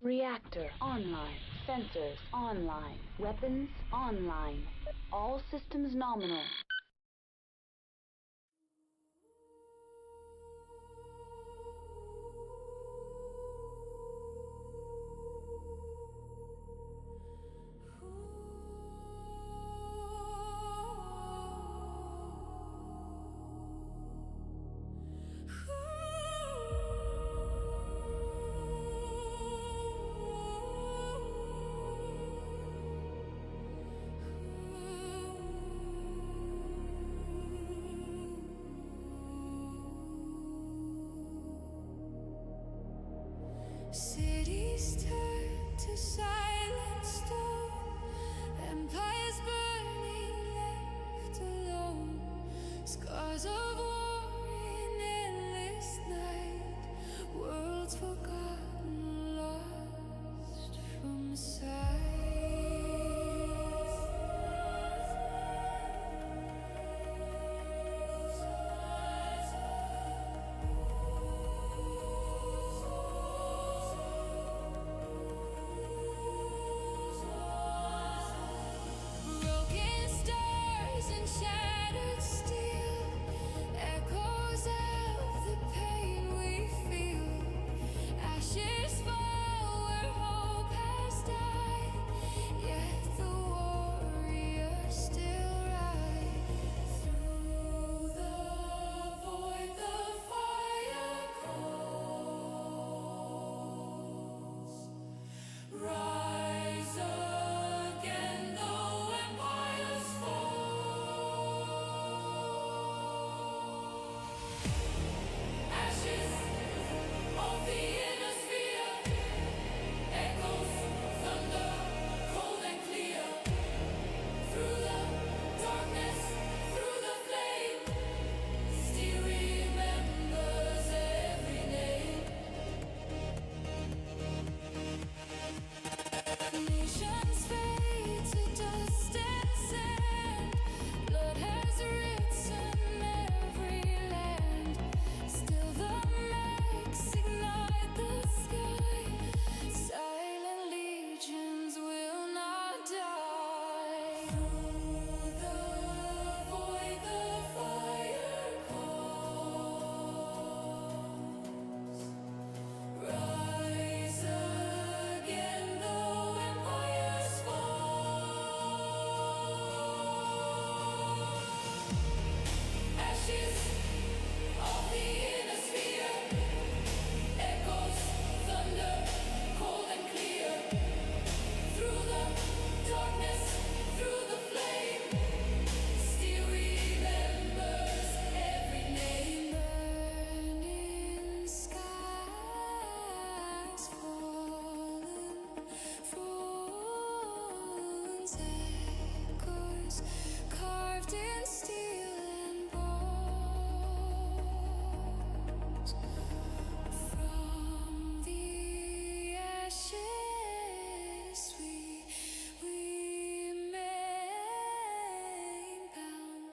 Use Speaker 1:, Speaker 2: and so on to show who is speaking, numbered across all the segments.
Speaker 1: Reactor online. Sensors online. Weapons online. All systems nominal.
Speaker 2: Cities turn to silent stone, empires burning, left alone, scars of war in endless night, worlds forgotten, lost from sight. Broken stars and shattered steel, echoes of the pain we feel. Ashes fall where hope has died, yet the warriors still ride. Through the void the fire calls. Rise again, though empires fall. Ashes of the inner sphere, echoes, thunder, cold and clear. Through the darkness, through the flame, still remembers every name. Nations fade to dust and sand. Blood has written every land. Still the mechs ignite the sky. Silent legions will not die. Through the void the fire calls. Rise again, though empires fall. Ashes of the inner sphere, echoes, thunder, cold and clear. Through the darkness, through the flame, still remembers every name. Burning skies fallen, ruins, echoes carved in steel and bronze. From the ashes we remain bound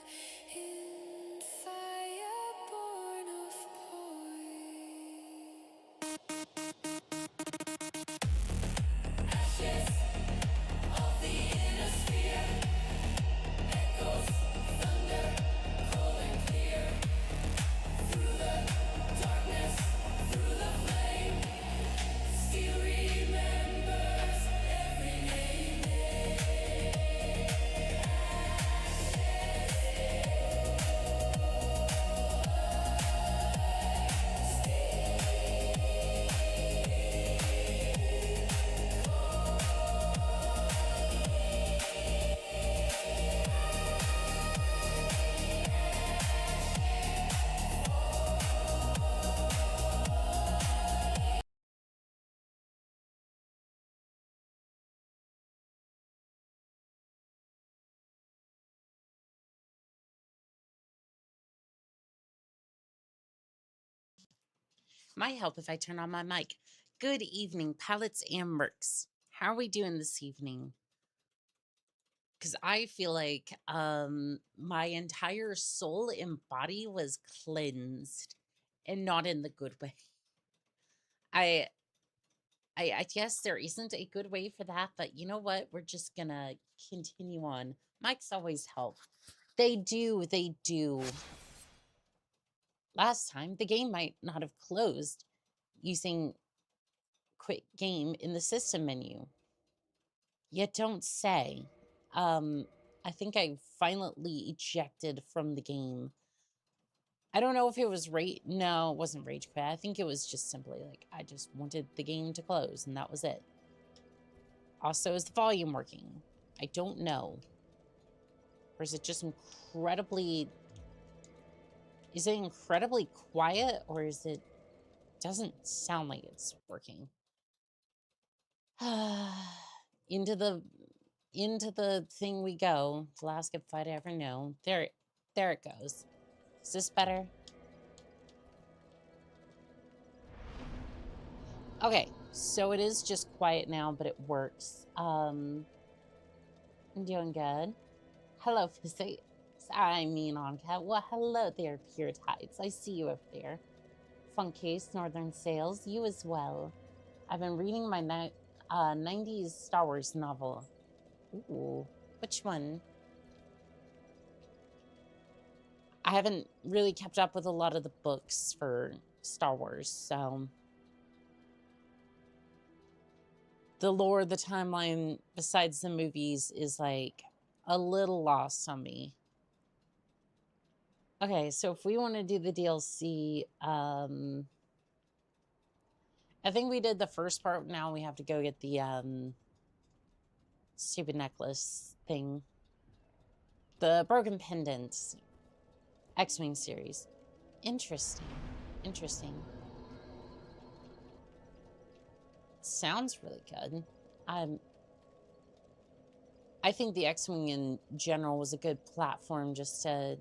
Speaker 2: in fire born of poise. Ashes of the inner sphere, echoes, thunder, cold and clear. Through the darkness, through the flame, still remembers every name.
Speaker 3: Might help if I turn on my mic. Good evening, pallets and mercs. How are we doing this evening? Because I feel like my entire soul and body was cleansed, and not in the good way. I I guess there isn't a good way for that, but you know what? We're just gonna continue on. Mics always help. They do, they do. Last time, the game might not have closed using quit game in the system menu. Yet don't say. I think I violently ejected from the game. I don't know if it was no, it wasn't rage quit. I think it was just simply like, I just wanted the game to close and that was it. Also, is the volume working? I don't know. Or is it just incredibly... Is it incredibly quiet or is it... Doesn't sound like it's working. Into the thing we go. The last good fight I ever know. There it goes. Is this better? Okay, so it is just quiet now, but it works. I'm doing good. Hello, physics. I mean, Anka. Well, hello there, Pure Tides. I see you up there. Funkcase, Northern Sails, you as well. I've been reading my 90s Star Wars novel. Ooh, which one? I haven't really kept up with a lot of the books for Star Wars, so... The lore, the timeline, besides the movies, is like a little lost on me. Okay, so if we want to do the DLC, I think we did the first part. Now we have to go get the stupid necklace thing. The Broken Pendant X-Wing series. Interesting. Interesting. Sounds really good. I think the X-Wing in general was a good platform just to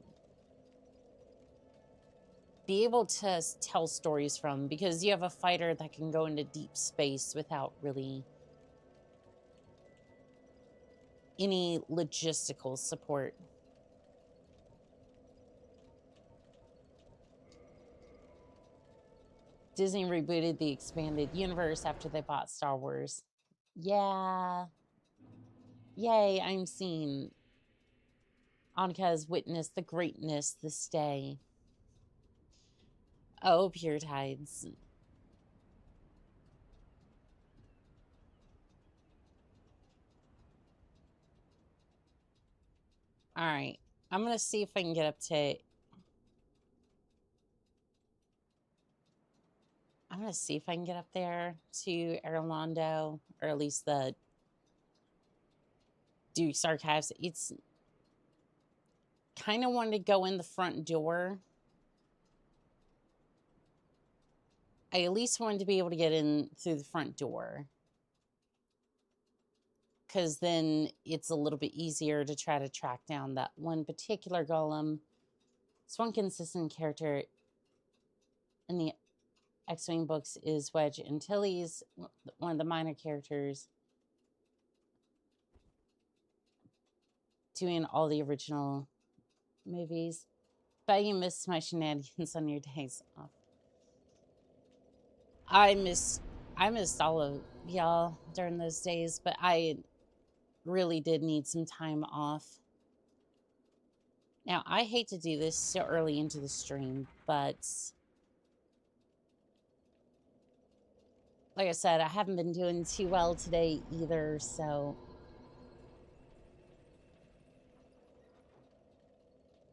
Speaker 3: be able to tell stories from, because you have a fighter that can go into deep space without really any logistical support. Disney rebooted the expanded universe after they bought Star Wars. Yeah. Yay, I'm seeing Anka has witnessed the greatness this day. Oh, Pure Tides. All right. I'm going to see if I can get up to... I'm going to see if I can get up there to Orlando, or at least the Duke's Archives. It's kind of wanted to go in the front door. I at least wanted to be able to get in through the front door, because then it's a little bit easier to try to track down that one particular golem. It's one consistent character in the X-Wing books is Wedge Antilles, one of the minor characters doing all the original movies. But you missed my shenanigans on your days off. I missed all of y'all during those days, but I really did need some time off. Now, I hate to do this so early into the stream, but like I said, I haven't been doing too well today either, so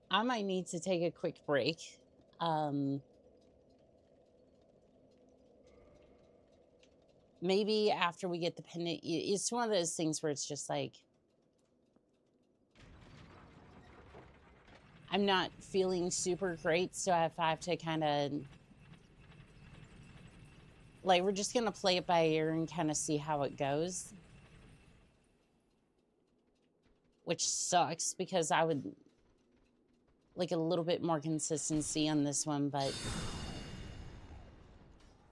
Speaker 3: I might need to take a quick break. Maybe after we get the pendant. It's one of those things where it's just like, I'm not feeling super great, so if I have to kind of, like, we're just going to play it by ear and kind of see how it goes. Which sucks, because I would like a little bit more consistency on this one, but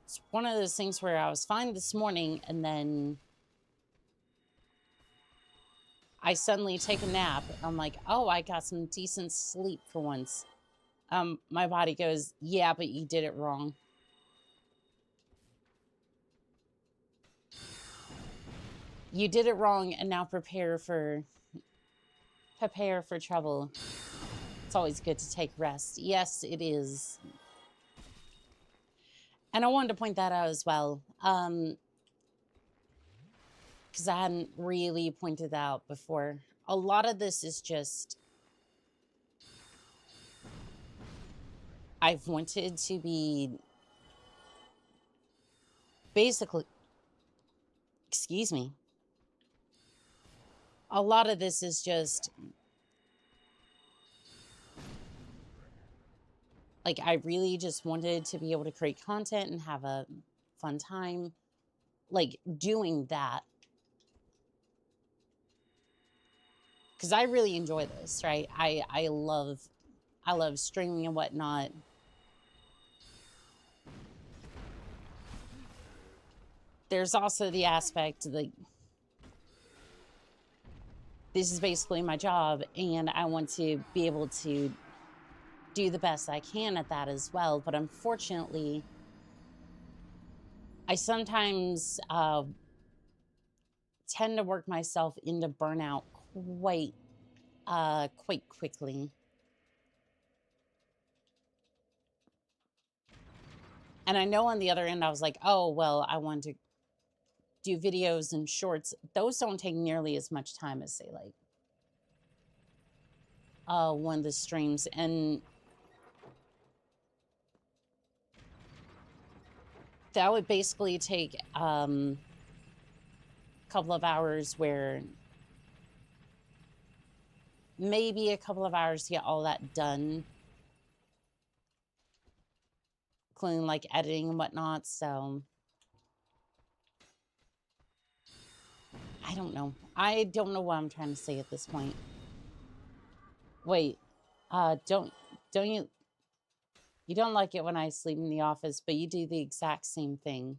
Speaker 3: it's one of those things where I was fine this morning, and then I suddenly take a nap. I'm like, oh, I got some decent sleep for once. My body goes, yeah, but you did it wrong. You did it wrong, and now prepare for trouble. It's always good to take rest. Yes, it is. And I wanted to point that out as well, because I hadn't really pointed that out before. A lot of this is just, I've wanted to be basically, excuse me. A lot of this is just, like, I really just wanted to be able to create content and have a fun time, like, doing that. Because I really enjoy this, right? I love streaming and whatnot. There's also the aspect, like, this is basically my job, and I want to be able to do the best I can at that as well. But unfortunately, I sometimes tend to work myself into burnout quite quickly. And I know on the other end, I was like, oh, well, I want to do videos and shorts. Those don't take nearly as much time as, say, like, one of the streams. And that would basically take a couple of hours, where maybe a couple of hours to get all that done, including like editing and whatnot. So I don't know. I don't know what I'm trying to say at this point. Wait, don't you don't like it when I sleep in the office, but you do the exact same thing.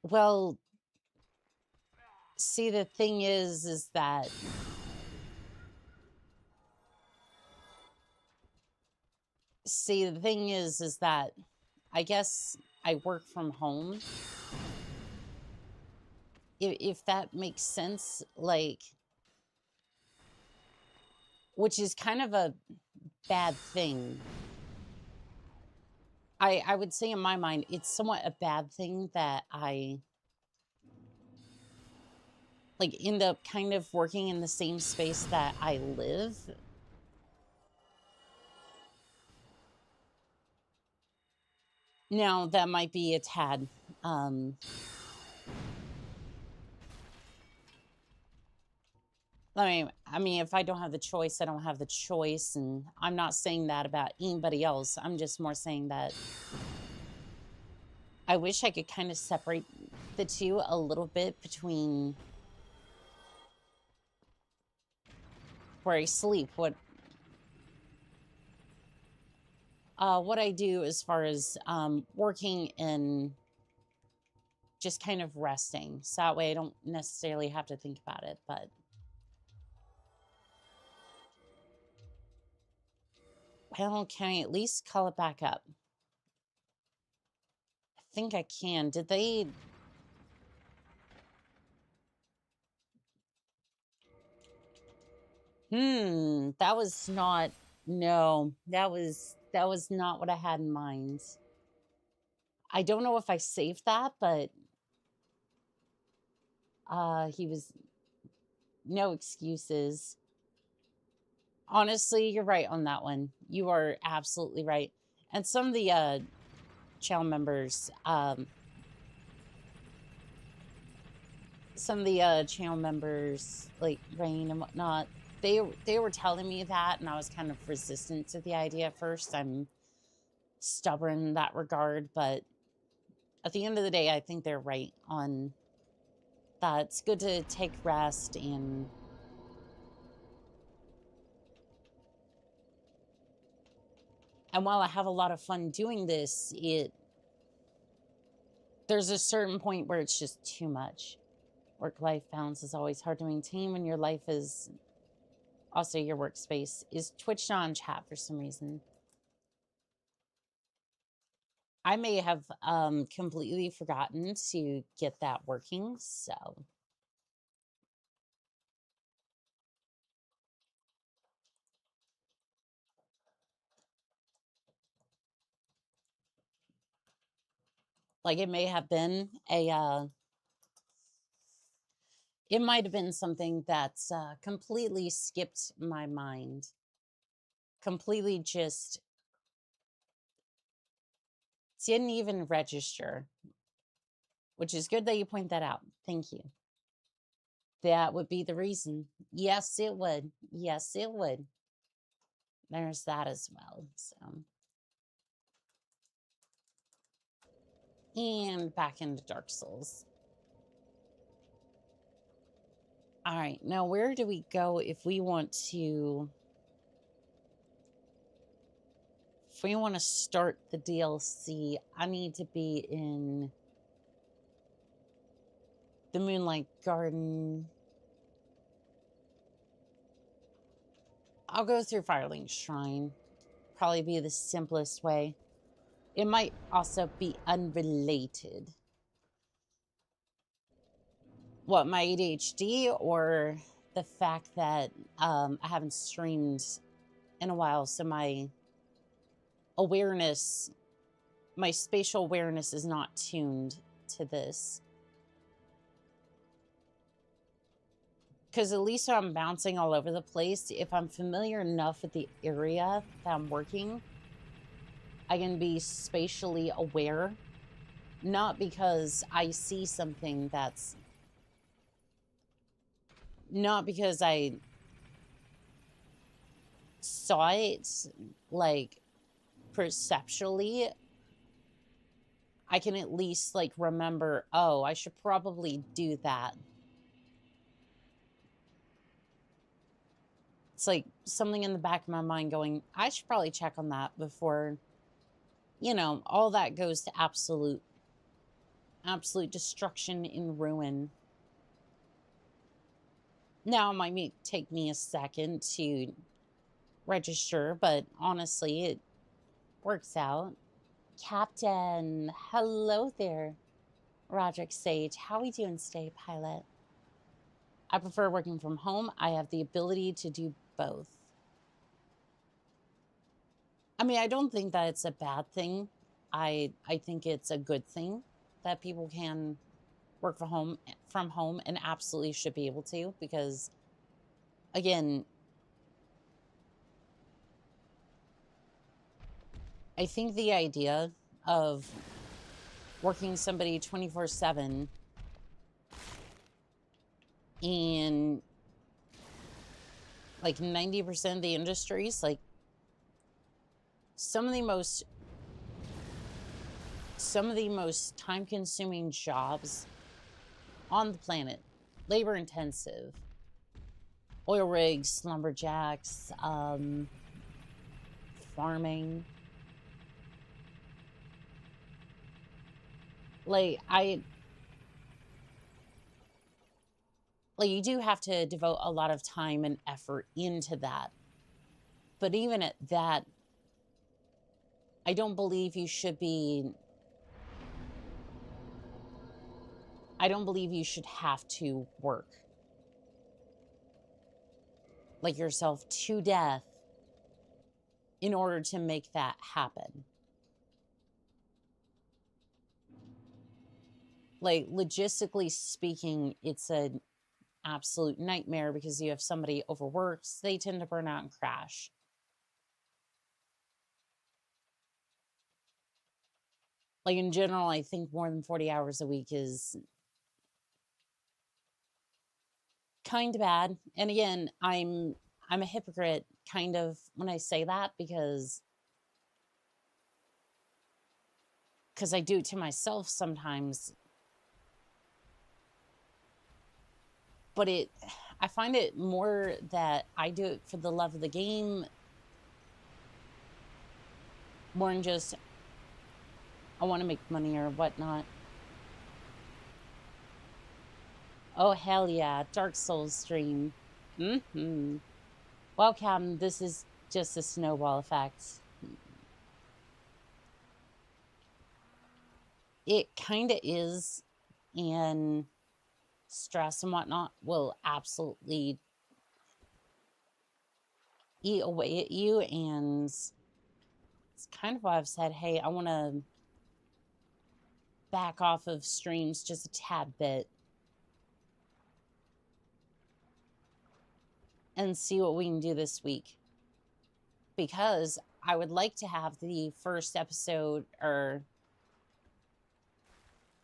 Speaker 3: Well, see, the thing is that I guess I work from home. If that makes sense, like, which is kind of a bad thing. I would say in my mind, it's somewhat a bad thing that I, like, end up kind of working in the same space that I live. Now, that might be a tad, I mean, if I don't have the choice, I don't have the choice. And I'm not saying that about anybody else. I'm just more saying that I wish I could kind of separate the two a little bit, between where I sleep, what I do as far as working and just kind of resting. So that way I don't necessarily have to think about it. But well, can I at least call it back up? I think I can. Did they... that was not... No, that was not what I had in mind. I don't know if I saved that, but he was... No excuses. Honestly, you're right on that one. You are absolutely right. And some of the channel members, like Rain and whatnot, they were telling me that, and I was kind of resistant to the idea at first. I'm stubborn in that regard, but at the end of the day, I think they're right on that. It's good to take rest, and while I have a lot of fun doing this, there's a certain point where it's just too much. Work-life balance is always hard to maintain when your life is also your workspace. Is Twitch not on chat for some reason? I may have completely forgotten to get that working, so like it may have been a it might have been something that's completely skipped my mind. Completely just didn't even register, which is good that you point that out. Thank you. That would be the reason. Yes, it would. Yes, it would. There's that as well. So, and back into Dark Souls. All right, now where do we go if we want to start the DLC? I need to be in the Moonlight Garden. I'll go through Firelink Shrine. Probably be the simplest way. It might also be unrelated. What, my ADHD or the fact that I haven't streamed in a while, so my awareness, my spatial awareness is not tuned to this. Because at least when I'm bouncing all over the place, if I'm familiar enough with the area that I'm working, I can be spatially aware. Not because I see something that's... Not because I saw it, like, perceptually. I can at least, like, remember, oh, I should probably do that. It's like something in the back of my mind going, I should probably check on that before, you know, all that goes to absolute destruction and ruin. Now, it might take me a second to register, but honestly, it works out. Captain, hello there. Roderick Sage, how we doing today, pilot? I prefer working from home. I have the ability to do both. I mean, I don't think that it's a bad thing. I think it's a good thing that people can work from home and absolutely should be able to, because again, I think the idea of working somebody 24/7 in like 90% of the industries, like some of the most time-consuming jobs on the planet, labor intensive, oil rigs, lumberjacks, farming. Like you do have to devote a lot of time and effort into that. But even at that, I don't believe you should have to work like yourself to death in order to make that happen. Like, logistically speaking, it's an absolute nightmare because you have somebody overworked, they tend to burn out and crash. Like, in general, I think more than 40 hours a week is kind of bad. And again, I'm a hypocrite kind of when I say that, because I do it to myself sometimes. But I find it more that I do it for the love of the game more than just I want to make money or whatnot. Oh, hell yeah. Dark Souls stream. Well, Captain, this is just a snowball effect. it kind of is, and stress and whatnot will absolutely eat away at you. And it's kind of why I've said, hey, I want to back off of streams just a tad bit and see what we can do this week, because I would like to have the first episode, or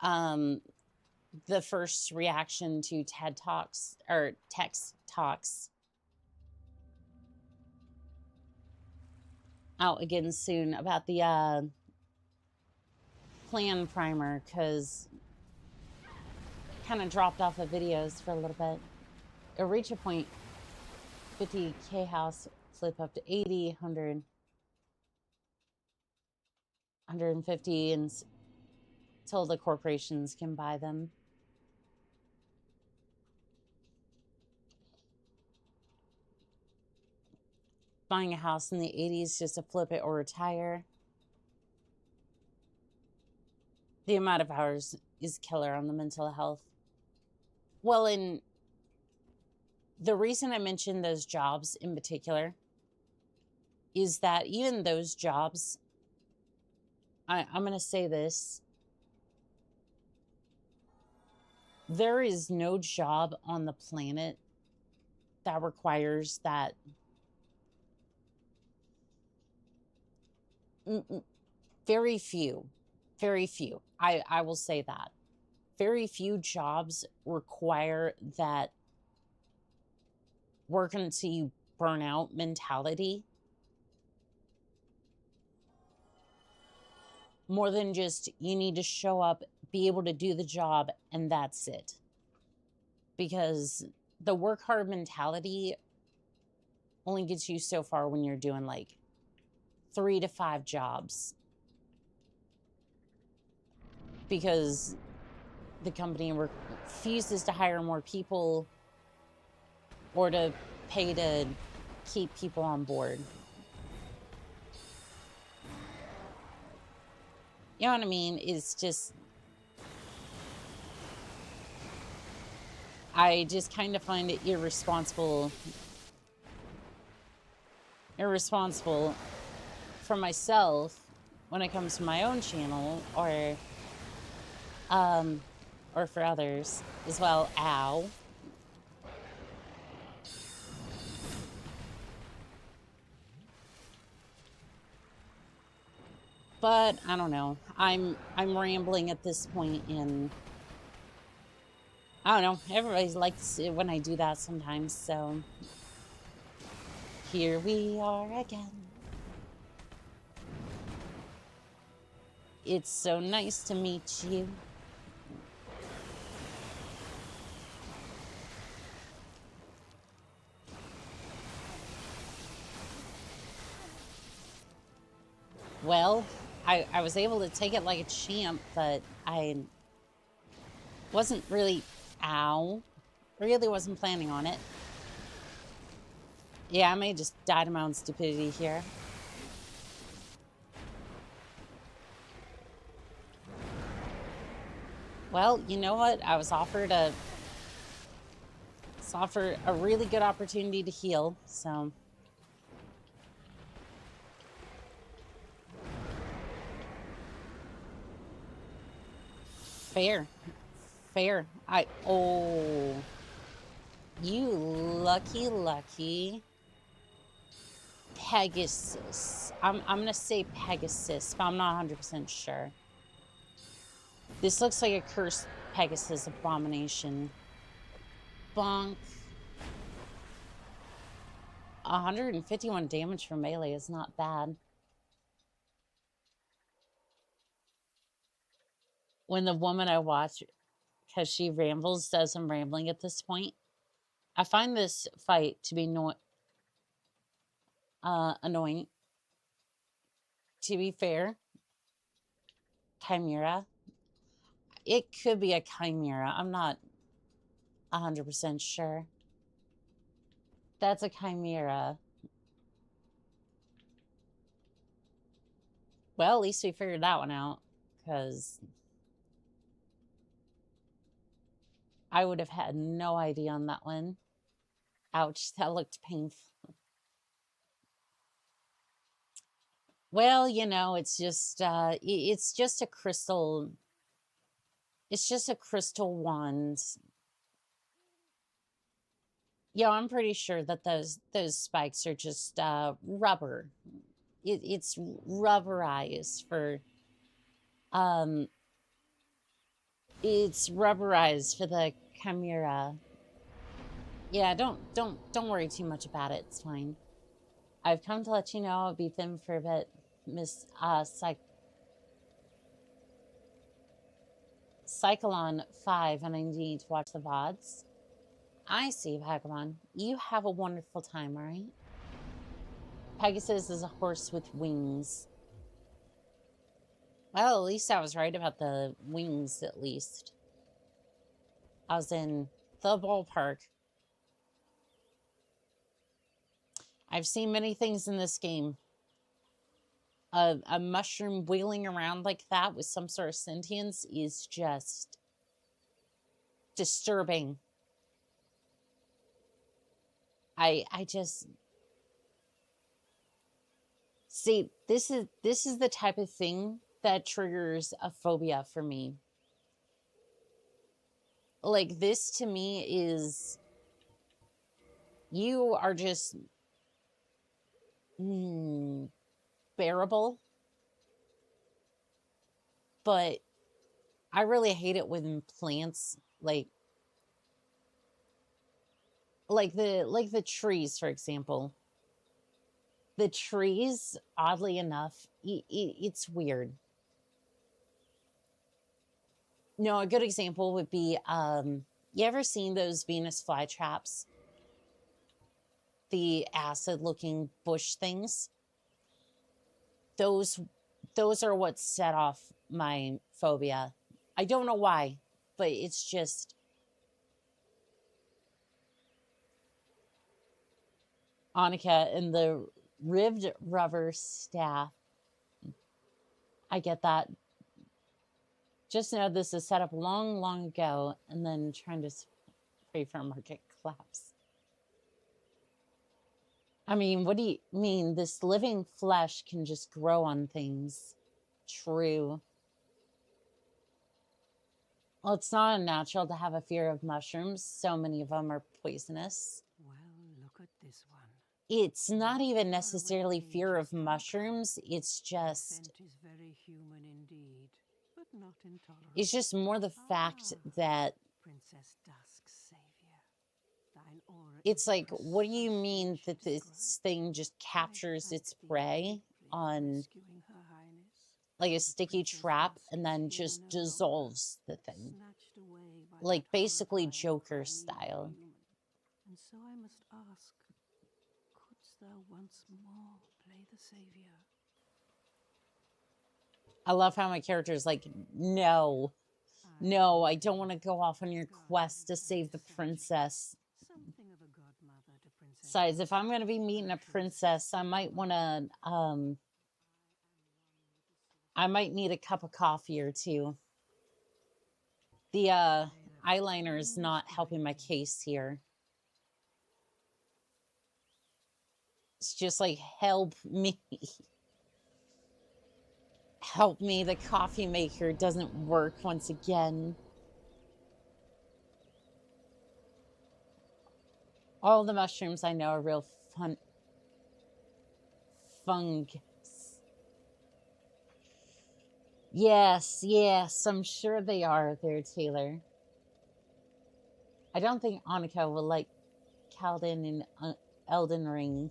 Speaker 3: the first reaction to TED Talks or Text Talks out again soon, about the plan primer, because kind of dropped off of videos for a little bit. It'll reach a point, 50K house, flip up to 80, 100, 150, and until the corporations can buy them. Buying a house in the 80s just to flip it or retire. The amount of hours is killer on the mental health. Well, and the reason I mentioned those jobs in particular is that even those jobs, I'm going to say this, there is no job on the planet that requires that. Very few. I will say that. Very few jobs require that work until you burn out mentality. More than just, you need to show up, be able to do the job, and that's it. Because the work hard mentality only gets you so far when you're doing like 3 to 5 jobs. Because the company refuses to hire more people or to pay to keep people on board. You know what I mean? It's just, I just kind of find it irresponsible for myself when it comes to my own channel, or for others as well. Ow. But I don't know. I'm rambling at this point, and I don't know. Everybody likes it when I do that sometimes, so here we are again. It's so nice to meet you. Well, I was able to take it like a champ, but I wasn't really, really wasn't planning on it. Yeah, I may just die to my own stupidity here. Well, you know what? I was offered a really good opportunity to heal, so. Fair. Oh, you lucky Pegasus. I'm gonna say Pegasus, but I'm not 100% sure. This looks like a cursed Pegasus abomination. Bonk. 151 damage from melee is not bad. When the woman I watch, because she rambles, says I'm rambling at this point, I find this fight to be annoying. To be fair, Chimera. It could be a Chimera. I'm not 100% sure. That's a Chimera. Well, at least we figured that one out, because I would have had no idea on that one. Ouch, that looked painful. Well, you know, it's just a crystal. It's just a crystal wand. Yeah, I'm pretty sure that those spikes are just rubber. It's rubberized for it's rubberized for the chimera. Yeah, don't worry too much about it. It's fine. I've come to let you know I'll be thin for a bit, Miss Cyclone 5, and I need to watch the VODs. I see, Pokemon. You have a wonderful time, alright? Pegasus is a horse with wings. Well, at least I was right about the wings, at least. I was in the ballpark. I've seen many things in this game. A mushroom wheeling around like that with some sort of sentience is just disturbing. I just see, this is the type of thing that triggers a phobia for me. Like, this to me is, you are just bearable, but I really hate it when plants like the trees, for example. The trees, oddly enough, it's weird. No, a good example would be, you ever seen those Venus flytraps? The acid-looking bush things? Those are what set off my phobia. I don't know why, but it's just... Annika and the ribbed rubber staff. I get that. Just know this is set up long, long ago, and then trying to pray for a market collapse. I mean, what do you mean? This living flesh can just grow on things. True. Well, it's not unnatural to have a fear of mushrooms. So many of them are poisonous.
Speaker 4: Well, look at this one.
Speaker 3: It's not even necessarily fear of mushrooms. It's just...
Speaker 4: Scent is very human indeed, but not intolerable.
Speaker 3: It's just more the fact that...
Speaker 4: Princess Dusk's savior. Thine aura
Speaker 3: It's
Speaker 4: is
Speaker 3: like, what do you
Speaker 4: precisely
Speaker 3: mean
Speaker 4: she
Speaker 3: that this
Speaker 4: described.
Speaker 3: thing just captures its prey on
Speaker 4: Rescuing Her Highness,
Speaker 3: like a
Speaker 4: the
Speaker 3: sticky
Speaker 4: Princess
Speaker 3: trap
Speaker 4: Dusk
Speaker 3: and then
Speaker 4: is
Speaker 3: just
Speaker 4: given her aura,
Speaker 3: dissolves the thing?
Speaker 4: snatched away by
Speaker 3: Like
Speaker 4: that
Speaker 3: basically
Speaker 4: horrifying
Speaker 3: Joker
Speaker 4: primeval
Speaker 3: style.
Speaker 4: human. And so I must ask, couldst thou once more play the savior?
Speaker 3: I love how my character is like, no, I don't want to go off on your quest to save the princess.
Speaker 4: Something of a godmother to Princess
Speaker 3: Besides, if
Speaker 4: Dusk.
Speaker 3: I'm going to be meeting a princess, I might want to, I might need a cup of coffee or two. The eyeliner is not helping my case here. It's just like, help me. Help me, the coffee maker doesn't work once again. All the mushrooms I know are real fungus. Yes, I'm sure they are there, Taylor. I don't think Annika will like Calden in Elden Ring.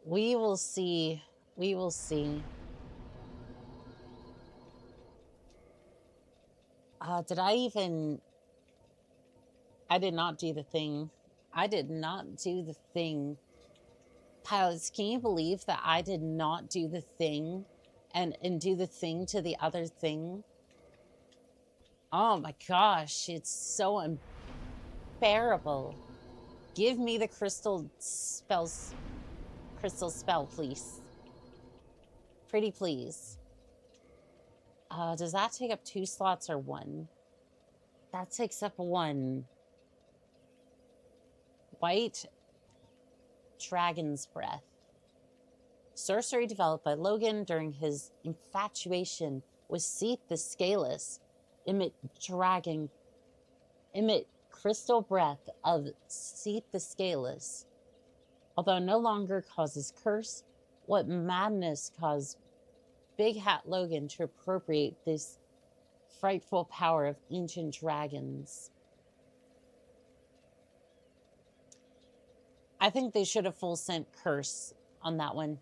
Speaker 3: We will see. We will see. Did I even... I did not do the thing. I did not do the thing. Pilots, can you believe that I did not do the thing and do the thing to the other thing? Oh my gosh, it's so unbearable. Give me the crystal spell, please. Pretty please. Does that take up 2 slots or 1? That takes up one. White Dragon's Breath. Sorcery developed by Logan during his infatuation with Seath the Scaleless. Emit crystal breath of Seath the Scaleless. Although no longer causes curse, what madness caused Big Hat Logan to appropriate this frightful power of ancient dragons? I think they should have full sent curse on that one.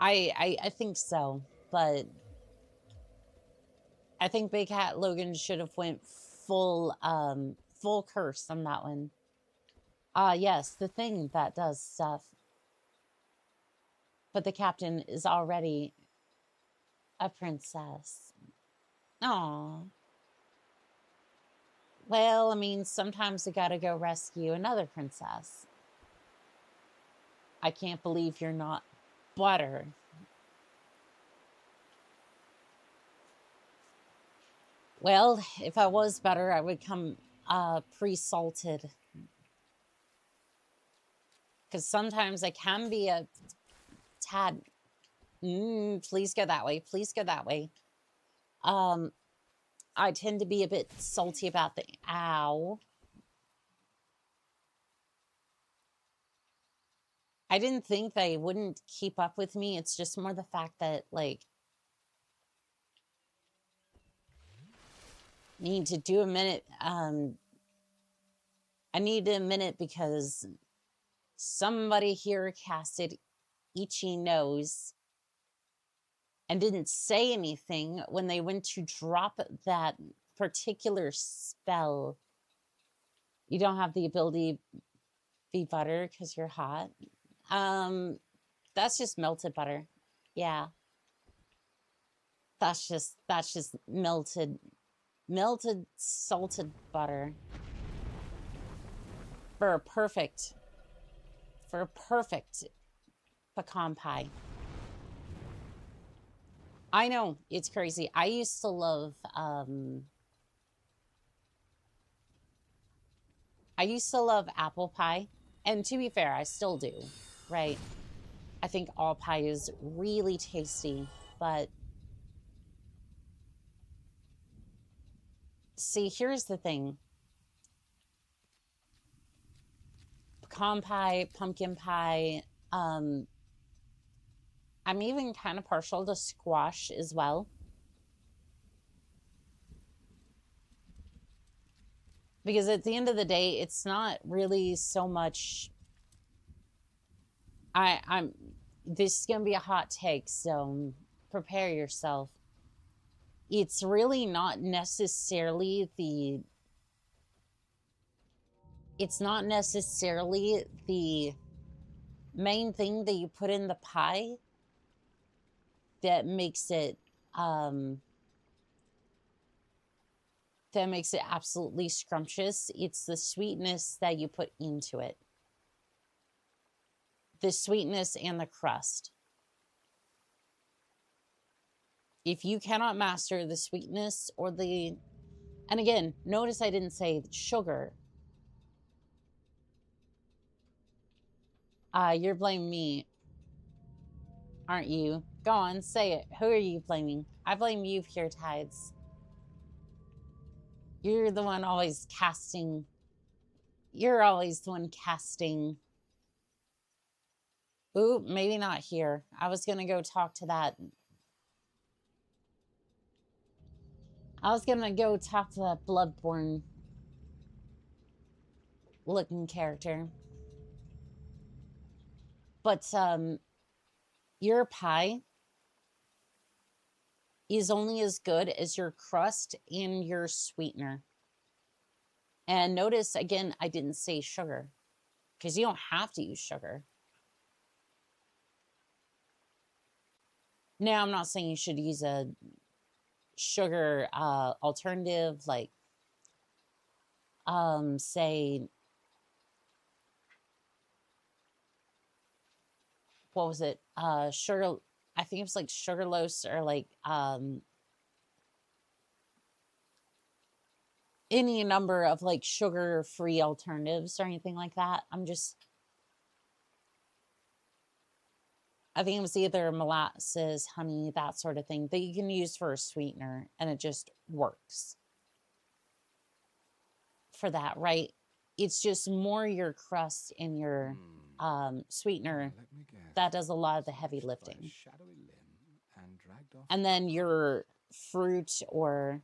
Speaker 3: I think so, but I think Big Hat Logan should have went full full curse on that one. Yes, the thing that does stuff. But the captain is already a princess. Aww. Well, I mean, sometimes you gotta go rescue another princess. I can't believe you're not butter. Well, if I was butter, I would come pre-salted. Because sometimes I can be a tad... please go that way. Please go that way. I tend to be a bit salty about the... Ow. I didn't think they wouldn't keep up with me. It's just more the fact that, like... Need to do a minute. I need a minute because somebody here casted Ichi Nose and didn't say anything when they went to drop that particular spell. You don't have the ability to be butter because you're hot. That's just melted butter. Yeah. That's just melted salted butter. For a perfect pecan pie. I know, it's crazy. I used to love apple pie. And to be fair, I still do, right? I think all pie is really tasty, but see, here's the thing. Pecan pie, pumpkin pie, I'm even kind of partial to squash as well. Because at the end of the day, it's not really so much... This is going to be a hot take, so prepare yourself. It's really not necessarily the... It's not necessarily the main thing that you put in the pie that makes it absolutely scrumptious. It's the sweetness that you put into it. The sweetness and the crust. If you cannot master the sweetness or the... And again, notice I didn't say sugar. You're blaming me, aren't you? Go on, say it. Who are you blaming? I blame you, Pure Tides. You're the one always casting. You're always the one casting. Ooh, maybe not here. I was going to go talk to that. I was going to go talk to that Bloodborne looking character. But your pie is only as good as your crust and your sweetener. And notice, again, I didn't say sugar. Because you don't have to use sugar. Now, I'm not saying you should use a sugar alternative, like, say... What was it? Sugar, I think it was like Sugarlose or like any number of like sugar-free alternatives or anything like that. I think it was either molasses, honey, that sort of thing that you can use for a sweetener, and it just works for that, right? It's just more your crust and your sweetener
Speaker 5: Let me guess.
Speaker 3: that does a lot of the heavy
Speaker 5: Slashed by a
Speaker 3: lifting.
Speaker 5: shadowy limb and dragged off.
Speaker 3: And then your fruit or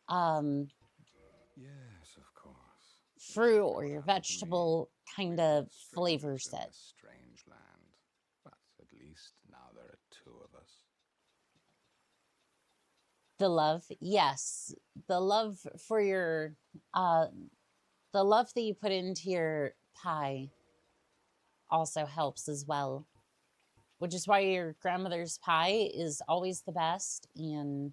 Speaker 5: Yes, of course.
Speaker 3: fruit or your vegetable kind of flavors
Speaker 5: in
Speaker 3: it.
Speaker 5: this strange land, but at least now there are two of us.
Speaker 3: The love, yes. The love for your, the love that you put into your pie also helps as well. Which is why your grandmother's pie is always the best, and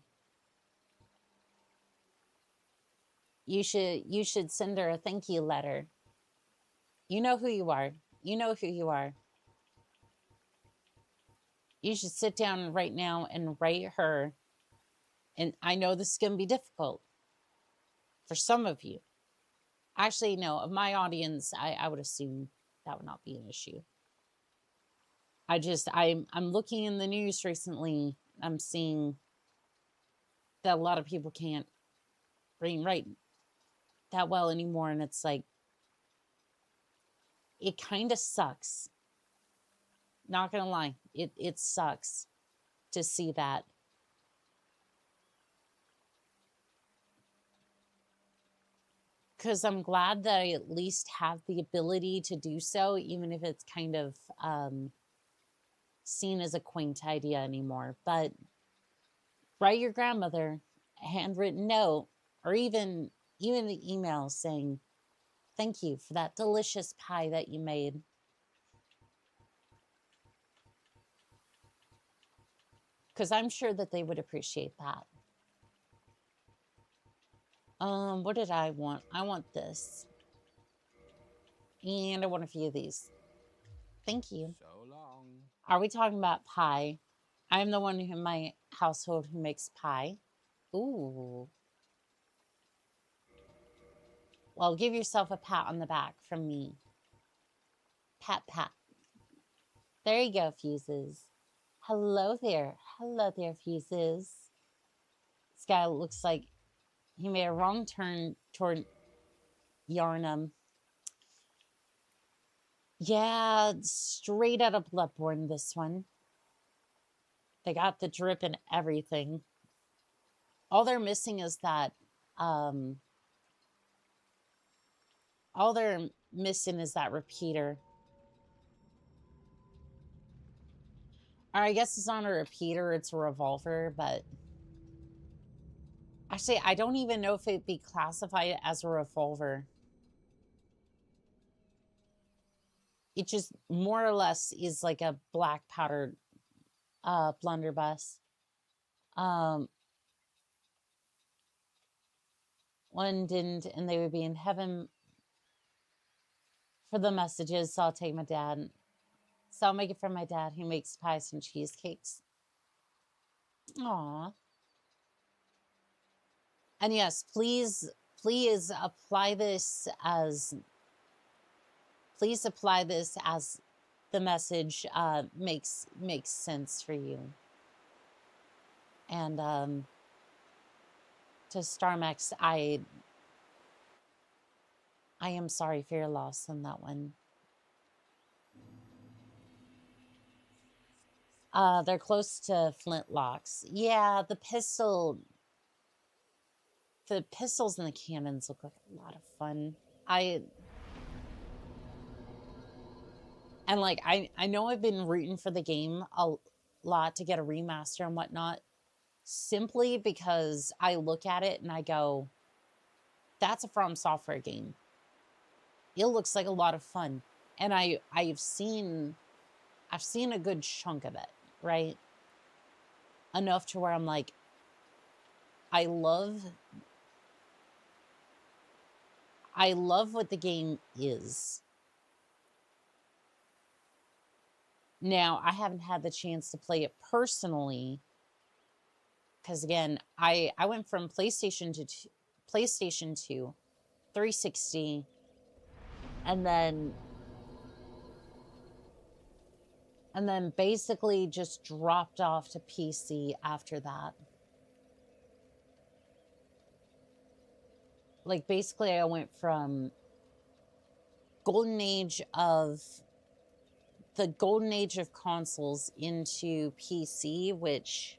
Speaker 3: you should send her a thank you letter. You know who you are. You know who you are. You should sit down right now and write her. And I know this is going to be difficult for some of you. Actually, no, of my audience, I would assume that would not be an issue. I'm looking in the news recently. I'm seeing that a lot of people can't read and write that well anymore. And it's like, it kind of sucks. Not going to lie. It sucks to see that. Because I'm glad that I at least have the ability to do so, even if it's kind of seen as a quaint idea anymore. But write your grandmother a handwritten note, or even the email saying, thank you for that delicious pie that you made. Because I'm sure that they would appreciate that. What did I want? I want this. And I want a few of these. Thank you.
Speaker 5: So long.
Speaker 3: Are we talking about pie? I'm the one in my household who makes pie. Ooh. Well, give yourself a pat on the back from me. Pat, pat. There you go, Fuses. Hello there. Hello there, Fuses. This guy looks like he made a wrong turn toward Yarnum. Yeah, straight out of Bloodborne, this one. They got the drip and everything. All they're missing is that, all they're missing is that repeater. Or I guess it's not a repeater, it's a revolver, but... Actually, I don't even know if it'd be classified as a revolver. It just more or less is like a black powdered blunderbuss. One didn't, and they would be in heaven for the messages, so I'll take my dad. So I'll make it for my dad who makes pies and cheesecakes. Aww. And yes, please apply this as... Please apply this as the message makes sense for you. And to Starmax, I am sorry for your loss on that one. They're close to flintlocks. Yeah, the pistols and the cannons look like a lot of fun. And like, I know I've been rooting for the game a lot to get a remaster and whatnot, simply because I look at it and I go, that's a From Software game. It looks like a lot of fun. And I've seen a good chunk of it, right? Enough to where I'm like, I love what the game is. Now, I haven't had the chance to play it personally, because again, I went from PlayStation PlayStation 2, 360, and then basically just dropped off to PC after that. Like, basically I went from the golden age of consoles into PC, which,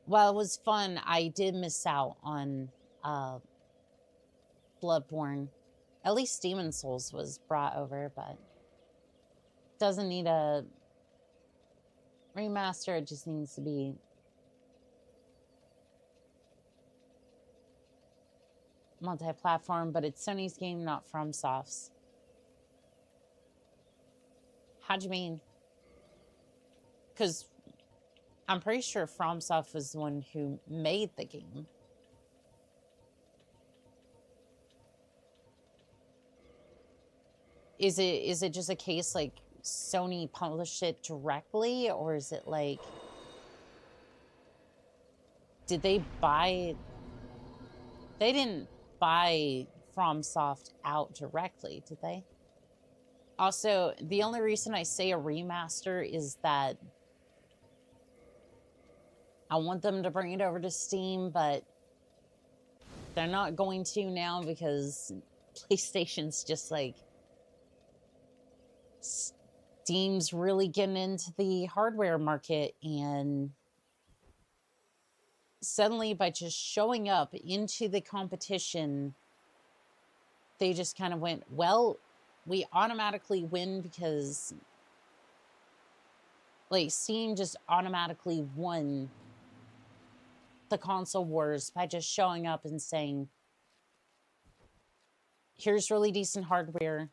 Speaker 3: while it was fun, I did miss out on Bloodborne. At least Demon's Souls was brought over, but doesn't need a remaster. It just needs to be multi-platform, but it's Sony's game, not FromSoft's. How'd you mean? Because I'm pretty sure FromSoft was the one who made the game. Is it just a case like Sony published it directly, or is it like, did they buy? They didn't buy FromSoft out directly, did they? Also, the only reason I say a remaster is that I want them to bring it over to Steam, but they're not going to now because PlayStation's just like, Steam's really getting into the hardware market, and suddenly by just showing up into the competition, they just kind of went, well, we automatically win because, like, Steam just automatically won the console wars by just showing up and saying, here's really decent hardware,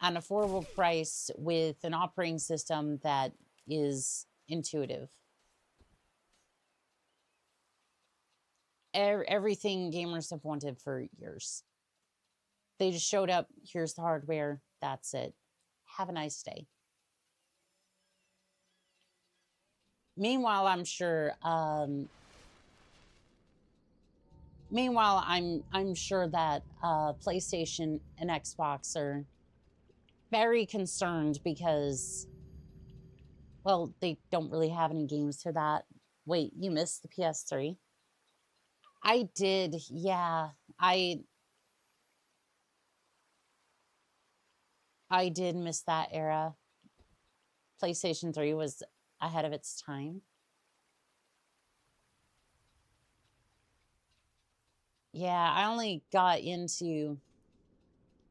Speaker 3: an affordable price with an operating system that is intuitive. Everything gamers have wanted for years. They just showed up, here's the hardware, that's it. Have a nice day. Meanwhile, I'm sure I'm sure that PlayStation and Xbox are very concerned because, well, they don't really have any games for that. Wait, you missed the PS3? I did, yeah. I did miss that era. PlayStation 3 was ahead of its time. Yeah, I only got into...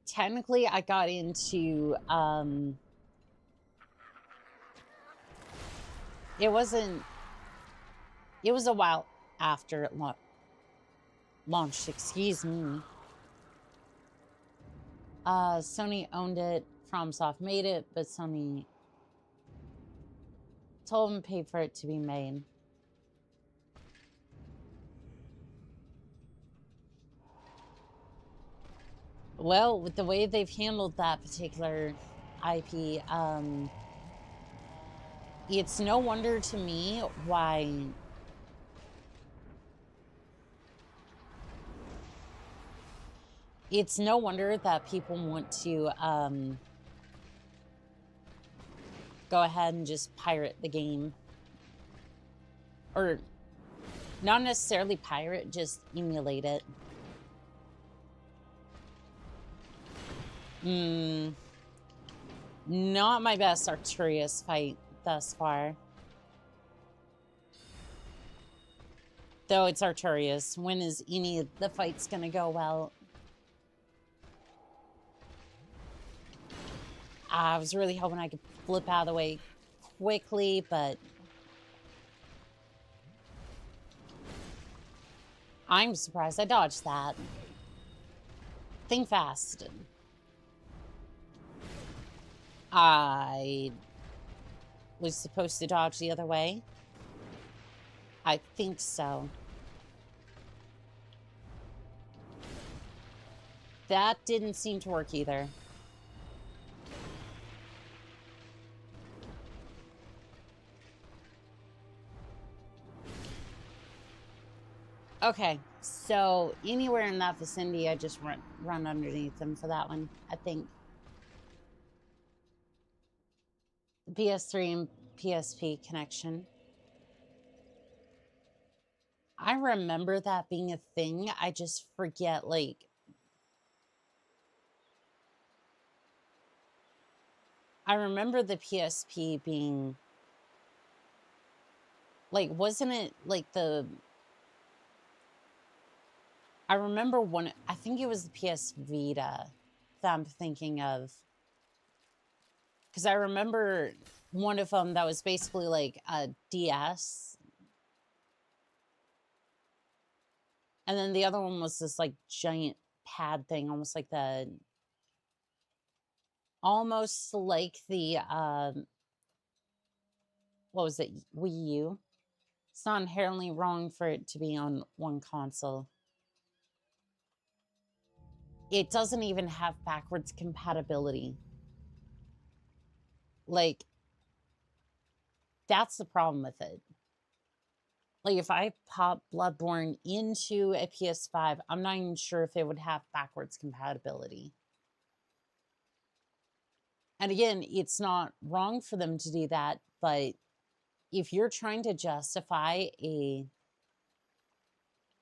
Speaker 3: Technically, I got into... It wasn't... It was a while after it launched, excuse me. Sony owned it. FromSoft made it, but Sony told them to pay for it to be made. Well, with the way they've handled that particular IP, it's no wonder to me why... It's no wonder that people want to go ahead and just pirate the game. Or not necessarily pirate, just emulate it. Not my best Arcturus fight thus far. Though it's Arcturus, when is any of the fights gonna go well? I was really hoping I could flip out of the way quickly, but I'm surprised I dodged that. Think fast. I was supposed to dodge the other way. I think so. That didn't seem to work either. Okay, so anywhere in that vicinity, I just run underneath them for that one, I think. PS3 and PSP connection. I remember that being a thing. I just forget, like... I remember the PSP being... Like, wasn't it, like, the... I remember one... I think it was the PS Vita that I'm thinking of. Because I remember one of them that was basically, like, a DS. And then the other one was this, like, giant pad thing, almost like the... Almost like the, what was it, Wii U? It's not inherently wrong for it to be on one console. It doesn't even have backwards compatibility. Like, that's the problem with it. Like, if I pop Bloodborne into a PS5, I'm not even sure if it would have backwards compatibility. And again, it's not wrong for them to do that, but if you're trying to justify a...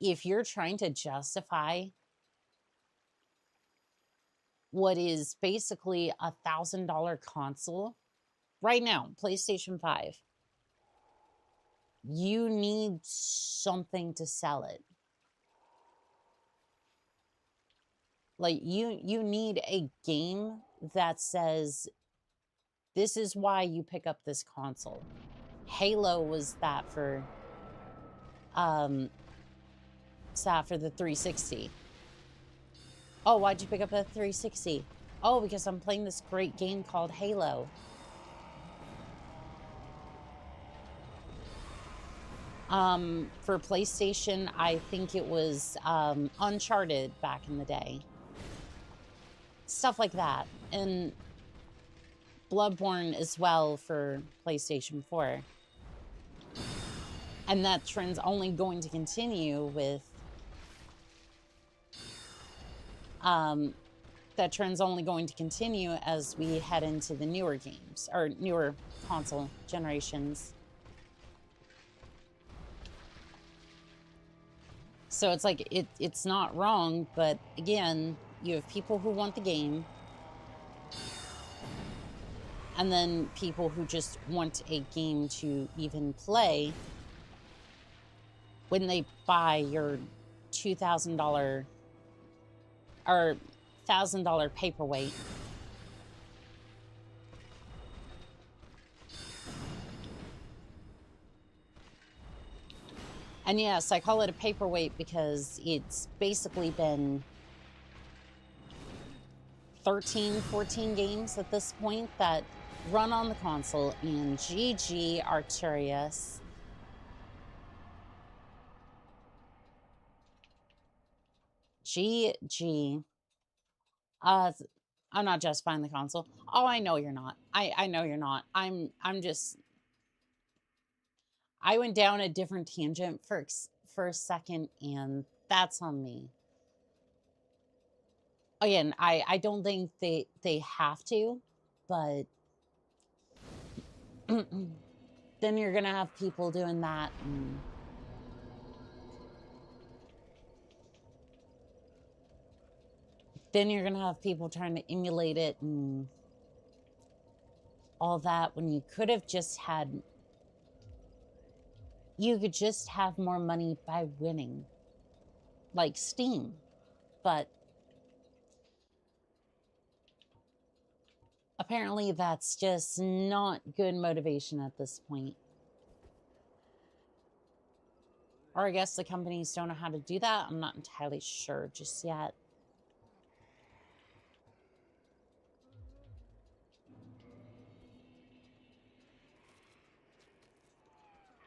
Speaker 3: If you're trying to justify what is basically a $1,000 console, right now, PlayStation 5, you need something to sell it. Like, you need a game that says, this is why you pick up this console. Halo was that for the 360. Oh, why'd you pick up a 360? Oh, because I'm playing this great game called Halo. For PlayStation, I think it was Uncharted back in the day. Stuff like that. And Bloodborne as well for PlayStation 4. And that trend's only going to continue with... that trend's only going to continue as we head into the newer games, or newer console generations. So it's like, it's not wrong, but again, you have people who want the game, and then people who just want a game to even play when they buy your $2,000 or $1,000 paperweight. And yes, I call it a paperweight because it's basically been 13, 14 games at this point that run on the console, and GG Arturius. GG. I'm not justifying the console. Oh, I know you're not. I know you're not. I'm just... I went down a different tangent for a second, and that's on me. Again, I don't think they have to, but then you're gonna have people doing that, and then you're gonna have people trying to emulate it and all that, when you could have just had... You could just have more money by winning, like Steam, but apparently that's just not good motivation at this point. Or I guess the companies don't know how to do that. I'm not entirely sure just yet.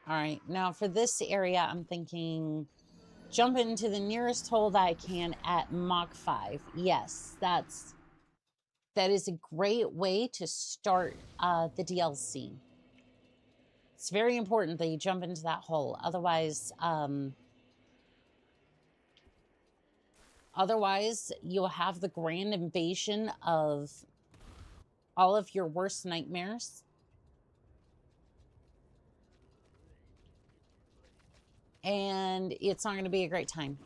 Speaker 3: All right, now for this area, I'm thinking jump into the nearest hole that I can at Mach 5. Yes, that is a great way to start the DLC. It's very important that you jump into that hole. Otherwise, Otherwise, you'll have the grand invasion of all of your worst nightmares. And it's not going to be a great time.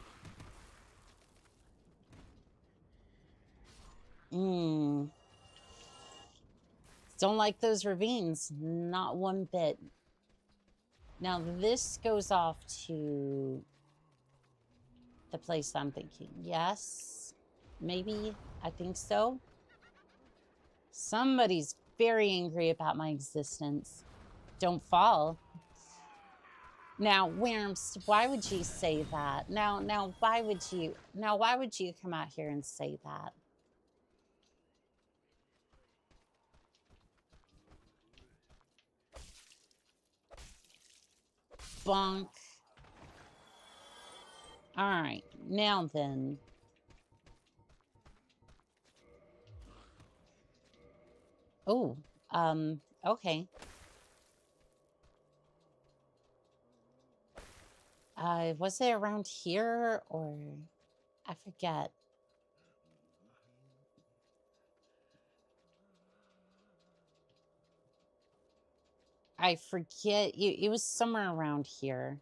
Speaker 3: Don't like those ravines. Not one bit. Now, this goes off to the place I'm thinking. Yes. Maybe. I think so. Somebody's very angry about my existence. Don't fall. Now, Worms, why would you say that? Now, why would you come out here and say that? Bonk. All right, now then. Oh, okay. Was it around here or I forget. I forget. It was somewhere around here.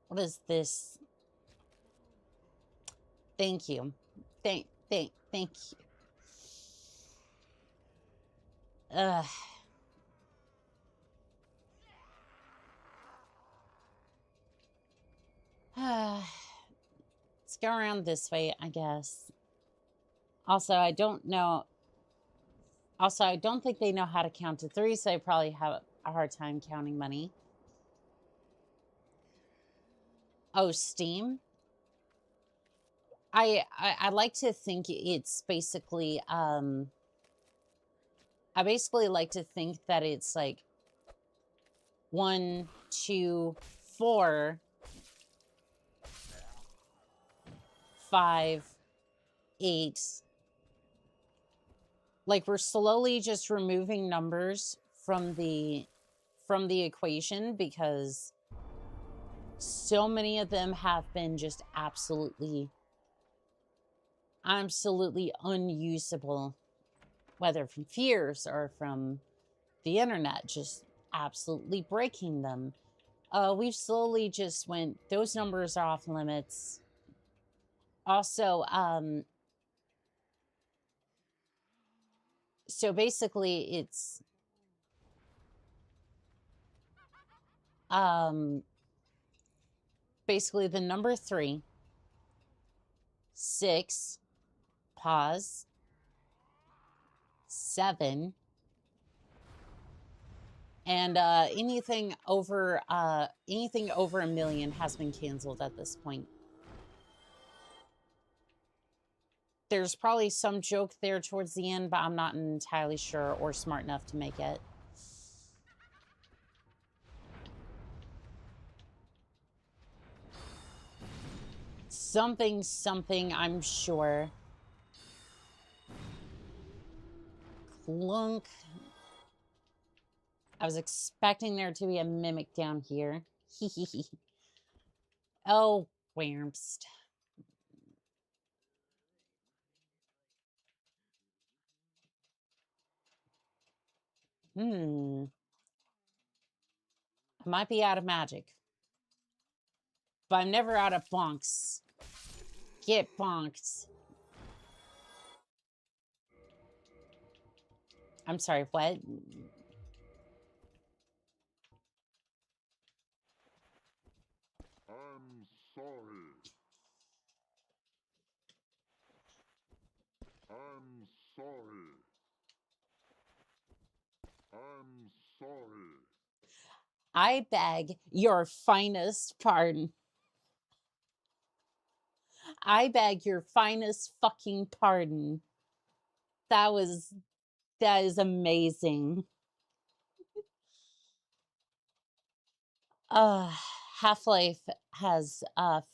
Speaker 3: What is this? Thank you. Thank you. Ugh. Let's go around this way, I guess. Also, I don't know. Also, I don't think they know how to count to 3, so I probably have a hard time counting money. Oh, Steam? I like to think it's basically, I basically like to think that it's like 1, 2, 4, 5, 8. Like we're slowly just removing numbers from the equation because so many of them have been just absolutely unusable, whether from fears or from the internet, just absolutely breaking them. We've slowly just went, those numbers are off limits. Also, so basically it's, basically the number 3, 6, pause, 7, and anything over $1 million has been canceled at this point. There's probably some joke there towards the end, but I'm not entirely sure or smart enough to make it. Something, I'm sure. Clunk. I was expecting there to be a mimic down here. Oh, Wamst. I might be out of magic. But I'm never out of bonks. Get bonked. I'm sorry, what?
Speaker 6: I'm sorry. I'm sorry. I'm sorry.
Speaker 3: I beg your finest pardon. I beg your finest fucking pardon. That is amazing. Half-Life has 5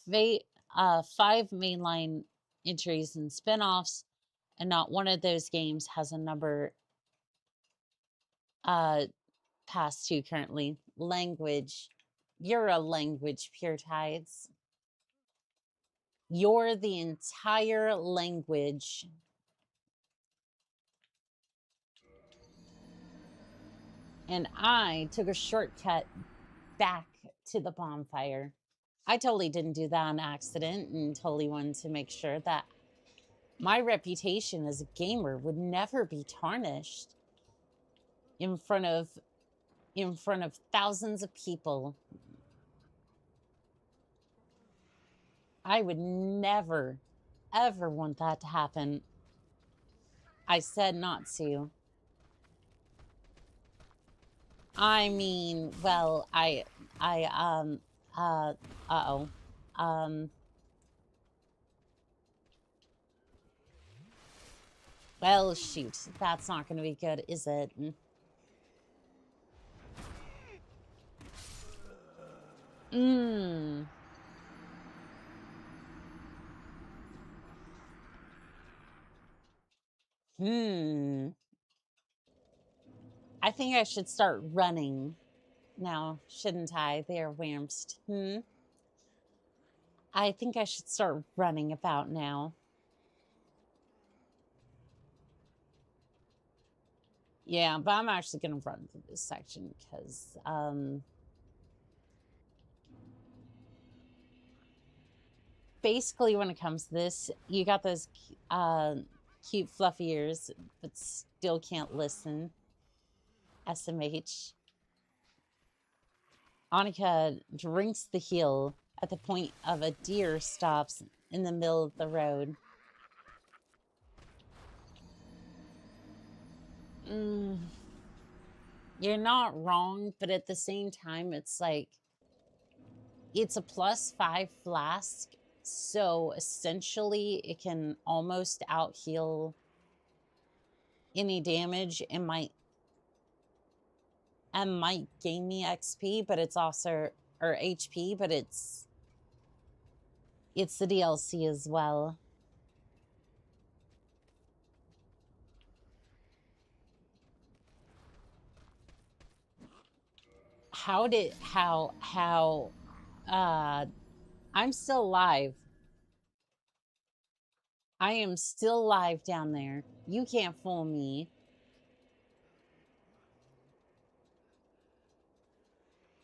Speaker 3: mainline entries and spin-offs, and not one of those games has a number past 2 currently. Language. You're a language, Pure Tides. You're the entire language. And I took a shortcut back to the bonfire. I totally didn't do that on accident and totally wanted to make sure that my reputation as a gamer would never be tarnished in front of thousands of people. I would never, ever want that to happen. I said not to. I mean, well, uh-oh. Well, shoot, that's not going to be good, is it? I think I should start running now, shouldn't I? There, Wamst. I think I should start running about now. Yeah, but I'm actually going to run through this section because, basically when it comes to this, you got those cute fluffy ears, but still can't listen. SMH. Annika drinks the heel at the point of a deer stops in the middle of the road. You're not wrong, but at the same time, it's like, it's a +5 flask, so essentially it can almost out-heal any damage and might gain me XP, but it's also, or HP, but it's the DLC as well. I'm still alive. I am still alive down there. You can't fool me.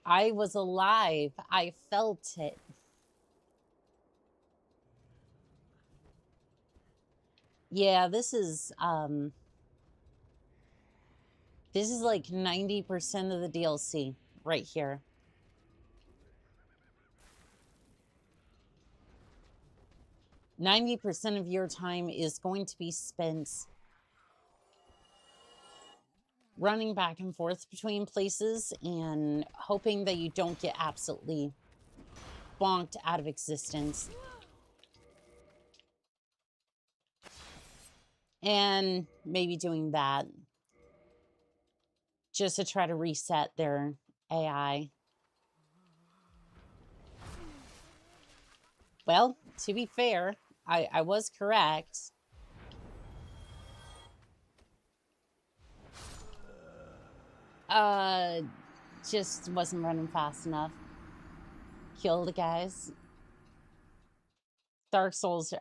Speaker 3: I was alive. I felt it. Yeah, this is like 90% of the DLC right here. 90% of your time is going to be spent running back and forth between places and hoping that you don't get absolutely bonked out of existence. And maybe doing that just to try to reset their AI. Well, to be fair, I was correct. Just wasn't running fast enough. Kill the guys. Dark Souls,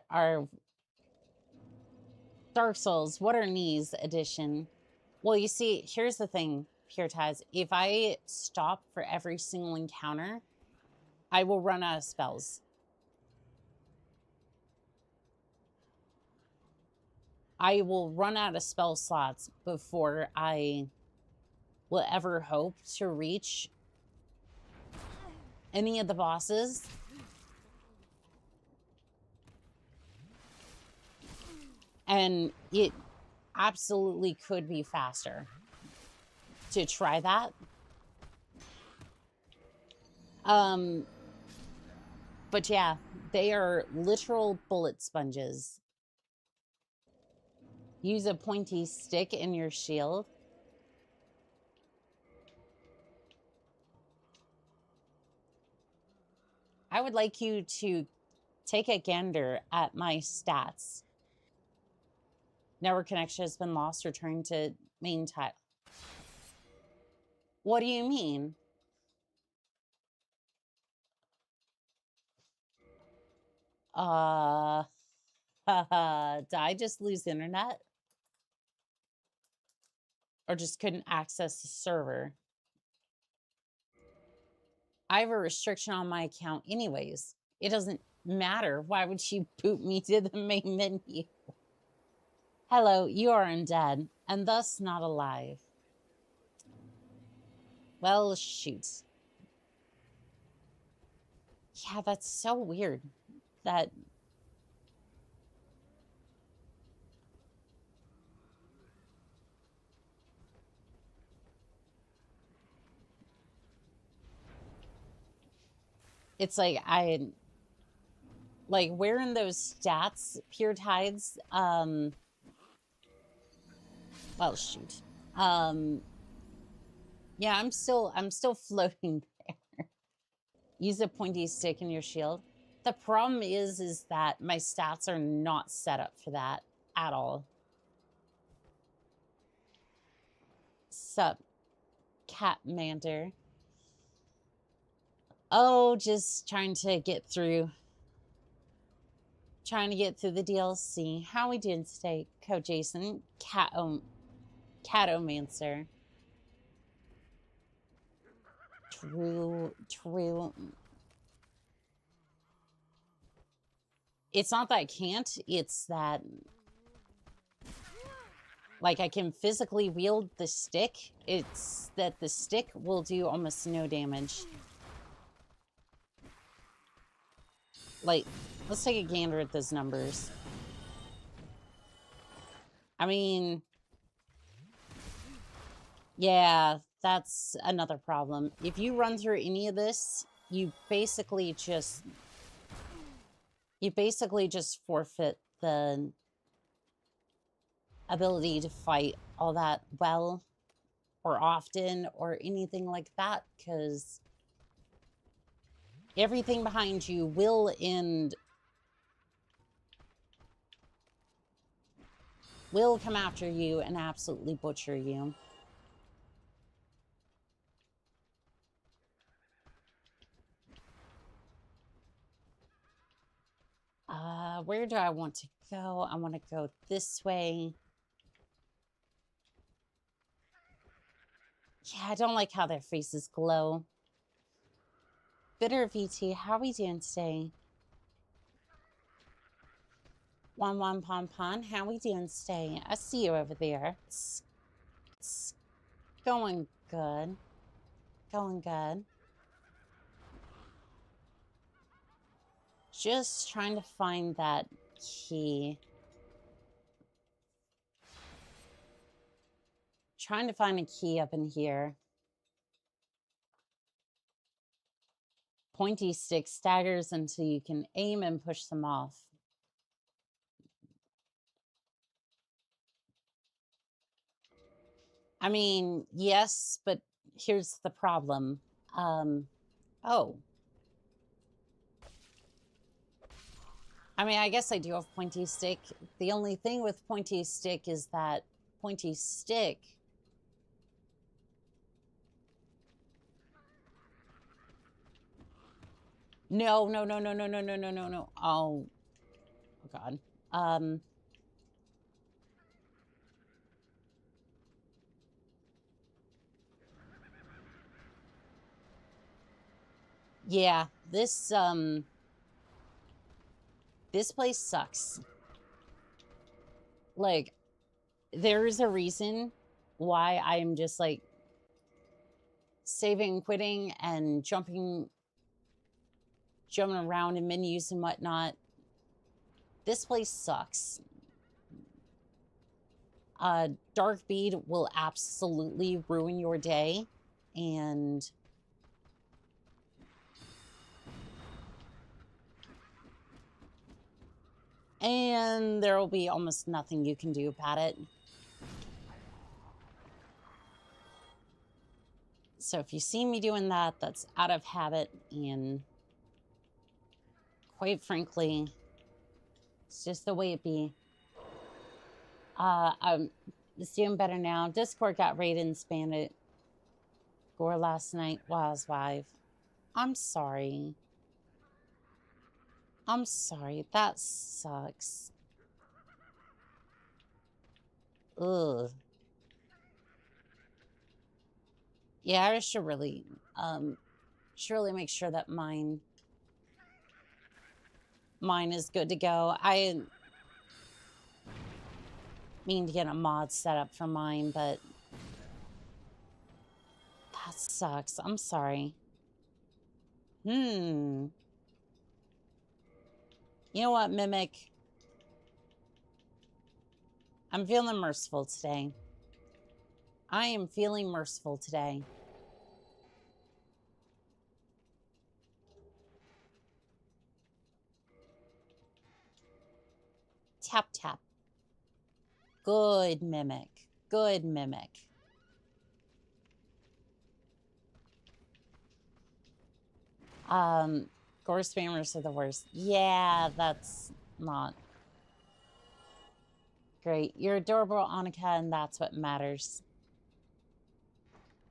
Speaker 3: What Are Knees edition. Well, you see, here's the thing, Pure Ties. If I stop for every single encounter, I will run out of spells. I will run out of spell slots before I will ever hope to reach any of the bosses. And it absolutely could be faster to try that. But yeah, they are literal bullet sponges. Use a pointy stick in your shield. I would like you to take a gander at my stats. Network connection has been lost. Return to main tile. What do you mean? Did I just lose internet? Or just couldn't access the server? I have a restriction on my account anyways. It doesn't matter. Why would she boot me to the main menu? Hello, you are undead, and thus not alive. Well, shoot. Yeah, that's so weird. That... It's like like wearing those stats, pure tides, well, shoot. Yeah, I'm still floating there. Use a pointy stick in your shield. The problem is that my stats are not set up for that at all. Sup, Catmander. Oh, just trying to get through. Trying to get through the DLC. How we doing today, Coach Jason? Catomancer. True. It's not that I can't, it's that, like, I can physically wield the stick. It's that the stick will do almost no damage. Like, let's take a gander at those numbers. I mean, yeah, that's another problem. If you run through any of this, you basically just forfeit the ability to fight all that well or often or anything like that, because everything behind you will come after you and absolutely butcher you. Where do I want to go? I want to go this way. Yeah, I don't like how their faces glow. Bitter VT, how are we doing today? Wan Pon Pon, how we doing today? I see you over there. It's going good. Going good. Just trying to find that key. Trying to find a key up in here. Pointy stick staggers until you can aim and push them off. I mean, yes, but here's the problem. Oh. I mean, I guess I do have pointy stick. The only thing with pointy stick is that pointy stick... No. Oh God. Yeah, this place sucks. Like, there's a reason why I'm just like saving, quitting, and jumping around in menus and whatnot. This place sucks. Dark Bead will absolutely ruin your day, and there will be almost nothing you can do about it. So if you see me doing that, that's out of habit, and quite frankly, it's just the way it be. It's doing better now. Discord got raided and spammed it. Gore last night while I was live. I'm sorry. I'm sorry. That sucks. Ugh. Yeah, I should really make sure that mine is good to go. I mean to get a mod set up for mine, but that sucks. I'm sorry. You know what, Mimic? I'm feeling merciful today. I am feeling merciful today. Tap, tap. Good, Mimic. Good, Mimic. Gore spammers are the worst. Yeah, that's not great. You're adorable, Annika, and that's what matters.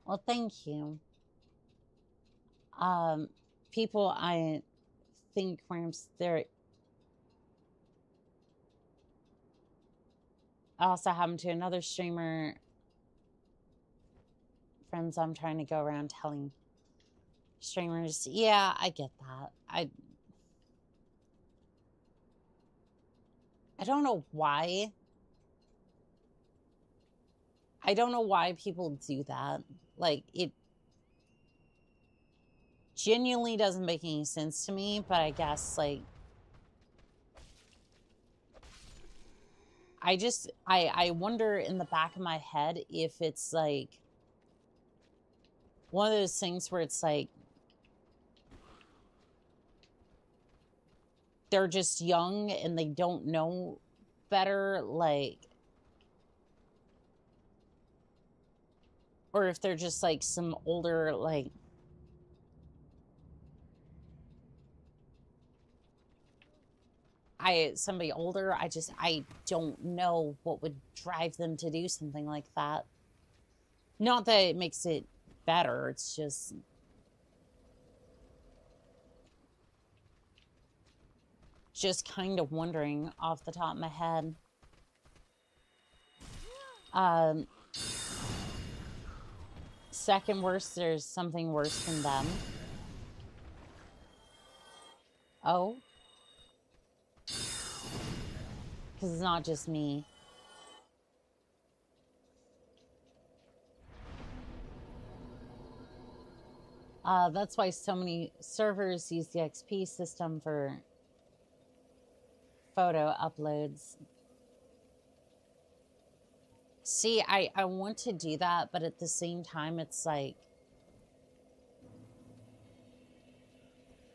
Speaker 3: Well, thank you. People I think they're... I also happened to another streamer friends I'm trying to go around telling streamers. Yeah, I get that. I don't know why. I don't know why people do that. Like, it genuinely doesn't make any sense to me, but I guess, like, I wonder in the back of my head if it's, like, one of those things where it's, like, they're just young and they don't know better, like, or if they're just, like, some older, like, somebody older, I don't know what would drive them to do something like that. Not that it makes it better, it's just kind of wondering off the top of my head. Second worst, there's something worse than them. Oh. Because it's not just me. That's why so many servers use the XP system for photo uploads. See, I want to do that, but at the same time, it's like,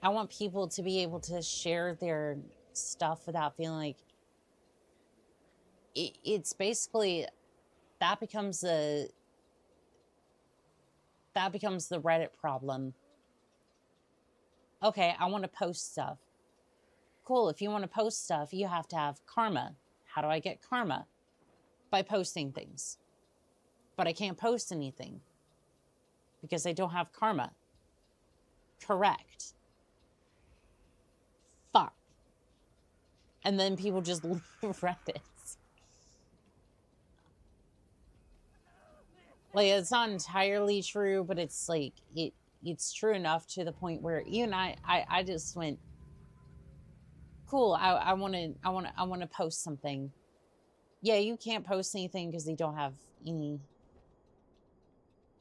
Speaker 3: I want people to be able to share their stuff without feeling like it's basically, that becomes the Reddit problem. Okay, I want to post stuff. Cool, if you want to post stuff, you have to have karma. How do I get karma? By posting things. But I can't post anything because I don't have karma. Correct. Fuck. And then people just leave Reddit. Like, it's not entirely true, but it's like, it's true enough to the point where even I just went, cool, I want to post something. Yeah, you can't post anything because you don't have any.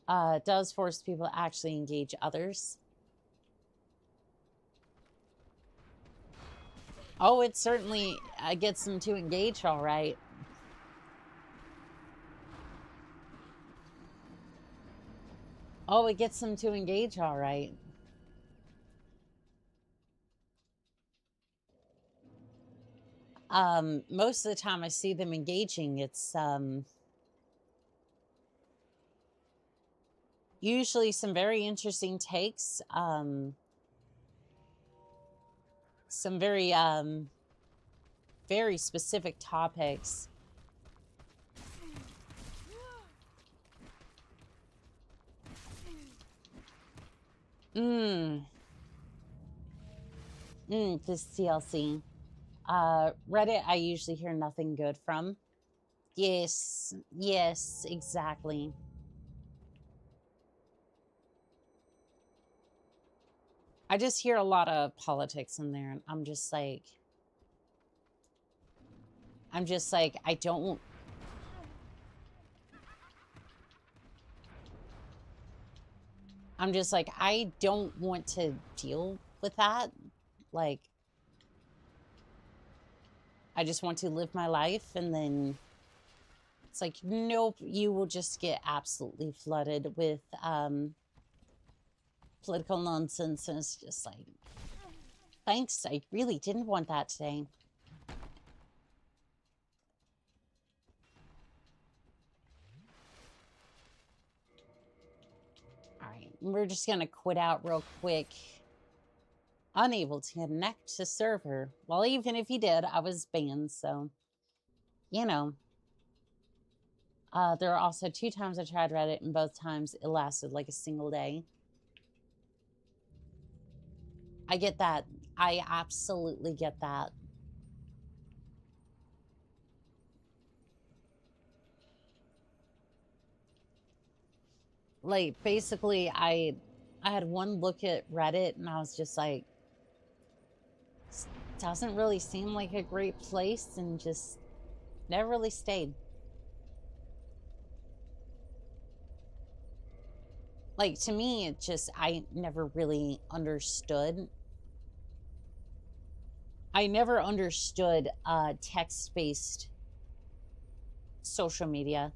Speaker 3: It does force people to actually engage others. Oh, it certainly gets them to engage, all right. Oh, it gets them to engage, all right. Most of the time I see them engaging, it's usually some very interesting takes, some very very specific topics. This TLC. Reddit, I usually hear nothing good from. Yes, yes, exactly. I just hear a lot of politics in there, and I'm just like, I don't. I'm just like, I don't want to deal with that. Like, I just want to live my life, and then it's like, nope, you will just get absolutely flooded with political nonsense, and it's just like, thanks, I really didn't want that today. All right, we're just gonna quit out real quick. Unable to connect to server. Well, even if you did, I was banned, so, you know. There are also 2 times I tried Reddit, and both times it lasted like a single day. I get that. I absolutely get that. Like, basically, I had one look at Reddit, and I was just like, doesn't really seem like a great place, and just never really stayed. Like, to me, it just, I never really understood. I never understood text-based social media.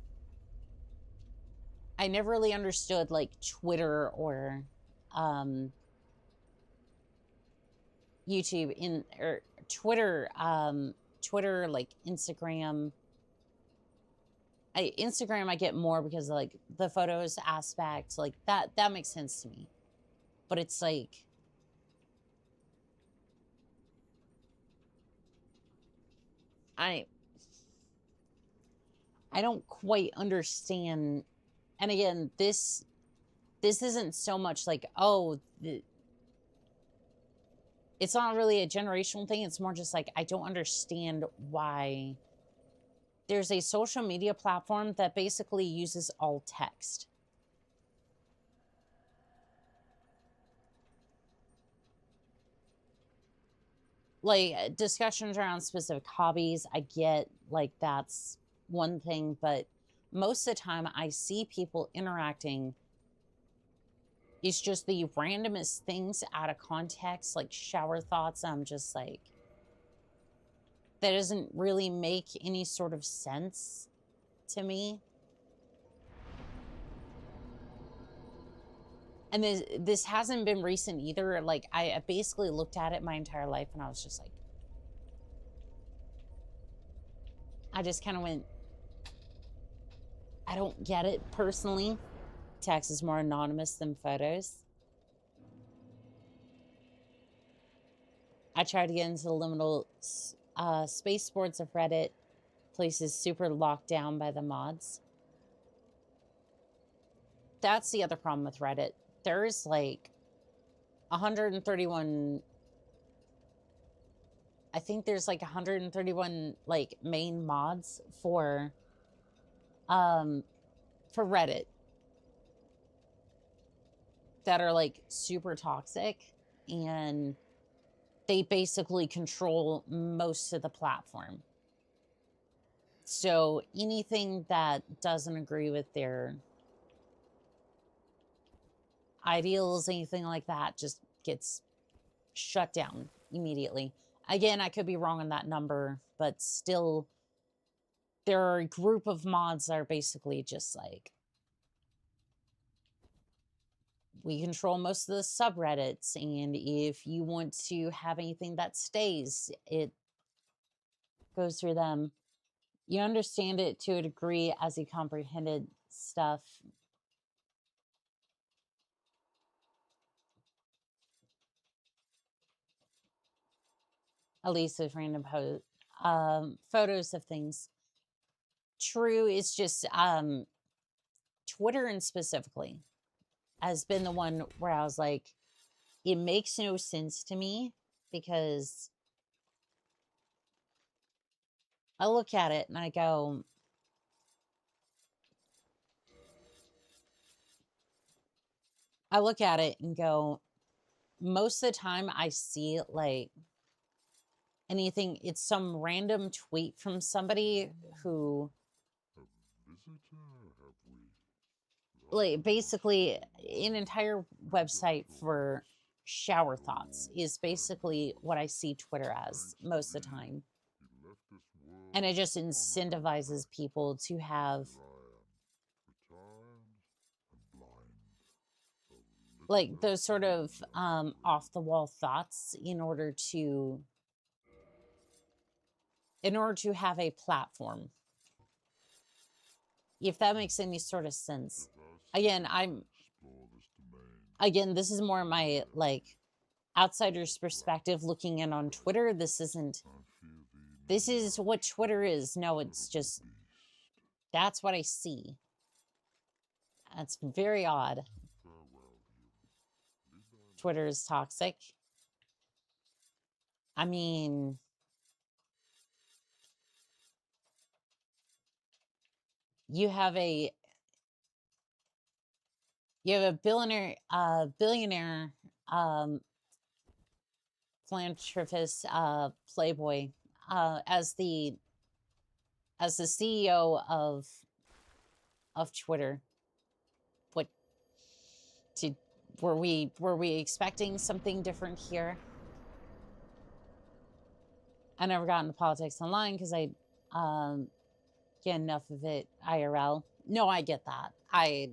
Speaker 3: I never really understood, like, Twitter or YouTube or Twitter, Twitter, like Instagram. Instagram I get more because of, like, the photos aspect, like that makes sense to me. But it's like, I don't quite understand. And again, this isn't so much like, oh, it's not really a generational thing. It's more just like, I don't understand why there's a social media platform that basically uses all text. Like, discussions around specific hobbies, I get, like, that's one thing, but most of the time I see people interacting, it's just the randomest things out of context, like shower thoughts. I'm just like, that doesn't really make any sort of sense to me. And this hasn't been recent either. Like, I basically looked at it my entire life, and I was just like, I just kind of went, I don't get it personally. Text is more anonymous than photos. I tried to get into the liminal space sports of Reddit. Place is super locked down by the mods. That's the other problem with Reddit. There's like 131. I think there's like 131 like main mods for Reddit that are like super toxic, and they basically control most of the platform. So anything that doesn't agree with their ideals, anything like that, just gets shut down immediately. Again, I could be wrong on that number, but still, there are a group of mods that are basically just like, we control most of the subreddits, and if you want to have anything that stays, it goes through them. You understand it to a degree as you comprehended stuff. At least with random photos of things. True, it's just Twitter, and specifically, has been the one where I was like, it makes no sense to me because I look at it and I go, most of the time I see like anything, it's some random tweet from somebody who, like, basically an entire website for shower thoughts is basically what I see Twitter as most of the time. And it just incentivizes people to have like those sort of off the wall thoughts in order to have a platform, if that makes any sort of sense. Again, this is more my like outsider's perspective looking in on Twitter. This is what Twitter is. No, it's just, that's what I see. That's very odd. Twitter is toxic. I mean, you have a billionaire philanthropist, playboy, as the CEO of Twitter. What were we expecting something different here? I never got into politics online because I get enough of it IRL. No, I get that. I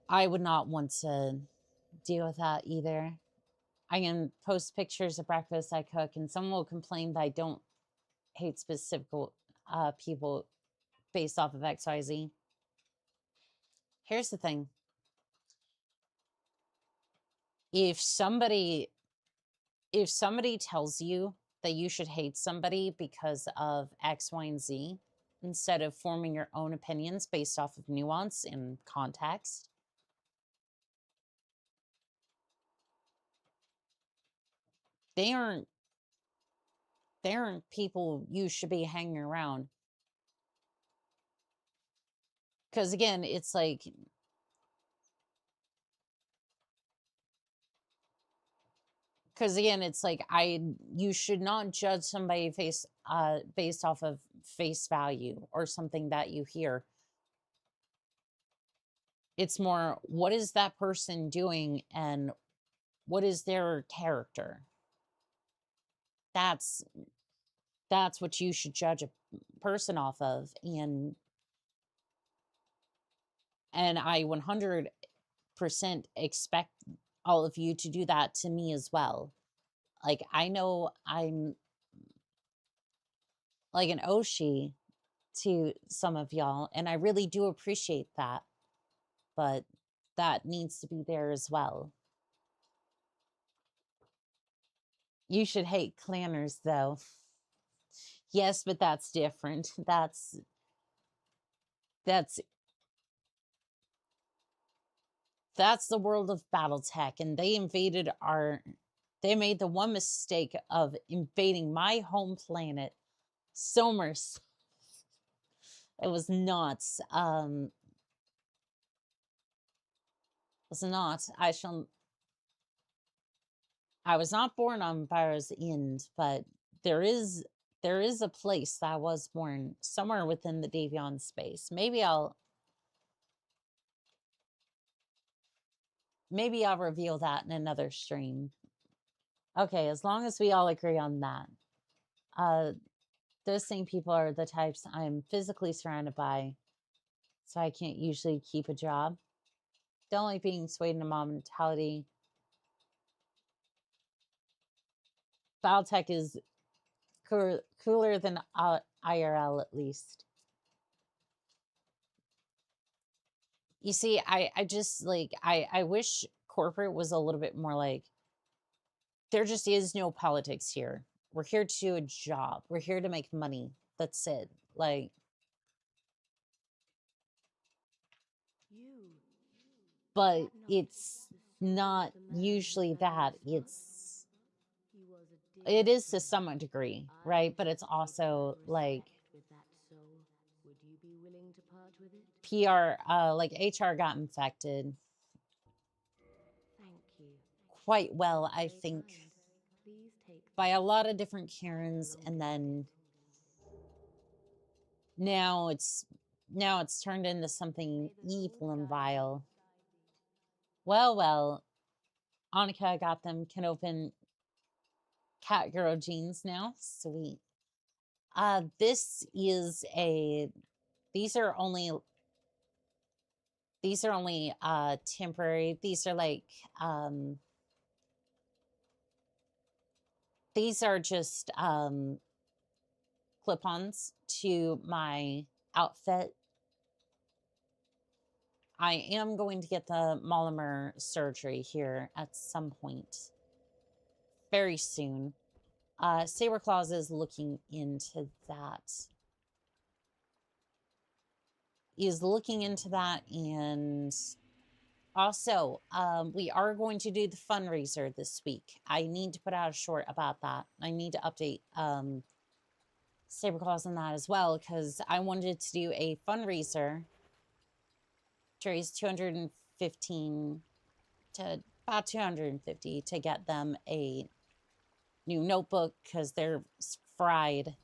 Speaker 3: would not want to deal with that either. I can post pictures of breakfast I cook, and someone will complain that I don't hate specific people based off of XYZ. Here's the thing. If somebody tells you that you should hate somebody because of X, Y, and Z, instead of forming your own opinions based off of nuance and context, they aren't people you should be hanging around. Because again, it's like, you should not judge somebody based off of face value or something that you hear. It's more, what is that person doing and what is their character? That's what you should judge a person off of. And I 100% expect all of you to do that to me as well. Like, I know I'm like an Oshi to some of y'all, and I really do appreciate that, but that needs to be there as well. You should hate clanners, though. Yes, but that's different. That's the world of BattleTech, and they made the one mistake of invading my home planet, Somers. It was not. I was not born on Barrow's End, but there is a place that I was born somewhere within the Davion space. Maybe I'll reveal that in another stream. Okay, as long as we all agree on that. Those same people are the types I'm physically surrounded by, so I can't usually keep a job. Don't like being swayed into mom mentality. BattleTech is cooler than IRL, at least. You see, I just like, I wish corporate was a little bit more like, there just is no politics here. We're here to do a job. We're here to make money. That's it. Like, but it's not usually that. It is to some degree, right? But it's also like PR, like HR got infected quite well, I think, by a lot of different Karens, and then now it's turned into something evil and vile. Well, Annika got them can open cat girl jeans now. Sweet. This is these are only temporary. These are like these are just clip-ons to my outfit. I am going to get the monomer surgery here at some point very soon. Saber Claws is looking into that. Is looking into that, and also, we are going to do the fundraiser this week. I need to put out a short about that. I need to update Saber Claws on that as well, because I wanted to do a fundraiser to raise 215 to about 250 to get them a new notebook, because they're fried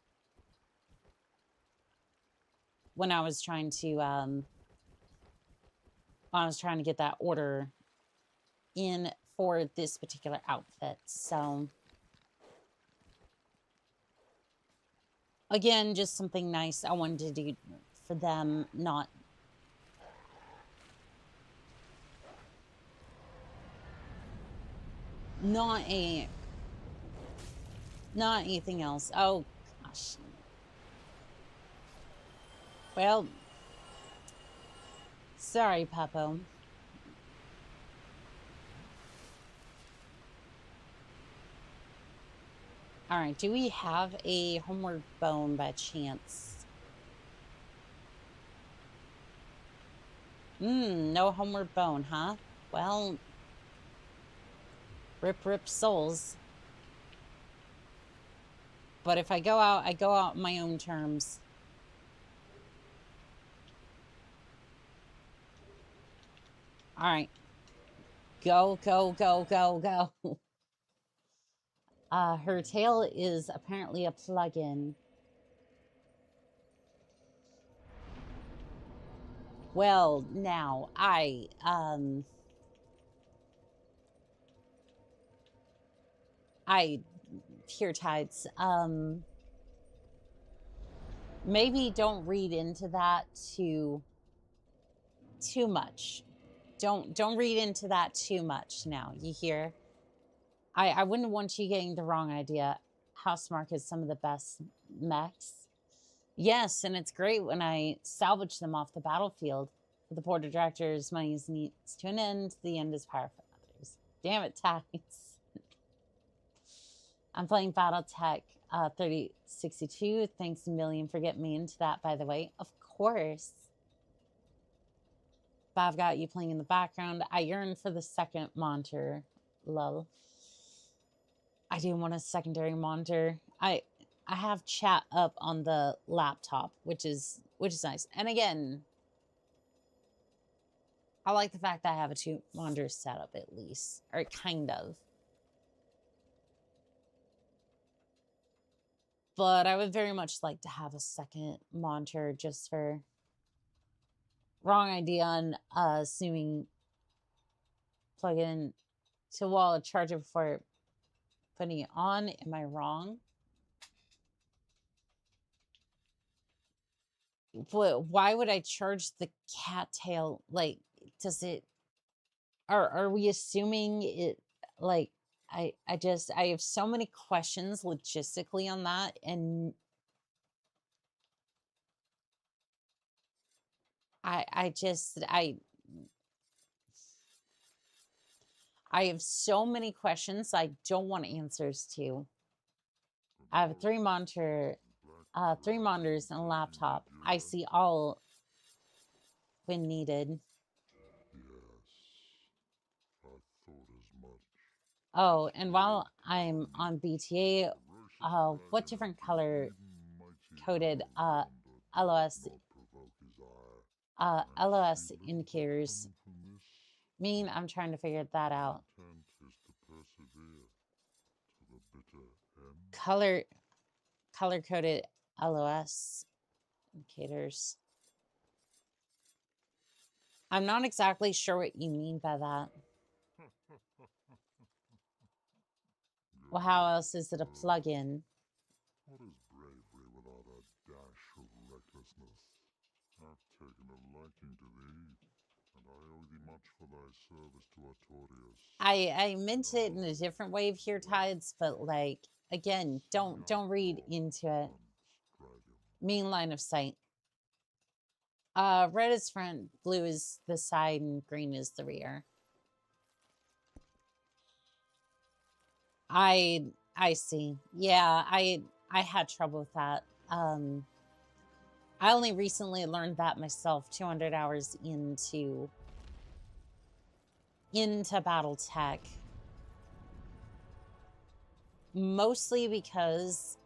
Speaker 3: when I was trying to get that order in for this particular outfit. So again, just something nice I wanted to do for them, not anything else. Oh gosh. Well, sorry, Papo. All right, do we have a homeward bone by chance? No homeward bone, huh? Well, rip souls. But if I go out on my own terms. All right. Go. Her tail is apparently a plug-in. Well, now, Pure Tides, maybe don't read into that too much. Don't read into that too much now, you hear? I wouldn't want you getting the wrong idea. Housemarque is some of the best mechs. Yes, and it's great when I salvage them off the battlefield. For the board of directors, money needs to an end. The end is power for others. Damn it, Tides. I'm playing Battletech 3062. Thanks a million for getting me into that, by the way. Of course. But I've got you playing in the background. I yearn for the second monitor. Lol. I do want a secondary monitor. I have chat up on the laptop, which is nice. And again, I like the fact that I have a 2 monitor setup at least, or kind of. But I would very much like to have a second monitor just for wrong idea on assuming plug it in to wall, charge it before putting it on. Am I wrong? But why would I charge the cattail? Like, does it? Are we assuming it? Like, I have so many questions logistically on that, and I have so many questions I don't want answers to. I have 3 monitors and a laptop. I see all when needed.
Speaker 6: Yes, a
Speaker 3: Oh, and while I'm on BTA, what different color coded LOS LOS indicators mean? I'm trying to figure that out. Color coded LOS indicators. I'm not exactly sure what you mean by that. Well, how else is it a plugin?
Speaker 6: What is bravery without a dash of recklessness? I've taken a liking to thee, and I owe thee much for thy service to Artorias.
Speaker 3: I meant it in a different way of here tides, but like again, don't read into it. Mean line of sight. Red is front, blue is the side, and green is the rear. I see. Yeah, I had trouble with that. I only recently learned that myself, 200 hours into BattleTech. Mostly because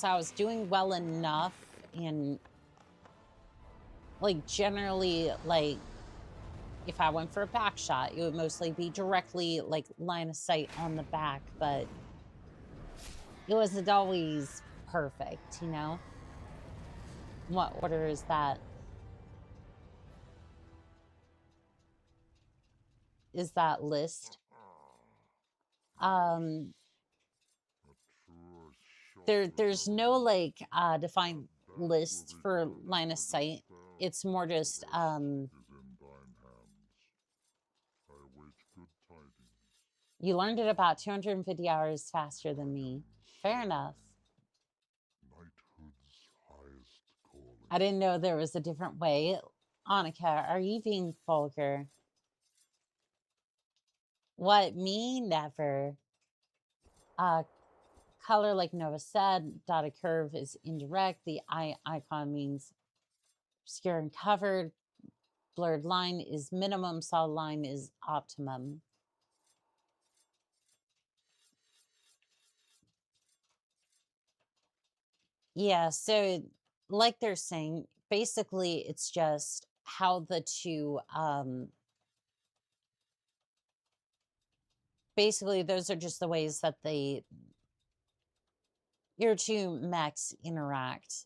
Speaker 3: I was doing well enough and like generally like if I went for a back shot, it would mostly be directly like line of sight on the back, but it wasn't always perfect, you know? What order is that? Is that list? There's no like defined list for line of sight. It's more just you learned it about 250 hours faster than me. Fair enough. I didn't know there was a different way. Annika, are you being vulgar? What, me? Never. Color, like Nova said, dotted curve is indirect. The icon means obscure and covered. Blurred line is minimum. Solid line is optimum. Yeah, so like they're saying, basically it's just how the two basically those are just the ways that your two mechs interact.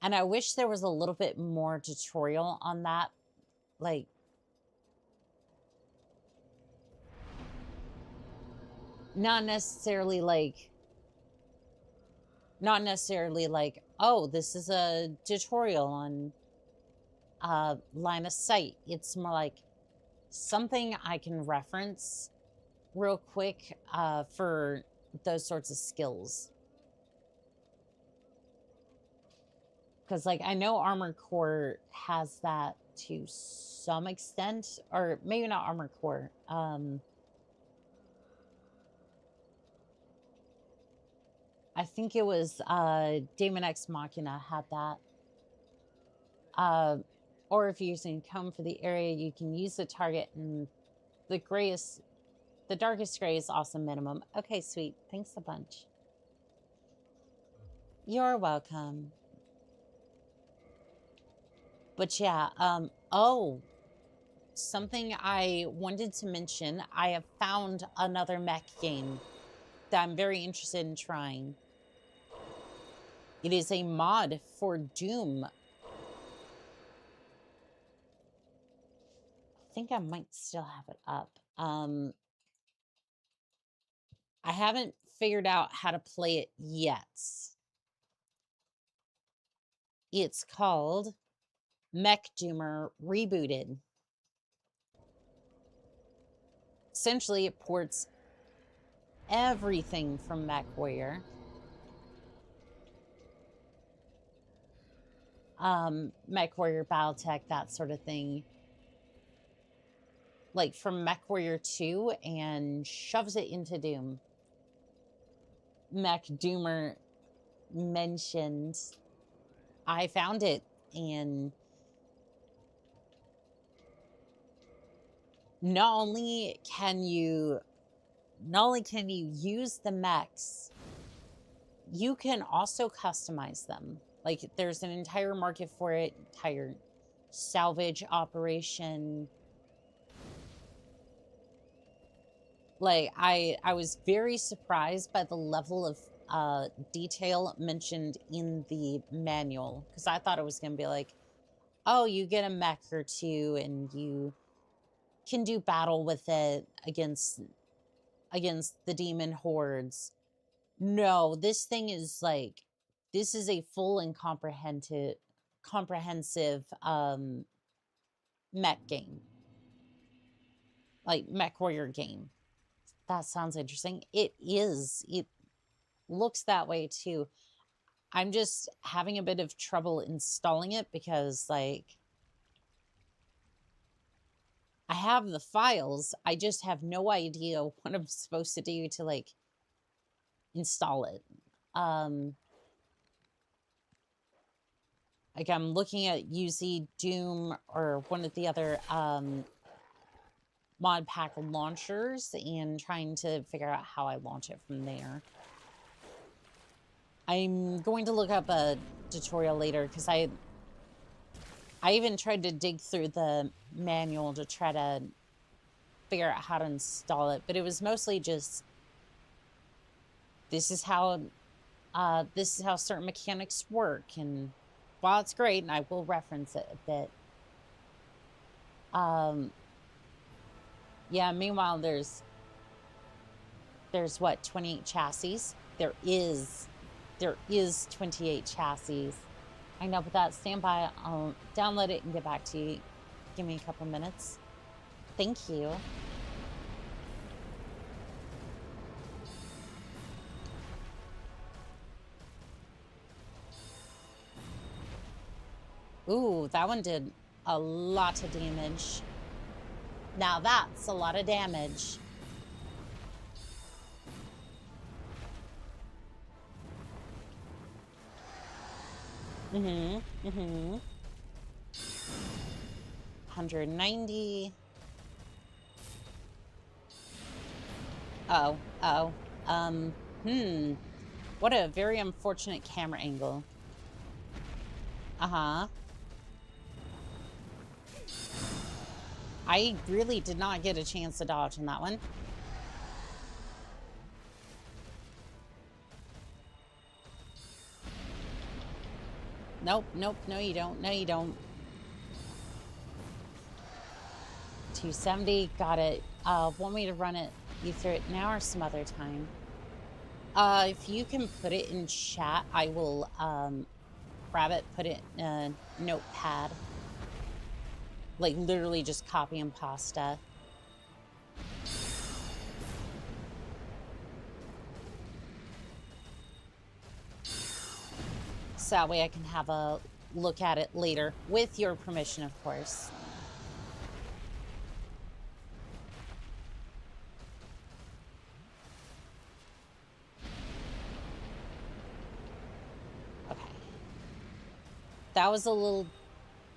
Speaker 3: And I wish there was a little bit more tutorial on that. Like, not necessarily like, oh, this is a tutorial on line of sight. It's more like something I can reference real quick for those sorts of skills. Because, like, I know Armored Core has that to some extent, or maybe not Armored Core. I think it was Daemon X Machina had that. Or if you're using comb for the area, you can use the target, and the darkest gray is also minimum. Okay, sweet. Thanks a bunch. You're welcome. But yeah, oh, something I wanted to mention, I have found another mech game that I'm very interested in trying. It is a mod for Doom. I think I might still have it up. I haven't figured out how to play it yet. It's called Mech Doomer Rebooted. Essentially, it ports everything from MechWarrior. MechWarrior, BattleTech, that sort of thing. Like from MechWarrior 2 and shoves it into Doom. Mech Doomer mentioned I found it, and not only can you use the mechs, you can also customize them. Like, there's an entire market for it, entire salvage operation. Like, I was very surprised by the level of detail mentioned in the manual, because I thought it was going to be like, oh, you get a mech or two and you can do battle with it against the demon hordes. No, this thing is like, this is a full and comprehensive mech game, like mech warrior game. That sounds interesting. It is. It looks that way too. I'm just having a bit of trouble installing it because, like, I have the files. I just have no idea what I'm supposed to do to, like, install it. Like, I'm looking at UZ Doom or one of the other mod pack launchers and trying to figure out how I launch it from there. I'm going to look up a tutorial later because I even tried to dig through the manual to try to figure out how to install it, but it was mostly just, this is how certain mechanics work, and while it's great, and I will reference it a bit, yeah, meanwhile, there's what, 28 chassis? There is 28 chassis. I know, but that, stand by. I'll download it and get back to you. Give me a couple minutes. Thank you. Ooh, that one did a lot of damage. Now that's a lot of damage. Mm-hmm. 190. Oh. What a very unfortunate camera angle. Uh-huh. I really did not get a chance to dodge in that one. Nope, no you don't, no you don't. 270, got it. Want me to run it either it now or some other time? If you can put it in chat, I will grab it, put it in a notepad. Like, literally just copy and pasta. So that way I can have a look at it later, with your permission, of course. Okay. That was a little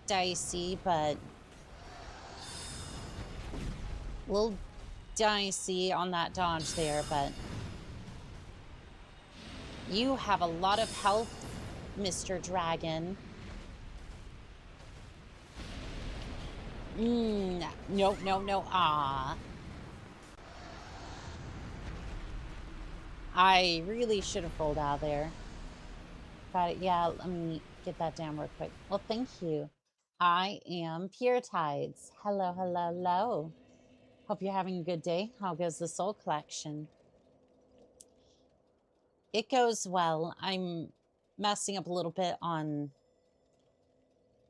Speaker 3: dicey, but a little dicey on that dodge there, but you have a lot of health, Mr. Dragon. No. Ah. I really should have rolled out there. Got it. Yeah, let me get that down real quick. Well, thank you. I am Pure Tides. Hello. Hope you're having a good day. How goes the Soul Collection? It goes well. I'm messing up a little bit on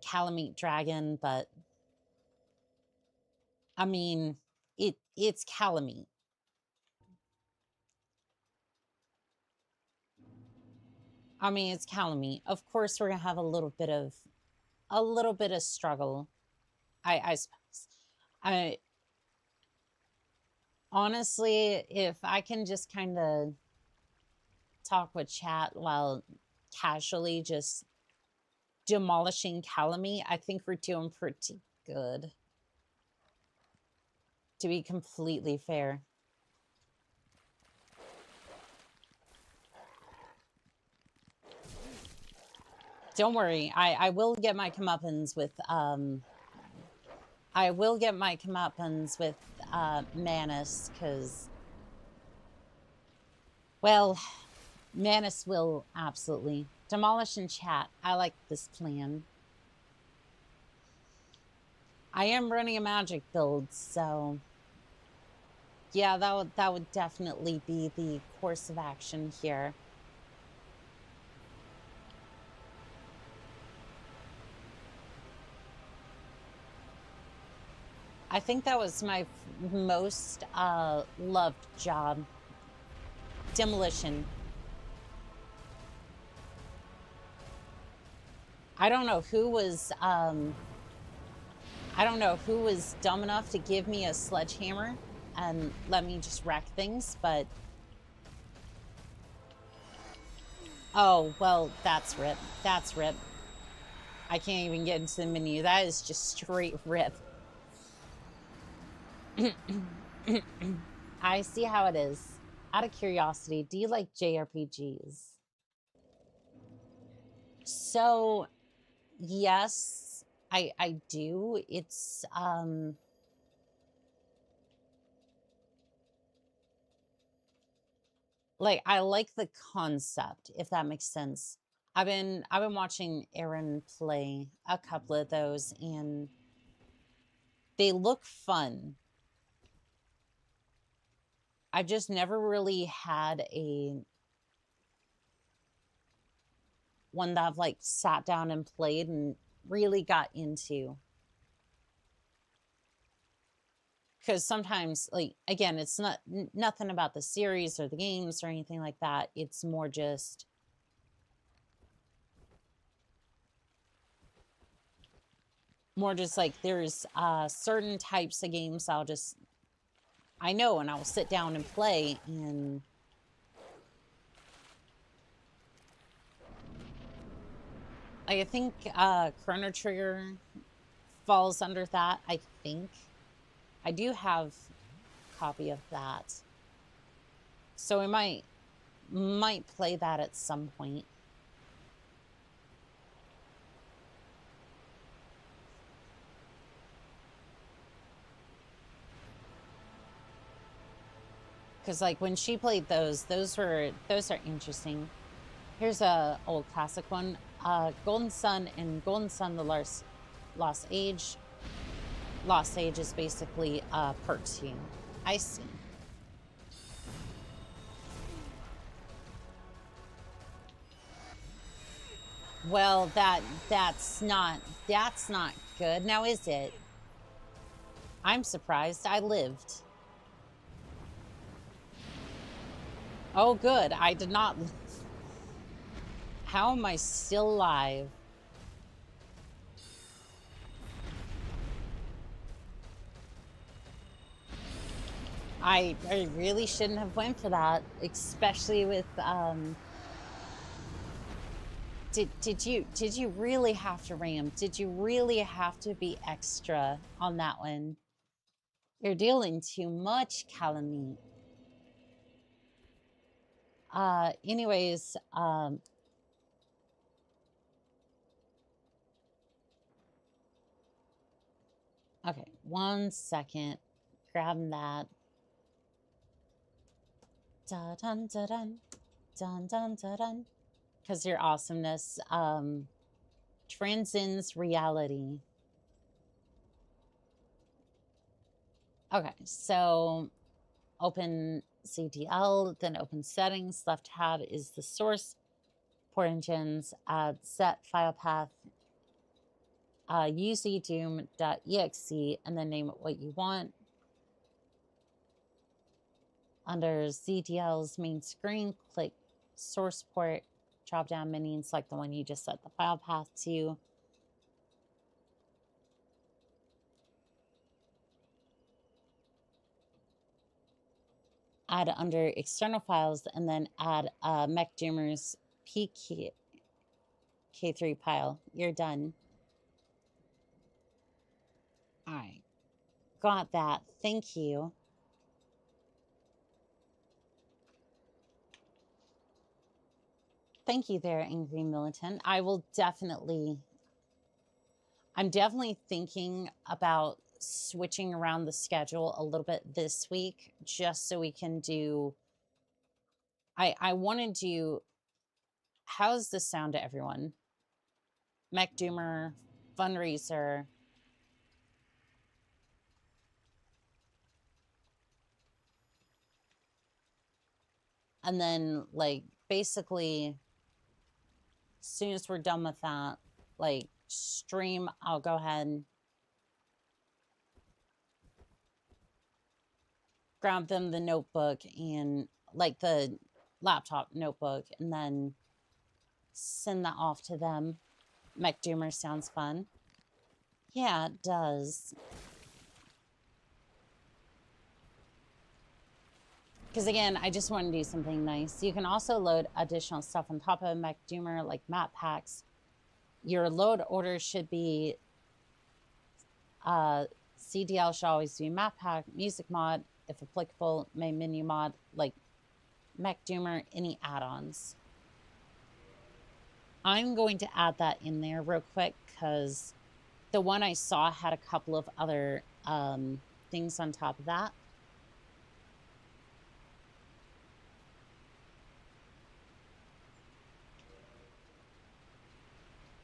Speaker 3: Calamite Dragon, but I mean, it's Calamite. I mean, it's Calamite. Of course, we're gonna have a little bit of struggle. I suppose. Honestly, if I can just kind of talk with chat while casually just demolishing Calamite, I think we're doing pretty good. to be completely fair. Don't worry, I will get my comeuppance with Manus, because, well, Manus will absolutely demolish in chat. I like this plan. I am running a magic build, so yeah, that would definitely be the course of action here. I think that was my most loved job. Demolition. I don't know who was dumb enough to give me a sledgehammer and let me just wreck things, but oh, well, that's rip. That's rip. I can't even get into the menu. That is just straight rip. I see how it is. Out of curiosity, do you like JRPGs? So, yes, I do. It's like, I like the concept, if that makes sense. I've been watching Aaron play a couple of those, and they look fun. I've just never really had a one that I've like sat down and played and really got into. Because sometimes, like, again, it's not nothing about the series or the games or anything like that. It's more just like there's certain types of games I know, and I will sit down and play, and I think Chrono Trigger falls under that. I think I do have a copy of that, so we might play that at some point. Because like when she played those are interesting. Here's a old classic one. Golden Sun and Golden Sun: The Lost Age. Lost Age is basically perk 2. I see. Well, that's not good. Now, is it? I'm surprised I lived. Oh, good. I did not live. How am I still alive? I really shouldn't have went for that, especially with Did you really have to ram? Did you really have to be extra on that one? You're dealing too much, Calamite. Anyways, okay, 1 second. Grab that. Dun dun dun dun dun dun dun dun. Because your awesomeness transcends reality. Okay, so open CTL, then open settings. Left tab is the source. Port engines, add set file path, uzdoom.exe, and then name it what you want. Under ZTL's main screen, click source port, drop down menu, and select the one you just set the file path to. Add under external files, and then add MechDoomer's PK3 file. You're done. All right. Got that. Thank you. Thank you there, Angry Militant. I will definitely... I'm definitely thinking about switching around the schedule a little bit this week, just so we can do... I want to do... How's this sound to everyone? Mech Doomer, Fundraiser... And then, like, basically, as soon as we're done with that, like, stream, I'll go ahead and grab them the notebook and, like, the laptop notebook, and then send that off to them. Mech Doomer sounds fun. Yeah, it does. Because again, I just want to do something nice. You can also load additional stuff on top of Mech Doomer, like map packs. Your load order should be CDL should always be map pack, music mod, if applicable, main menu mod, like Mech Doomer, any add-ons. I'm going to add that in there real quick because the one I saw had a couple of other things on top of that.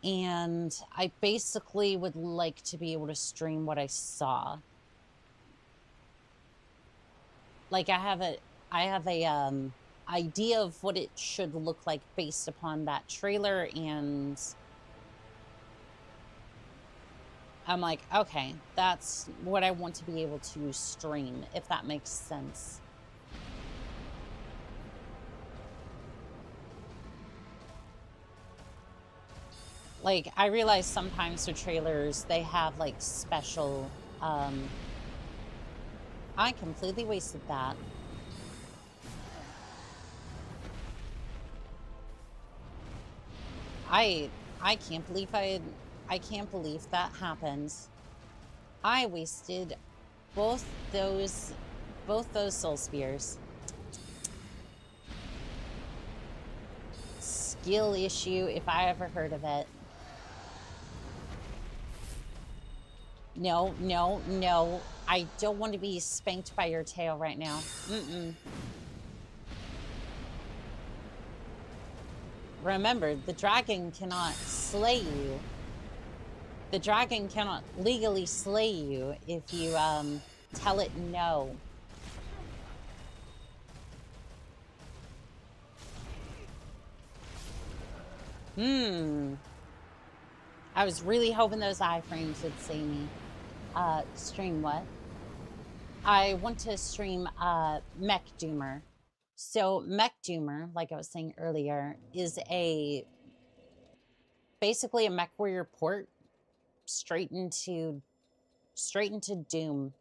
Speaker 3: And I basically would like to be able to stream what I saw. Like I have a idea of what it should look like based upon that trailer, and I'm like, okay, that's what I want to be able to stream, if that makes sense. Like, I realize sometimes for trailers, they have, like, special, I completely wasted that. I can't believe I can't believe that happened. I wasted both those soul spears. Skill issue, if I ever heard of it. No, no, no. I don't want to be spanked by your tail right now. Mm-mm. Remember, the dragon cannot slay you. The dragon cannot legally slay you if you, tell it no. I was really hoping those iframes would see me. Stream what? I want to stream Mech Doomer. So Mech Doomer, like I was saying earlier, is basically a Mech Warrior port straight into Doom.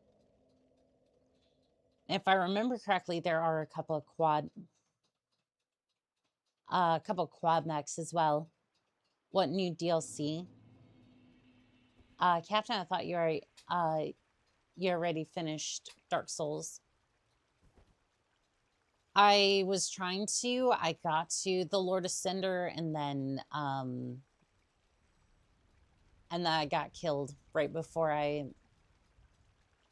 Speaker 3: If I remember correctly, there are a couple of quad mechs as well. What new DLC? Captain, I thought you already finished Dark Souls. I was trying to. I got to the Lord of Cinder, and then I got killed right before I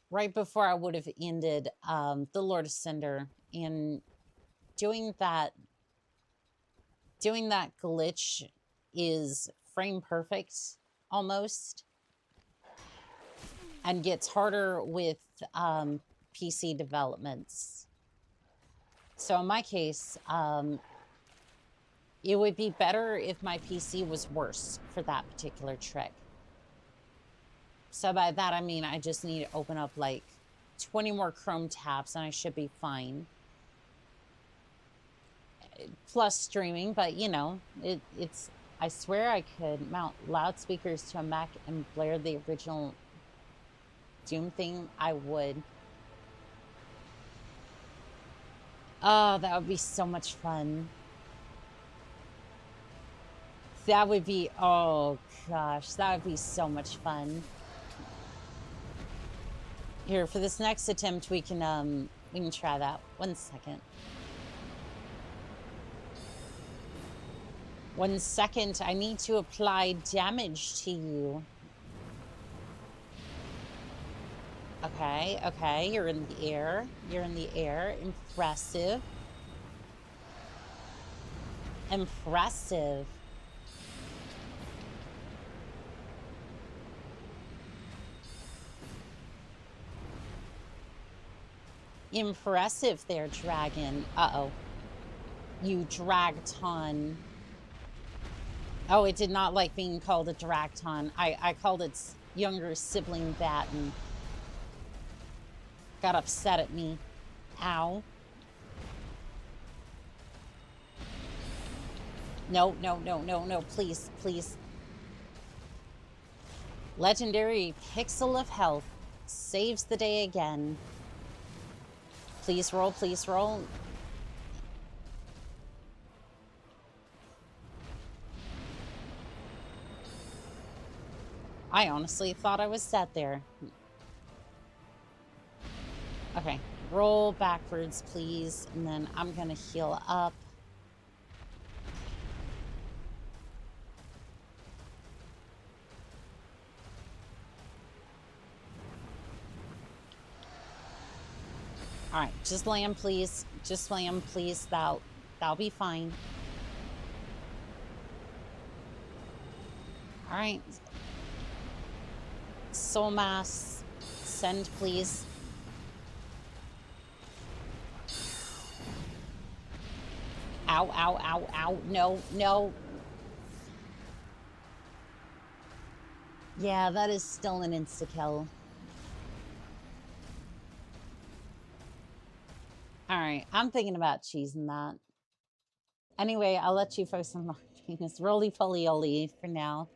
Speaker 3: would have ended the Lord of Cinder. And doing that glitch is frame perfect almost, and gets harder with PC developments. So in my case, it would be better if my PC was worse for that particular trick. So by that, I mean, I just need to open up like 20 more Chrome tabs and I should be fine. Plus streaming, but you know, it's, I swear I could mount loudspeakers to a Mac and blare the original Doom thing, I would. Oh, that would be so much fun. That would be, oh gosh, that would be so much fun. Here, for this next attempt, we can try that. 1 second. 1 second, I need to apply damage to you. Okay, okay, you're in the air. You're in the air. Impressive. Impressive. Impressive there, dragon. Uh-oh. You dragton. Oh, it did not like being called a dragton. I called its younger sibling that and got upset at me. Ow. No, no, no, no, no, please, please. Legendary Pixel of Health saves the day again. Please roll, please roll. I honestly thought I was dead there. Okay, roll backwards, please, and then I'm gonna heal up. All right, just land, please. Just land, please. That'll be fine. All right. Soul mass, send, please. Ow, ow, ow, ow. No, no. Yeah, that is still an insta-kill. All right, I'm thinking about cheesing that. Anyway, I'll let you focus on this roly-poly-oly for now.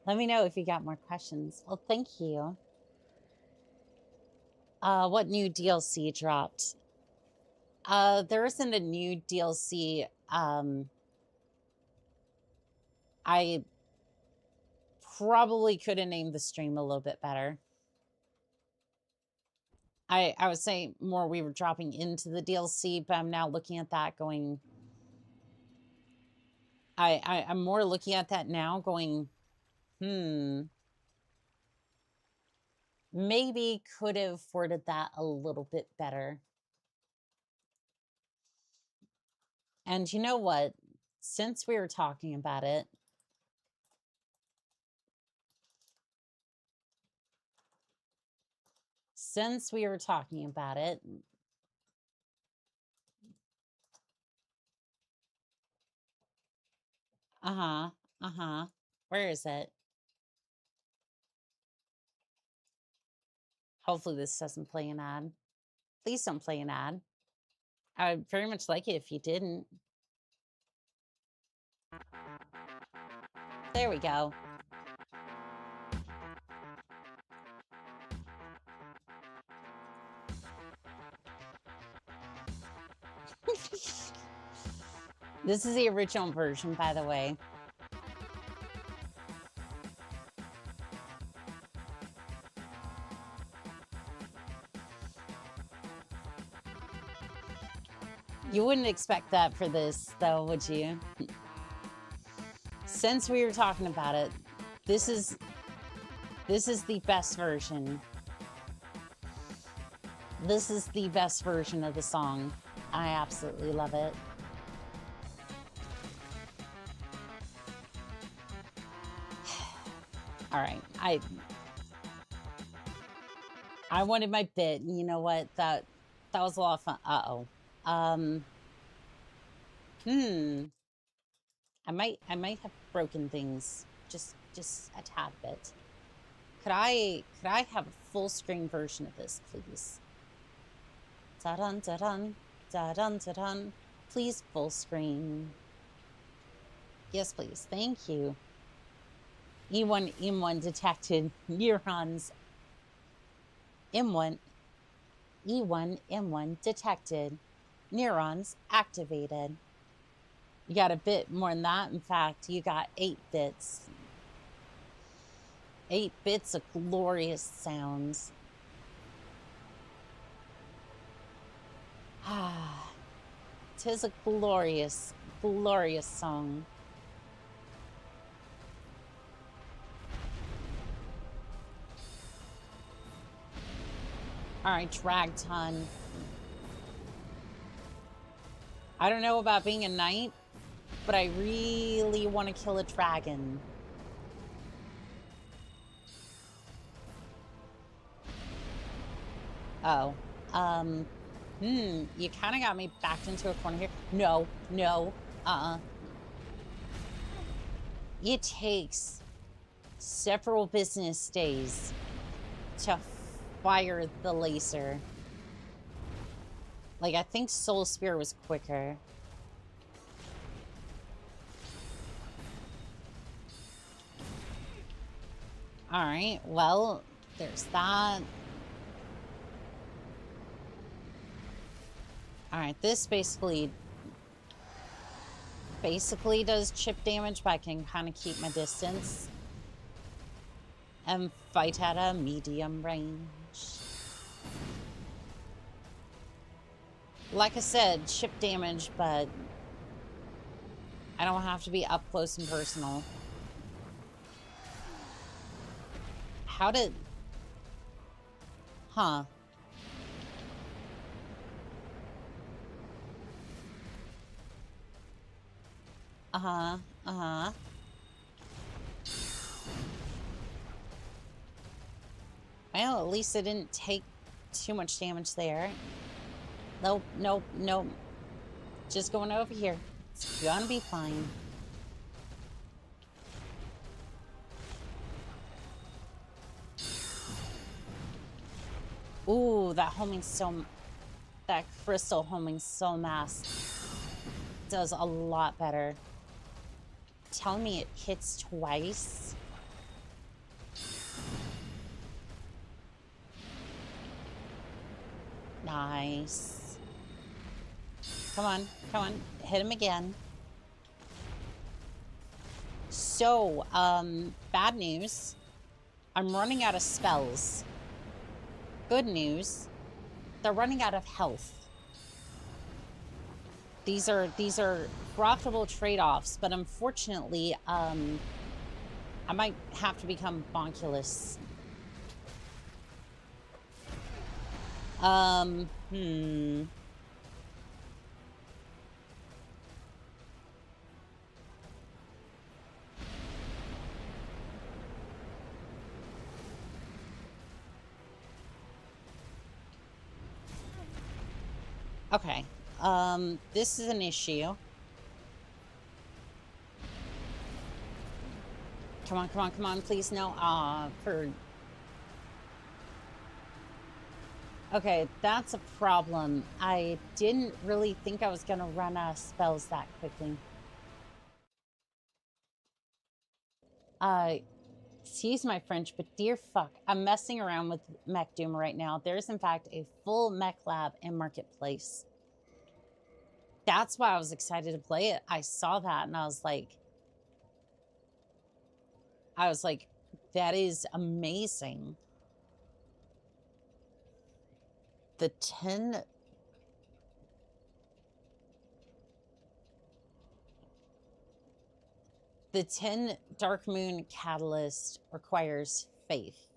Speaker 3: Let me know if you got more questions. Well, thank you. What new DLC dropped? There isn't a new DLC. I probably could have named the stream a little bit better. I would say more we were dropping into the DLC, but I'm now looking at that going... I'm more looking at that now going, maybe could have worded that a little bit better. And you know what? Since we were talking about it, where is it? Hopefully this doesn't play an ad. Please don't play an ad. I would very much like it if you didn't. There we go. This is the original version, by the way. You wouldn't expect that for this, though, would you? Since we were talking about it, this is the best version. This is the best version of the song. I absolutely love it. All right, I wanted my bit. You know what? That was a lot of fun. Uh-oh. I might have broken things just a tad bit. Could I have a full screen version of this, please? Da-dun, da-dun, da-dun, da-dun. Please, full screen. Yes, please. Thank you. E1 detected. Neurons. E1 detected. Neurons activated. You got a bit more than that. In fact, you got 8 bits. 8 bits of glorious sounds. Ah, 'tis a glorious, glorious song. All right, drag ton. I don't know about being a knight, but I really want to kill a dragon. Oh, you kind of got me backed into a corner here. No, no, It takes several business days to fire the laser. Like, I think Soul Spear was quicker. All right, well, there's that. All right, this basically does chip damage, but I can kind of keep my distance and fight at a medium range. Like I said, chip damage, but I don't have to be up close and personal. How did... Huh. Uh-huh. Uh-huh. Well, at least it didn't take too much damage there. Nope, nope, nope. Just going over here. It's gonna be fine. Ooh, that homing so... That crystal homing so mass does a lot better. Tell me it hits twice. Nice. Come on, come on. Hit him again. So, bad news. I'm running out of spells. Good news. They're running out of health. These are profitable trade-offs, but unfortunately, I might have to become bonkulous. Okay. This is an issue. Come on, come on, come on, please, no. Okay, that's a problem. I didn't really think I was gonna run out of spells that quickly. Excuse my French, but dear fuck, I'm messing around with Mech Doom right now. There's, in fact, a full mech lab in Marketplace. That's why I was excited to play it. I saw that and I was like, that is amazing. The 10... The 10 Dark Moon Catalyst requires faith.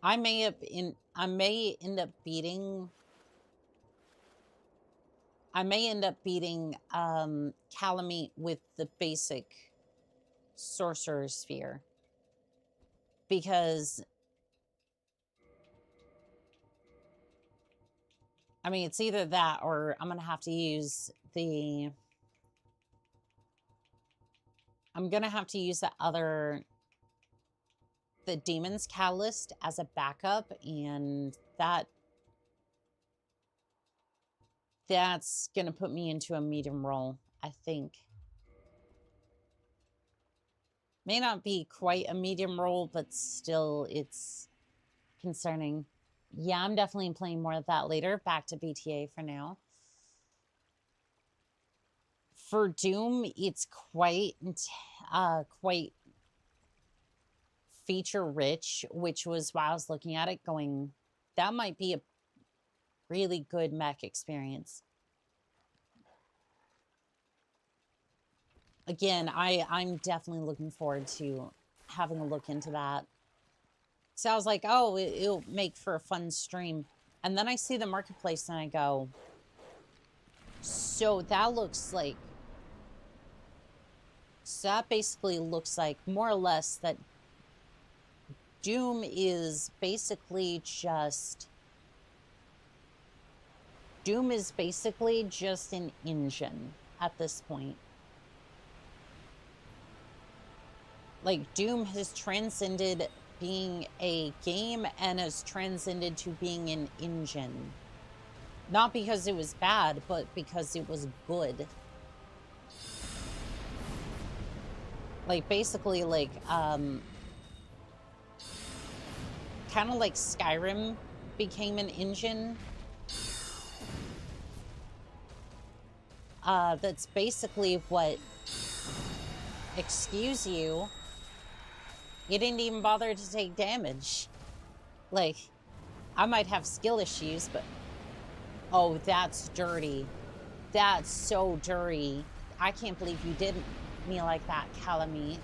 Speaker 3: I may end up beating Calamite with the basic Sorcerer Sphere. Because I mean, it's either that or I'm gonna have to use the the Demon's Catalyst as a backup, and that's gonna put me into a medium roll, I think. May not be quite a medium roll, but still it's concerning. Yeah, I'm definitely playing more of that later. Back to BTA for now. For Doom, it's quite feature rich, which was why I was looking at it going, that might be a really good mech experience. Again, I'm definitely looking forward to having a look into that. So I was like, oh, it'll make for a fun stream. And then I see the marketplace and I go, so that looks like, so that basically looks like more or less that Doom is basically just an engine at this point. Like, Doom has transcended being a game and has transcended to being an engine. Not because it was bad, but because it was good. Like, basically, like, kind of like Skyrim became an engine. That's basically what, excuse you, you didn't even bother to take damage. Like, I might have skill issues, but oh, that's dirty. That's so dirty. I can't believe you did me like that, Calamy.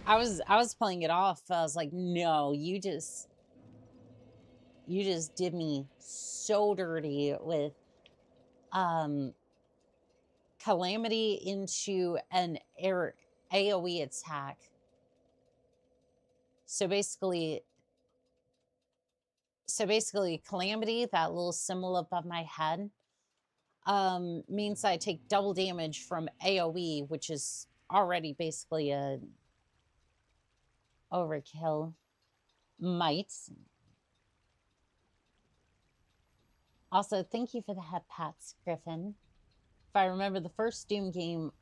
Speaker 3: I was playing it off. I was like, no, you just did me so dirty with Calamity into an AoE attack. So basically, Calamity, that little symbol above my head, means I take double damage from AoE, which is already basically a overkill. Might. Also, thank you for the head pats, Griffin. If I remember the first Doom game,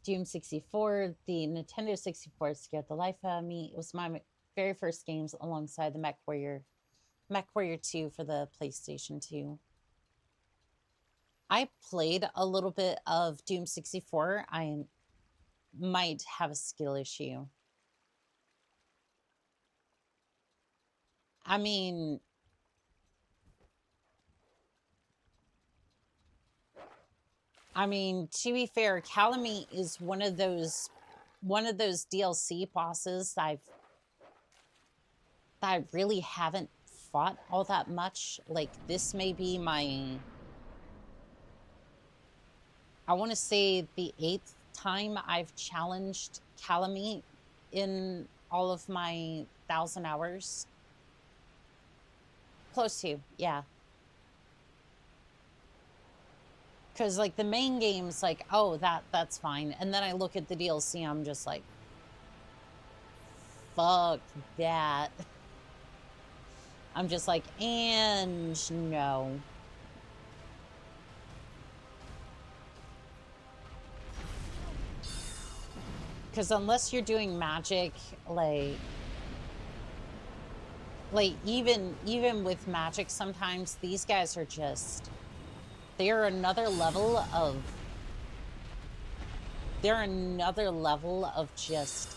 Speaker 3: Doom 64, the Nintendo 64 scared the life out of me. It was my very first games alongside the Mech Warrior 2 for the PlayStation 2. I played a little bit of Doom 64. I might have a skill issue. I mean, to be fair, Calamy is one of those DLC bosses that I really haven't fought all that much. Like, this may be my, I want to say, the 8th time I've challenged Calamy in all of my 1,000 hours. Close to, yeah. Because, like, the main game's like, oh, that's fine. And then I look at the DLC, I'm just like, fuck that. I'm just like, and no. Because unless you're doing magic, like even with magic, sometimes these guys are just, they're another level of just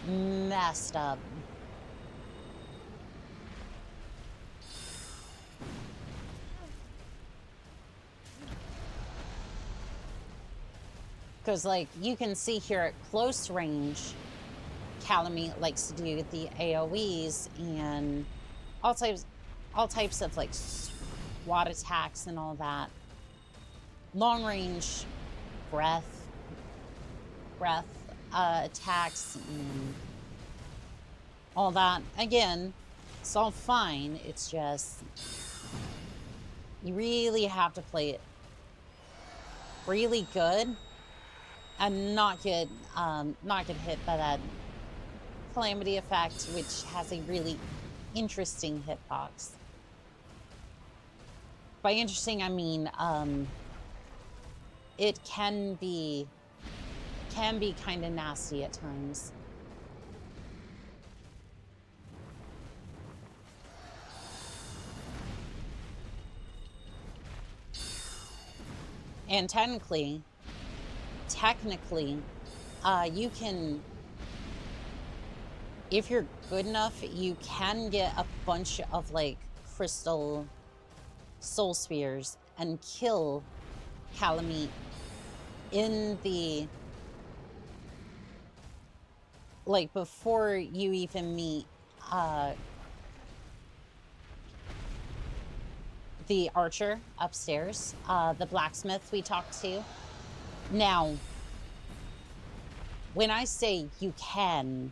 Speaker 3: messed up. Because, like, you can see here at close range, Calamy likes to do the AoEs and all types of, like, SWAT attacks and all that. Long range breath attacks and all that. Again, it's all fine. It's just, you really have to play it really good and not get hit by that Calamity effect, which has a really interesting hitbox. By interesting, I mean it can be kind of nasty at times. And technically, you can if you're good enough, you can get a bunch of like crystal soul spheres and kill Calamite in the, like, before you even meet the archer upstairs, the blacksmith we talked to. Now, when I say you can,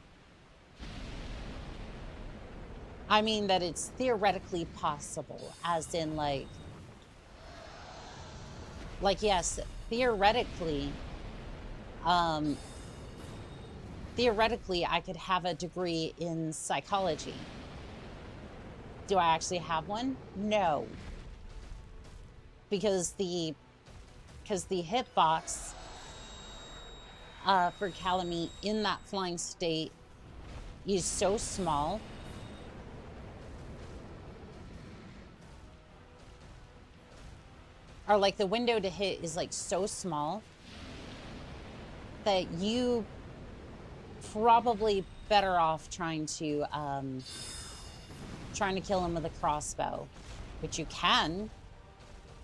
Speaker 3: I mean that it's theoretically possible, as in like yes, theoretically, theoretically I could have a degree in psychology. Do I actually have one? No. Because the hitbox for Calamite in that flying state is so small. Or like the window to hit is like so small that you probably better off trying to kill him with a crossbow, which you can,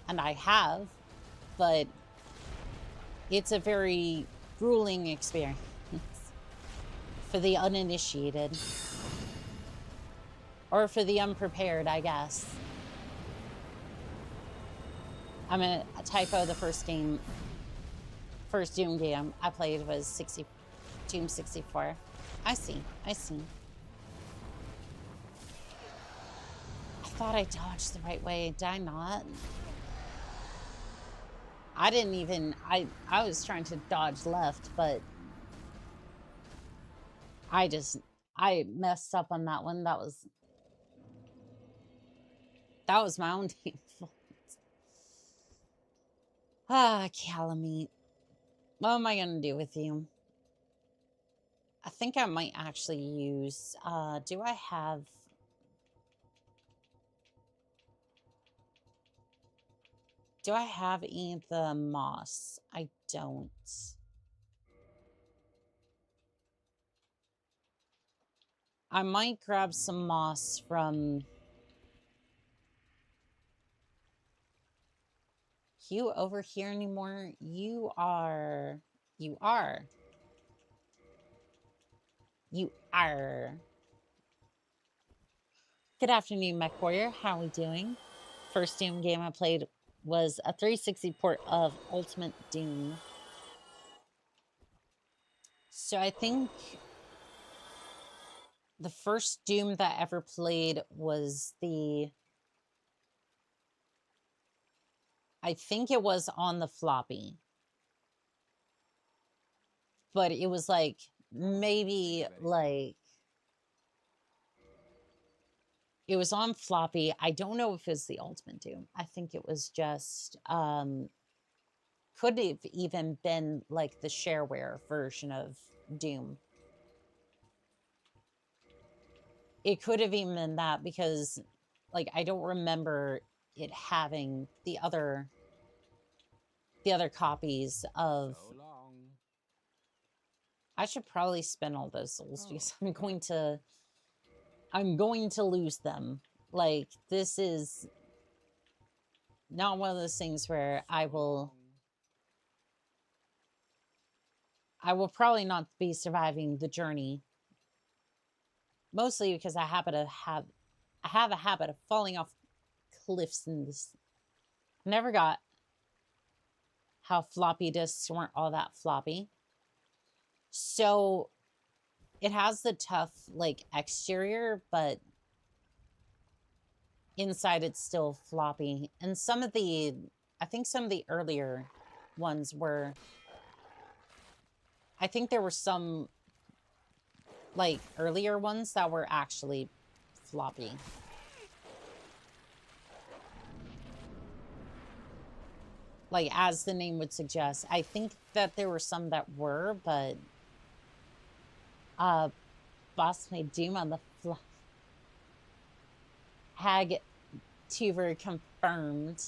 Speaker 3: and I have, but it's a very grueling experience for the uninitiated, or for the unprepared, I guess. I'm a typo. The first Doom game I played was Doom 64. I see. I thought I dodged the right way. Did I not? I didn't even, I was trying to dodge left, but I messed up on that one. That was my own team fault. Ah, Calamite. What am I gonna do with you? I think I might actually use, do I have any of the moss? I don't. I might grab some moss from... You over here anymore? You are. Good afternoon, Mech Warrior. How are we doing? First Doom game I played was a 360 port of Ultimate Doom. So I think the first Doom that I ever played was I think it was on the floppy. But it was like, maybe like, it was on floppy. I don't know if it was the Ultimate Doom. I think it was just, could have even been like the shareware version of Doom. It could have even been that, because like I don't remember it having the other copies of...
Speaker 5: So long.
Speaker 3: I should probably spend all those souls because I'm going to lose them. Like, this is not one of those things where I will probably not be surviving the journey. Mostly because I have a habit of falling off cliffs in this. Never got how floppy disks weren't all that floppy. So it has the tough like exterior, but inside it's still floppy. And I think some of the earlier ones were, I think there were some like earlier ones that were actually floppy. Like, as the name would suggest. I think that there were some that were, but boss made Doom on the fly. Hag Tuber confirmed.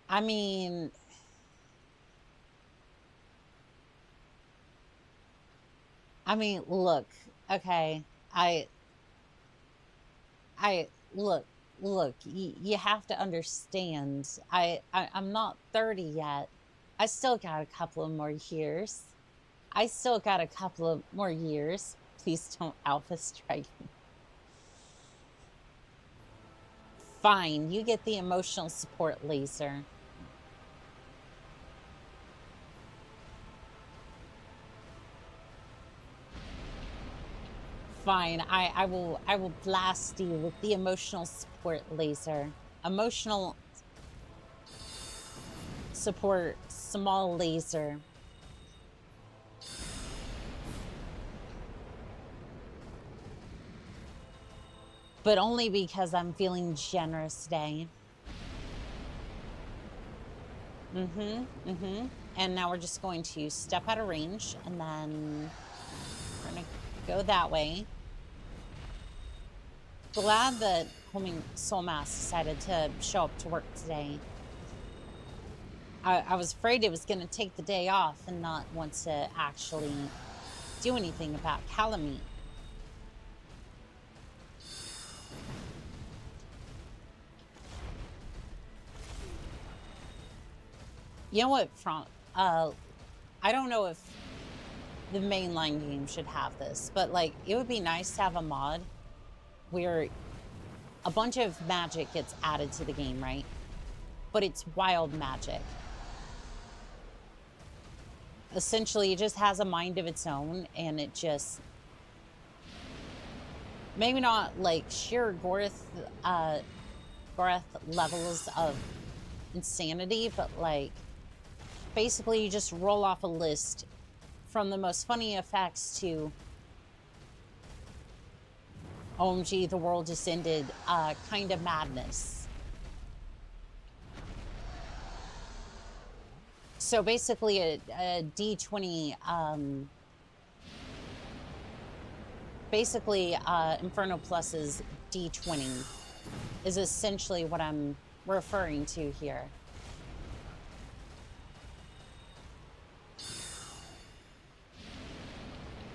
Speaker 3: I mean, I mean, look, okay. Look, you have to understand. I'm not 30 yet. I still got a couple of more years. I still got a couple of more years. Please don't alpha strike me. Fine, you get the emotional support laser. Fine, I will blast you with the emotional support laser. Emotional support small laser. But only because I'm feeling generous today. And now we're just going to step out of range, and then we're gonna go that way. Glad that homing Soul Mass decided to show up to work today. I was afraid it was gonna take the day off and not want to actually do anything about Calamite. You know what, I don't know if the mainline game should have this, but like, it would be nice to have a mod where a bunch of magic gets added to the game, right? But it's wild magic. Essentially, it just has a mind of its own, and it just... Maybe not like sheer Gorth levels of insanity, but like, basically you just roll off a list from the most funny effects to OMG, the world just ended, kind of madness. So basically a D20, basically Inferno Plus's D20 is essentially what I'm referring to here.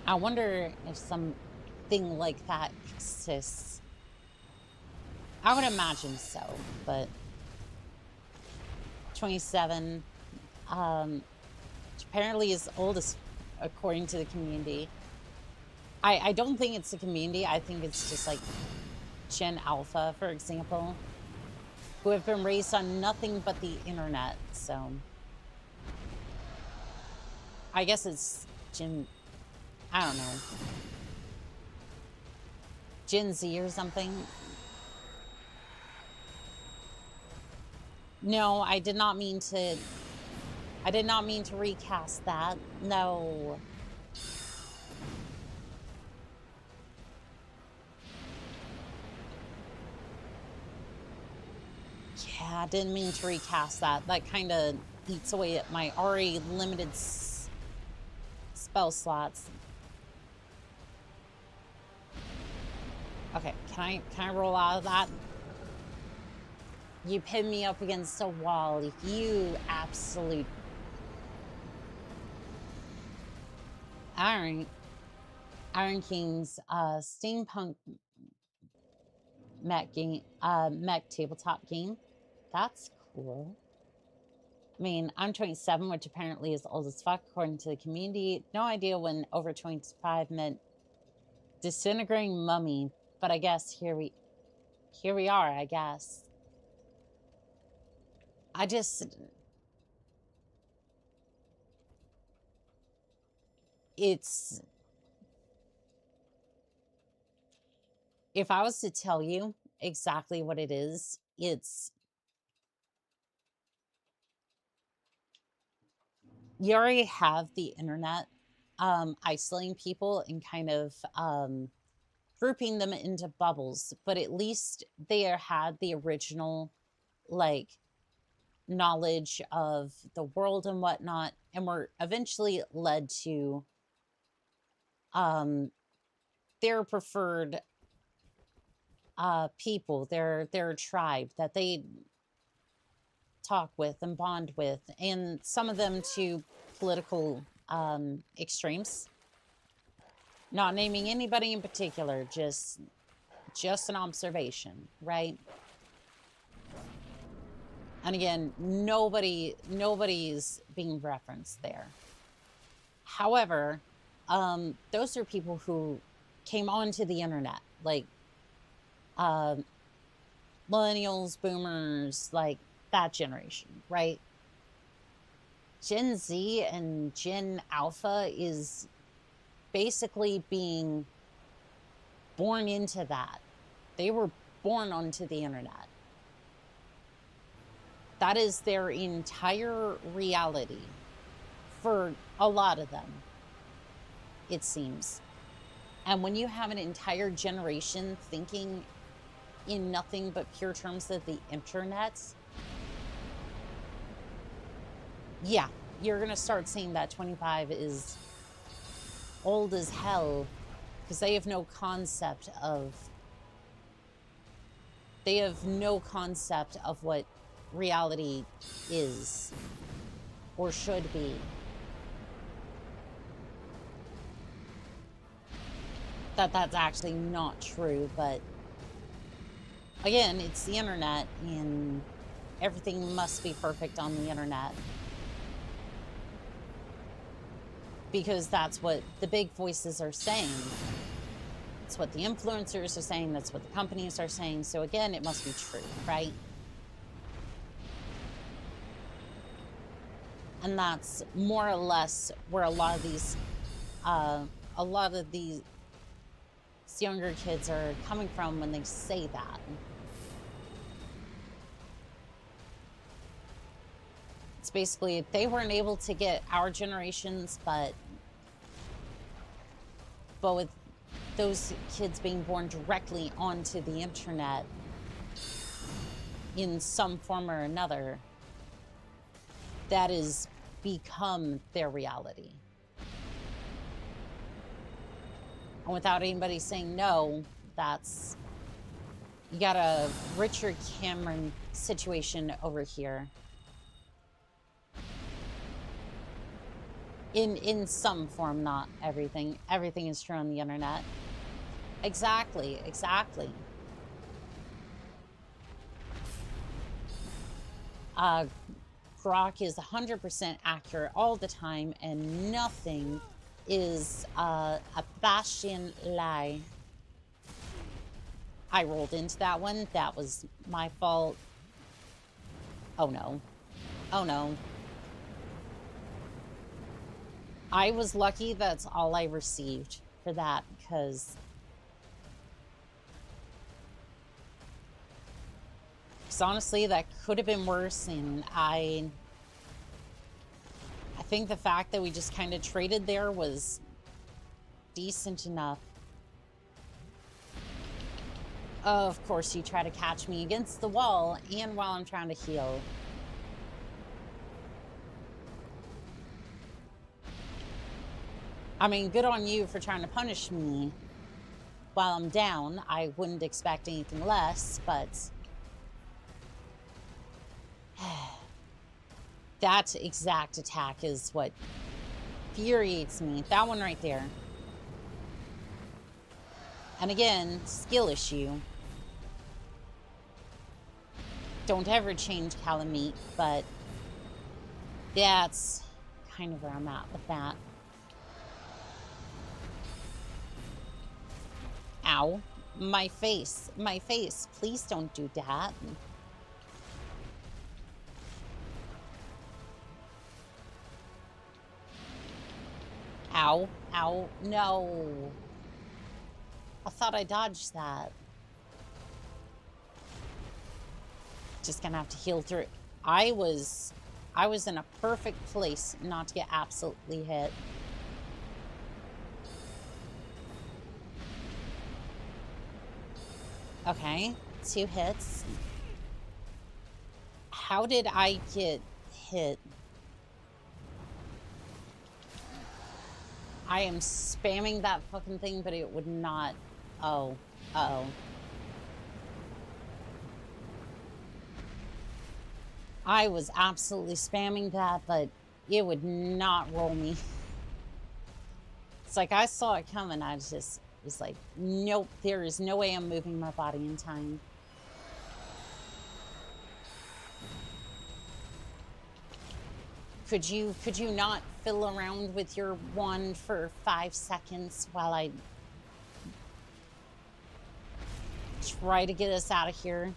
Speaker 3: I wonder if something like that exists. I would imagine so, but 27, apparently is oldest according to the community. I don't think it's the community. I think it's just like Gen Alpha, for example, who have been raised on nothing but the internet. So I guess it's I don't know, Gen Z or something. No, I did not mean to recast that. No. Yeah, I didn't mean to recast that. That kind of eats away at my already limited spell slots. Okay, can I roll out of that? You pin me up against a wall, you absolute... Iron King's steampunk mech game, mech tabletop game. That's cool. I mean, I'm 27, which apparently is old as fuck according to the community. No idea when over 25 meant disintegrating mummy, but I guess here we are, I guess. I just... It's... If I was to tell you exactly what it is, it's... You already have the internet isolating people and kind of grouping them into bubbles, but at least they had the original, like, knowledge of the world and whatnot, and were eventually led to their preferred people, their tribe that they talk with and bond with, and some of them to political extremes. Not naming anybody in particular, just an observation, right? And again, nobody's being referenced there. However, those are people who came onto the internet, like millennials, boomers, like that generation, right? Gen Z and Gen Alpha is basically being born into that. They were born onto the internet. That is their entire reality for a lot of them, it seems. And when you have an entire generation thinking in nothing but pure terms of the internet, yeah, you're going to start seeing that 25 is old as hell because they have no concept of what reality is or should be. That's actually not true, but again, it's the internet and everything must be perfect on the internet. Because that's what the big voices are saying. It's what the influencers are saying. That's what the companies are saying. So again, it must be true, right? And that's more or less where a lot of these younger kids are coming from when they say that. It's basically, they weren't able to get our generations, but with those kids being born directly onto the internet in some form or another, that has become their reality. And without anybody saying no, you got a Richard Cameron situation over here. In some form, not everything. Everything is true on the internet. Exactly. Grok is 100% accurate all the time, and nothing is a Bastion lie. I rolled into that one. That was my fault. Oh no. I was lucky that's all I received for that, because honestly, that could have been worse, and I think the fact that we just kind of traded there was decent enough. Of course, you try to catch me against the wall and while I'm trying to heal. I mean, good on you for trying to punish me while I'm down. I wouldn't expect anything less, but that exact attack is what infuriates me. That one right there. And again, skill issue. Don't ever change Calamite, but that's kind of where I'm at with that. Ow. My face. Please don't do that. Ow. No. I thought I dodged that. Just gonna have to heal through. I was in a perfect place not to get absolutely hit. Okay, 2 hits. How did I get hit? I am spamming that fucking thing, but it would not. Oh. Uh-oh. I was absolutely spamming that, but it would not roll me. It's like I saw it coming. I just was like, nope, there is no way I'm moving my body in time. Could you not fiddle around with your wand for 5 seconds while I try to get us out of here?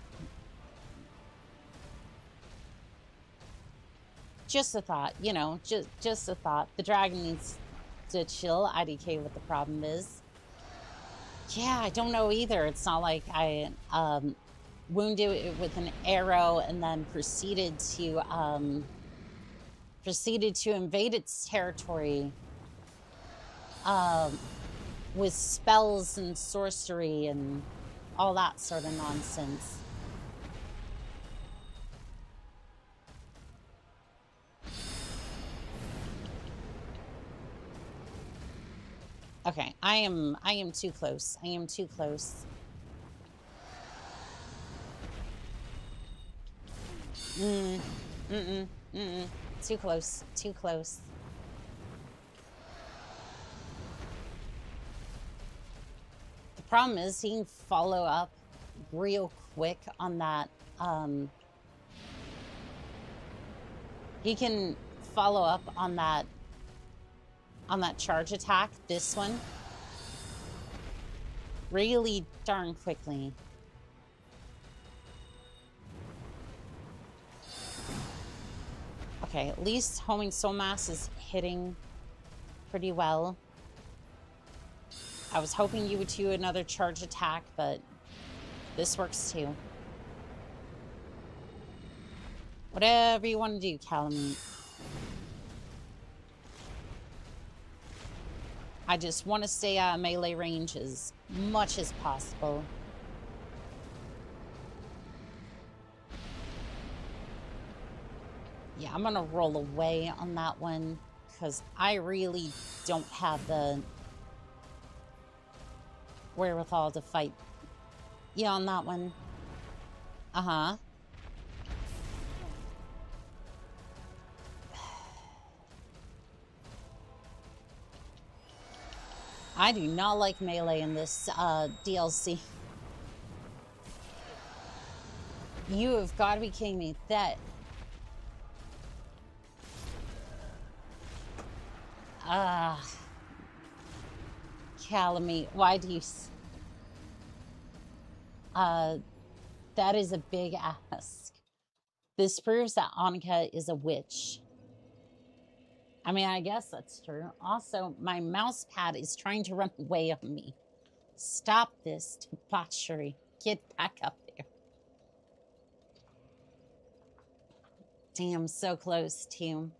Speaker 3: Just a thought, you know, just a thought. The dragon needs to chill. IDK what the problem is. Yeah, I don't know either. It's not like I wounded it with an arrow and then proceeded to invade its territory with spells and sorcery and all that sort of nonsense. Okay, I am too close. I am too close. Too close. Too close. The problem is he can follow up real quick on that. He can follow up on that charge attack, this one, really darn quickly. Okay, at least homing soul mass is hitting pretty well. I was hoping you would do another charge attack, but this works too. Whatever you want to do, Calamite. I just want to stay out of melee range as much as possible. Yeah, I'm gonna roll away on that one because I really don't have the wherewithal to fight you on that one. Uh-huh. I do not like melee in this DLC. You have got to be kidding me. That... Calamite, why do you... that is a big ask. This proves that Annika is a witch. I mean, I guess that's true. Also, my mouse pad is trying to run away on me. Stop this debauchery. Get back up there. Damn, so close, too.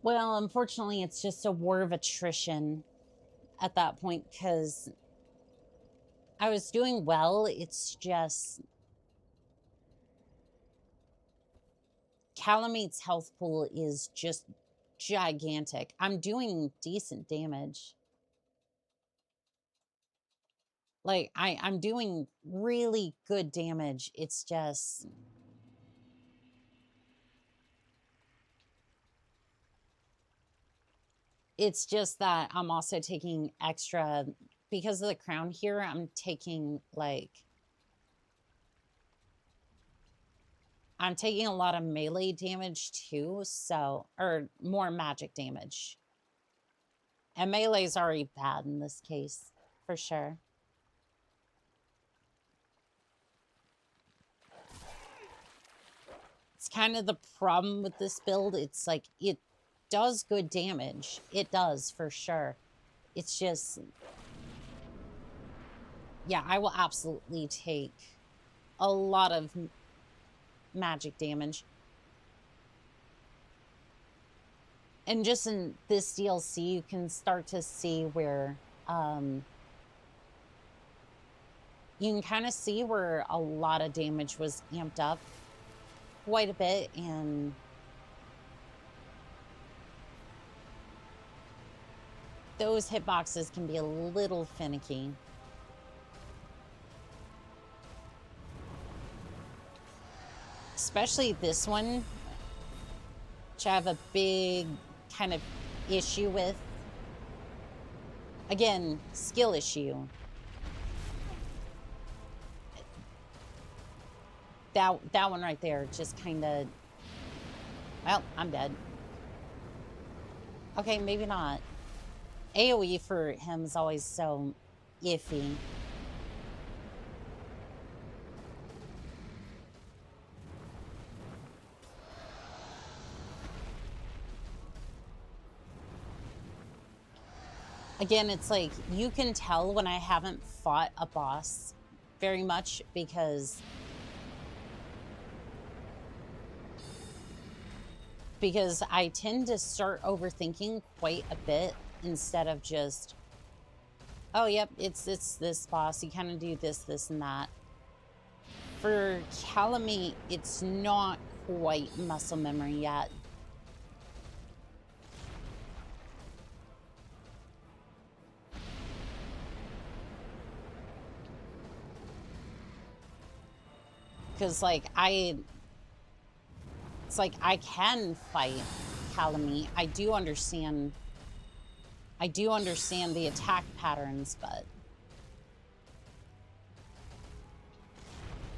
Speaker 3: Well, unfortunately, it's just a war of attrition at that point, because I was doing well. It's just... Calamite's health pool is just gigantic. I'm doing decent damage. Like, I'm doing really good damage. It's just... It's just that I'm also taking extra... Because of the crown here, I'm taking, like... I'm taking a lot of melee damage too, so... Or more magic damage. And melee's already bad in this case, for sure. It's kind of the problem with this build. It's like, it does good damage. It does, for sure. It's just... Yeah, I will absolutely take a lot of magic damage. And just in this DLC, you can start to see where... you can kind of see where a lot of damage was amped up quite a bit, and... Those hitboxes can be a little finicky. Especially this one, which I have a big kind of issue with. Again, skill issue. That one right there just kind of... Well, I'm dead. Okay, maybe not. AoE for him is always so iffy. Again, it's like, you can tell when I haven't fought a boss very much because I tend to start overthinking quite a bit instead of just, oh, yep, it's this boss. You kind of do this, this, and that. For Calamite, it's not quite muscle memory yet. Because, like, it's like, I can fight Calamite. I do understand the attack patterns, but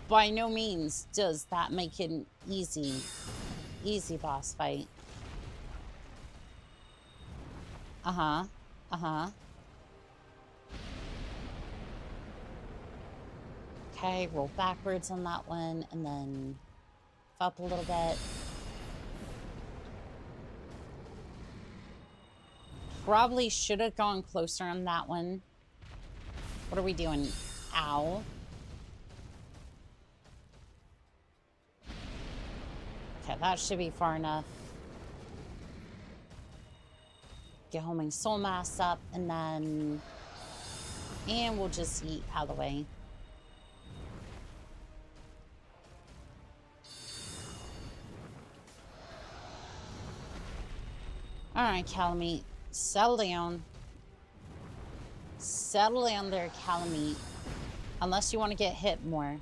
Speaker 3: by no means does that make it an easy boss fight. Uh-huh. Uh-huh. Okay, roll backwards on that one, and then up a little bit. Probably should have gone closer on that one. What are we doing? Ow. Okay, that should be far enough. Get homing soul mass up, and then... And we'll just eat out of the way. Alright, Calamite. Settle down. Settle down there, Calamite. Unless you want to get hit more.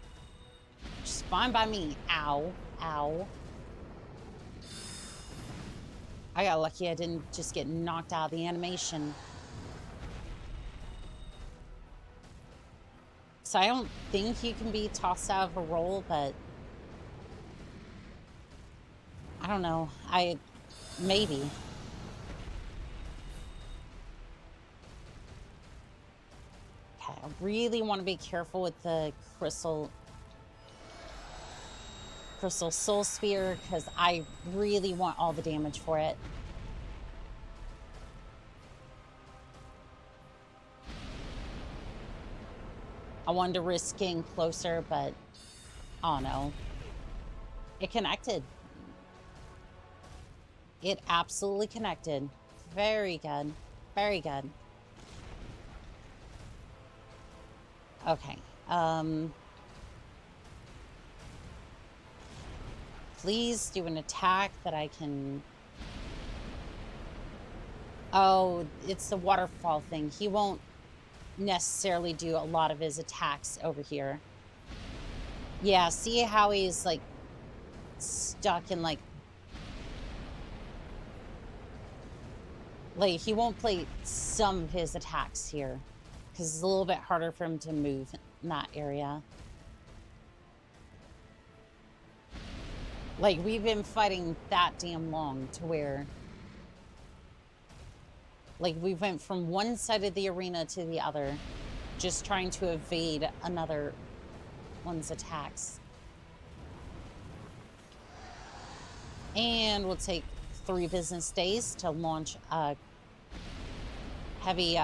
Speaker 3: Just fine by me. Ow. Ow. I got lucky I didn't just get knocked out of the animation. So I don't think you can be tossed out of a roll, but... I don't know. Maybe. Okay, I really want to be careful with the crystal soul spear, because I really want all the damage for it. I wanted to risk getting closer, but oh no. It connected. It absolutely connected. Very good. Very good. Okay. Please do an attack that I can... Oh, it's the waterfall thing. He won't necessarily do a lot of his attacks over here. Yeah, see how he's, like, stuck in, like, he won't play some of his attacks here, because it's a little bit harder for him to move in that area. Like, we've been fighting that damn long to where... Like, we went from one side of the arena to the other, just trying to evade another one's attacks. And we'll take 3 business days to launch a heavy,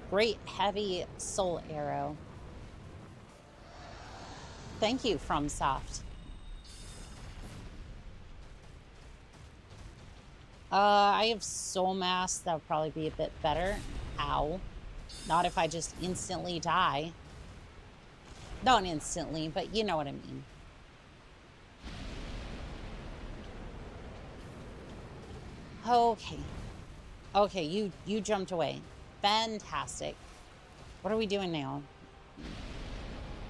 Speaker 3: great heavy soul arrow. Thank you, FromSoft. I have soul mass. That would probably be a bit better. Ow. Not if I just instantly die. Not instantly, but you know what I mean. Okay. Okay, you jumped away. Fantastic. What are we doing now?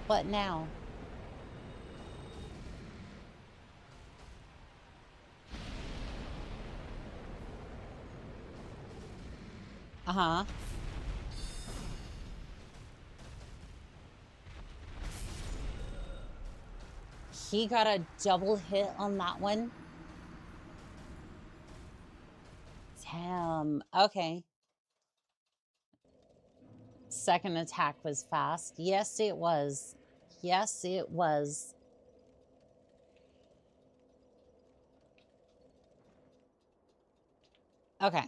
Speaker 3: What now? Uh-huh. He got a double hit on that one. Damn. Okay. Second attack was fast. Yes, it was. Yes, it was. Okay.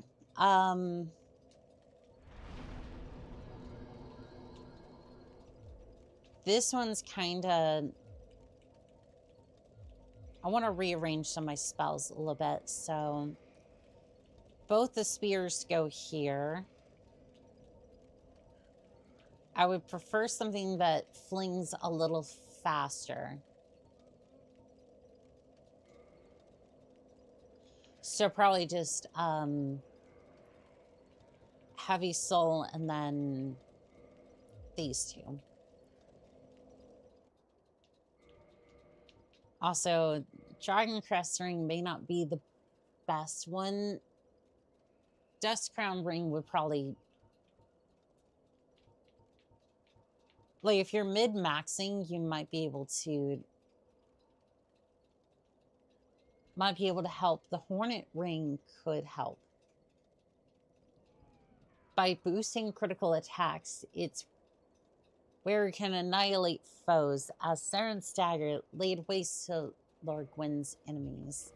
Speaker 3: This one's kind of... I want to rearrange some of my spells a little bit, so... Both the spears go here. I would prefer something that flings a little faster. So probably just Heavy Soul and then these two. Also, Dragon Crest Ring may not be the best one. Dust Crown Ring would probably... Like, if you're mid-maxing, you might be able to... help. The Hornet Ring could help. By boosting critical attacks, it's where it can annihilate foes, as Saren Stagger laid waste to Lord Gwyn's enemies.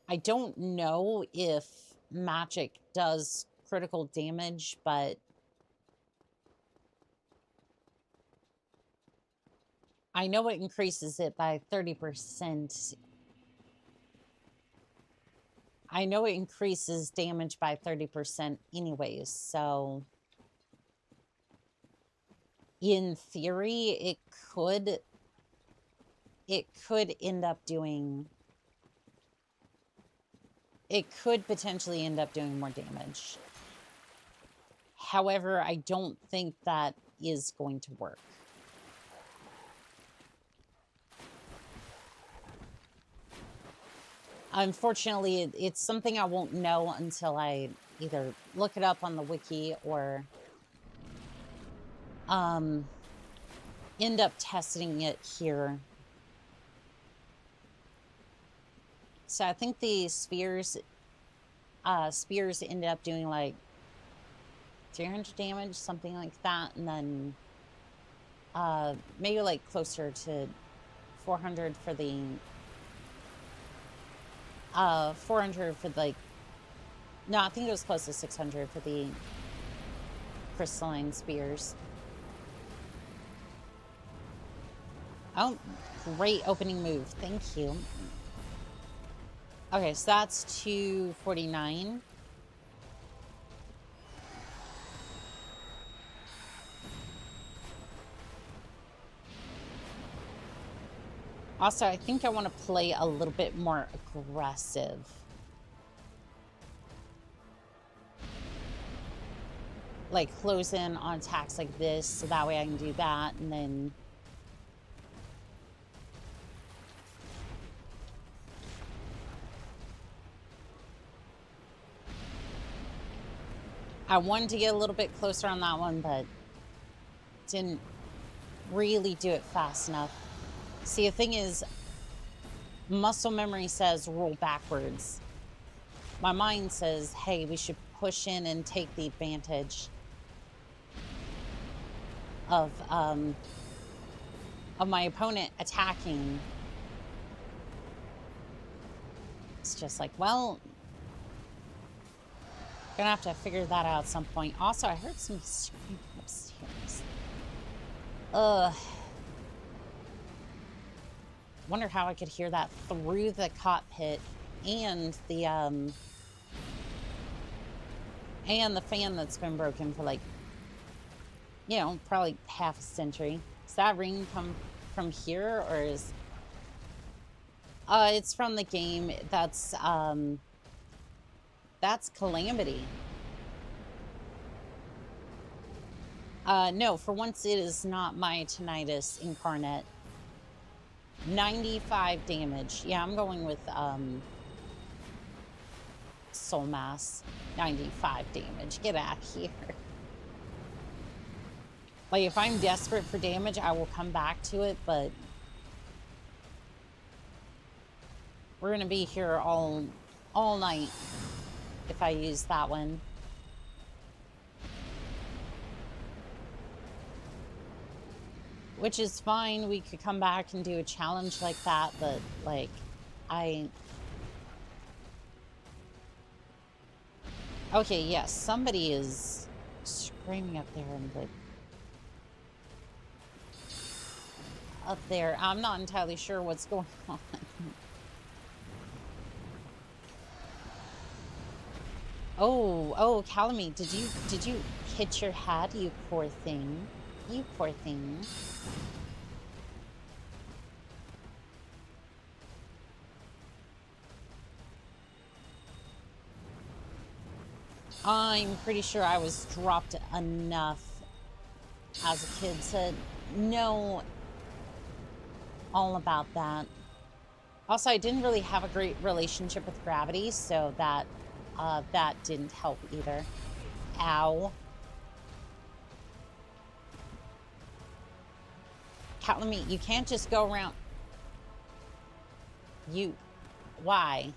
Speaker 3: I don't know if magic does critical damage, but I know it increases it by 30%. I know it increases damage by 30% anyways, so in theory, it could end up doing... It could potentially end up doing more damage. However, I don't think that is going to work. Unfortunately, it's something I won't know until I either look it up on the wiki or end up testing it here. So I think the spears ended up doing like 300 damage, something like that, and then maybe like closer to 400 for the 400 for like... No, I think it was close to 600 for the crystalline spears. Oh, great opening move. Thank you. Okay, so that's 249. Also, I think I want to play a little bit more aggressive. Like, close in on attacks like this, so that way I can do that, and then... I wanted to get a little bit closer on that one, but didn't really do it fast enough. See, the thing is, muscle memory says roll backwards. My mind says, hey, we should push in and take the advantage of my opponent attacking. It's just like, well, gonna have to figure that out at some point. Also, I heard some screaming upstairs. Ugh. Wonder how I could hear that through the cockpit and the fan that's been broken for like, you know, probably half a century. Does that ring come from here, or is... it's from the game. That's Calamity. No, for once it is not my tinnitus incarnate. 95 damage. Yeah, I'm going with soul mass. 95 damage. Get out of here. Like, if I'm desperate for damage, I will come back to it, but we're gonna be here all night if I use that one. Which is fine. We could come back and do a challenge like that, but, like, Okay, yes, somebody is screaming up there in the... Up there. I'm not entirely sure what's going on. Oh, Calamity, did you hit your head, you poor thing? You poor thing. I'm pretty sure I was dropped enough as a kid to know all about that. Also, I didn't really have a great relationship with gravity, so that didn't help either. Ow. Calamity, you can't just go around... Why?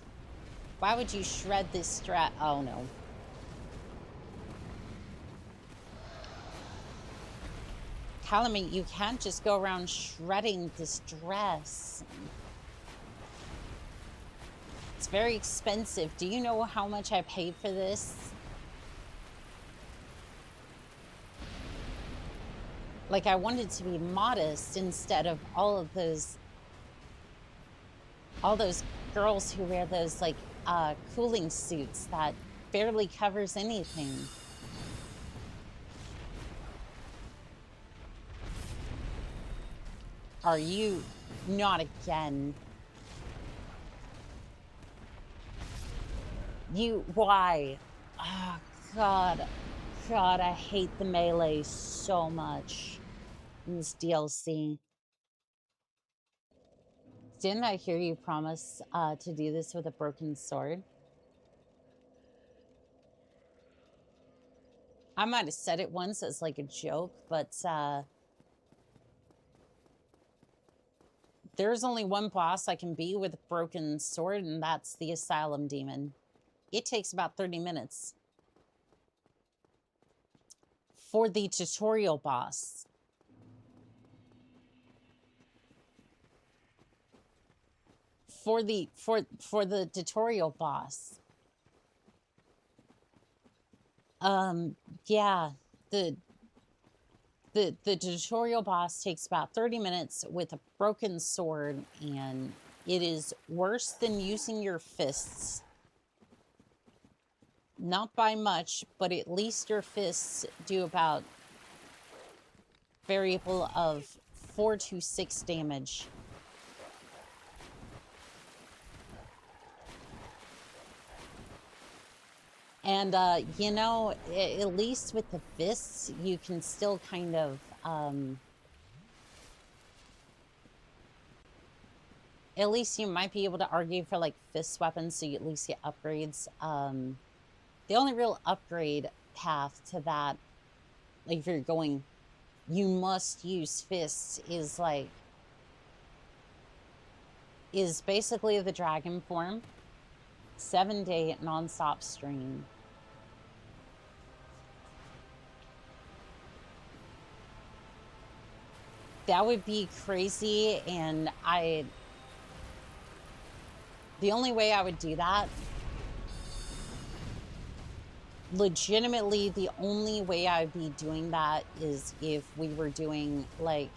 Speaker 3: Why would you shred this strat? Oh, no. Calamity, you can't just go around shredding this dress. It's very expensive. Do you know how much I paid for this? Like, I wanted to be modest instead of all those girls who wear those, like, cooling suits that barely covers anything. Are you not again? Why? Oh, God, I hate the melee so much in this DLC. Didn't I hear you promise to do this with a broken sword? I might have said it once as like a joke, but there's only one boss I can be with a broken sword, and that's the Asylum Demon. It takes about 30 minutes. For the tutorial boss. For the tutorial boss. Yeah, the tutorial boss takes about 30 minutes with a broken sword, and it is worse than using your fists. Not by much, but at least your fists do about variable of 4 to 6 damage. And, you know, at least with the fists, you can still kind of, at least you might be able to argue for, like, fist weapons, so you at least get upgrades. The only real upgrade path to that, like, if you're going, you must use fists, is, like, is basically the dragon form. 7-day non-stop stream. That would be crazy, and the only way I would do that, legitimately the only way I would be doing that is if we were doing, like,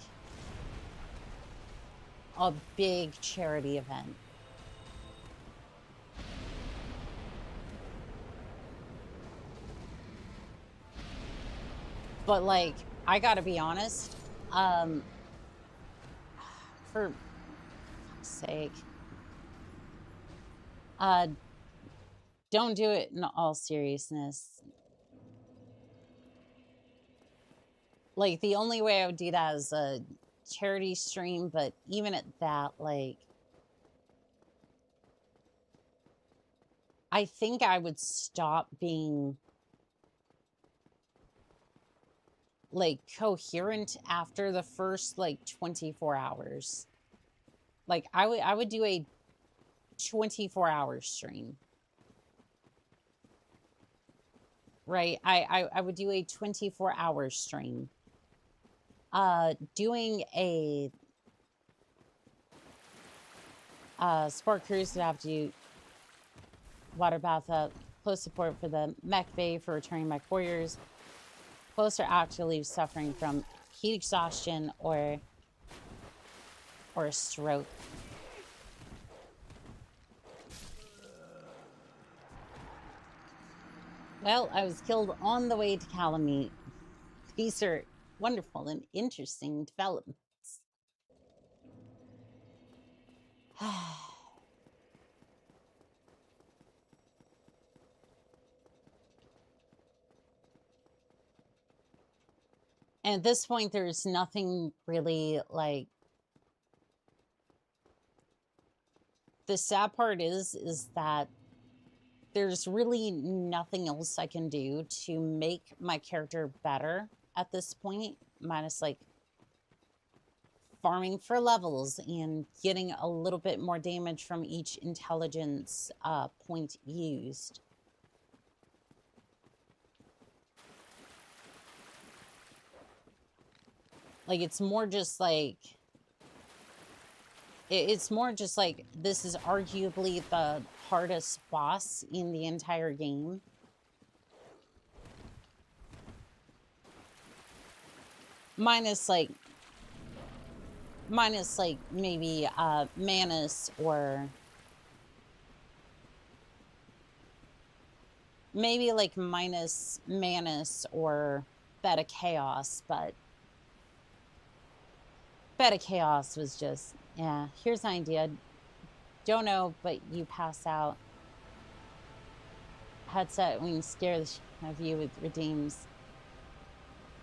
Speaker 3: a big charity event. But, like, I gotta be honest, for fuck's sake, don't do it in all seriousness. Like, the only way I would do that is a charity stream, but even at that, like, I think I would stop being like coherent after the first like 24 hours. Like I would do a 24-hour stream. Right? I would do a 24-hour stream. Doing a sport cruise would have to do water bath up, close support for the mech bay for returning mech warriors. Closer actually suffering from heat exhaustion or a stroke. Well, I was killed on the way to Calamite. These are wonderful and interesting developments. And at this point, there's nothing really like... The sad part is that there's really nothing else I can do to make my character better at this point, minus like farming for levels and getting a little bit more damage from each intelligence point used. Like, it's more just like... It's more just like, this is arguably the hardest boss in the entire game. Minus like maybe Manus or... Maybe like minus Manus or Beta Chaos, but... Beta Chaos was just... Yeah, here's an idea. Don't know, but you pass out. Headset when you scare the shit out of you with redeems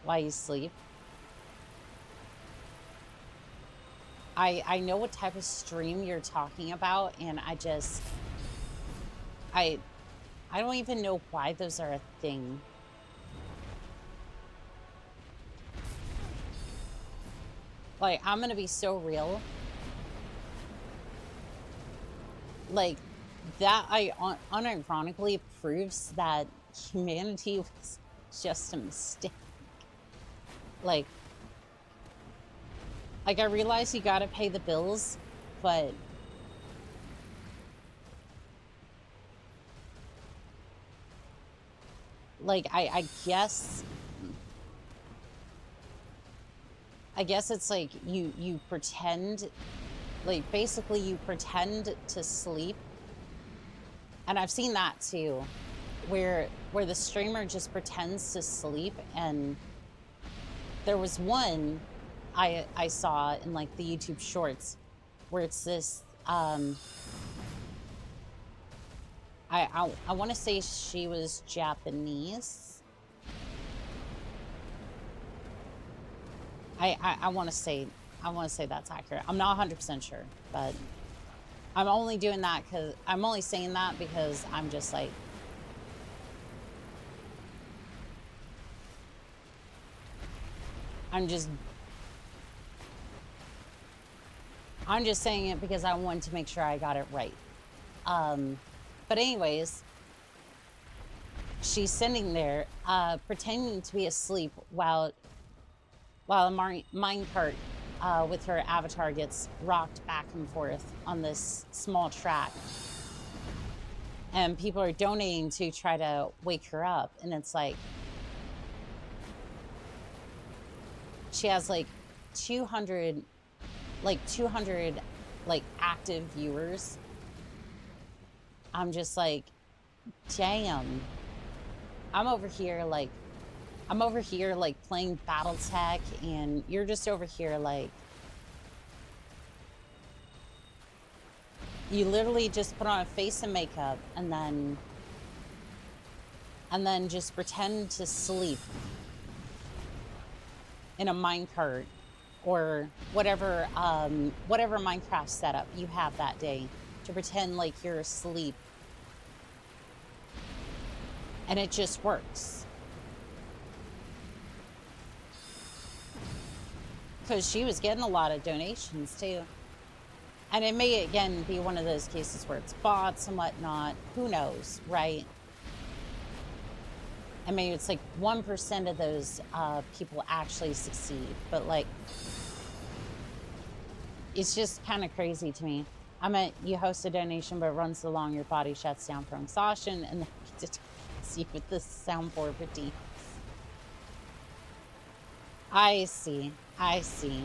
Speaker 3: while you sleep. I know what type of stream you're talking about, and I don't even know why those are a thing. Like, I'm gonna be so real. Like, that unironically proves that humanity was just a mistake. Like I realize you gotta pay the bills, but like I guess it's like you pretend, like basically you pretend to sleep. And I've seen that too, where the streamer just pretends to sleep. And there was one I saw in like the YouTube shorts where it's this I want to say she was Japanese. I want to say that's accurate. I'm not 100% sure, but I'm only doing that because I'm only saying that because I'm just like, I'm just saying it because I wanted to make sure I got it right. But anyways, she's sitting there pretending to be asleep while a minecart with her avatar gets rocked back and forth on this small track. And people are donating to try to wake her up. And it's like, she has like 200 active viewers. I'm just like, damn. I'm over here playing Battletech, and you're just over here like, you literally just put on a face and makeup and then just pretend to sleep in a minecart or whatever Minecraft setup you have that day to pretend like you're asleep And it just works. Because she was getting a lot of donations too. And it may, again, be one of those cases where it's bots and whatnot. Who knows, right? I mean, it's like 1% of those people actually succeed. But, like, it's just kind of crazy to me. You host a donation, but it runs so long your body shuts down from exhaustion, and then you get to see with the soundboard fatigue. I see. I see.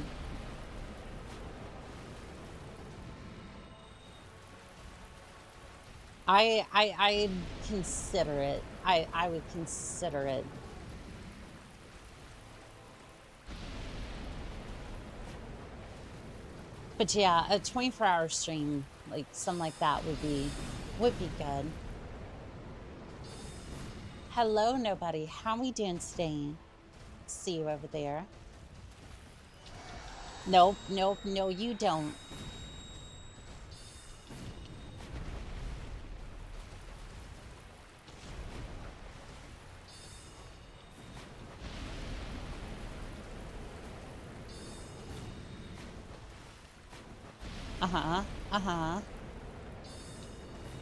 Speaker 3: I'd consider it. I would consider it. But yeah, a 24-hour stream, like something like that would be good. Hello, nobody. How we doing today? See you over there. Nope, nope, no, you don't. Uh-huh. Uh-huh.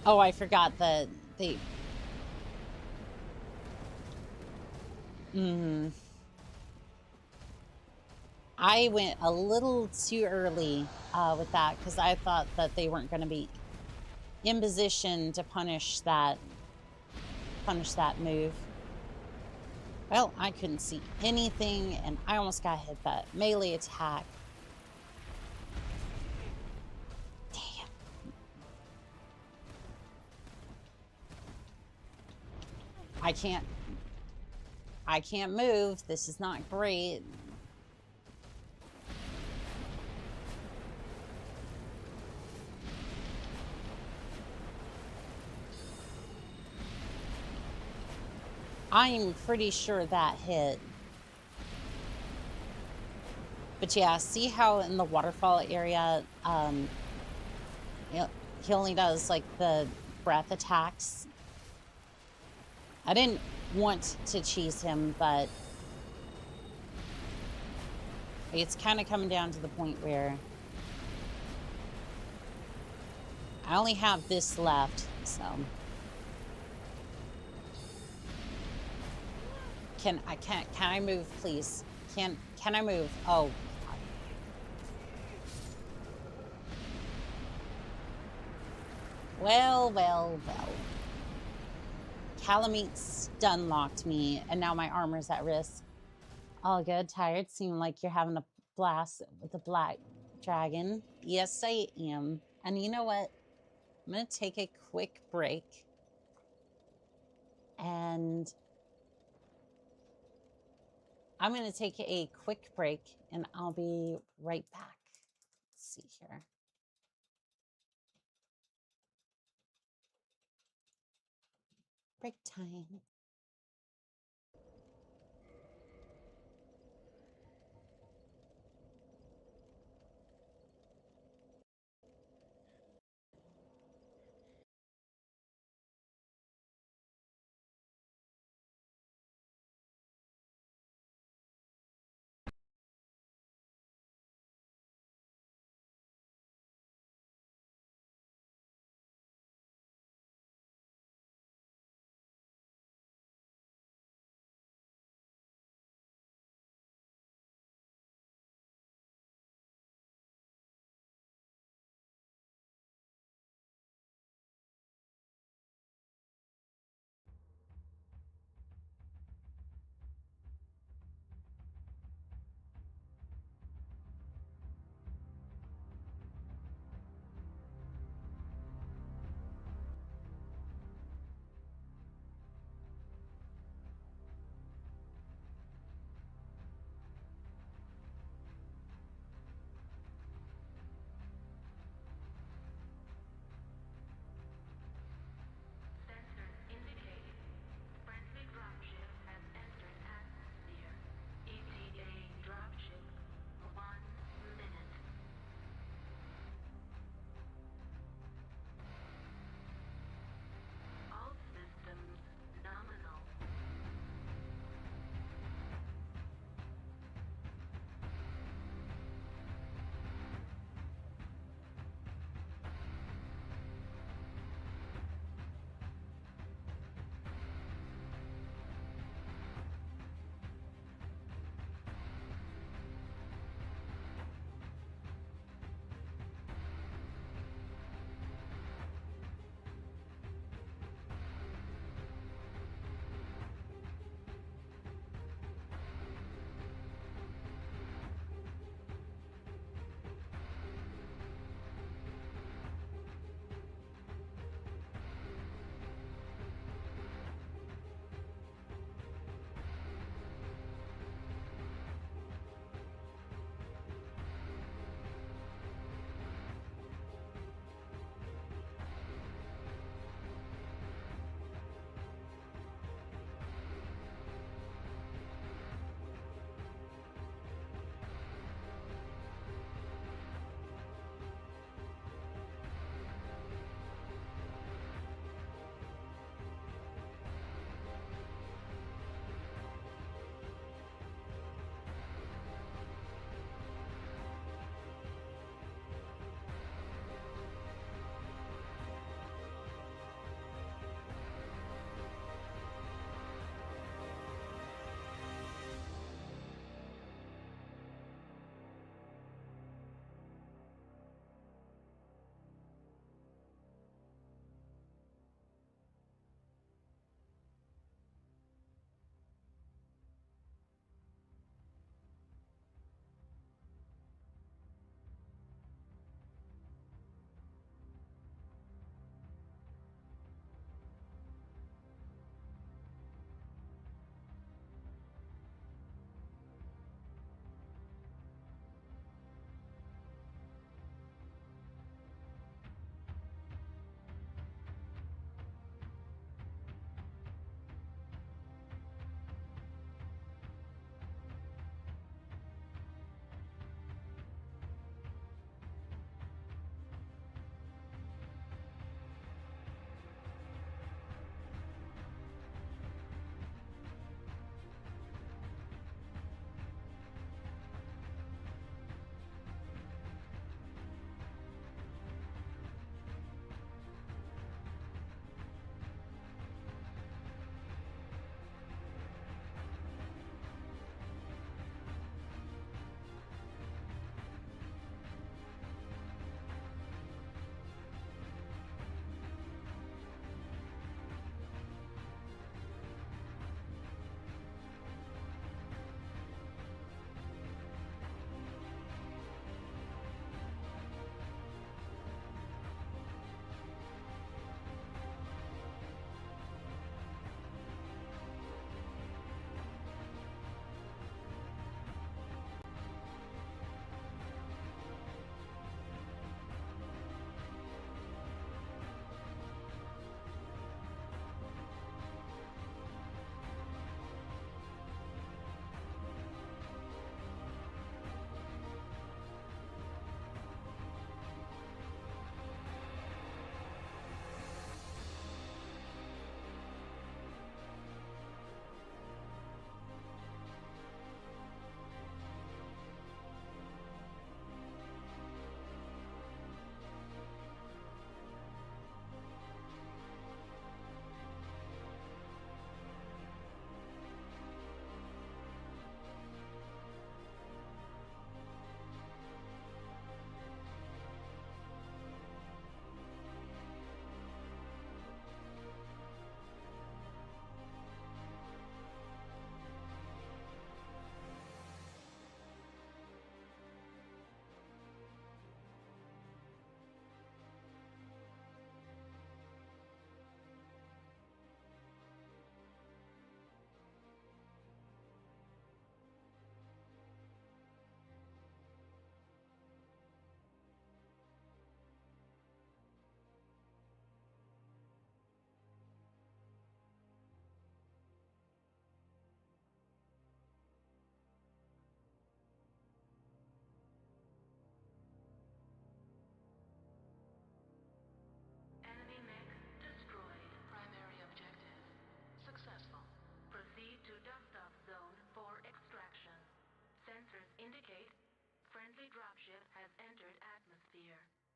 Speaker 3: Oh, I forgot the I went a little too early with that because I thought that they weren't going to be in position to punish that move. Well, I couldn't see anything, and I almost got hit that melee attack. Damn. I can't move. This is not great. I'm pretty sure that hit. But yeah, see how in the waterfall area, he only does like the breath attacks. I didn't want to cheese him, but it's kind of coming down to the point where I only have this left, so. Can I move, please? Can I move? Oh. Well, well, well. Calamite stun locked me, and now my armor's at risk. All good, tired? Seem like you're having a blast with the black dragon. Yes, I am. And you know what? I'm gonna take a quick break. And I'm gonna take a quick break, and I'll be right back. Let's see here. Break time.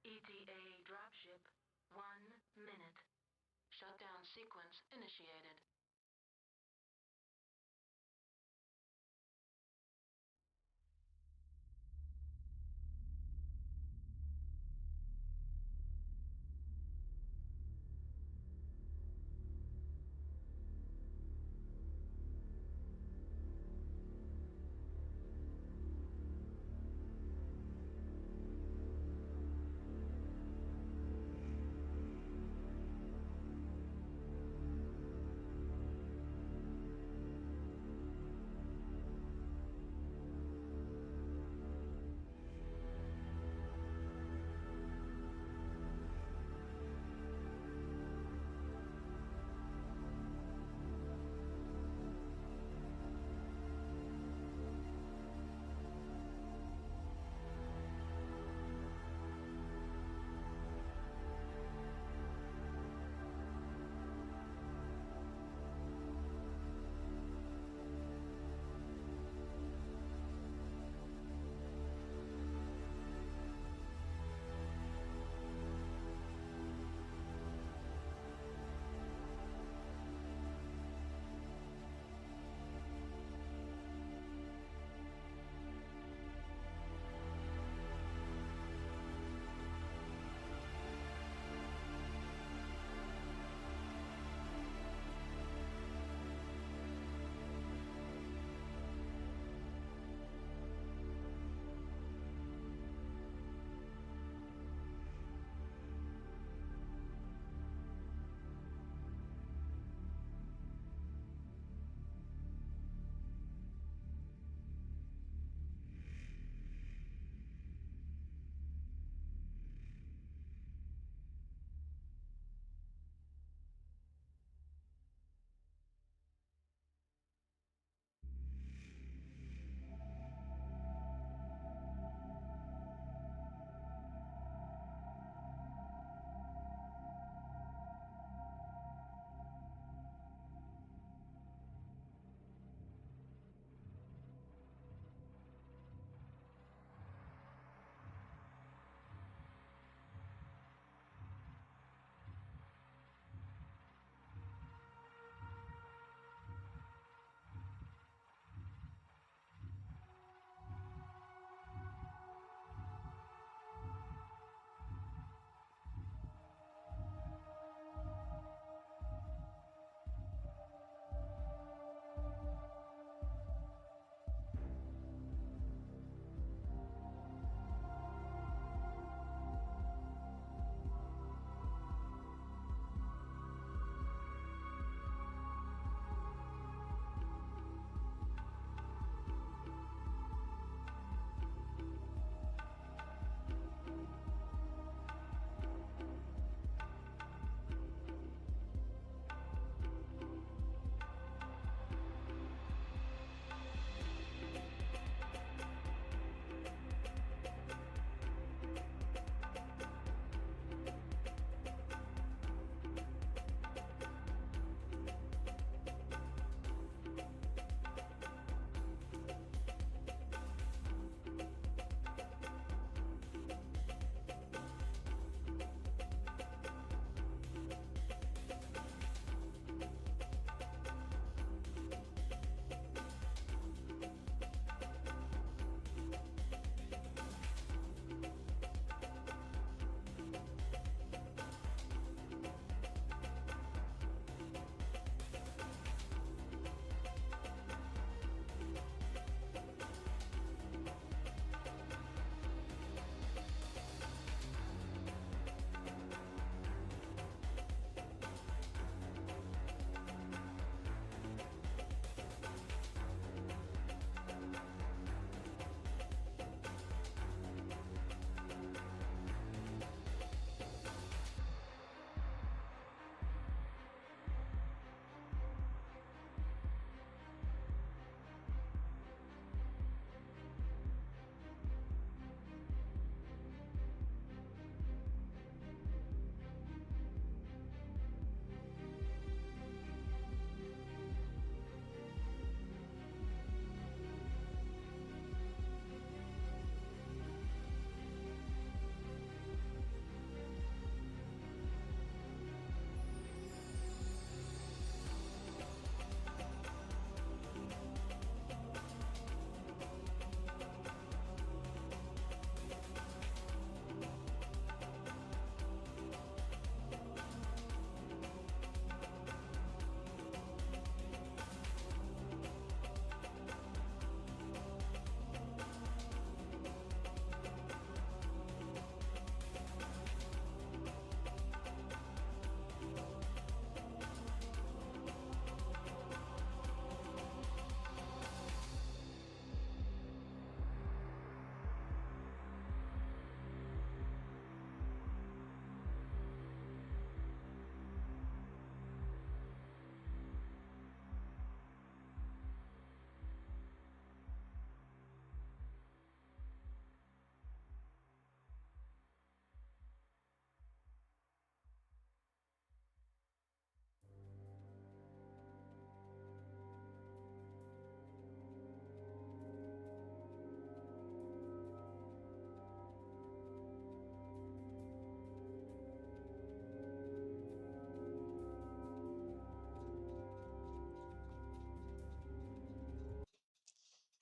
Speaker 7: ETA dropship. 1 minute. Shutdown sequence initiated.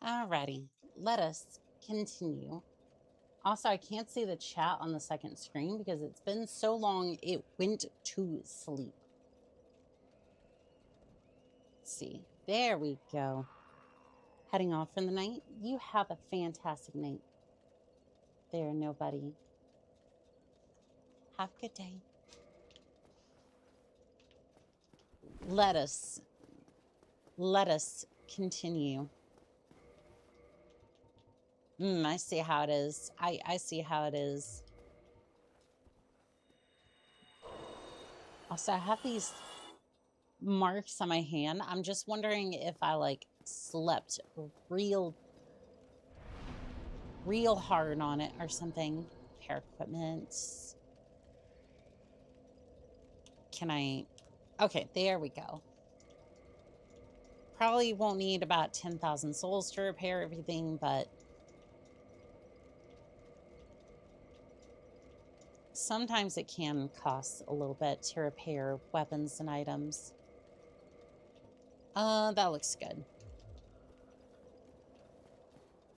Speaker 3: Alrighty, let us continue. Also, I can't see the chat on the second screen because it's been so long it went to sleep. Let's see. There we go. Heading off for the night. You have a fantastic night. There, nobody. Have a good day. Let us continue. I see how it is. I see how it is. Also, I have these marks on my hand. I'm just wondering if I like slept real hard on it or something. Repair equipment. Can I? Okay, there we go. Probably won't need about 10,000 souls to repair everything, but sometimes it can cost a little bit to repair weapons and items. That looks good.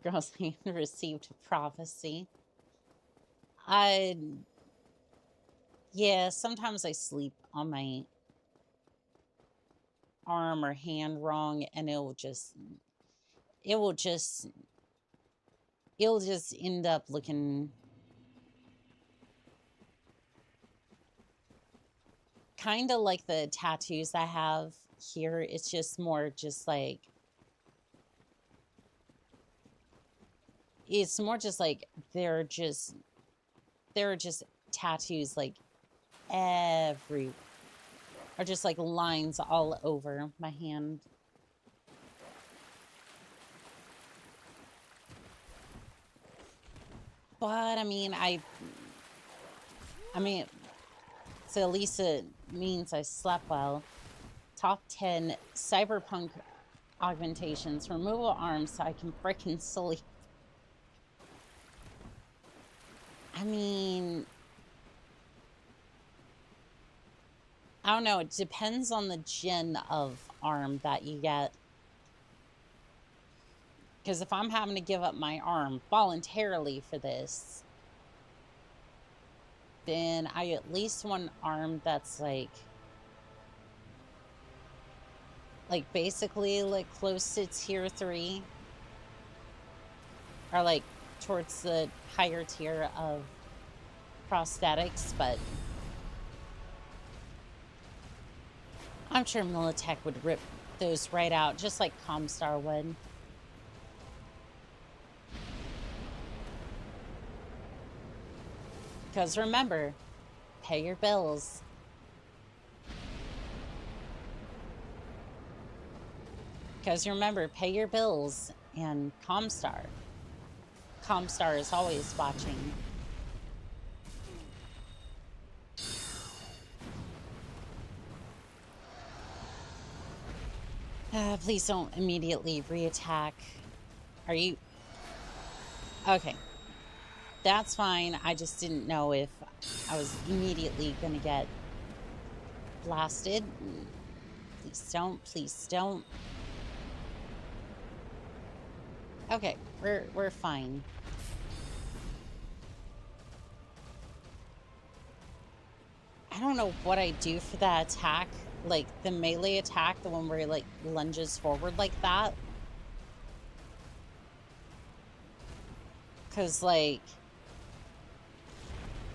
Speaker 3: Girl's hand received prophecy. Yeah, sometimes I sleep on my arm or hand wrong, and it'll just end up looking kind of like the tattoos I have here. It's just more just like, it's more just like they're just tattoos like every, or just like lines all over my hand. But I mean, so at least it means I slept well. Top 10 cyberpunk augmentations, removal arms so I can frickin' sleep. I mean, I don't know. It depends on the gen of arm that you get. Because if I'm having to give up my arm voluntarily for this, then I at least want an arm that's like basically like close to tier 3. Or like towards the higher tier of prosthetics, but I'm sure Militech would rip those right out, just like Comstar would. Because remember, pay your bills. Because remember, pay your bills and Comstar. Comstar is always watching. Please don't immediately reattack. Are you? Okay. That's fine. I just didn't know if I was immediately gonna get blasted. Please don't. Please don't. Okay, we're fine. I don't know what I do for that attack. Like the melee attack, the one where he like lunges forward like that. Cause like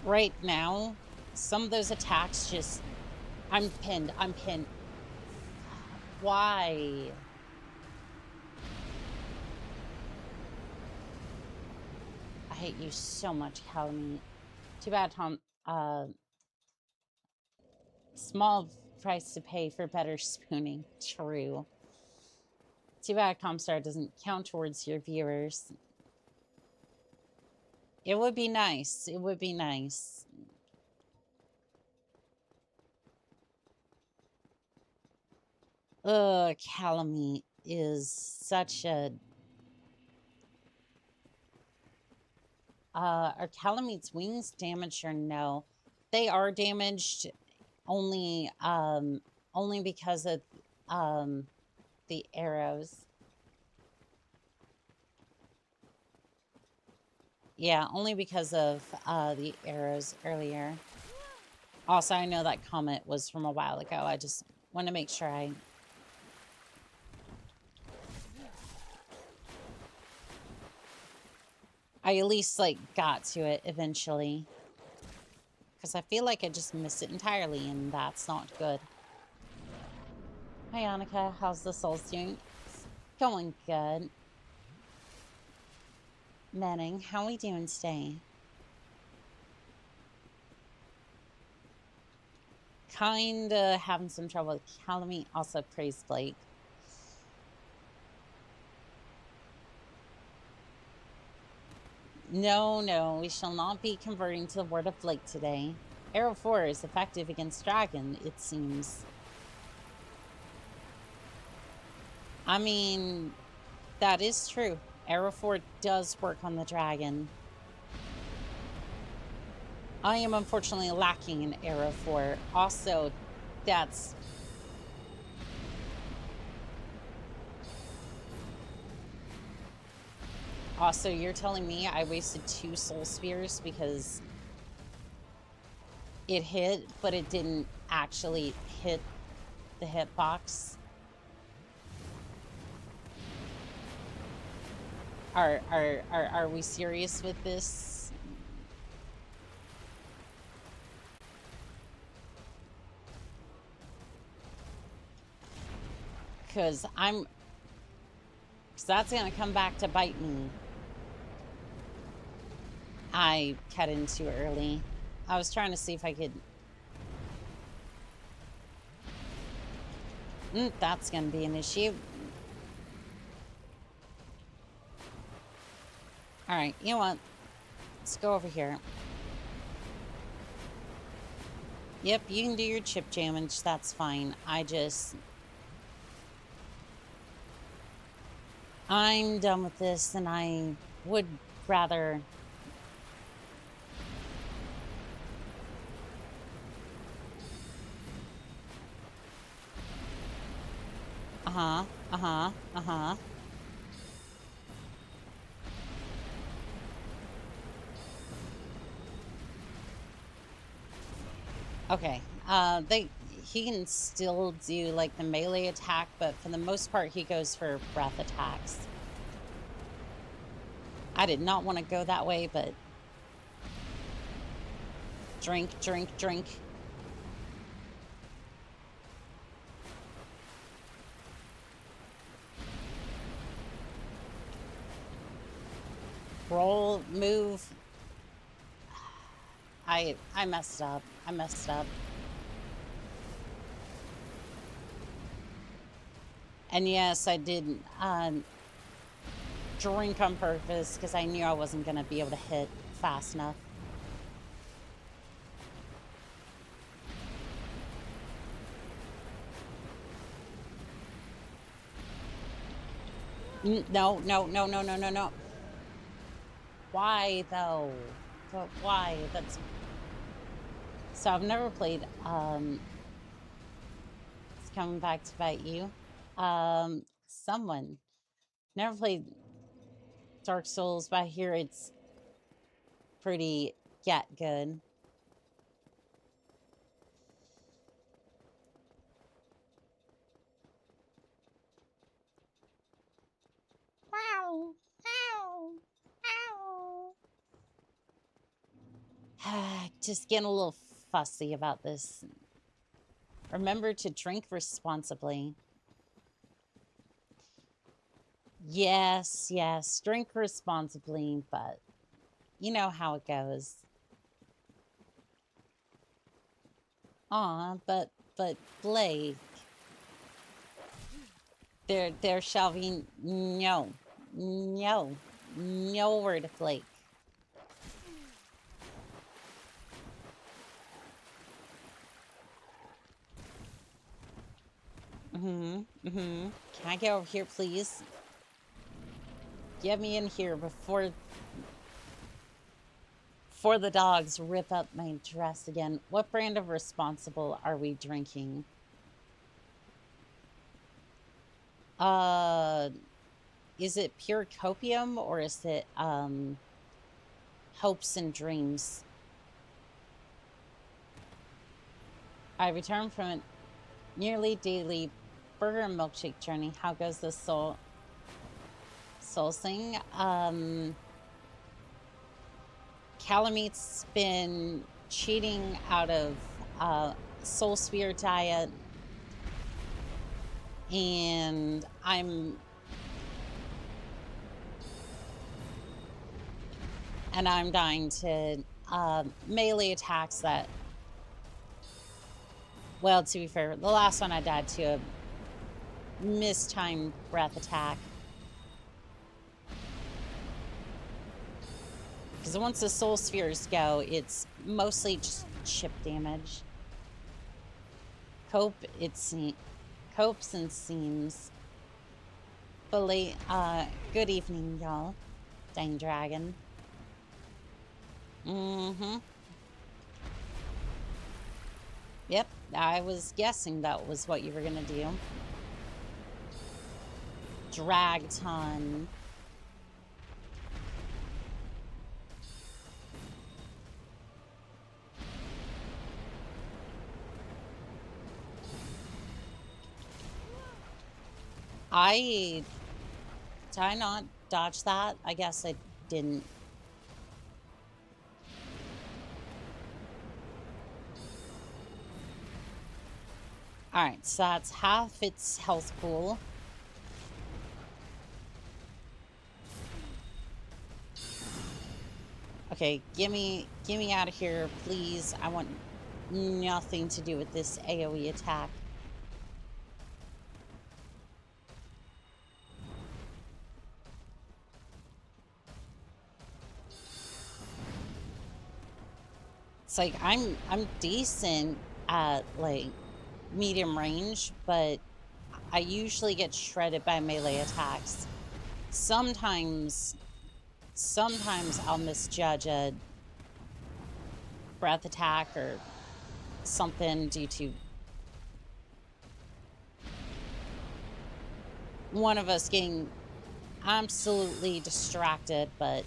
Speaker 3: right now, some of those attacks just, I'm pinned. Why? I hate you so much, Callouts. Too bad, Tom. Small price to pay for better spooning. True. Too bad Comstar doesn't count towards your viewers. It would be nice. It would be nice. Ugh, Callouts is such a... are Callouts' wings damaged or no? They are damaged only because of the arrows. Yeah, only because of the arrows earlier. Also, I know that comment was from a while ago. I just want to make sure I at least, like, got to it eventually. Because I feel like I just missed it entirely, and that's not good. Hi, Annika. How's the souls doing? It's going good. Manning, how we doing today? Kinda having some trouble with Calamy. Also, praise Blake. No, no, we shall not be converting to the word of Blake today. Arrow 4 is effective against dragon, it seems. I mean, that is true. Arrow 4 does work on the dragon. I am unfortunately lacking in Arrow 4. Also, that's... Also, you're telling me I wasted 2 soul spears because it hit, but it didn't actually hit the hitbox? Are we serious with this? Because that's gonna come back to bite me. I cut in too early. I was trying to see if I could... that's gonna be an issue. Alright, you know what? Let's go over here. Yep, you can do your chip damage, that's fine. I'm done with this, and I would rather... Okay, he can still do, like, the melee attack, but for the most part, he goes for breath attacks. I did not want to go that way, but... Drink, drink, drink. Roll, move. I messed up. I messed up. And yes, I did drink on purpose because I knew I wasn't going to be able to hit fast enough. No, no, no, no, no, no, no. Why, though? But why? That's... So I've never played, it's coming back to bite you. Someone. Never played Dark Souls, but I hear it's pretty good. Ow! Ow! Ow! Just getting a little fussy about this. Remember to drink responsibly. Yes, yes, drink responsibly, but you know how it goes. Aw, but Blake, there shall be no word of Blake. Can I get over here, please? Get me in here before the dogs rip up my dress again. What brand of responsible are we drinking? Is it pure copium or is it hopes and dreams. I returned from a nearly daily burger and milkshake journey. How goes the soul thing? Calamit's been cheating out of Soul Sphere diet, and I'm dying to melee attacks that, well, to be fair, the last one I died to a mistimed breath attack. Because once the soul spheres go, it's mostly just chip damage. Copes and seems. But good evening, y'all. Dang Dragon. Yep, I was guessing that was what you were gonna do. Drag ton. Did I not dodge that? I guess I didn't. Alright, so that's half its health pool. Okay, get me out of here, please. I want nothing to do with this AoE attack. It's like I'm decent at like medium range, but I usually get shredded by melee attacks. Sometimes I'll misjudge a breath attack or something due to one of us getting absolutely distracted, but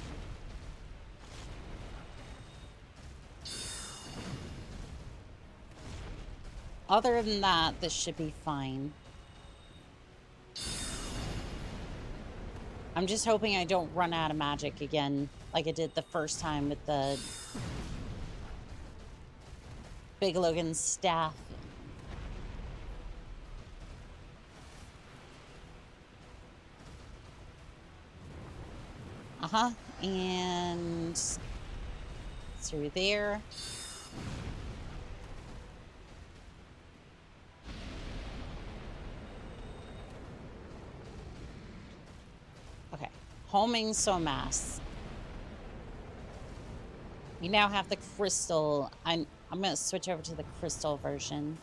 Speaker 3: other than that, this should be fine. I'm just hoping I don't run out of magic again, like I did the first time with the Big Logan's staff. And through there. Okay, homing Somas. We now have the crystal. I'm gonna switch over to the crystal version.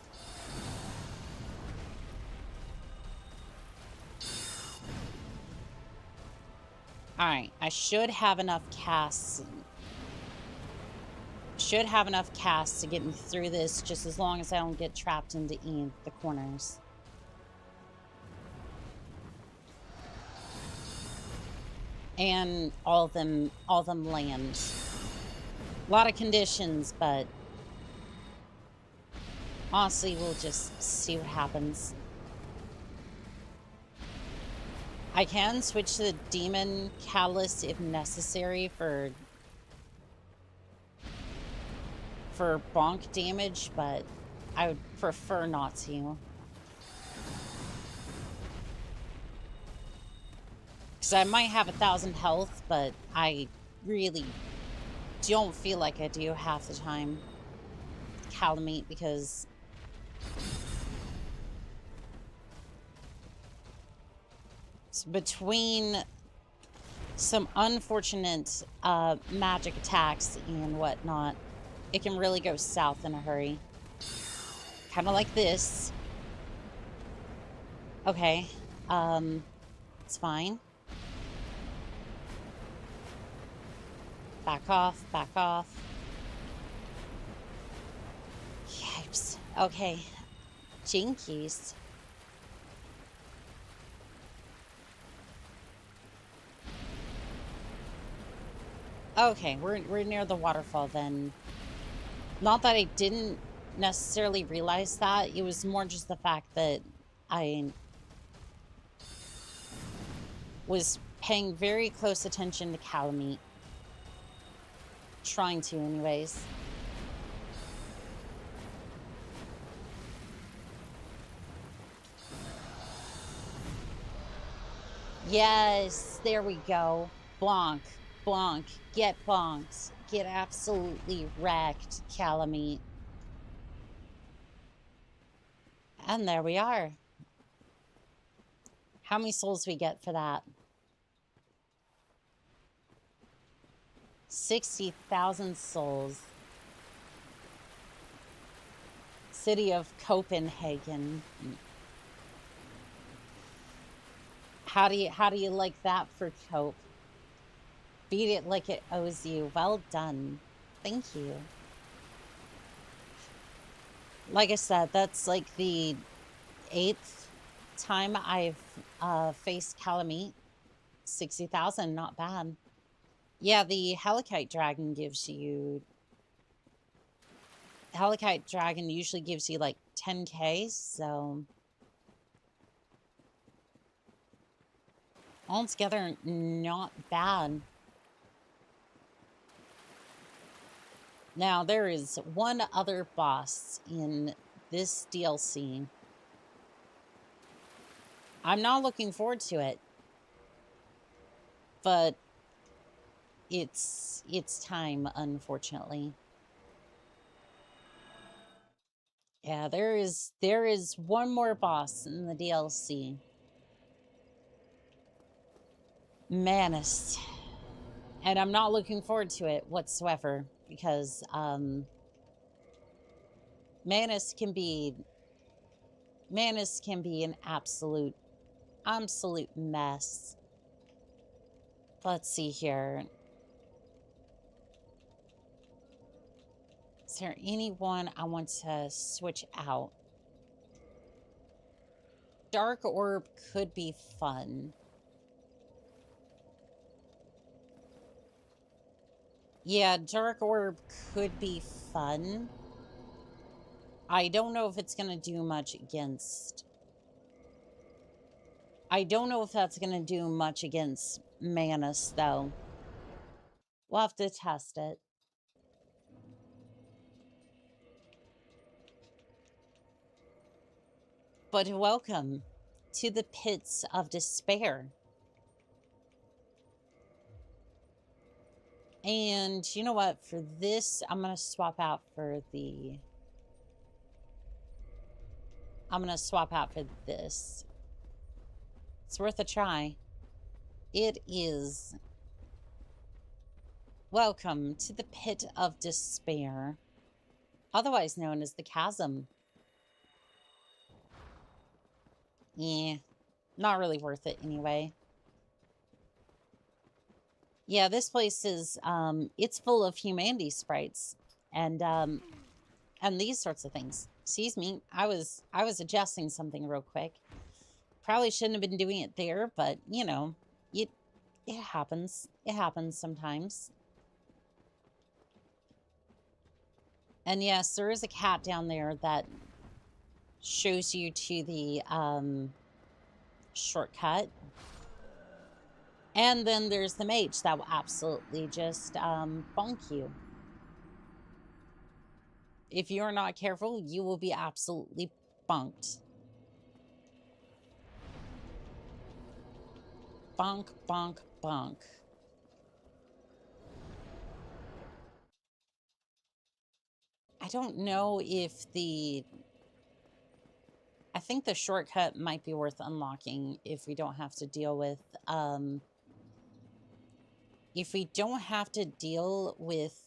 Speaker 3: Alright, I should have enough casts. Should have enough casts to get me through this, just as long as I don't get trapped into the corners. And all of them land. A lot of conditions, but honestly, we'll just see what happens. I can switch to the demon catalyst if necessary for bonk damage, but I would prefer not to. Because I might have 1,000 health, but I really don't feel like I do half the time. Calamite, because between some unfortunate magic attacks and whatnot, it can really go south in a hurry. Kind of like this. Okay. It's fine. Back off, back off. Yipes. Okay. Jinkies. Okay, we're near the waterfall then. Not that I didn't necessarily realize that. It was more just the fact that I was paying very close attention to calamite. Trying to, anyways. Yes, there we go. Bonk, bonk, get bonked. Get absolutely wrecked, calamite. And there we are. How many souls we get for that? 60,000 souls. City of Copenhagen. How do you like that for Cope? Beat it like it owes you. Well done. Thank you. Like I said, that's like the 8th time I've faced calamite. 60,000, not bad. Yeah, the Helicite Dragon gives you... Helicite Dragon usually gives you like 10k, so... Altogether, not bad. Now, there is one other boss in this DLC. I'm not looking forward to it. But it's time, unfortunately. Yeah, there is one more boss in the DLC. Manus. And I'm not looking forward to it whatsoever because Manus can be an absolute mess. Let's see here. Is there anyone I want to switch out? Dark Orb could be fun. Yeah, Dark Orb could be fun. I don't know if it's going to do much against... I don't know if that's going to do much against Manus, though. We'll have to test it. But welcome to the Pits of Despair. And you know what? For this, I'm going to swap out for the... I'm going to swap out for this. It's worth a try. It is. Welcome to the Pit of Despair, otherwise known as the Chasm. Yeah, not really worth it anyway. Yeah, this place is, it's full of humanity sprites and these sorts of things. Excuse me, I was adjusting something real quick. Probably shouldn't have been doing it there, but, you know, it happens. It happens sometimes. And yes, there is a cat down there that shows you to the shortcut. And then there's the mage that will absolutely just bonk you. If you're not careful, you will be absolutely bonked. Bonk, bonk, bonk. I don't know if the... I think the shortcut might be worth unlocking if we don't have to deal with... if we don't have to deal with...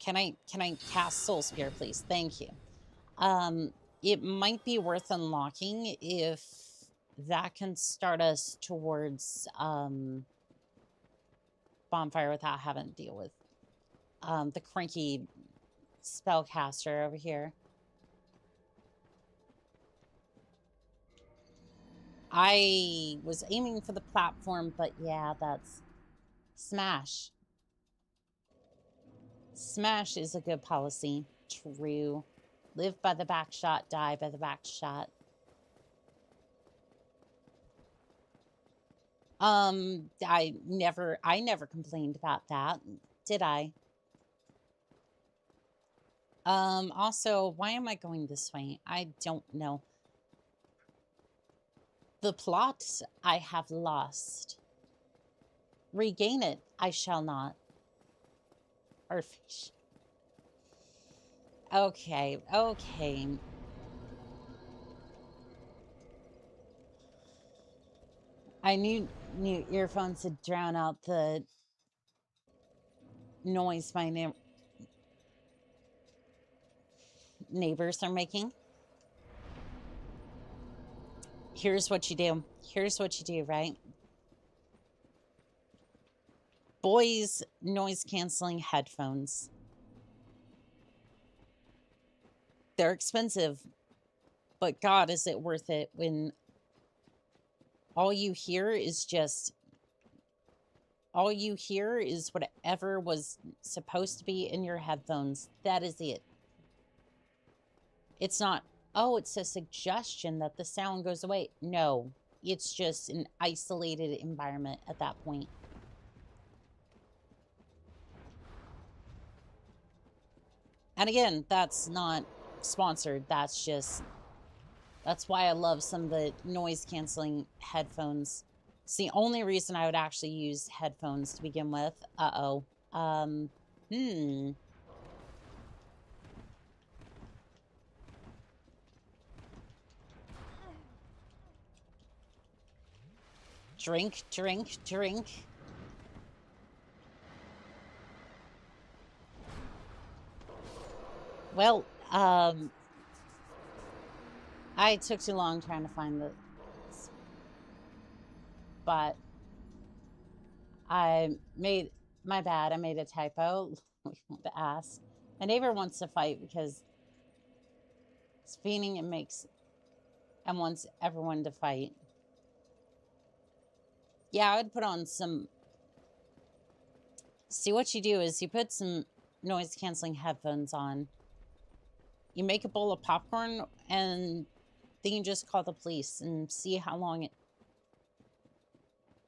Speaker 3: Can I cast Soul Spear, please? Thank you. It might be worth unlocking if that can start us towards Bonfire without having to deal with the cranky spellcaster over here. I was aiming for the platform, but yeah, that's smash. Smash is a good policy. True. Live by the back shot, die by the back shot. I never complained about that, did I? Also, why am I going this way? I don't know. The plot I have lost. Regain it I shall not. Or fish. Okay, okay. I need new earphones to drown out the noise my neighbors are making. Here's what you do. Here's what you do, right? Boys noise canceling headphones. They're expensive, but God, is it worth it when all you hear is whatever was supposed to be in your headphones. That is it. It's not, oh, it's a suggestion that the sound goes away. No, it's just an isolated environment at that point. And again, that's not sponsored. That's why I love some of the noise canceling headphones. It's the only reason I would actually use headphones to begin with. Drink, drink, drink. Well, I took too long trying to find the spot. My bad, I made a typo. The ass. My neighbor wants to fight because it's fiending and wants everyone to fight. Yeah, I would put on some. See, what you do is you put some noise canceling headphones on. You make a bowl of popcorn and then you just call the police and see how long it.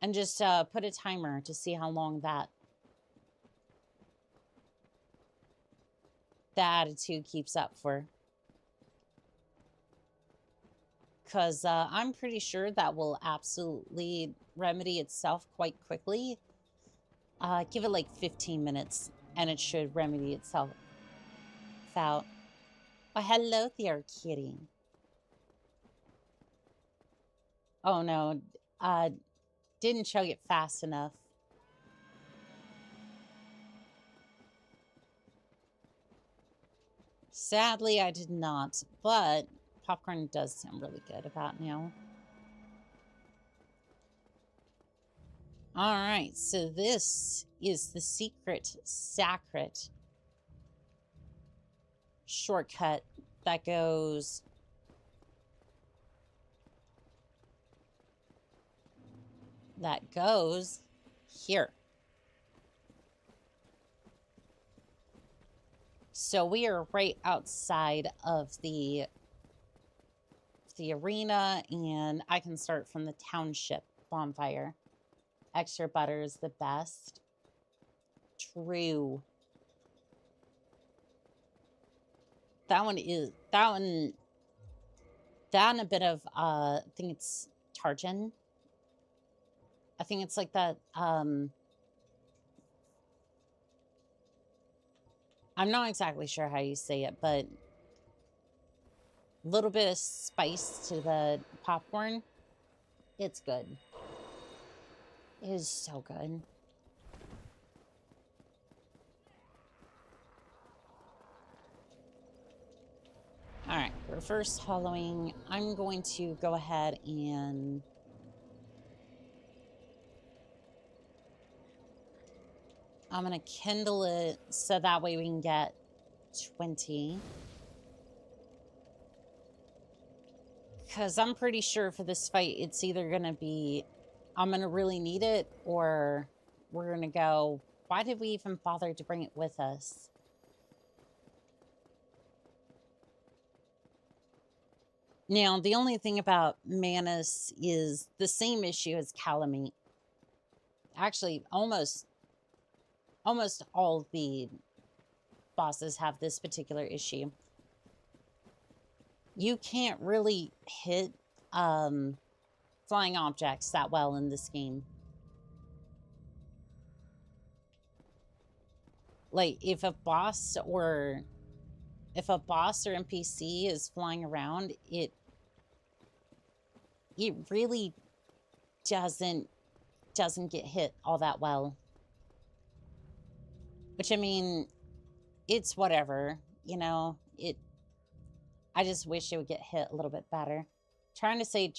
Speaker 3: And just put a timer to see how long that attitude keeps up for. Because I'm pretty sure that will absolutely remedy itself quite quickly. Give it like 15 minutes and it should remedy itself out. Oh, hello there, kitty. Oh no, didn't chug it fast enough. Sadly, I did not, but popcorn does sound really good about now. All right, so this is the secret sacred shortcut that goes here. So we are right outside of the arena, and I can start from the township bonfire. Extra butter is the best. True. That one and a bit of I think it's tartan. I think it's like that I'm not exactly sure how you say it, but a little bit of spice to the popcorn. It's good. It is so good. All right, for first hollowing, I'm going to go ahead and I'm going to kindle it so that way we can get 20. Because I'm pretty sure for this fight, it's either going to be, I'm going to really need it, or we're going to go, why did we even bother to bring it with us? Now, the only thing about Manus is the same issue as Calamite. Actually, almost all the bosses have this particular issue. You can't really hit flying objects that well in this game. Like, if a boss or NPC is flying around, it really doesn't get hit all that well. Which, I mean, it's whatever, you know. I just wish it would get hit a little bit better. Trying to say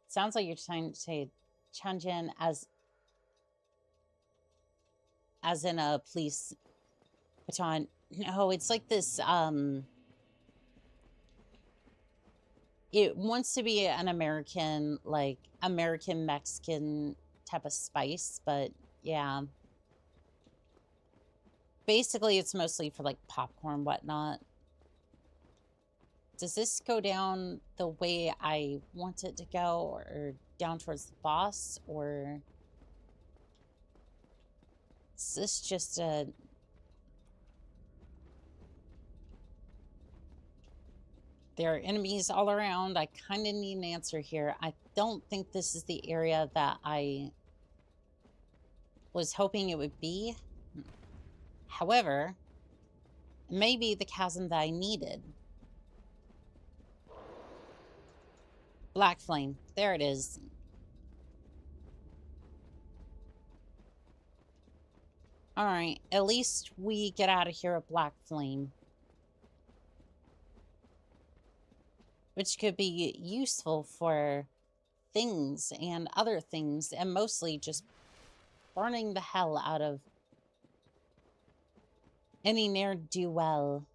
Speaker 3: sounds like you're trying to say Chunjin as in a police baton. No, it's like this, it wants to be an American, like, American-Mexican type of spice, but yeah. Basically, it's mostly for, like, popcorn, whatnot. Does this go down the way I want it to go, or down towards the boss, or is this just a... There are enemies all around. I kind of need an answer here. I don't think this is the area that I was hoping it would be. However, maybe the chasm that I needed. Black Flame. There it is. Alright, at least we get out of here with Black Flame. Which could be useful for things and other things, and mostly just burning the hell out of any ne'er-do-well.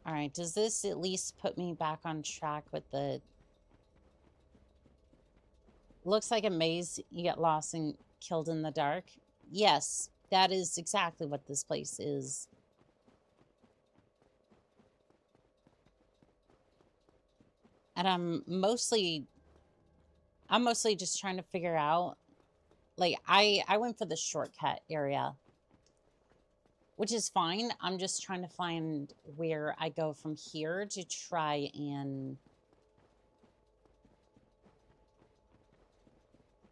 Speaker 3: Alright, does this at least put me back on track with the... Looks like a maze. You get lost and killed in the dark. Yes, that is exactly what this place is. And I'm mostly just trying to figure out, like, I went for the shortcut area, which is fine. I'm just trying to find where I go from here to try and...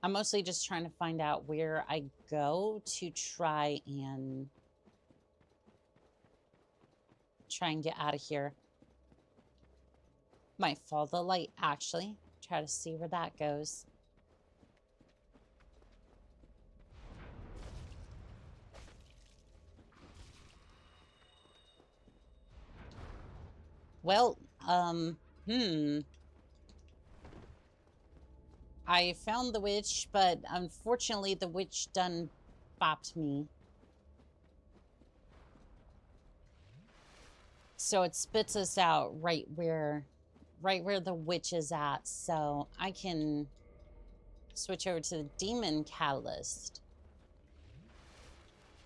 Speaker 3: I'm mostly just trying to find out where I go to try and get out of here. Might follow the light, actually. Try to see where that goes. Well, I found the witch, but unfortunately the witch done bopped me. So it spits us out right where the witch is at, so I can switch over to the demon catalyst.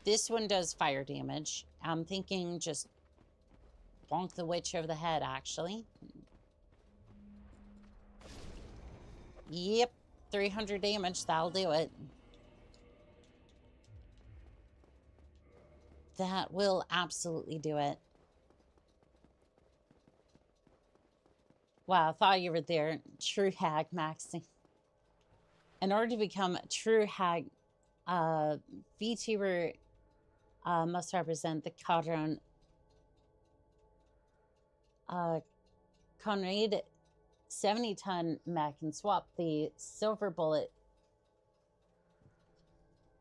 Speaker 3: This one does fire damage. I'm thinking just bonk the witch over the head, actually. Yep, 300 damage, that'll do it. That will absolutely do it. Wow, I thought you were there. True hag maxing. In order to become a true hag, VTuber must represent the Patron Conrad 70-ton mech and swap the silver bullet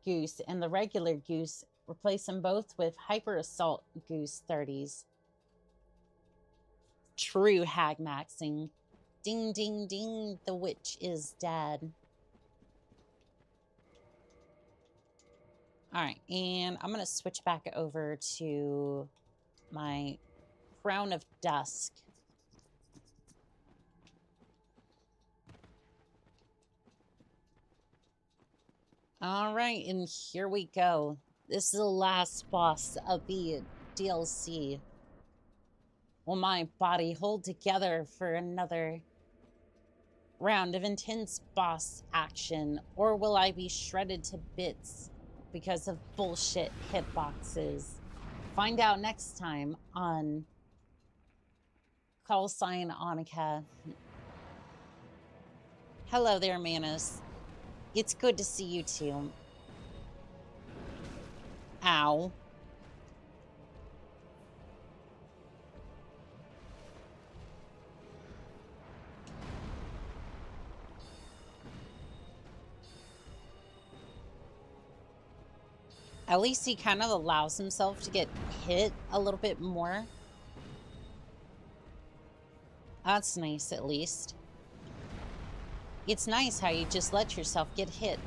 Speaker 3: goose and the regular goose. Replace them both with hyper assault goose 30s. True hag maxing. Ding, ding, ding. The witch is dead. All right, and I'm gonna switch back over to my Crown of Dusk. All right, and here we go. This is the last boss of the DLC. Will my body hold together for another round of intense boss action, or will I be shredded to bits because of bullshit hitboxes? Find out next time on Call Sign Oni-chan. Hello there, Manus. It's good to see you too. Ow. At least he kind of allows himself to get hit a little bit more. That's nice, at least. It's nice how you just let yourself get hit.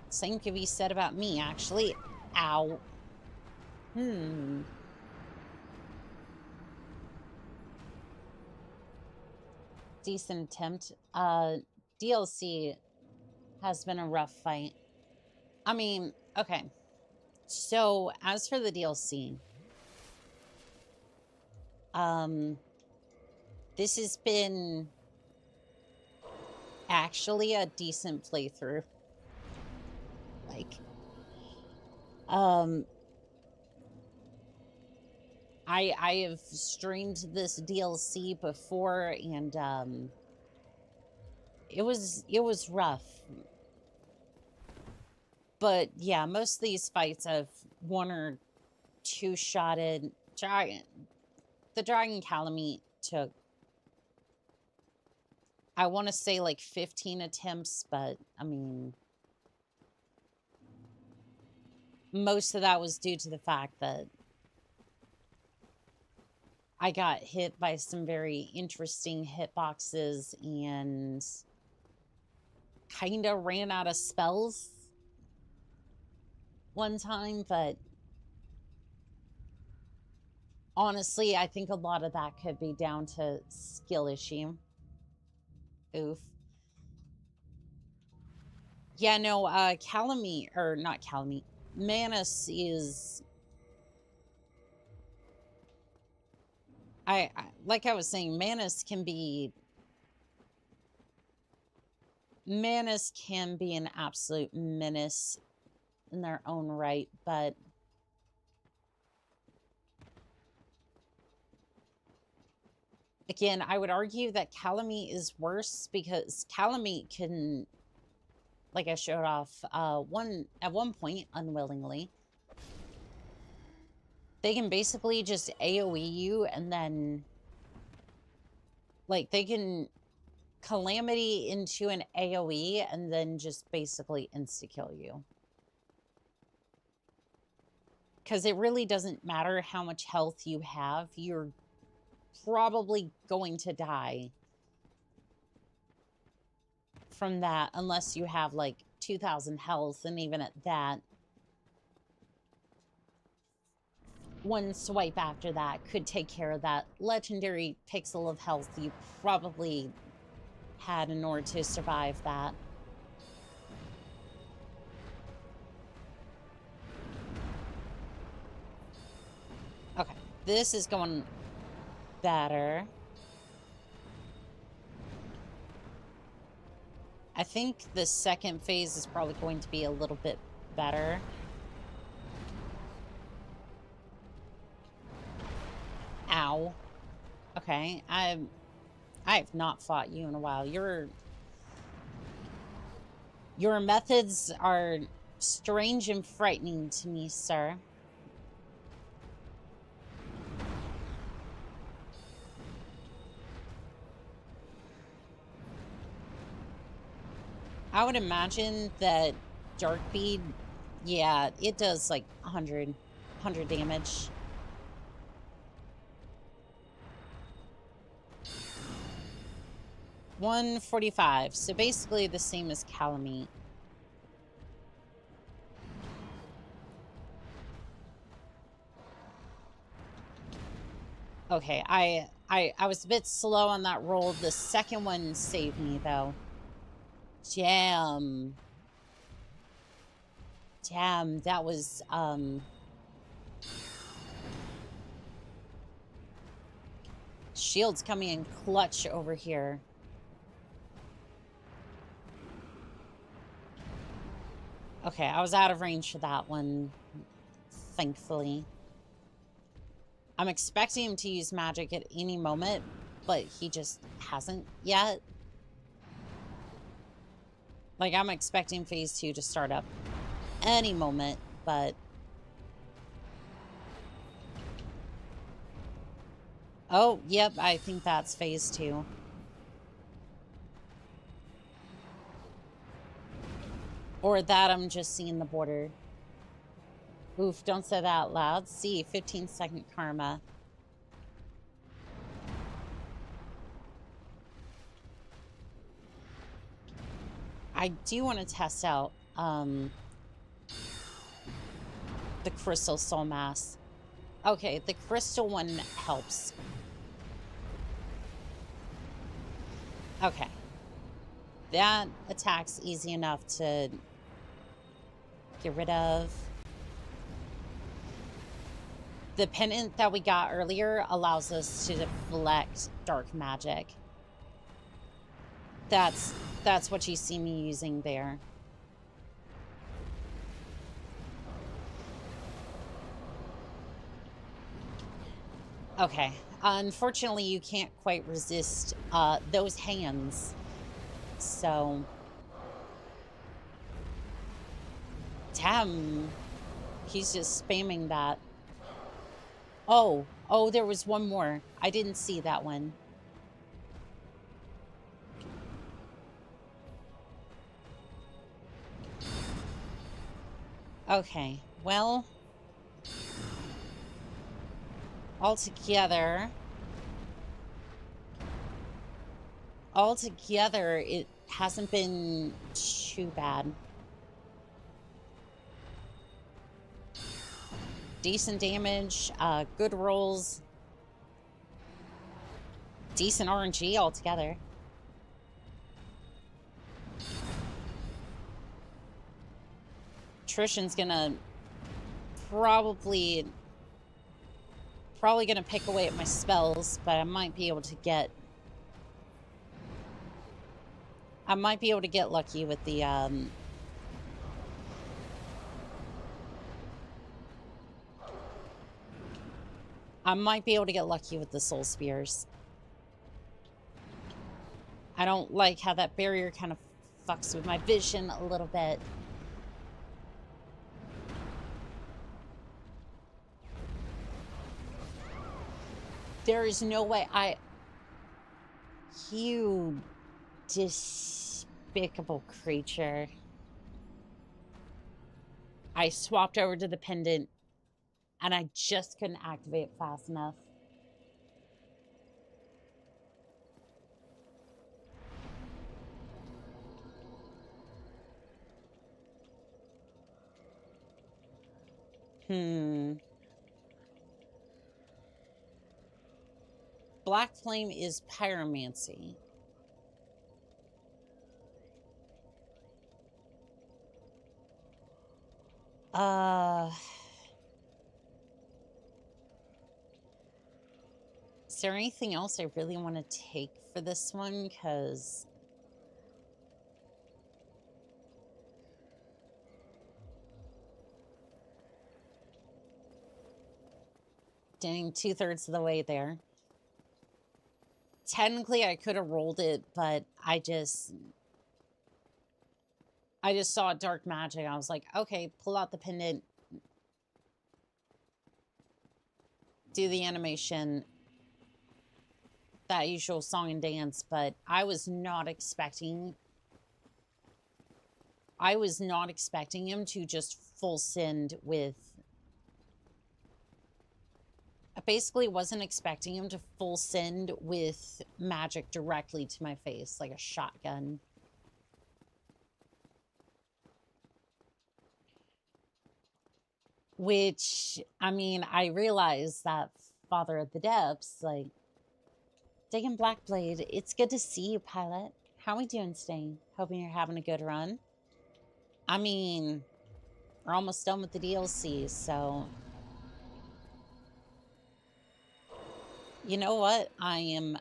Speaker 3: Same could be said about me, actually. Ow. Decent attempt. DLC has been a rough fight. I mean, okay. So, as for the DLC, this has been actually a decent playthrough. Like, I have streamed this DLC before, and it was rough. But yeah, most of these fights I've one or two shotted. The Dragon Calamite took, I want to say, like 15 attempts, but I mean, most of that was due to the fact that I got hit by some very interesting hitboxes and kind of ran out of spells one time, but honestly, I think a lot of that could be down to skill issue. Oof. Yeah, no, Calamite, or not Calamite, Manus is... like I was saying, Manus can be an absolute menace in their own right, but again, I would argue that Calamite is worse because Calamite can, like I showed off at one point, unwillingly, they can basically just AoE you, and then, like, they can Calamity into an AoE and then just basically insta-kill you. Because it really doesn't matter how much health you have, you're probably going to die from that unless you have like 2,000 health, and even at that, one swipe after that could take care of that legendary pixel of health you probably had in order to survive that. Okay, this is going better. I think the second phase is probably going to be a little bit better. Ow. Okay, I have not fought you in a while. Your methods are strange and frightening to me, sir. I would imagine that Darkbead, yeah, it does like 100 damage. $145, so basically the same as Calamite. Okay, I was a bit slow on that roll. The second one saved me, though. Damn. Damn, that was, Shield's coming in clutch over here. Okay, I was out of range for that one, thankfully. I'm expecting him to use magic at any moment, but he just hasn't yet. Like, I'm expecting phase 2 to start up any moment, but... Oh, yep, I think that's phase 2. Or that I'm just seeing the border. Oof, don't say that out loud. See, 15-second karma. I do want to test out the crystal soul mass. Okay, the crystal one helps. Okay. That attack's easy enough to get rid of. The pendant that we got earlier allows us to deflect dark magic. That's what you see me using there. Okay. Unfortunately, you can't quite resist those hands. So... Damn. He's just spamming that. Oh, there was one more. I didn't see that one. Okay, well... Altogether, it hasn't been too bad. Decent damage, good rolls. Decent RNG altogether. Attrition's gonna probably gonna pick away at my spells, but I might be able to get lucky with the soul spears. I don't like how that barrier kind of fucks with my vision a little bit. There is no way you despicable creature. I swapped over to the pendant, and I just couldn't activate it fast enough. Black Flame is pyromancy. Is there anything else I really want to take for this one? Because... Dang, 2/3 of the way there. Technically, I could have rolled it, but I just saw dark magic. I was like, okay, pull out the pendant. Do the animation. That usual song and dance, but I was not expecting him to just full send with... I basically wasn't expecting him to full send with magic directly to my face, like a shotgun. Which, I mean, I realize that father of the depths, like, Digging Blackblade, it's good to see you, Pilot. How we doing today? Hoping you're having a good run. I mean, we're almost done with the DLC, so... You know what? I'm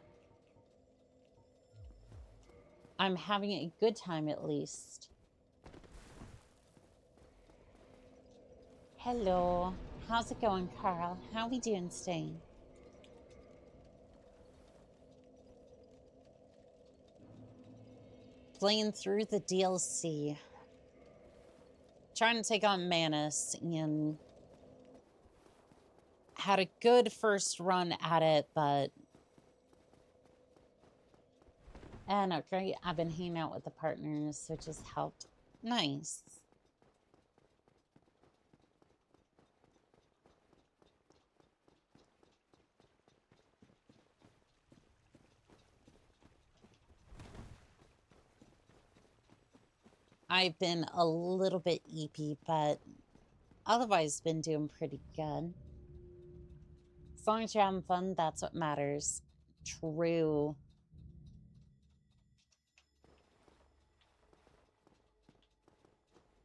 Speaker 3: having a good time, at least. Hello. How's it going, Carl? How we doing today? Playing through the DLC. Trying to take on Manus, and had a good first run at it, but... And okay, I've been hanging out with the partners, which has helped. Nice. I've been a little bit eepy, but otherwise been doing pretty good. As long as you're having fun, that's what matters. True.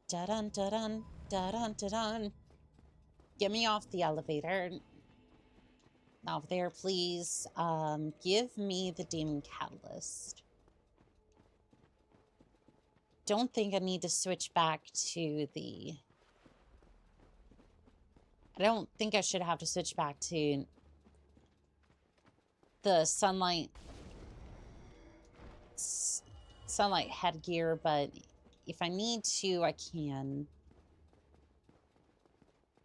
Speaker 3: Da-dun, da-dun, da-dun, da-dun. Get me off the elevator. Off there, please. Give me the Demon Catalyst. Don't think I need to switch back to the... I don't think I should have to switch back to the sunlight headgear, but if I need to, I can.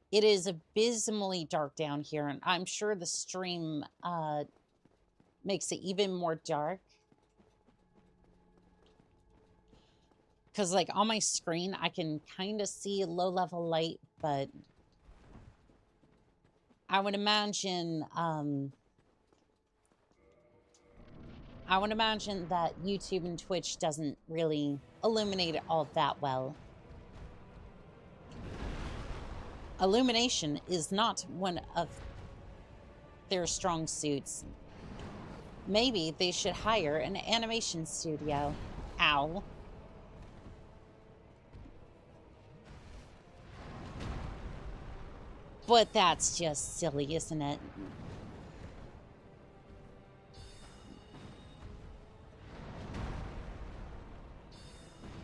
Speaker 3: It is abysmally dark down here, and I'm sure the stream makes it even more dark. Because, like, on my screen, I can kind of see low-level light, but I would imagine, that YouTube and Twitch doesn't really illuminate it all that well. Illumination is not one of their strong suits. Maybe they should hire an animation studio. Ow. But that's just silly, isn't it?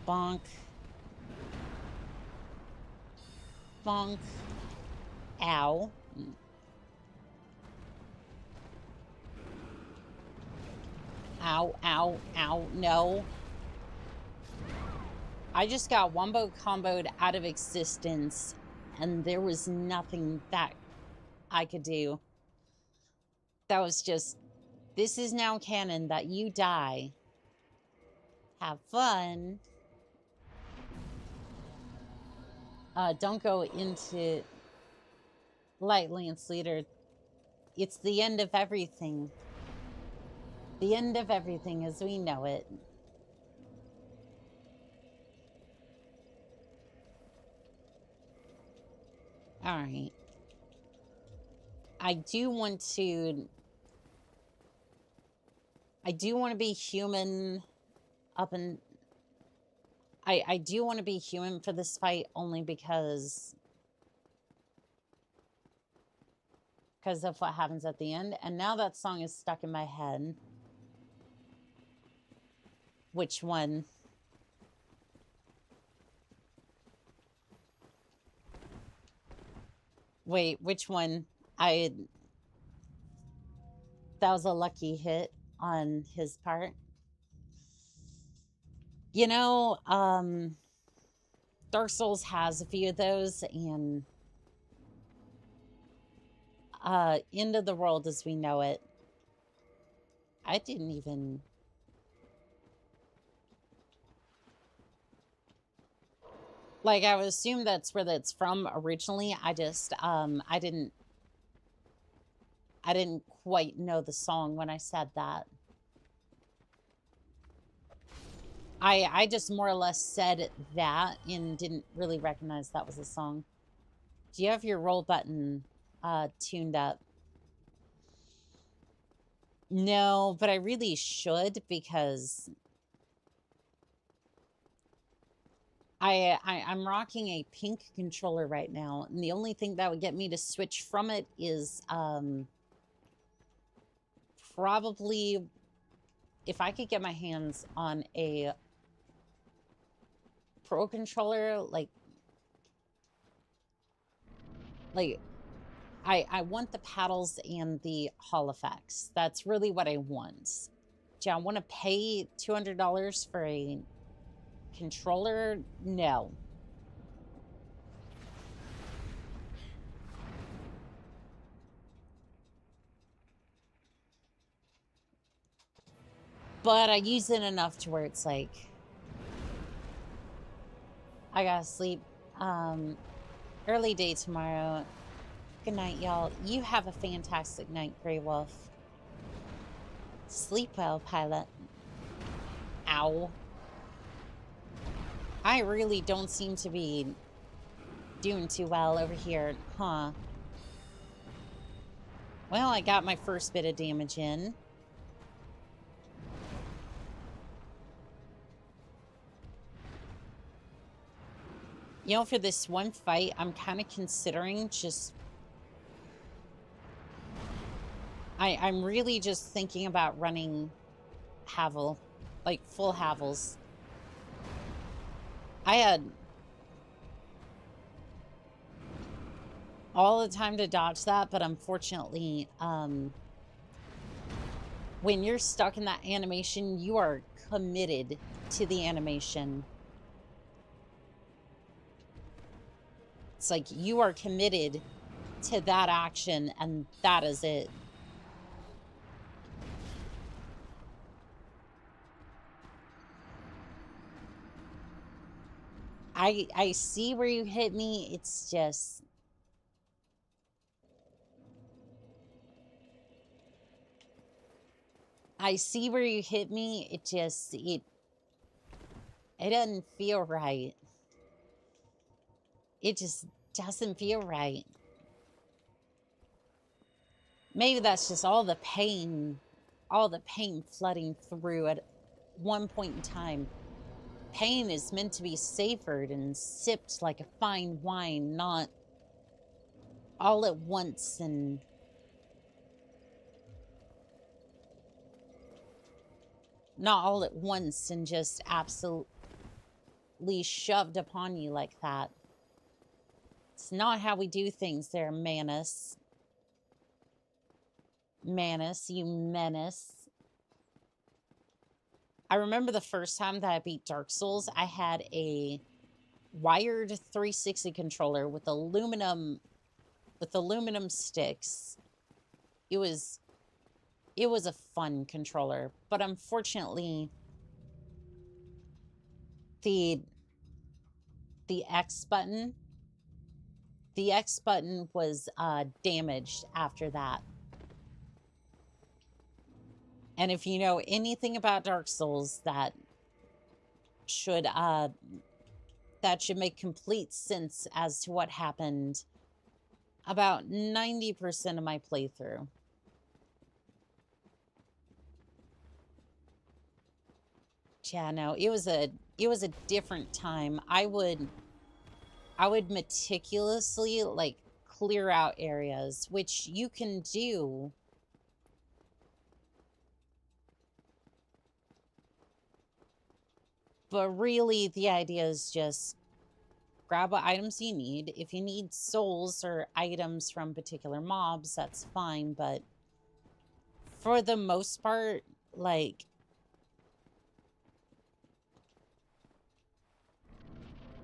Speaker 3: Bonk. Bonk. Ow. Ow, ow, ow, no. I just got wombo comboed out of existence, and there was nothing that I could do. That was just, this is now canon that you die. Have fun. Don't go into Light Lance Leader. It's the end of everything. The end of everything as we know it. Alright. I do want to be human up and... I do want to be human for this fight only because of what happens at the end. And now that song is stuck in my head. Which one? Wait, which one? That was a lucky hit on his part. You know, Dark Souls has a few of those, and End of the World as we know it. I didn't even... Like, I would assume that's where that's from originally. I just, I didn't quite know the song when I said that. I just more or less said that and didn't really recognize that was a song. Do you have your roll button tuned up? No, but I really should because I'm rocking a pink controller right now, and the only thing that would get me to switch from it is probably if I could get my hands on a pro controller, like I want the paddles and the Hall effects. That's really what I want. Do I want to pay $200 for a controller? No. But I use it enough to where it's like I gotta sleep. Early day tomorrow. Good night, y'all. You have a fantastic night, Grey Wolf. Sleep well, pilot. Ow. I really don't seem to be doing too well over here, huh? Well, I got my first bit of damage in. You know, for this one fight, I'm kind of considering just... I'm really just thinking about running Havel, like full Havels. I had all the time to dodge that, but unfortunately, when you're stuck in that animation, you are committed to the animation. It's like you are committed to that action, and that is it. I see where you hit me. It's just... I see where you hit me. It just... It doesn't feel right. It just doesn't feel right. Maybe that's just all the pain flooding through at one point in time. Pain is meant to be savored and sipped like a fine wine, not all at once and... Not all at once and just absolutely shoved upon you like that. It's not how we do things there, Manus. Manus, you menace. I remember the first time that I beat Dark Souls, I had a wired 360 controller with aluminum sticks. It was a fun controller, but unfortunately the X button was damaged after that. And if you know anything about Dark Souls, that should make complete sense as to what happened about 90% of my playthrough. Yeah, no, it was a different time. I would meticulously like clear out areas, which you can do. But really, the idea is just grab what items you need. If you need souls or items from particular mobs, that's fine. But for the most part, like...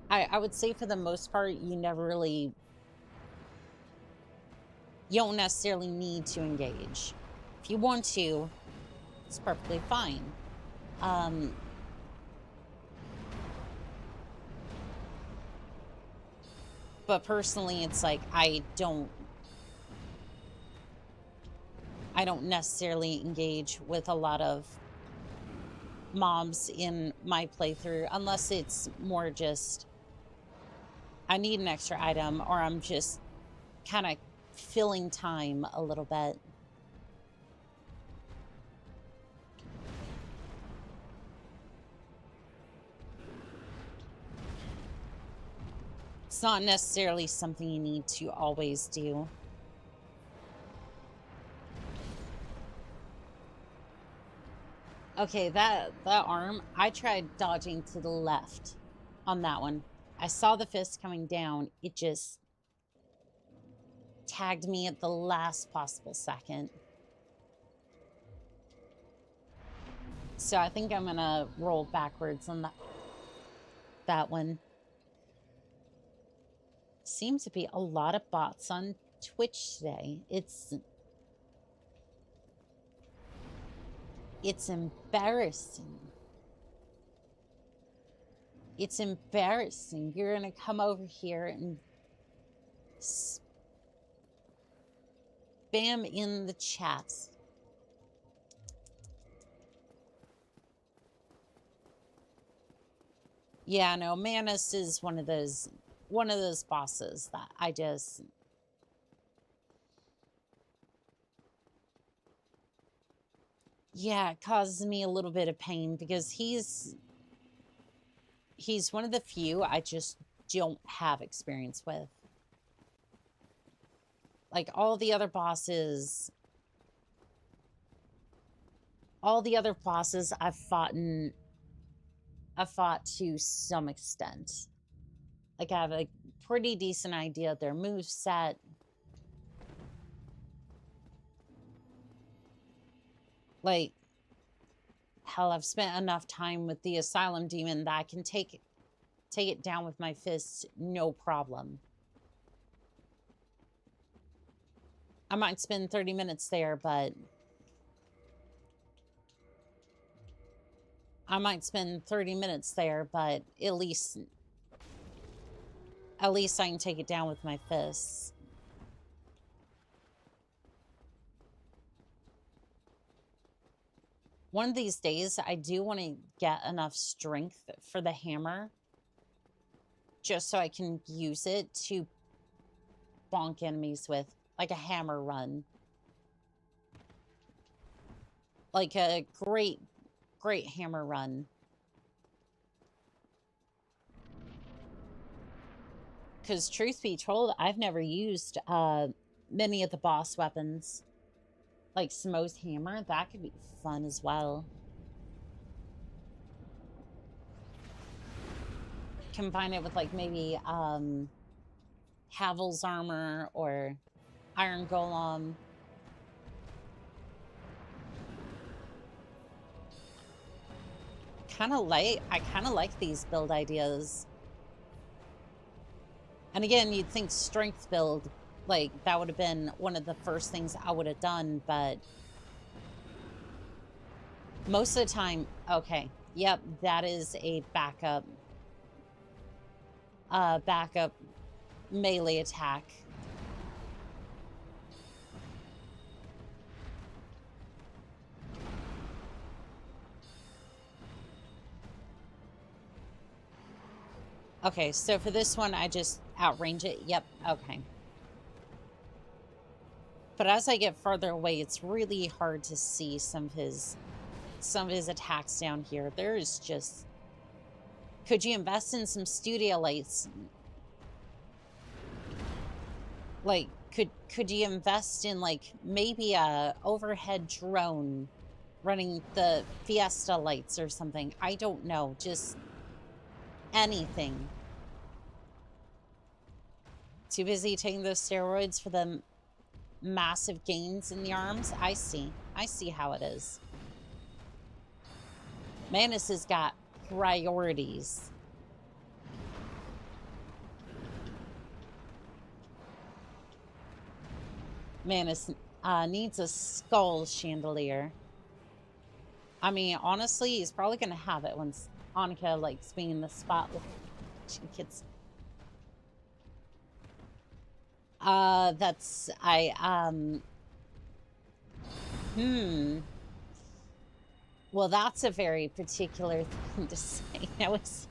Speaker 3: I would say for the most part, you never really... You don't necessarily need to engage. If you want to, it's perfectly fine. But personally, it's like I don't necessarily engage with a lot of mobs in my playthrough unless it's more just I need an extra item or I'm just kind of filling time a little bit. It's not necessarily something you need to always do. Okay, that arm, I tried dodging to the left on that one. I saw the fist coming down. It just tagged me at the last possible second. So I think I'm gonna roll backwards on that one. Seems to be a lot of bots on Twitch today. It's embarrassing. It's embarrassing. You're gonna come over here and spam in the chats. Yeah, no, Manus is one of those bosses that I just... Yeah, it causes me a little bit of pain because he's one of the few I just don't have experience with. Like all the other bosses I've fought to some extent. Like I have a pretty decent idea of their moveset. Like, hell, I've spent enough time with the Asylum Demon that I can take it down with my fists, no problem. I might spend 30 minutes there, but... at least I can take it down with my fists. One of these days, I do want to get enough strength for the hammer, just so I can use it to bonk enemies with, like a hammer run. Like a great hammer run. Because truth be told, I've never used many of the boss weapons. Like Smo's hammer, that could be fun as well. Combine it with like maybe Havel's armor or Iron Golem. I kind of like these build ideas. And again, you'd think strength build, like, that would have been one of the first things I would have done, but most of the time, okay, yep, that is a backup melee attack. Okay, so for this one, I just outrange it. Yep, okay. But as I get further away, it's really hard to see some of his attacks down here. There's just... Could you invest in some studio lights? Like, could you invest in, like, maybe a overhead drone running the Fiesta lights or something? I don't know. Just anything. Too busy taking those steroids for the massive gains in the arms? I see how it is. Manus has got priorities. Manus needs a skull chandelier. I mean, honestly, he's probably gonna have it once Annika likes being in the spotlight. Kids. Well, that's a very particular thing to say. Now it's...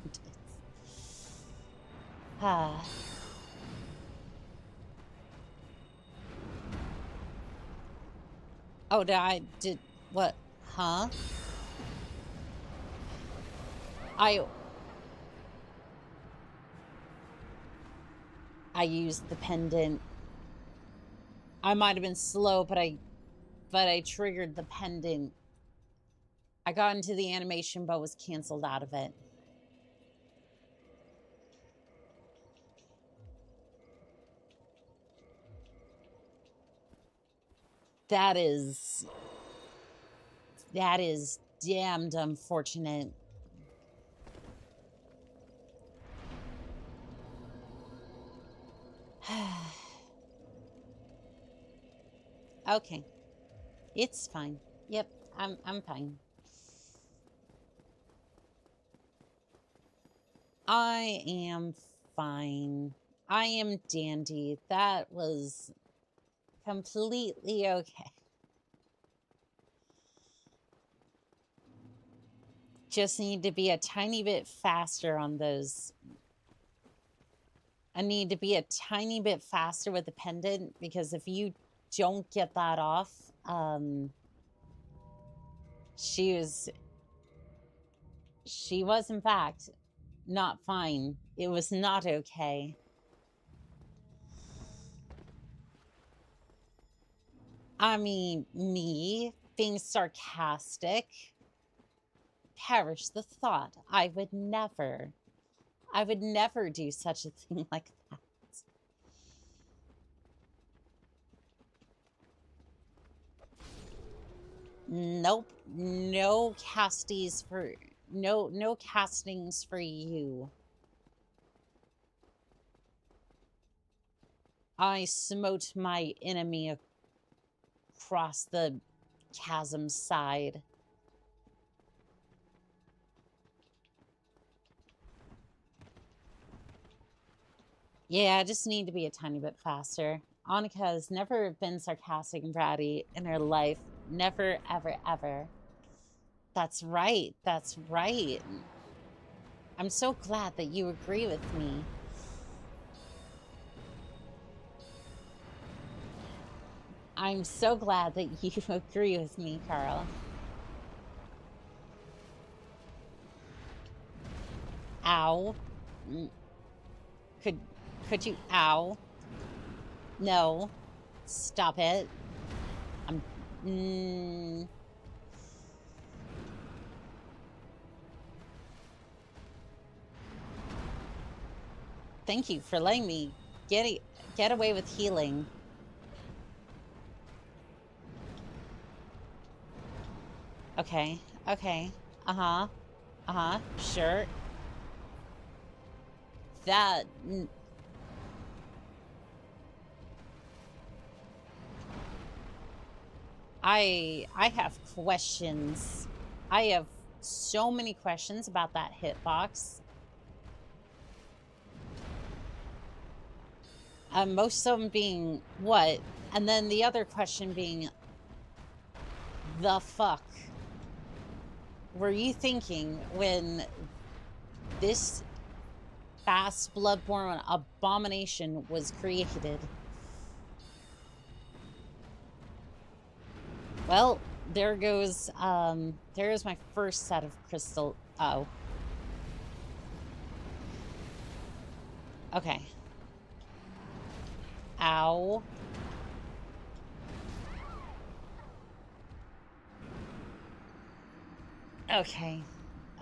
Speaker 3: Oh, did what? Huh? I used the pendant. I might have been slow, but I triggered the pendant. I got into the animation, but was canceled out of it. That is damned unfortunate. Okay. It's fine. Yep, I'm fine. I am fine. I am dandy. That was completely okay. Just need to be a tiny bit faster on those. I need to be a tiny bit faster with the pendant, because if you don't get that off, she was in fact not fine. It was not okay. I mean, me being sarcastic, perish the thought. I would never do such a thing like that. Nope. No castings for no castings for you. I smote my enemy across the chasm side. Yeah, I just need to be a tiny bit faster. Annika has never been sarcastic and bratty in her life. Never, ever, ever. That's right. That's right. I'm so glad that you agree with me. I'm so glad that you agree with me, Carl. Ow. Could you, ow. No. Stop it. Thank you for letting me get away with healing. Okay. Okay. Uh-huh. Uh-huh. Sure. That... I have questions. I have so many questions about that hitbox. Most of them being, what? And then the other question being, the fuck were you thinking when this fast bloodborne abomination was created? Well, there goes my first set of crystal. Oh. Okay. Ow. Okay.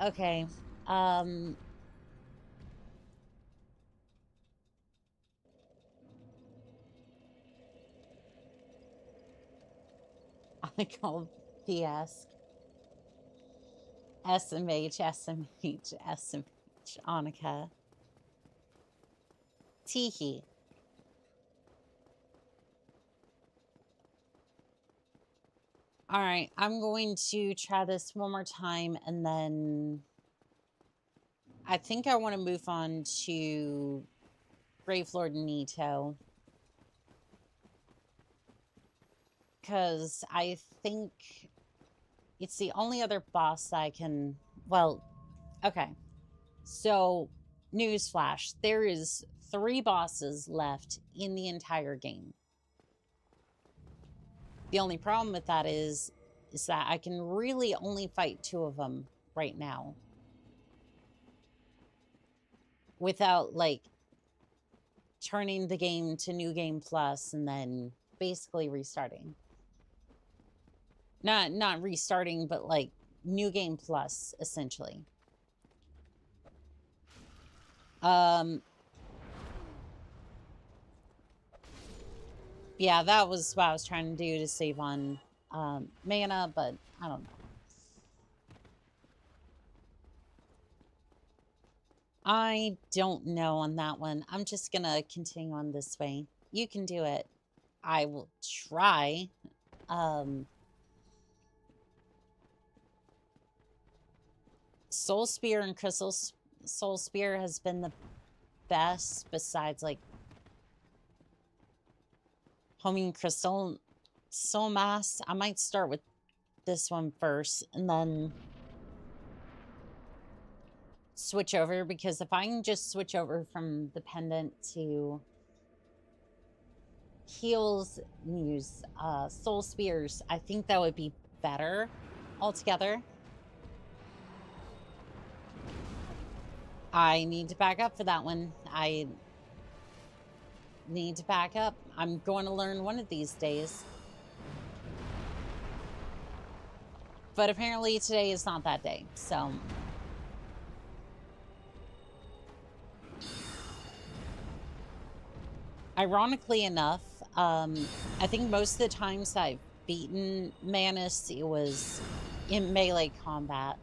Speaker 3: Okay. I call PS. SMH, SMH, SMH, Annika. Teehee. All right, I'm going to try this one more time, and then I think I want to move on to Gravelord Nito, because I think it's the only other boss that I can... Well, okay. So, newsflash. There is 3 bosses left in the entire game. The only problem with that is that I can really only fight 2 of them right now. Without, like, turning the game to New Game Plus and then basically restarting. Not restarting, but like New Game Plus, essentially. Yeah, that was what I was trying to do to save on mana, but I don't know. I don't know on that one. I'm just gonna continue on this way. You can do it. I will try. Soul Spear and Crystal Soul Spear has been the best besides like Homing Crystal. Soul Mass, I might start with this one first and then switch over, because if I can just switch over from the pendant to heals and use Soul Spears, I think that would be better altogether. I need to back up for that one. I need to back up. I'm going to learn one of these days. But apparently today is not that day, so... Ironically enough, I think most of the times I've beaten Manus, it was in melee combat.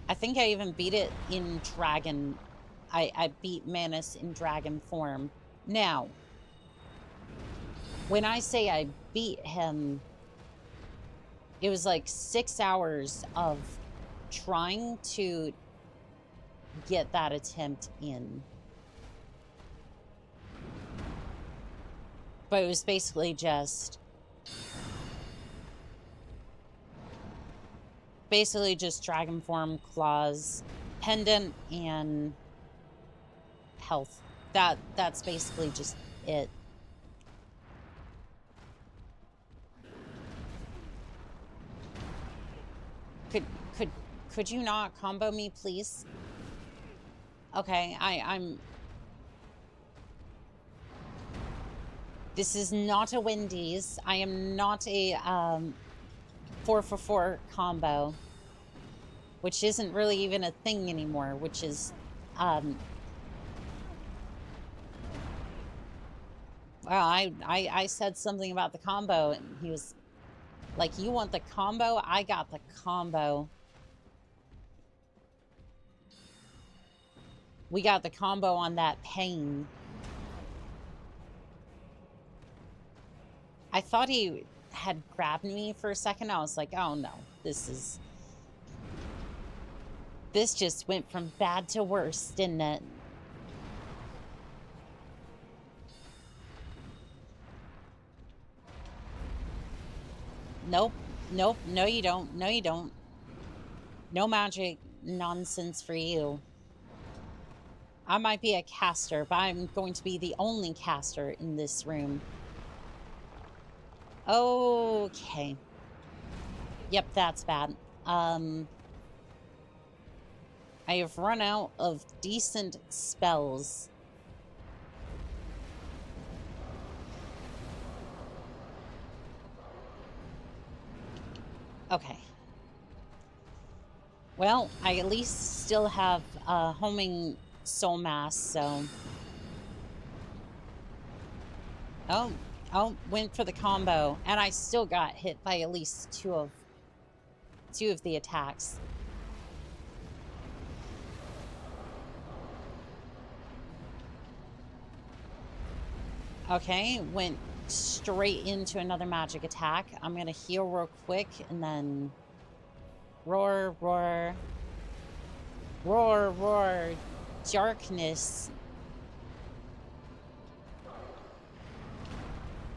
Speaker 3: I think I even beat it in dragon. I beat Manus in dragon form. Now, when I say I beat him, it was like 6 hours of trying to get that attempt in. But it was basically just... dragon form, claws, pendant, and health. That's basically just it. Could you not combo me, please? Okay, I'm... This is not a Wendy's. I am not a 4-for-4 combo, which isn't really even a thing anymore, which is well, I said something about the combo, and he was like, you want the combo? I got the combo. We got the combo on that pain. I thought he had grabbed me for a second. I was like, oh no, this just went from bad to worse, didn't it? Nope. Nope. No, you don't. No, you don't. No magic nonsense for you. I might be a caster, but I'm going to be the only caster in this room. Okay. Yep, that's bad. I have run out of decent spells. Okay. Well, I at least still have homing soul mass, so... Oh, went for the combo, and I still got hit by at least two of the attacks. Okay, went straight into another magic attack. I'm gonna heal real quick, and then roar, roar, roar, roar, darkness.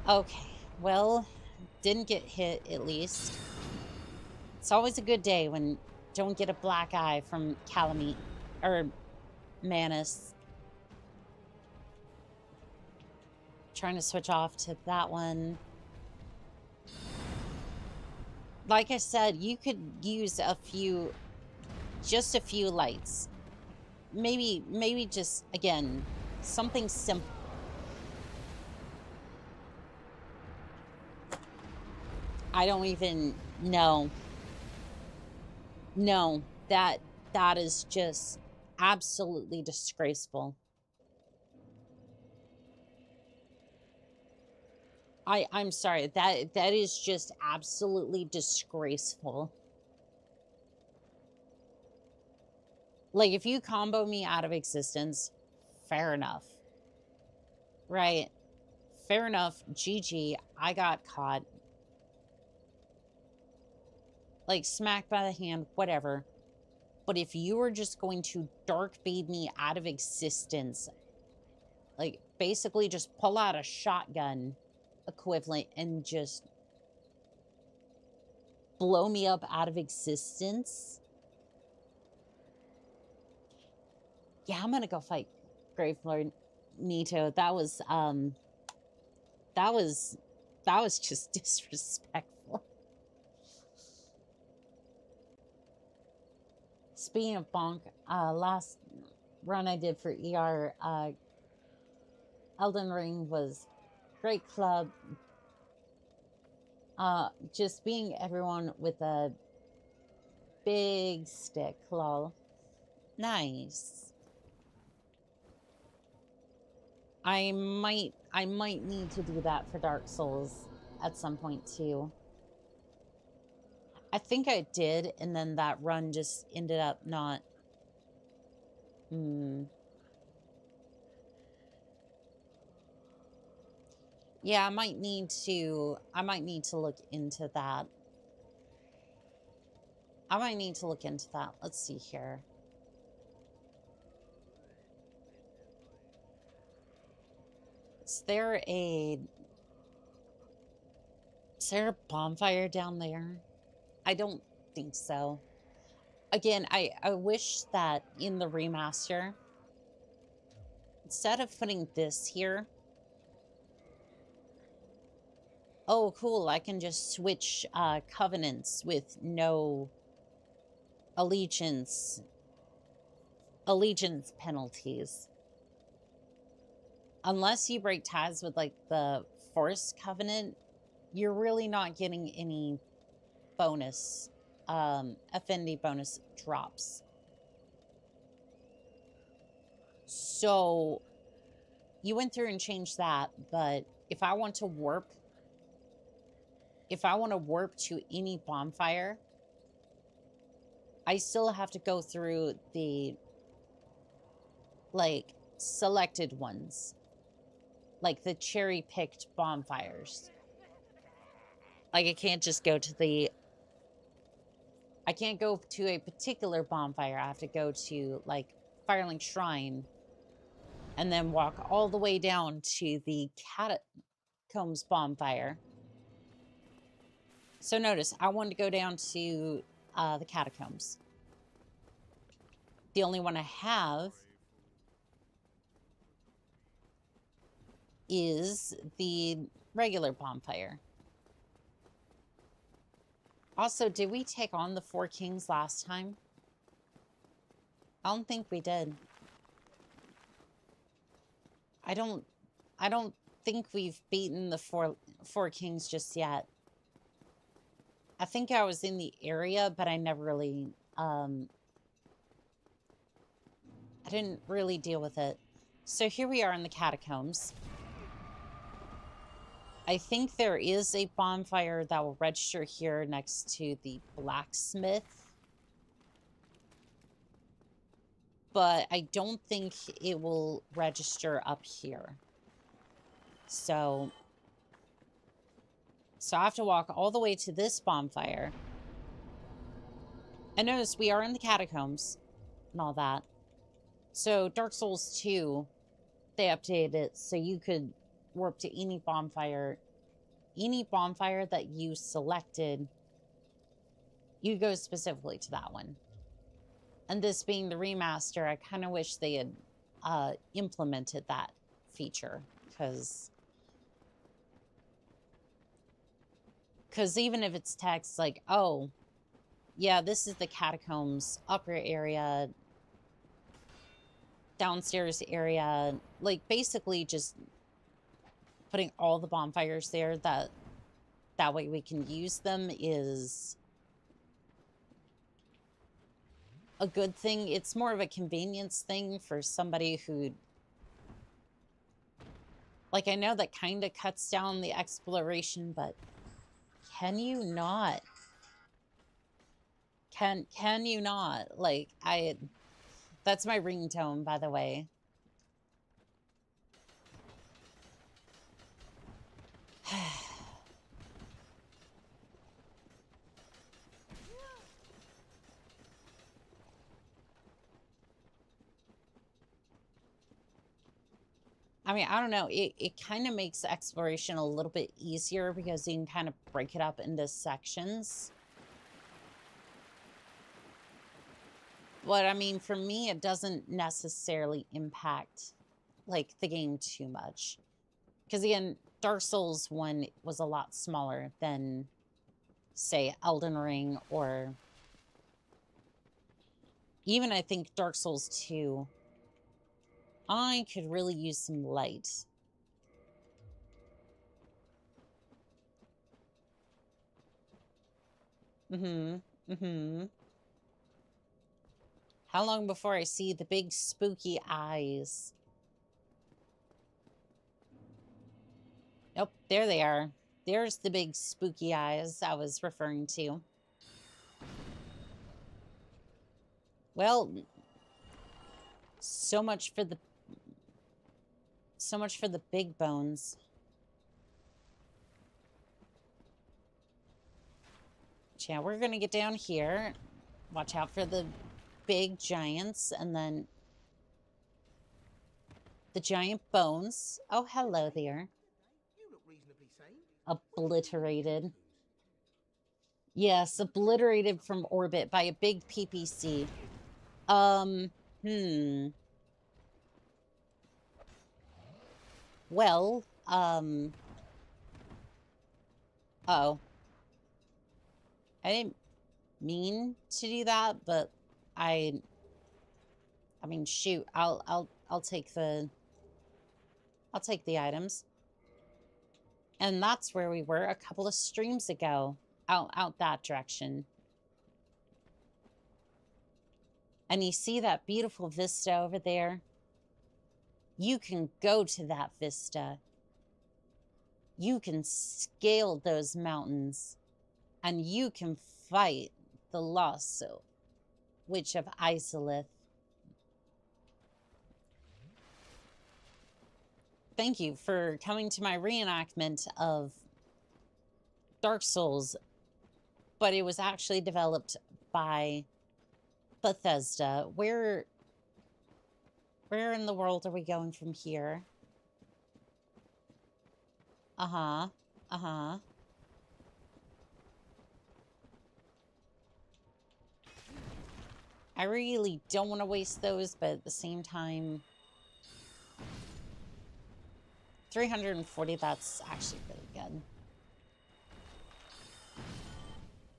Speaker 3: Okay, well, didn't get hit at least. It's always a good day when don't get a black eye from Calamite or Manus. Trying to switch off to that one. Like I said, you could use just a few lights. maybe just, again, something simple. I don't even know. No, that is just absolutely disgraceful. I'm sorry, that is just absolutely disgraceful. Like, if you combo me out of existence, fair enough. Right? Fair enough. GG, I got caught. Like, smacked by the hand, whatever. But if you were just going to dark bait me out of existence, like, basically just pull out a shotgun equivalent and just blow me up out of existence. Yeah, I'm gonna go fight Gravelord Nito. That was just disrespectful. Speaking of bonk, last run I did for ER, Elden Ring was great club. Just being everyone with a big stick, lol. Nice. I might need to do that for Dark Souls at some point too. I think I did, and then that run just ended up not. Yeah, I might need to look into that. Let's see here. Is there a bonfire down there? I don't think so. Again, I wish that in the remaster, instead of putting this here, oh cool, I can just switch covenants with no allegiance penalties. Unless you break ties with like the Force Covenant, you're really not getting any bonus, affinity bonus drops. So you went through and changed that, but if I want to warp to any bonfire, I still have to go through the, like, selected ones. Like the cherry-picked bonfires. Like, I can't just go to the... I can't go to a particular bonfire. I have to go to, like, Firelink Shrine and then walk all the way down to the Catacombs bonfire. So notice, I wanted to go down to the Catacombs. The only one I have is the regular bonfire. Also, did we take on the 4 kings last time? I don't think we did. I don't think we've beaten the four kings just yet. I think I was in the area, but I never really I didn't really deal with it. So here we are in the catacombs. I think there is a bonfire that will register here next to the blacksmith. But I don't think it will register up here. So I have to walk all the way to this bonfire. And notice we are in the catacombs and all that. So Dark Souls 2, they updated it so you could warp to any bonfire that you selected, you go specifically to that one. And this being the remaster, I kind of wish they had implemented that feature, because even if it's text like, oh, yeah, this is the catacombs upper area, downstairs area, like basically just putting all the bonfires there, that way we can use them, is a good thing. It's more of a convenience thing for somebody who, like, I know that kind of cuts down the exploration, but can you not? Can you not? Like, that's my ringtone, by the way. I mean, I don't know. It kind of makes exploration a little bit easier because you can kind of break it up into sections. But I mean, for me, it doesn't necessarily impact, like, the game too much. Because again, Dark Souls 1 was a lot smaller than, say, Elden Ring, or even I think Dark Souls 2. I could really use some light. How long before I see the big spooky eyes? Nope, there they are. There's the big spooky eyes I was referring to. Well, so much for the big bones. Yeah, we're gonna get down here. Watch out for the big giants, and then the giant bones. Oh, hello there. Obliterated. Yes, obliterated from orbit by a big PPC. Well, oh. I didn't mean to do that, but I mean, shoot, I'll take the items. And that's where we were a couple of streams ago, out that direction. And you see that beautiful vista over there? You can go to that vista. You can scale those mountains. And you can fight the lost Witch of Isolith. Thank you for coming to my reenactment of Dark Souls, but it was actually developed by Bethesda. Where in the world are we going from here? I really don't want to waste those, but at the same time, 340, that's actually really good.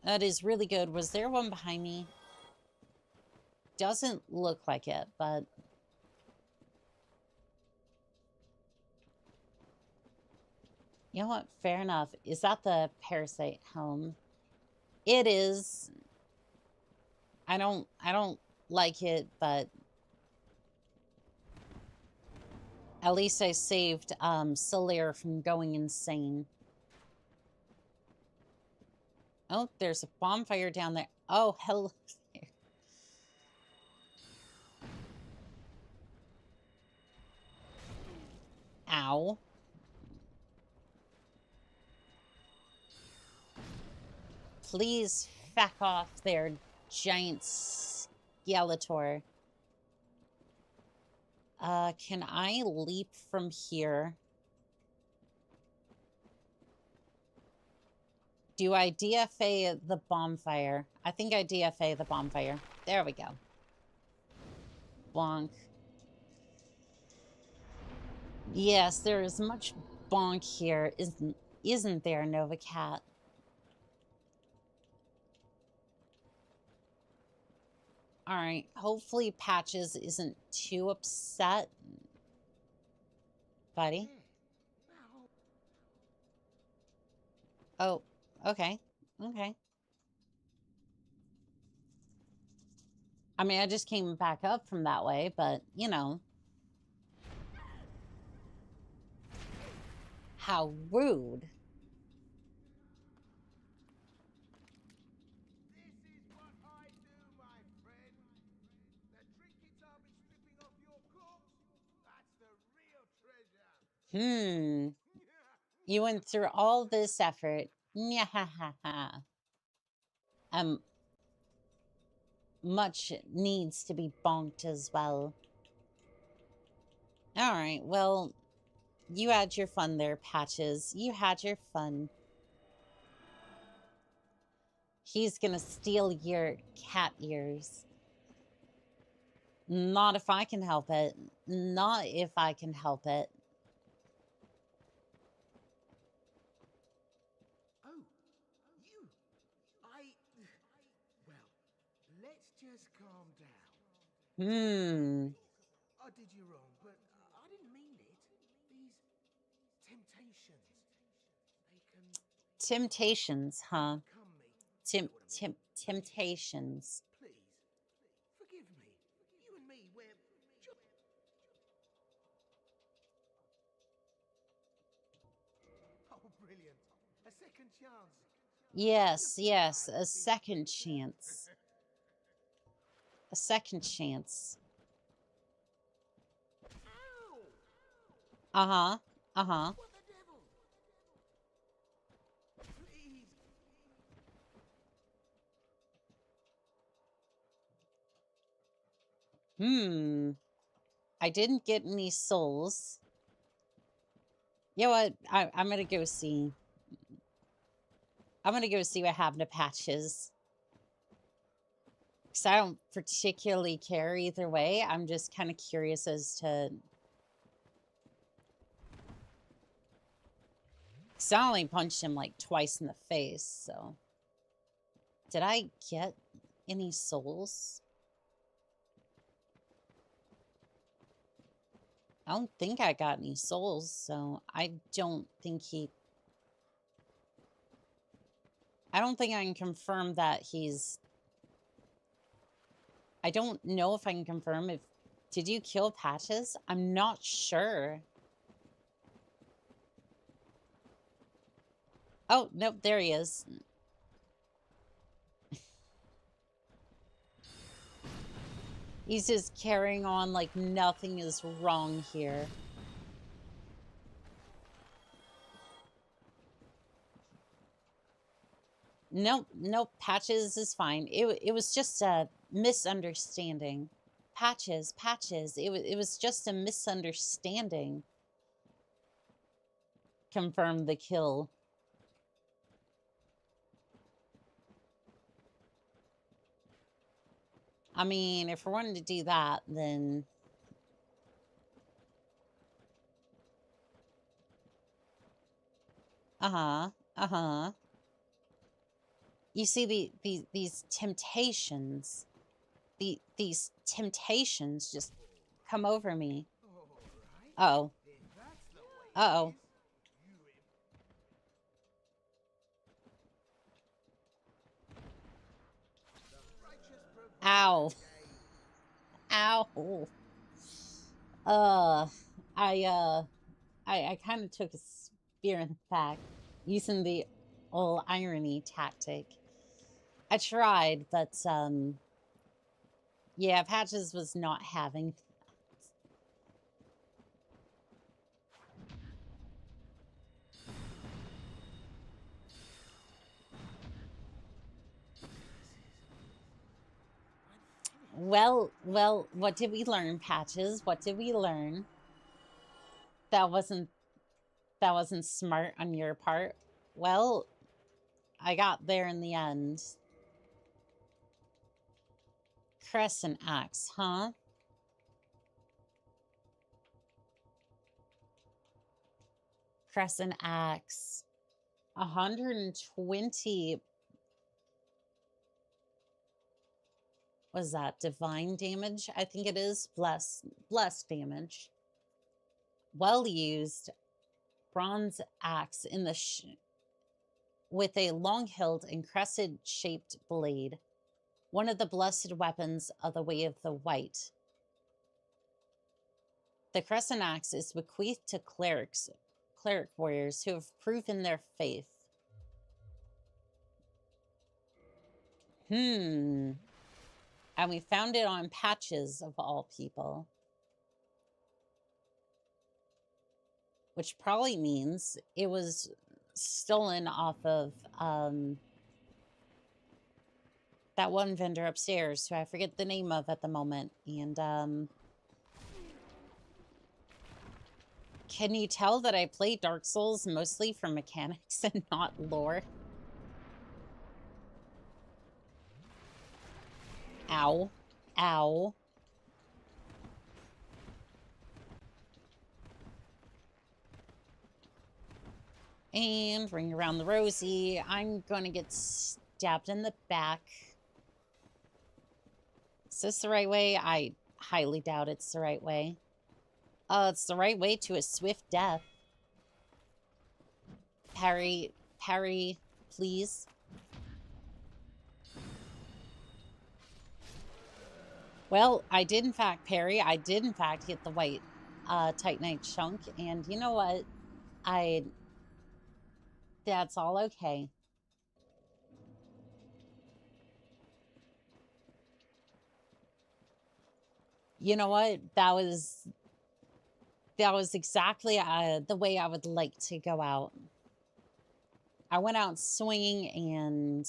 Speaker 3: That is really good. Was there one behind me? Doesn't look like it, but... You know what? Fair enough. Is that the parasite home? It is. I don't like it, but at least I saved Solaris from going insane. Oh, there's a bonfire down there. Oh, hello. Ow. Please back off there, giant Skeletor. Can I leap from here? Do I DFA the bonfire? I think I DFA the bonfire. There we go. Bonk. Yes, there is much bonk here, isn't there, Nova Cat? All right. Hopefully Patches isn't too upset. Buddy? Oh, okay. Okay. I mean, I just came back up from that way, but, you know. How rude.
Speaker 8: This is what I do, my friend. The trinkets I'll be stripping off your corpse, that's the real treasure.
Speaker 3: You went through all this effort. Nyahaha. Much needs to be bonked as well. All right, well, you had your fun there, Patches. You had your fun. He's gonna steal your cat ears. Not if I can help it. Not if I can help it.
Speaker 8: Oh, you. Well, let's just calm down. I did you wrong, but I didn't mean it. These temptations, they can
Speaker 3: Temptations, huh?
Speaker 8: come me.
Speaker 3: Temptations.
Speaker 8: Please, forgive me. You and me, we're oh, brilliant. A second chance.
Speaker 3: Yes, yes, a second chance. A second chance.
Speaker 8: Ow!
Speaker 3: Uh-huh. Uh-huh.
Speaker 8: What the devil? Please.
Speaker 3: I didn't get any souls. You know what? I'm gonna go see. I'm gonna go see what happened to Patches. Because I don't particularly care either way. I'm just kind of curious as to... Because I only punched him like twice in the face, so... Did I get any souls? I don't think I got any souls, so I don't think he... I don't think I can confirm that he's... I don't know if I can confirm if... Did you kill Patches? I'm not sure. Oh, nope, there he is. He's just carrying on like nothing is wrong here. Nope, nope, Patches is fine. It was just a misunderstanding. Patches, it was just a misunderstanding. Confirmed the kill. I mean, if we're wanting to do that, then... Uh-huh, uh-huh. You see, these temptations... These temptations just come over me. Uh-oh. Uh-oh. Ow. Ow. I kind of took a spear in the back using the old irony tactic. I tried, but, yeah, Patches was not having that. Well, what did we learn, Patches? What did we learn? That wasn't smart on your part. Well, I got there in the end. Crescent axe, huh? Crescent axe. 120. Was that divine damage? I think it is blessed damage. Well used bronze axe in the with a long-hilled and crescent-shaped blade, one of the blessed weapons of the Way of the White. The crescent axe is bequeathed to cleric warriors who have proven their faith. And we found it on Patches, of all people. Which probably means it was stolen off of that one vendor upstairs, who I forget the name of at the moment. And can you tell that I play Dark Souls mostly for mechanics and not lore? Ow. Ow. And ring around the rosy. I'm gonna get stabbed in the back. Is this the right way? I highly doubt it's the right way. It's the right way to a swift death. Parry, parry, please. Well, I did in fact parry. I did in fact hit the white Titanite chunk. And you know what? That's all okay. You know what? That was exactly the way I would like to go out. I went out swinging and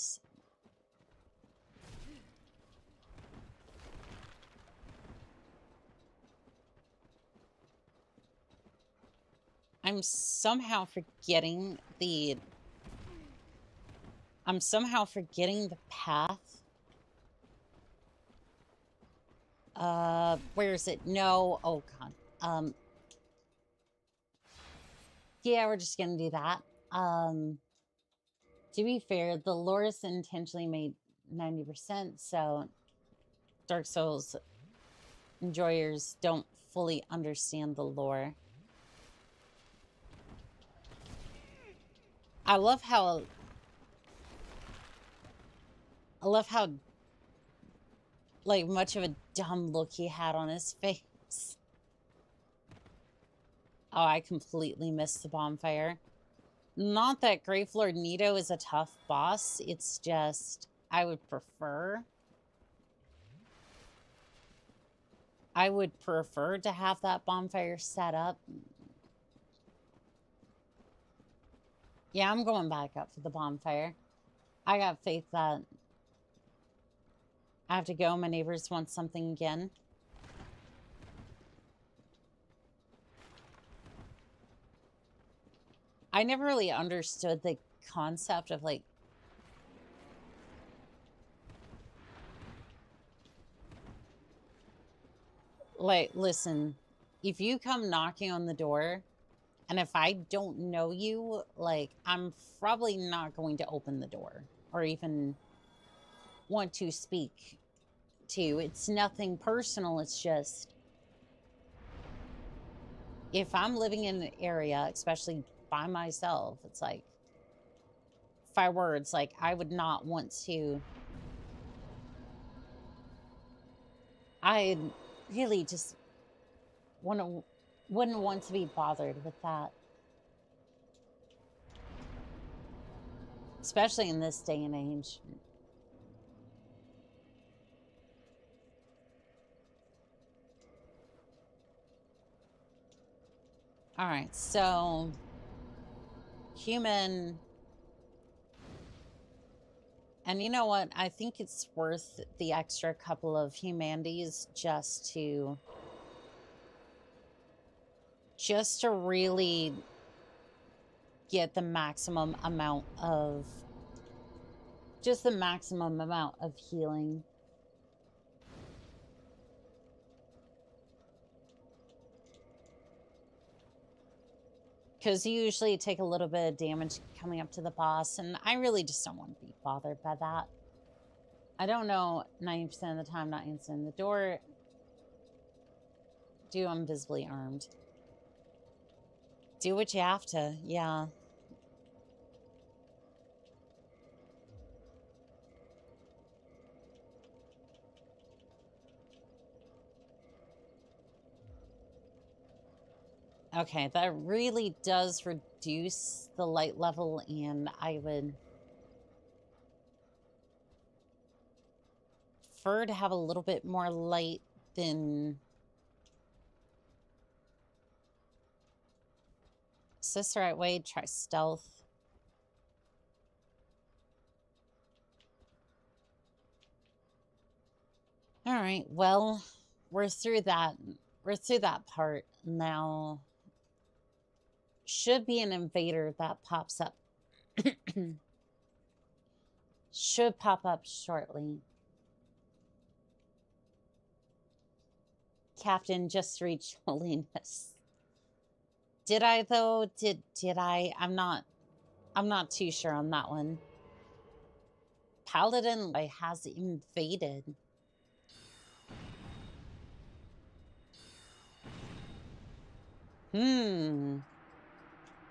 Speaker 3: I'm somehow forgetting the path. Where is it? No. Oh, God. Yeah, we're just gonna do that. To be fair, the lore is intentionally made 90%, so Dark Souls enjoyers don't fully understand the lore. I love how like much of a dumb look he had on his face. Oh, I completely missed the bonfire. Not that Grave Lord Nito is a tough boss. It's just I would prefer to have that bonfire set up. Yeah, I'm going back up for the bonfire. I got faith that I have to go. My neighbors want something again. I never really understood the concept of like listen, if you come knocking on the door and if I don't know you, like I'm probably not going to open the door or even want to speak to you. It's nothing personal. It's just if I'm living in an area, especially by myself, it's like if I were, it's like I would not want to. I really just wouldn't want to be bothered with that. Especially in this day and age. All right, so human. And you know what? I think it's worth the extra couple of humanities just to really get the maximum amount of healing. Because you usually take a little bit of damage coming up to the boss, and I really just don't want to be bothered by that. I don't know 90% of the time not answering the door. Do I'm visibly armed. Do what you have to, yeah. Okay, that really does reduce the light level, and I would prefer to have a little bit more light than... Is this the right way? Try stealth. All right, well, we're through that. We're through that part now. Should be an invader that pops up. Should pop up shortly. Captain just reached holiness. Did I though? Did I? I'm not too sure on that one. Paladin has invaded.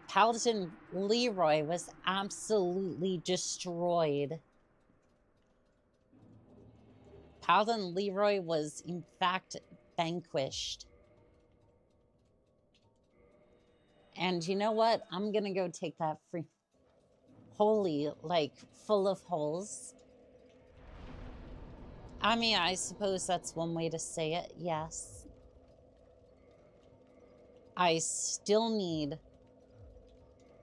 Speaker 3: Paladin Leroy was absolutely destroyed. Paladin Leroy was, in fact, vanquished. And you know what? I'm gonna go take that free... Holy, like, full of holes. I mean, I suppose that's one way to say it, yes. I still need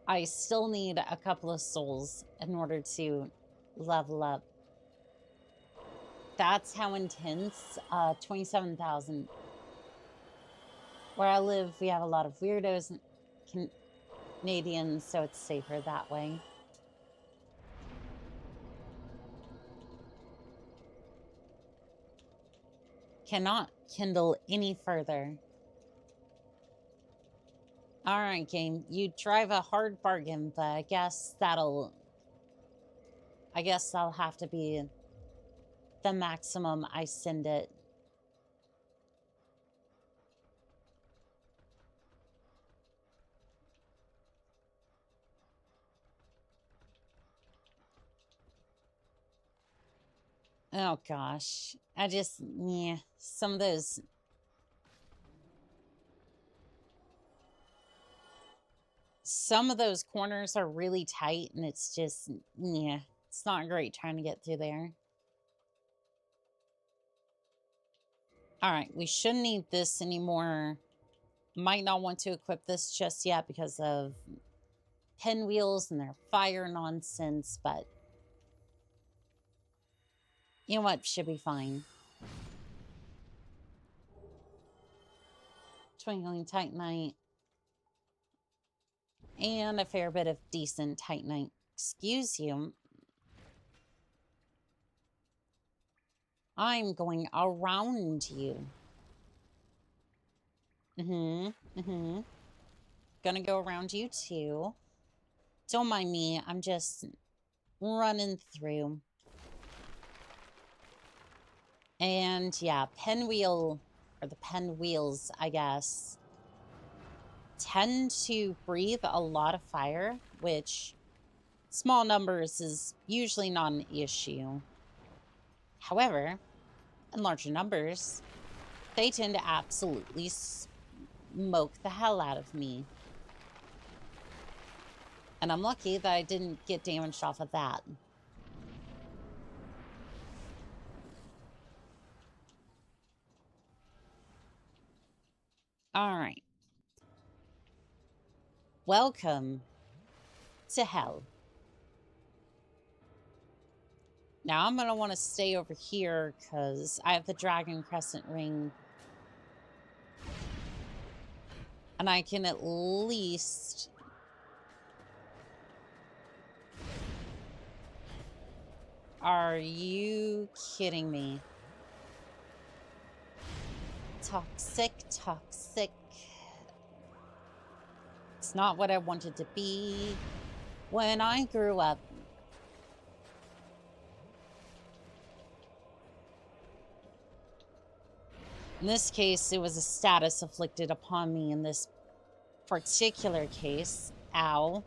Speaker 3: a couple of souls in order to level up. That's how intense. 27,000. Where I live, we have a lot of weirdos and Canadians, so it's safer that way. Cannot kindle any further. All right, game. You drive a hard bargain, but I guess that'll have to be the maximum I send it. Oh gosh. I just, yeah, some of those... Some of those corners are really tight, and it's just, yeah, it's not great trying to get through there. All right, we shouldn't need this anymore. Might not want to equip this just yet because of pinwheels and their fire nonsense, but you know what? Should be fine. Twinkling Titanite. And a fair bit of decent Titanite. Excuse you. I'm going around you. Gonna go around you too. Don't mind me. I'm just running through. And yeah, pinwheel, or the pinwheels, I guess, tend to breathe a lot of fire, which small numbers is usually not an issue. However, in larger numbers, they tend to absolutely smoke the hell out of me. And I'm lucky that I didn't get damaged off of that. All right. Welcome to hell. Now I'm going to want to stay over here because I have the Dragon Crescent Ring. And I can at least... Are you kidding me? Toxic, toxic. It's not what I wanted to be. When I grew up, In this case, it was a status afflicted upon me in this particular case. Ow.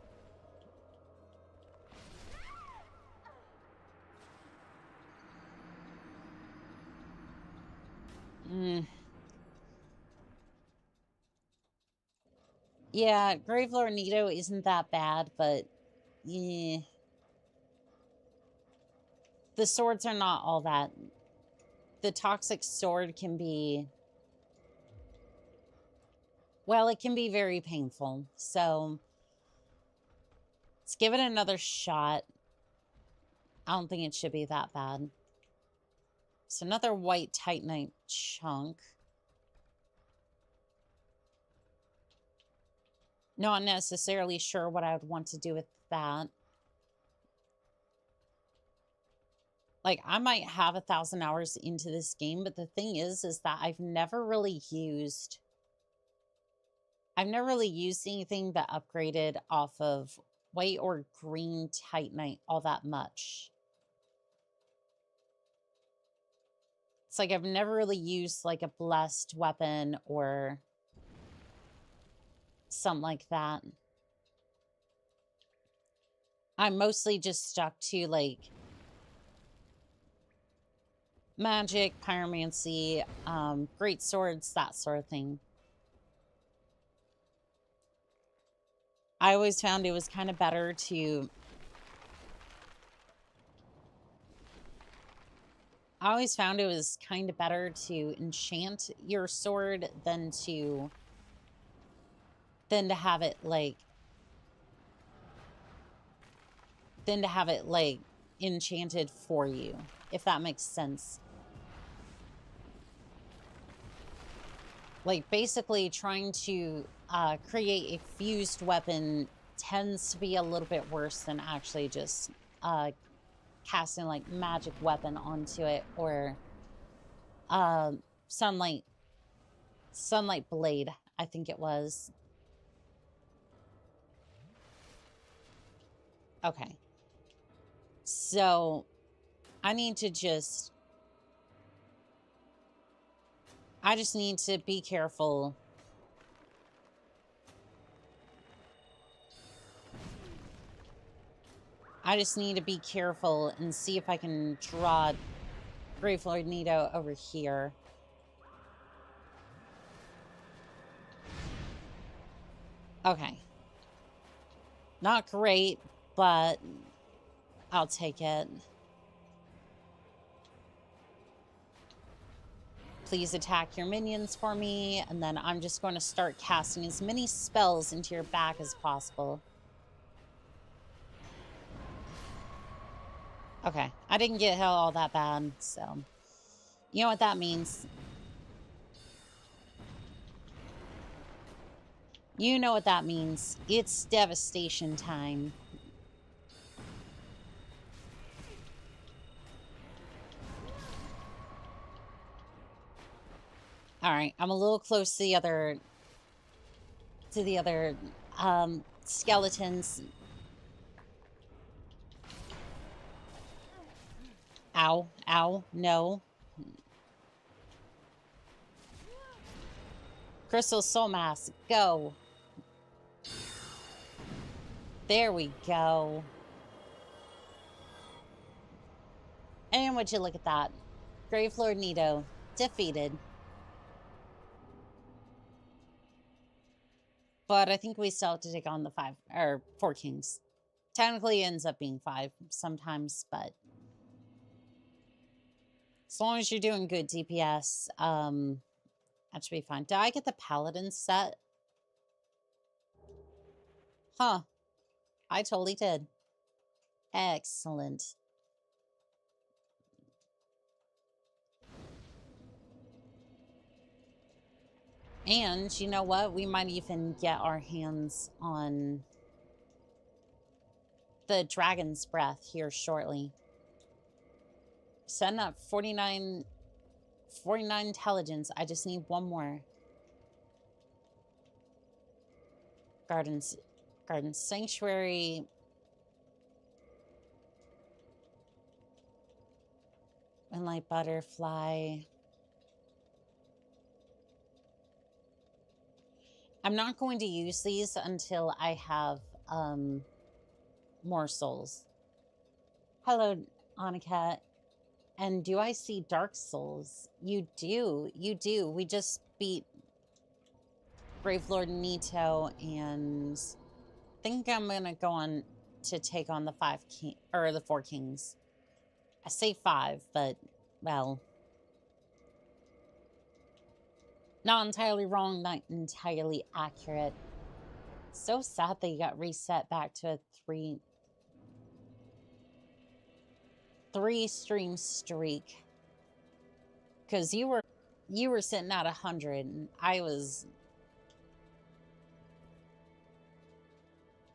Speaker 3: Yeah, Gravelord Nito isn't that bad, but yeah. The swords are not all that. The toxic sword can be... Well, it can be very painful. So, let's give it another shot. I don't think it should be that bad. So another white Titanite chunk. Not necessarily sure what I would want to do with that. Like, I might have 1,000 hours into this game, but the thing is that I've never really used anything that upgraded off of white or green Titanite all that much. It's like I've never really used like a blessed weapon or something like that. I'm mostly just stuck to like magic, pyromancy, great swords, that sort of thing. I always found it was kind of better to... I always found it was kind of better to enchant your sword than to have it like... than to have it like enchanted for you, if that makes sense. Like, basically trying to create a fused weapon tends to be a little bit worse than actually just casting, like, magic weapon onto it, or sunlight blade, I think it was. Okay. So, I just need to be careful. I just need to be careful and see if I can draw Gravelord Nito over here. Okay. Not great, but I'll take it. Please attack your minions for me, and then I'm just going to start casting as many spells into your back as possible. Okay, I didn't get hit all that bad, so... You know what that means. You know what that means. It's devastation time. Alright, I'm a little close to the other... skeletons. Ow, ow, no. Crystal Soul Mask, go. There we go. And would you look at that? Gravelord Nito, defeated. But I think we still have to take on the 4 kings. Technically, it ends up being 5 sometimes, but... As long as you're doing good DPS, that should be fine. Did I get the Paladin set? Huh. I totally did. Excellent. And, you know what? We might even get our hands on the Dragon's Breath here shortly. Setting up 49 intelligence. I just need one more. Garden Sanctuary. Moonlight Butterfly. I'm not going to use these until I have more souls. Hello, Annika. And do I see Dark Souls? You do. You do. We just beat Gravelord Nito, and I think I'm gonna go on to take on the the 4 kings. I say 5, but well, not entirely wrong, not entirely accurate. So sad that you got reset back to a 3 stream streak, because you were sitting at 100 and I was,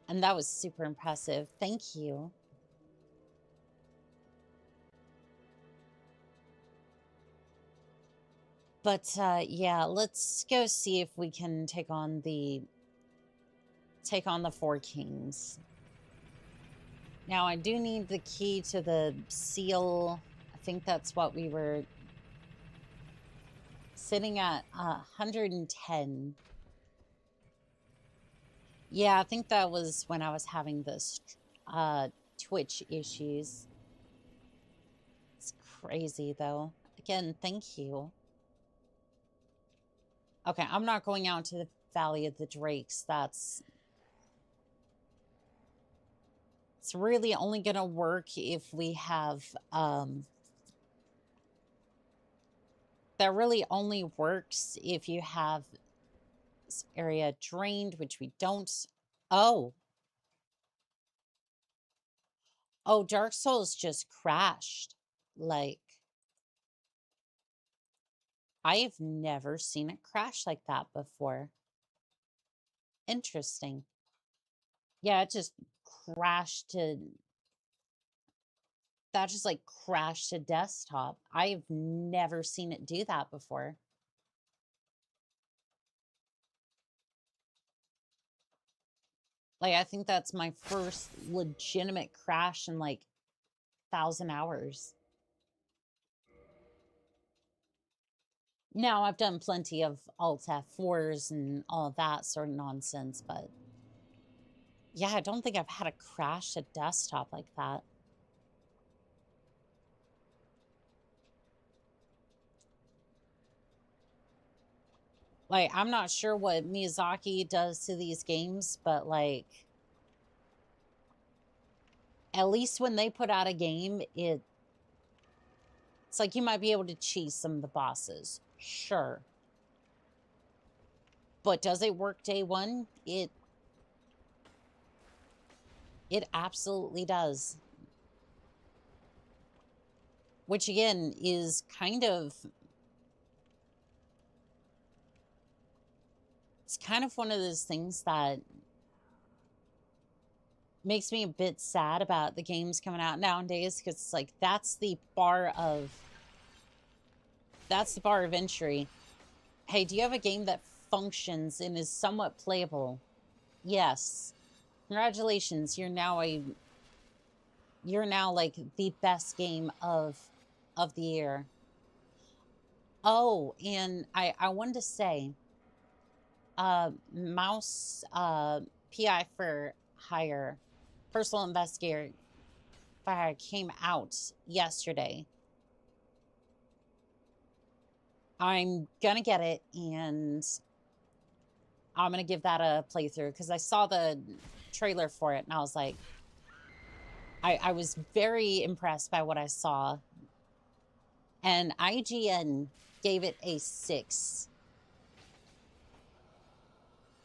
Speaker 3: and that was super impressive. Thank you. But yeah, let's go see if we can take on the 4 kings. Now I do need the key to the seal. I think that's what we were sitting at 110. Yeah, I think that was when I was having this Twitch issues. It's crazy though. Again, thank you. Okay, I'm not going out to the Valley of the Drakes. It's really only gonna work if we have that really only works if you have this area drained, which we don't. Oh, Dark Souls just crashed. Like, I've never seen it crash like that before. Interesting. Yeah, it just crashed to, that just like crashed to desktop. I've never seen it do that before. Like, I think that's my first legitimate crash in like 1,000 hours. Now, I've done plenty of Alt F4s and all of that sort of nonsense, but yeah, I don't think I've had a crash at desktop like that. Like, I'm not sure what Miyazaki does to these games, but like, at least when they put out a game, it's like you might be able to cheese some of the bosses. Sure. But does it work day one? It absolutely does. Which again is kind of, it's kind of one of those things that makes me a bit sad about the games coming out nowadays, because it's like that's the bar of entry. Hey, do you have a game that functions and is somewhat playable? Yes. Congratulations, you're now like the best game of the year. Oh, and I wanted to say, Mouse PI for Hire, Personal Investigator for Hire came out yesterday. I'm gonna get it, and I'm gonna give that a playthrough, because I saw the trailer for it and I was like, I was very impressed by what I saw. And IGN gave it a 6.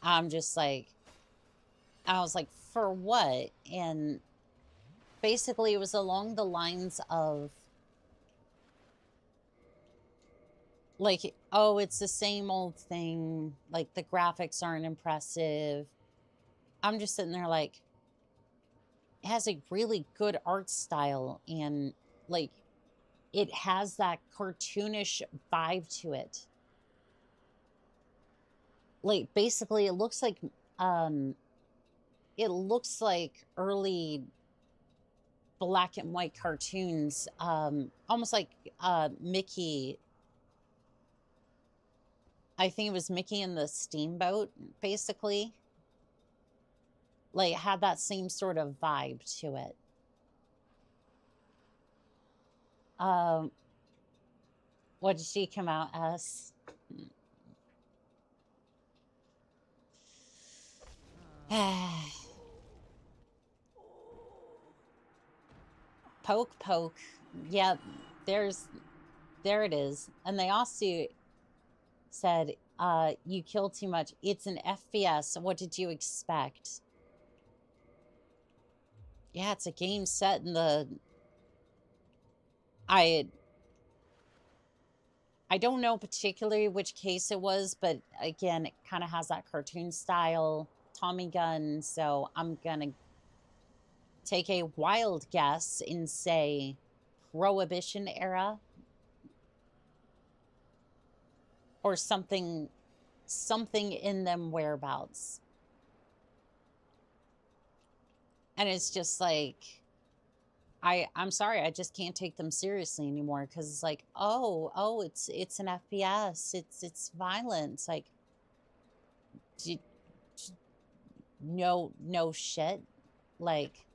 Speaker 3: I'm just like, I was like, for what? And basically it was along the lines of like, oh, it's the same old thing. Like, the graphics aren't impressive. I'm just sitting there like, it has a really good art style, and like, it has that cartoonish vibe to it. Like, basically it looks like early black and white cartoons, almost like Mickey. I think it was Mickey and the Steamboat, basically. Like, had that same sort of vibe to it. What did she come out as? Poke, poke. Yep, there it is. And they also said, you kill too much. It's an FPS. What did you expect? Yeah, it's a game set in the... I don't know particularly which case it was, but again, it kind of has that cartoon style Tommy gun, so I'm gonna take a wild guess and say Prohibition era. Or something in them whereabouts. And it's just like, I'm sorry, I just can't take them seriously anymore, because it's like, oh, it's an FPS, it's violence. Like, no shit. Like,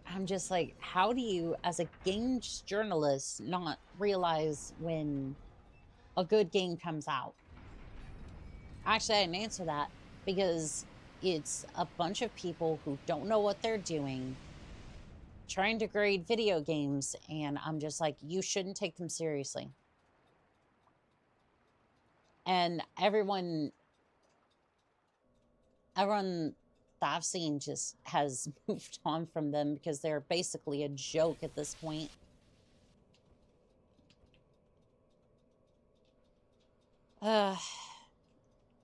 Speaker 3: I'm just like, how do you, as a games journalist, not realize when a good game comes out? Actually, I didn't answer that, because it's a bunch of people who don't know what they're doing, trying to grade video games, and I'm just like, you shouldn't take them seriously. And everyone that I've seen just has moved on from them, because they're basically a joke at this point.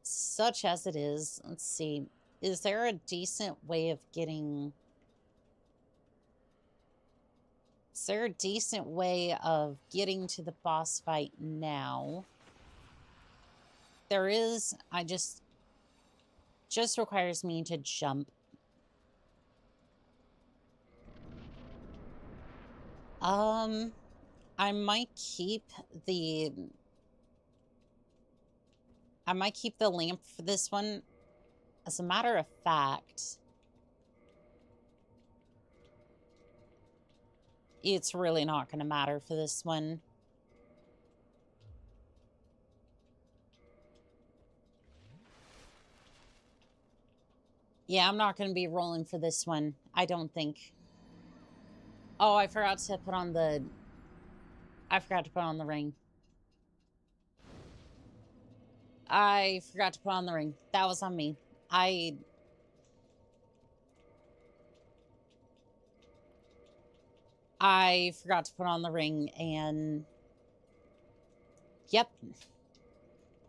Speaker 3: Such as it is. Let's see. Is there a decent way of getting... Is there a decent way of getting to the boss fight now? There is. I just requires me to jump. I might keep the lamp for this one. As a matter of fact, it's really not going to matter for this one. Yeah, I'm not going to be rolling for this one, I don't think. Oh, I forgot to put on the... I forgot to put on the ring. I forgot to put on the ring. That was on me. I forgot to put on the ring, and... Yep.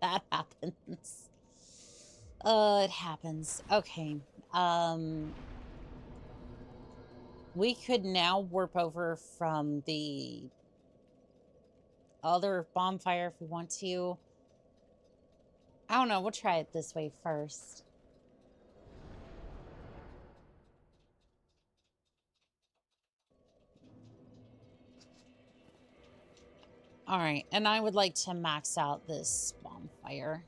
Speaker 3: That happens. It happens. Okay. We could now warp over from the other bonfire if we want to. I don't know. We'll try it this way first. All right. And I would like to max out this bonfire.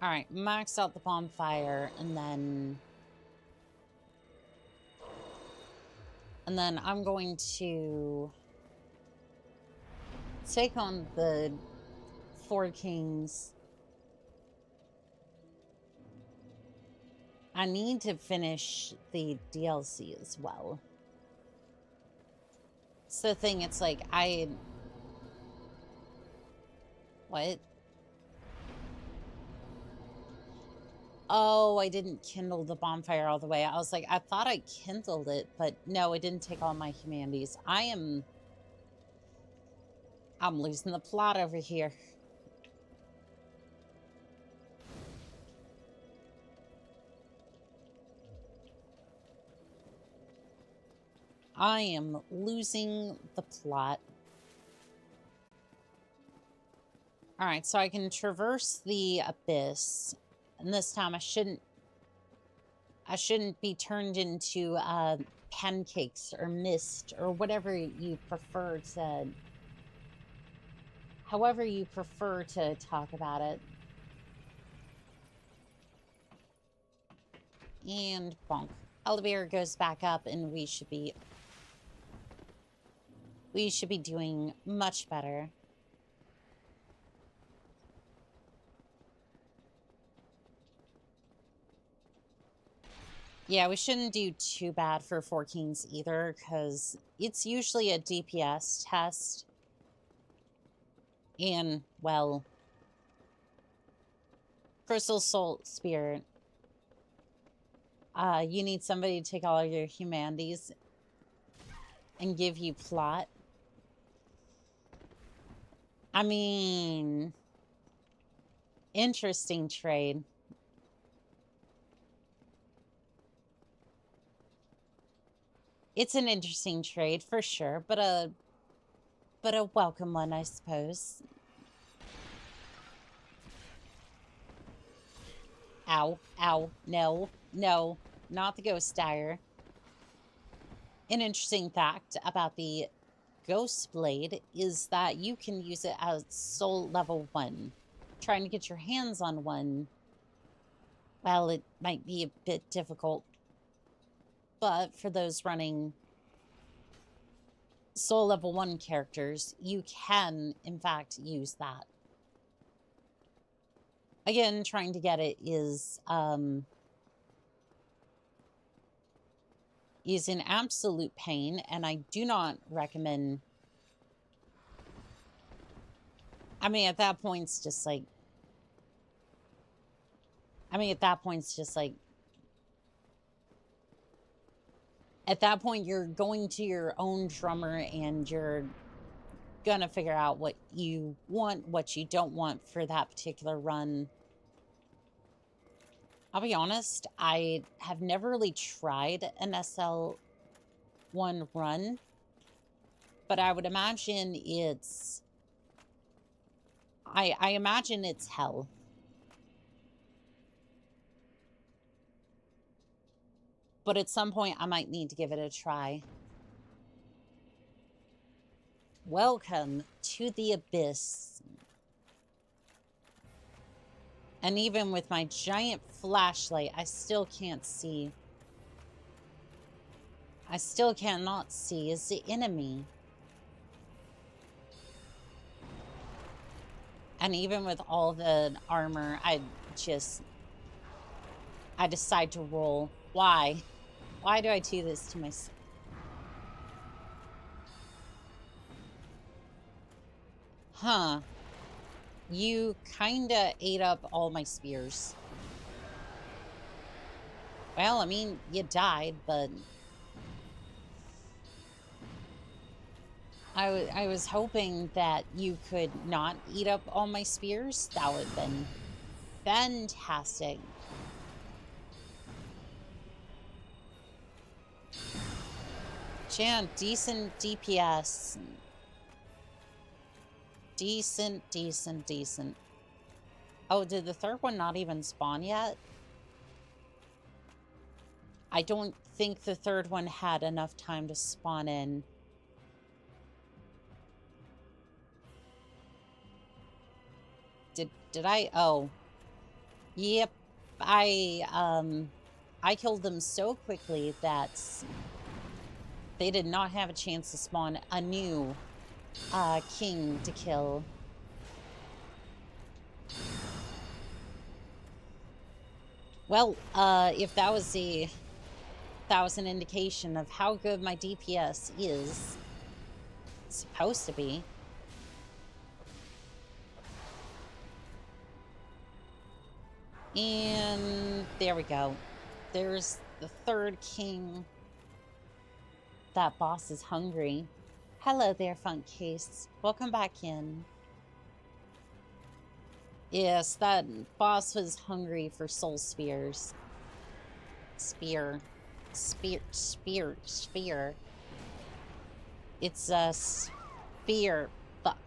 Speaker 3: All right. Max out the bonfire, and then I'm going to take on the Four Kings. I need to finish the DLC as well. It's the thing, it's like, what? Oh, I didn't kindle the bonfire all the way. I was like, I thought I kindled it, but no, it didn't take all my humanities. I'm losing the plot over here. I am losing the plot. Alright, so I can traverse the abyss. And this time I shouldn't be turned into pancakes or mist or whatever you prefer to, however you prefer to talk about it. And bonk. Elevator goes back up and we should be doing much better. Yeah, we shouldn't do too bad for 4 Kings either, because it's usually a DPS test. And, well, Crystal Soul Spirit. You need somebody to take all your humanities and give you plot. I mean, interesting trade. It's an interesting trade for sure, but a welcome one, I suppose. Ow, ow, no, no, not the ghost dagger. An interesting fact about the Ghost Blade is that you can use it as soul level 1. Trying to get your hands on one, well, it might be a bit difficult. But for those running soul level 1 characters, you can, in fact, use that. Again, trying to get it is an absolute pain, and I do not recommend. I mean, at that point, it's just like. At that point, you're going to your own drummer and you're gonna figure out what you want, what you don't want for that particular run. I'll be honest, I have never really tried an SL1 run, but I would imagine it's... I imagine it's hell. But at some point, I might need to give it a try. Welcome to the Abyss. And even with my giant flashlight, I still can't see. I still cannot see is the enemy. And even with all the armor, I decide to roll. Why? Why do I do this to myself? Huh. You kinda ate up all my spears. Well, I mean, you died, but... I was hoping that you could not eat up all my spears. That would have been fantastic. Chan, decent DPS. Decent. Oh, did the third one not even spawn yet? I don't think the third one had enough time to spawn in. Did I? Oh. Yep. I killed them so quickly that they did not have a chance to spawn a new king to kill. Well, if that was an indication of how good my DPS is supposed to be. And there we go. There's the third king. That boss is hungry. Hello there, Funk Case. Welcome back in. Yes, that boss was hungry for soul spears. Spear. It's a spear. Fuck.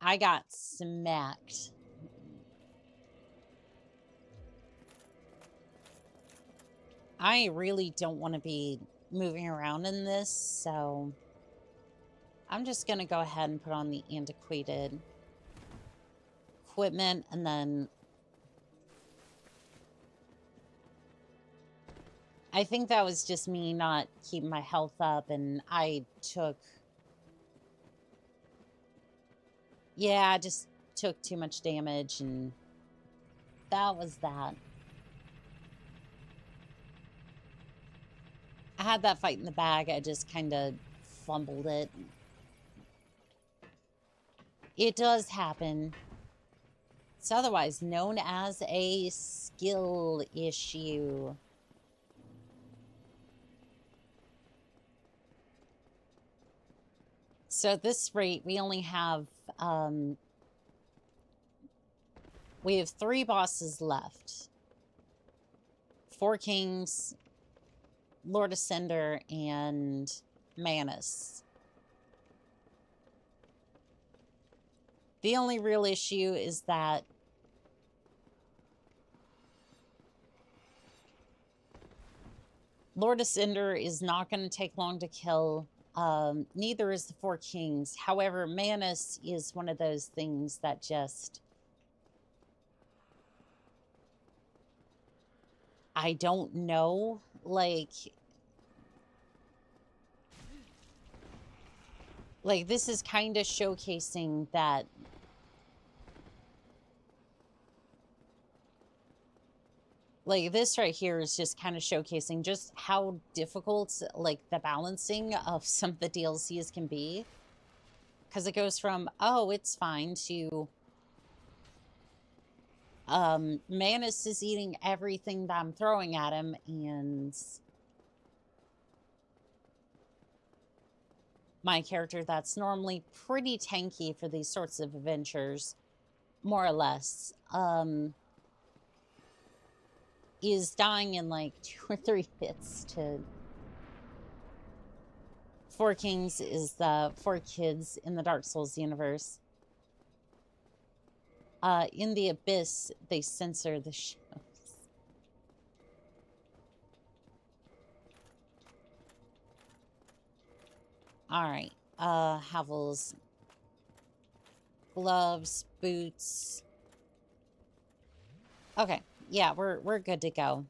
Speaker 3: I got smacked. I really don't want to be moving around in this, so I'm just going to go ahead and put on the antiquated equipment, and then I think that was just me not keeping my health up, and I just took too much damage, and that was that. I had that fight in the bag, I just kind of fumbled it. It does happen. It's otherwise known as a skill issue. So at this rate, we only have, we have 3 bosses left. 4 kings, Lord Ascender, and Manus. The only real issue is that Lord Ascender is not going to take long to kill. Neither is the 4 kings. However, Manus is one of those things that just... I don't know. Like, this is kind of showcasing that this right here is just kind of showcasing just how difficult, like, the balancing of some of the DLCs can be. Because it goes from, oh, it's fine, to Manus is eating everything that I'm throwing at him, and my character that's normally pretty tanky for these sorts of adventures, more or less, is dying in like 2 or 3 hits to... 4 kings is the 4 kids in the Dark Souls universe. In the Abyss, they censor the shows. Alright, Havel's gloves, boots. Okay, yeah, we're good to go.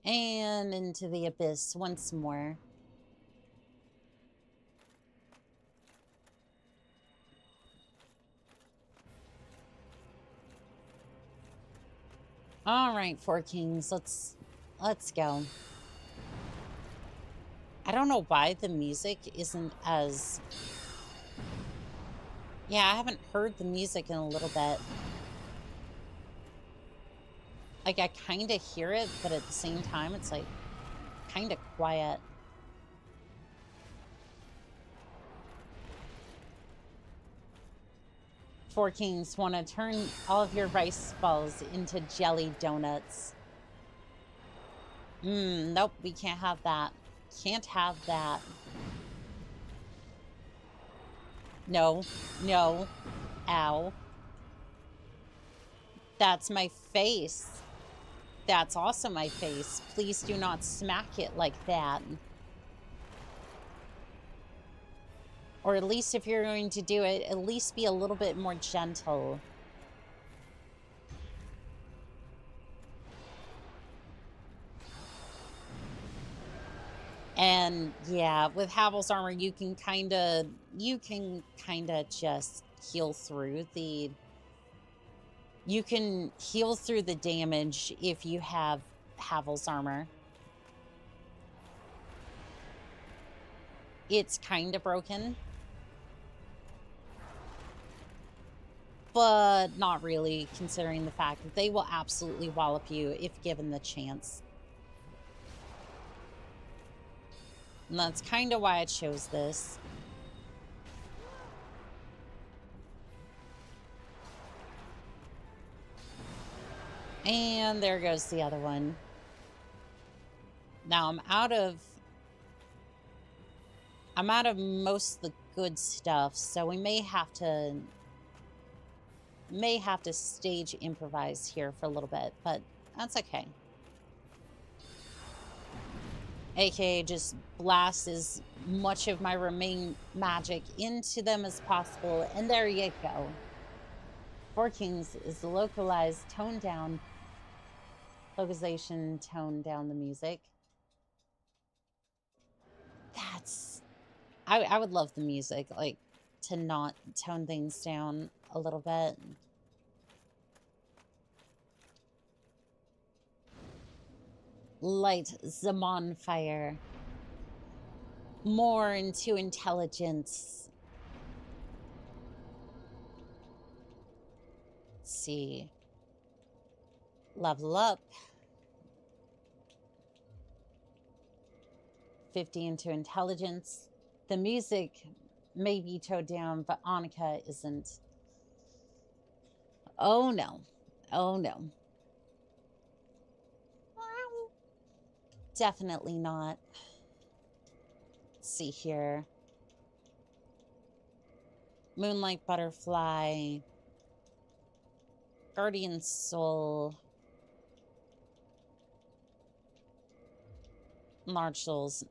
Speaker 3: And into the Abyss once more. All right, 4 kings, let's go. I don't know why the music isn't as... Yeah, I haven't heard the music in a little bit. Like, I kind of hear it, but at the same time, it's like kind of quiet. Four kings want to turn all of your rice balls into jelly donuts. Nope, we can't have that. Can't have that. No, no. Ow. That's my face. That's also my face. Please do not smack it like that. Or at least if you're going to do it, at least be a little bit more gentle. And yeah, with Havel's armor, you can kind of just heal through the... You can heal through the damage if you have Havel's armor. It's kind of broken. But not really, considering the fact that they will absolutely wallop you if given the chance. And that's kind of why I chose this. And there goes the other one. Now I'm out of I'm out of most of the good stuff, so we may have to stage improvise here for a little bit, but that's okay. AKA just blast as much of my remaining magic into them as possible, and there you go. Four Kings is localized, toned down, localization, tone down the music. That's... I would love the music, like, to not tone things down a little bit. Light Zaman fire. More into intelligence. Let's see. Level up. 50 into intelligence. The music may be toned down, but Annika isn't. Oh no. Oh no. Definitely not. Let's see here. Moonlight Butterfly. Guardian Soul. Large Souls.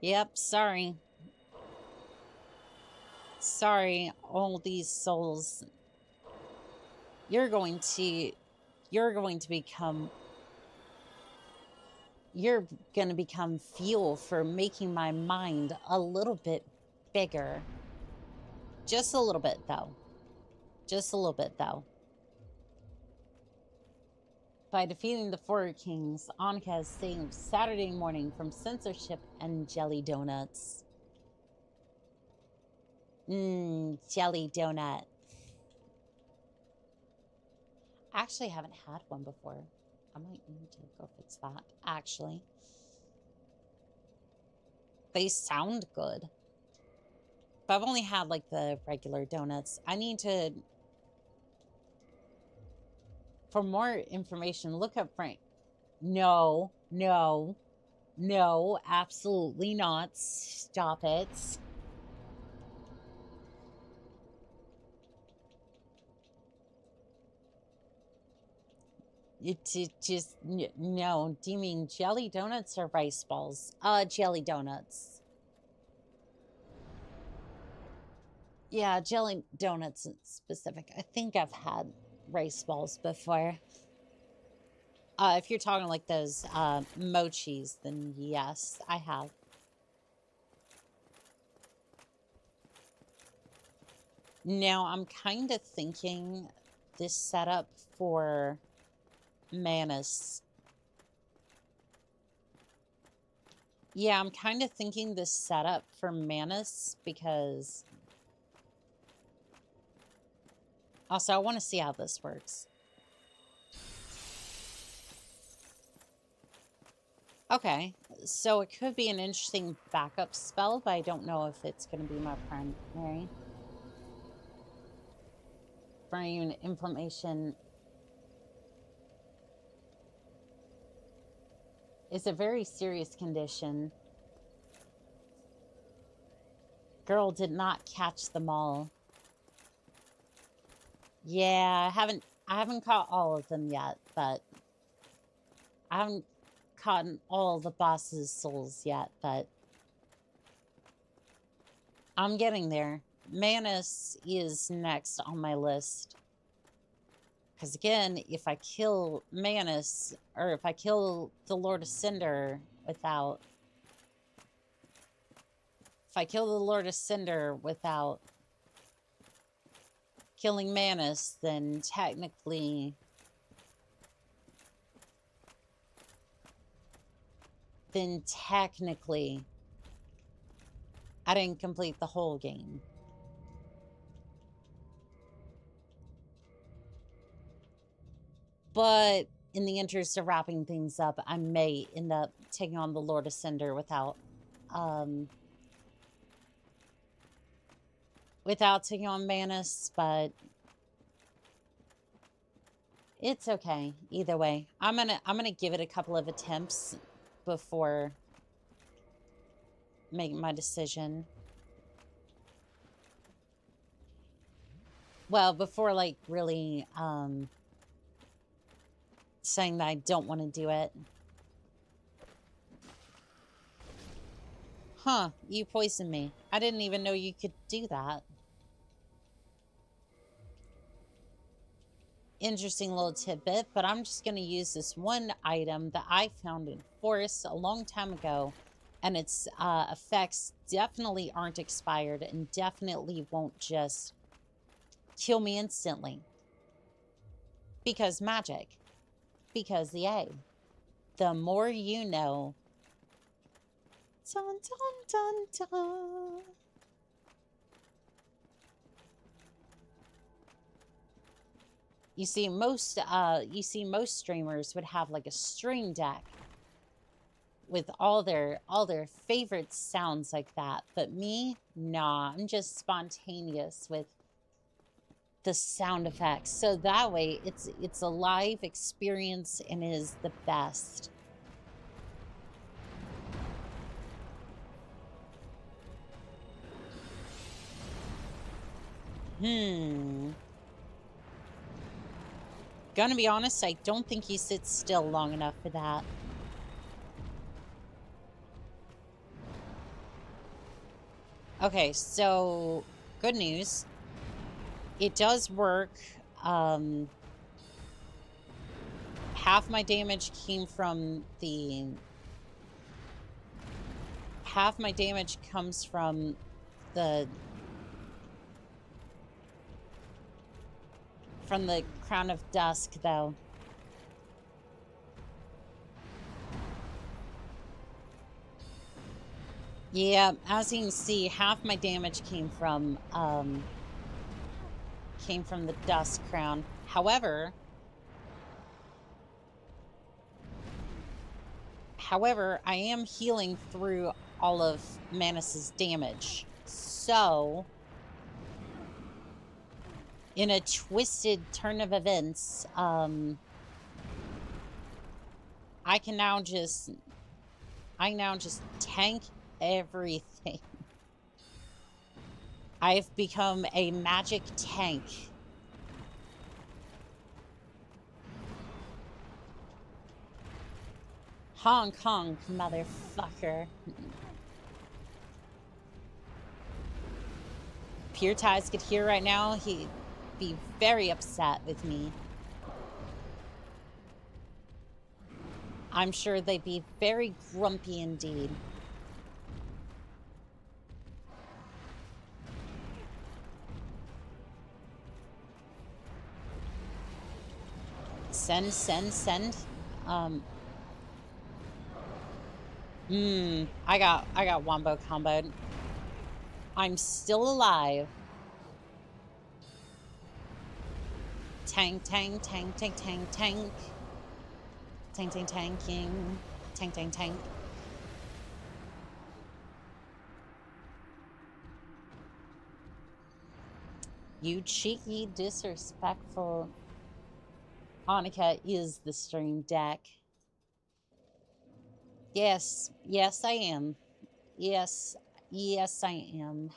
Speaker 3: Yep, sorry. Sorry, all these souls. You're going to become fuel for making my mind a little bit bigger. Just a little bit, though. Just a little bit, though. By defeating the Four Kings, Annika has saved Saturday morning from censorship and jelly donuts. Jelly donut. Actually, I haven't had one before. I might need to go fix that, actually. They sound good. But I've only had, like, the regular donuts. I need to... For more information, look up Frank. No, no, no, absolutely not. Stop it. Just, no. Do you mean jelly donuts or rice balls? Jelly donuts. Yeah, jelly donuts in specific. I think I've had rice balls before. If you're talking like those mochis, then yes, I have. Now, I'm kind of thinking this setup for Manus. Yeah, I'm kind of thinking this setup for Manus because... Also, I want to see how this works. Okay, so it could be an interesting backup spell, but I don't know if it's going to be my primary. Brain inflammation is a very serious condition. Girl did not catch them all. Yeah, I haven't caught all of them yet, but I haven't caught all the boss's souls yet, but I'm getting there. Manus is next on my list. Because again, if I kill Manus, or if I kill the Lord of Cinder without... If I kill the Lord of Cinder without killing Manus, then technically... I didn't complete the whole game. But in the interest of wrapping things up, I may end up taking on the Lord of Cinder without taking on Manus, but it's okay either way. I'm gonna give it a couple of attempts before make my decision. Well, before like really saying that I don't want to do it. Huh, you poisoned me. I didn't even know you could do that. Interesting little tidbit, but I'm just going to use this one item that I found in Forest a long time ago, and its effects definitely aren't expired and definitely won't just kill me instantly. Because magic. Because yay. The more you know. Dun dun dun dun. You see most streamers would have like a stream deck with all their favorite sounds like that. But me, nah, I'm just spontaneous with the sound effects. So that way it's a live experience and is the best. Gonna be honest, I don't think he sits still long enough for that. Okay, so good news. It does work. Half my damage came from the... Half my damage comes from the... From the Crown of Dusk, though. Yeah, as you can see, half my damage came from the Dusk Crown. However, I am healing through all of Manus's damage. So, in a twisted turn of events, I now just tank everything. I've become a magic tank. Honk honk, motherfucker. Pure Ties could hear right now, he'd be very upset with me. I'm sure they'd be very grumpy indeed. Send. I got wombo comboed. I'm still alive. Tank. Tanking. Tank. You cheeky, disrespectful. Annika is the stream deck. Yes, I am. Yes, I am.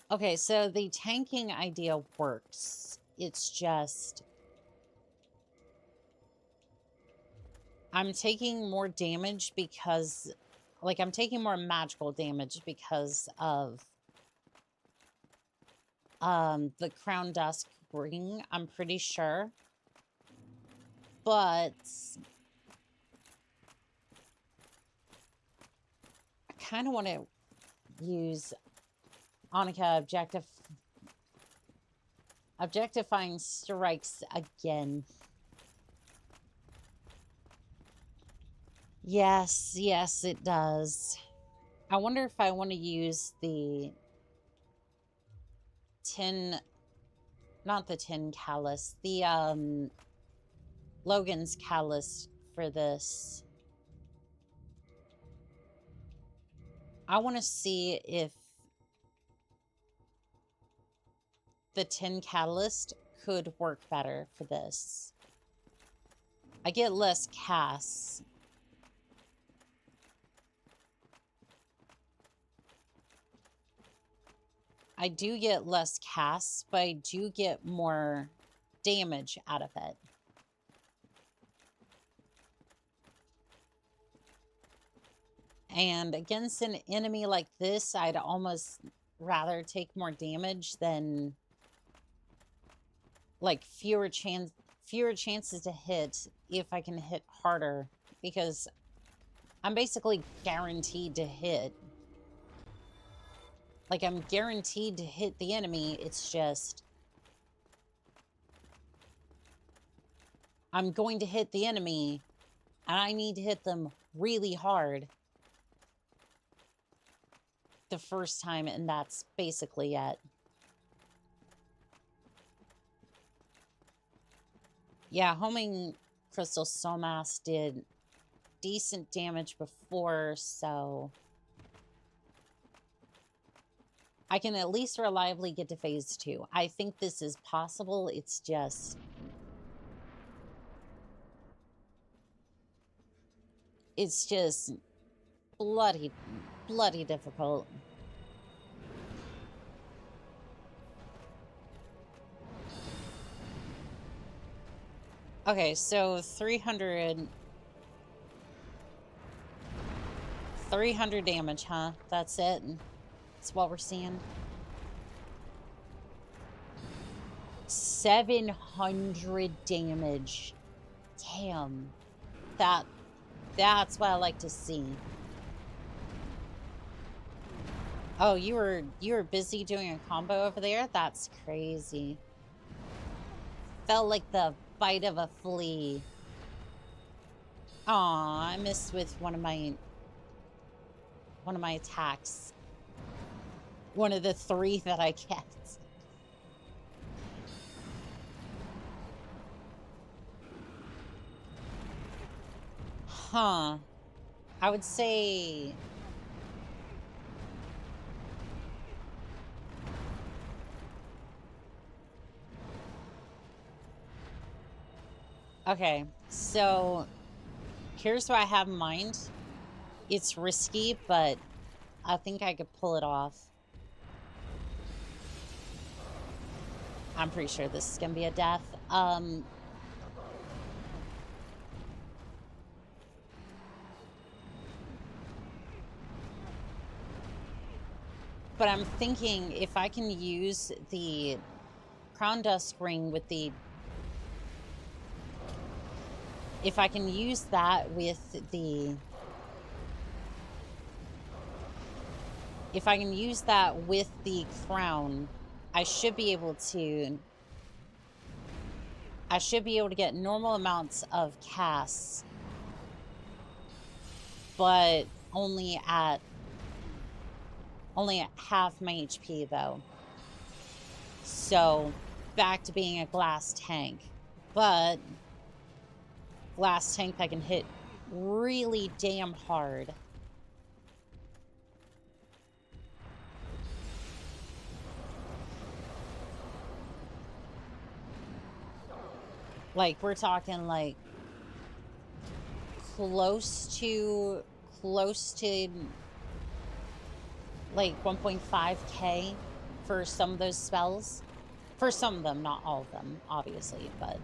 Speaker 3: Okay, so the tanking idea works. It's just... I'm taking more damage because... Like, I'm taking more magical damage because of... the Crown Dusk ring, I'm pretty sure. But... I kind of want to use Annika objectifying strikes again. Yes, it does. I wonder if I want to use the not the tin callus, the Logan's callus for this. I want to see if the tin catalyst could work better for this. I get less casts. I do get less casts, but I do get more damage out of it. And against an enemy like this, I'd almost rather take more damage than like fewer chances to hit if I can hit harder, because I'm basically guaranteed to hit. Like, I'm guaranteed to hit the enemy. It's just I'm going to hit the enemy and I need to hit them really hard the first time, and that's basically it. Yeah, homing crystal soulmass did decent damage before, so I can at least reliably get to phase 2. I think this is possible. It's just bloody difficult. Okay, so 300 damage, huh? That's it? That's what we're seeing? 700 damage. Damn. That's what I like to see. Oh, you were busy doing a combo over there? That's crazy. Felt like the bite of a flea. Aw, I missed with one of my attacks. One of the 3 that I kept. Huh. I would say okay, so here's what I have in mind. It's risky, but I think I could pull it off. I'm pretty sure this is gonna be a death. But I'm thinking if I can use the Crown Dust Ring with the... If I can use that with the... If I can use that with the crown, I should be able to get normal amounts of casts, but only at half my HP though. So back to being a glass tank, but glass tank that can hit really damn hard. Like, we're talking like close to like 1.5k for some of those spells. For some of them, not all of them, obviously, but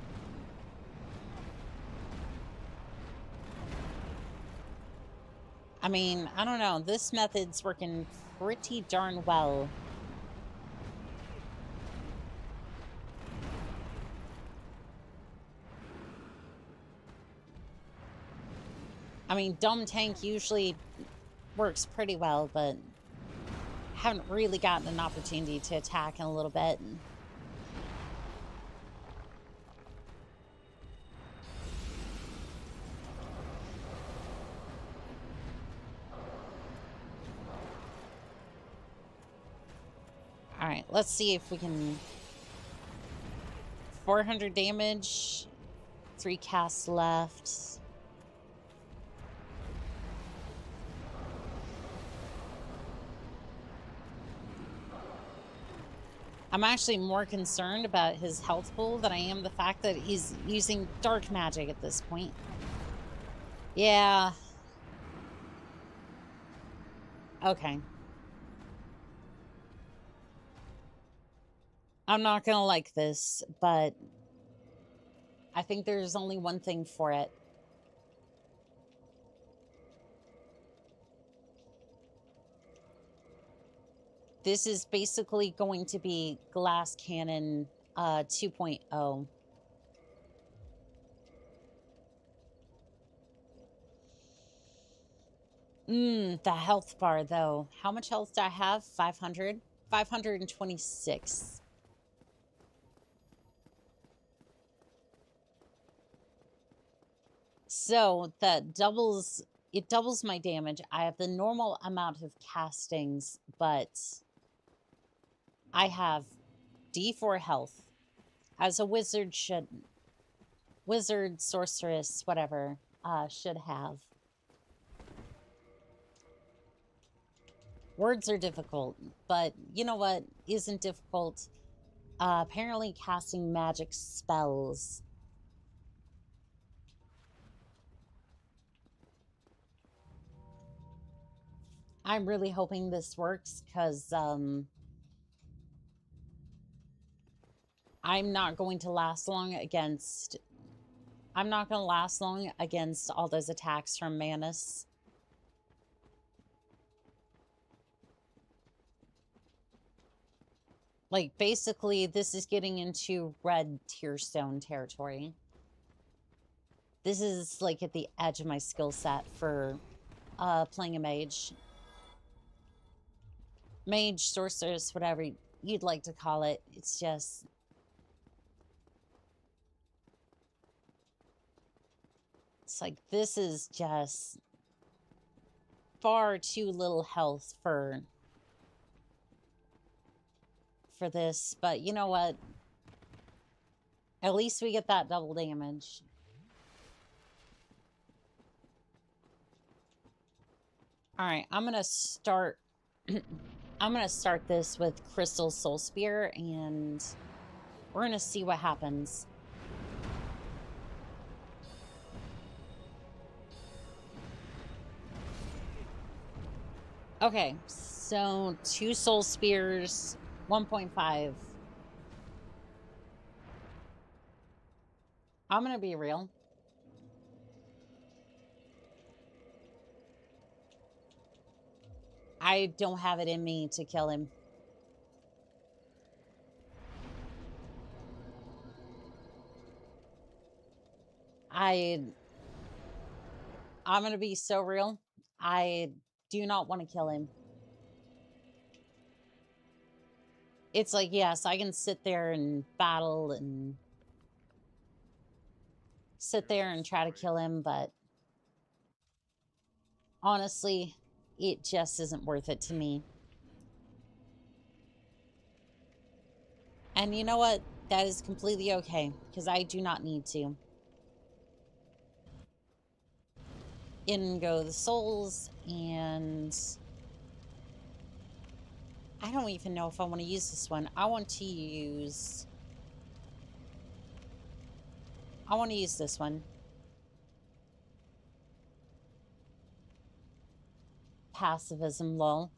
Speaker 3: I mean, I don't know. This method's working pretty darn well. I mean, dumb tank usually works pretty well, but haven't really gotten an opportunity to attack in a little bit. All right, let's see if we can... 400 damage, 3 casts left. I'm actually more concerned about his health pool than I am the fact that he's using dark magic at this point. Yeah. Okay. I'm not gonna like this, but I think there's only one thing for it. This is basically going to be Glass Cannon 2.0. The health bar, though. How much health do I have? 500? 526. So that doubles, it doubles my damage. I have the normal amount of castings, but I have D4 health. As a wizard should, wizard, sorceress, whatever, should have. Words are difficult, but you know what isn't difficult? Apparently casting magic spells. I'm really hoping this works, because I'm not going to last long against... I'm not going to last long against all those attacks from Manus. Like, basically, this is getting into red Tearstone territory. This is, like, at the edge of my skill set for playing a mage. Mage, sorceress, whatever you'd like to call it. It's just... It's like, this is just far too little health for this. But you know what? At least we get that double damage. Alright, I'm gonna start... I'm gonna start this with Crystal Soul Spear, and we're gonna see what happens. Okay, so 2 Soul Spears, 1.5. I'm gonna be real. I don't have it in me to kill him. I'm gonna be so real. I do not want to kill him. It's like, yes, I can sit there and battle and sit there and try to kill him, but honestly, it just isn't worth it to me. And you know what? That is completely okay, because I do not need to. In go the souls, and I don't even know if I want to use this one. I want to use this one. Pacifism, lol.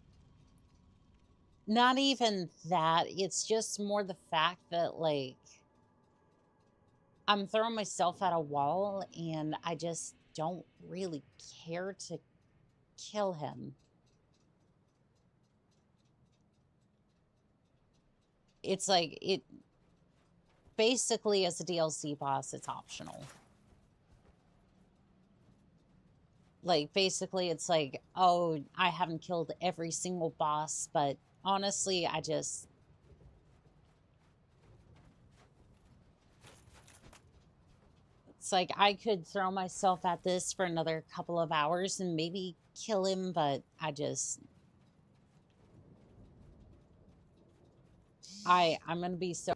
Speaker 3: Not even that. It's just more the fact that, like, I'm throwing myself at a wall, and I just don't really care to kill him. It's like, it basically, as a DLC boss, it's optional. Like, basically, it's like, oh, I haven't killed every single boss, but honestly, I just... It's like, I could throw myself at this for another couple of hours and maybe kill him, but I just... I'm gonna be so...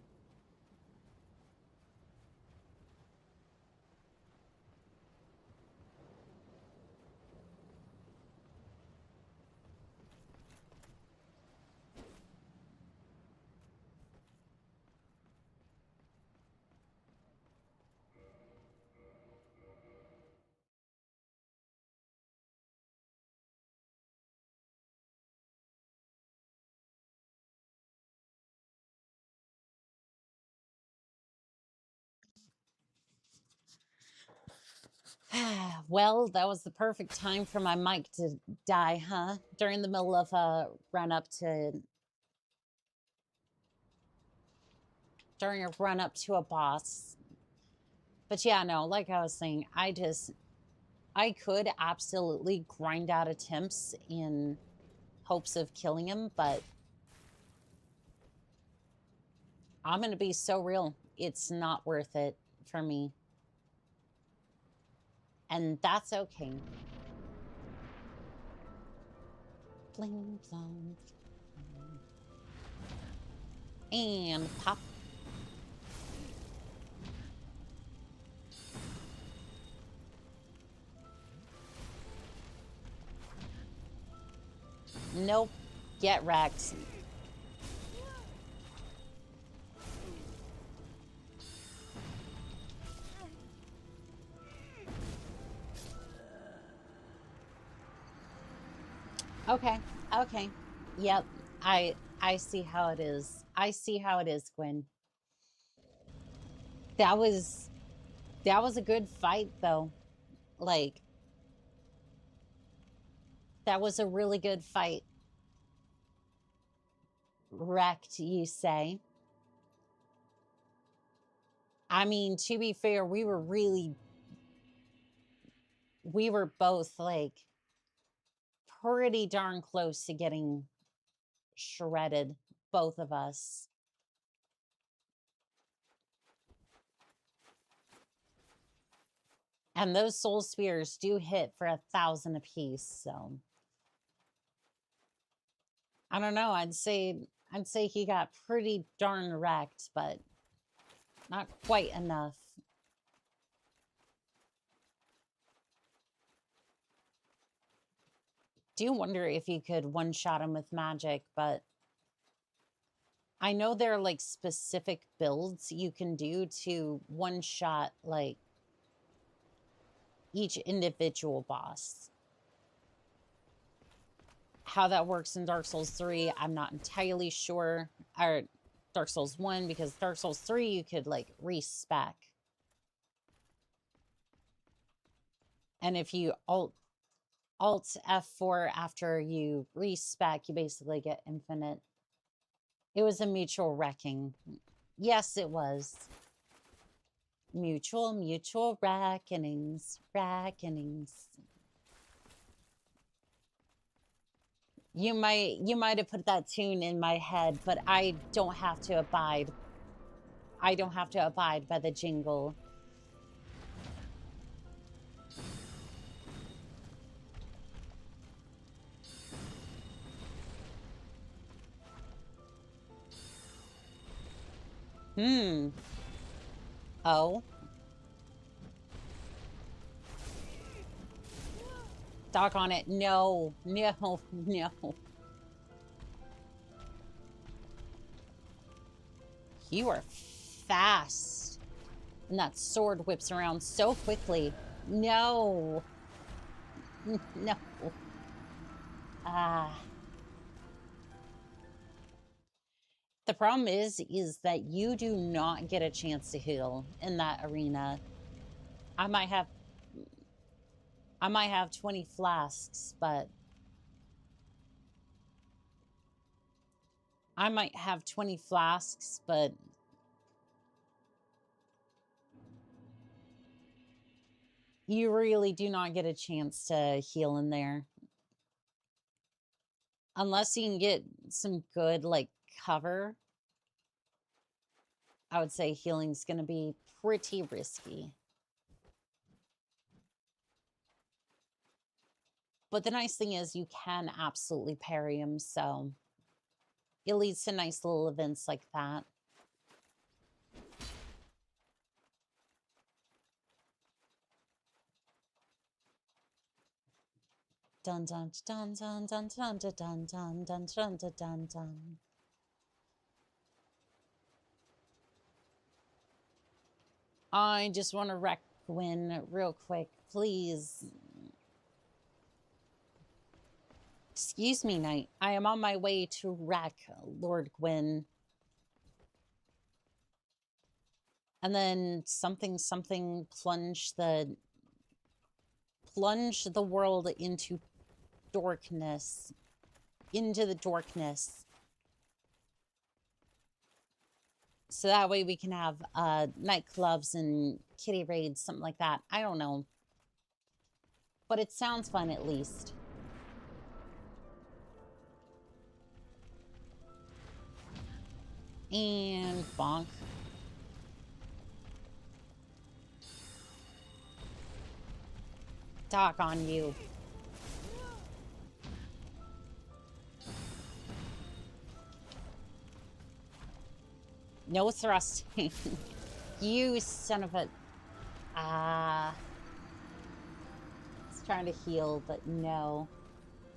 Speaker 3: Well, that was the perfect time for my mic to die, huh? During the middle of a run up to... During a run up to a boss. But yeah, no, like I was saying, I could absolutely grind out attempts in hopes of killing him, but I'm going to be so real. It's not worth it for me. And that's okay. Bling, blong. And pop. Nope. Get wrecked. Okay. Okay. Yep. I see how it is. I see how it is, Gwen. That was a good fight though. Like, that was a really good fight. Wrecked, you say? I mean, to be fair, we were both like pretty darn close to getting shredded, both of us. And those soul spears do hit for 1,000 apiece, so I don't know. I'd say he got pretty darn wrecked, but not quite enough. Do wonder if you could one-shot him with magic, but I know there are like specific builds you can do to one-shot like each individual boss. How that works in Dark Souls 3, I'm not entirely sure. Or Dark Souls 1, because Dark Souls 3 you could like respec. And if you alt F4 after you respec, you basically get infinite. It was a mutual wrecking. Yes, it was. Mutual reckonings. You might have put that tune in my head, but I don't have to abide. I don't have to abide by the jingle. Oh. Dock on it. No. No. You are fast. And that sword whips around so quickly. No. No. The problem is that you do not get a chance to heal in that arena. I might have 20 flasks, but you really do not get a chance to heal in there. Unless you can get some good, like, cover, I would say healing's going to be pretty risky. But the nice thing is you can absolutely parry him, so it leads to nice little events like that. Dun dun dun dun dun dun dun dun dun dun dun dun dun dun. I just want to wreck Gwyn real quick, please. Excuse me, Knight. I am on my way to wreck Lord Gwyn. And then something plunge the plunge the world into darkness. Into the darkness. So that way we can have nightclubs and kitty raids, something like that. I don't know. But it sounds fun at least. And bonk. Talk on you. No thrusting. You son of a... I was trying to heal, but no.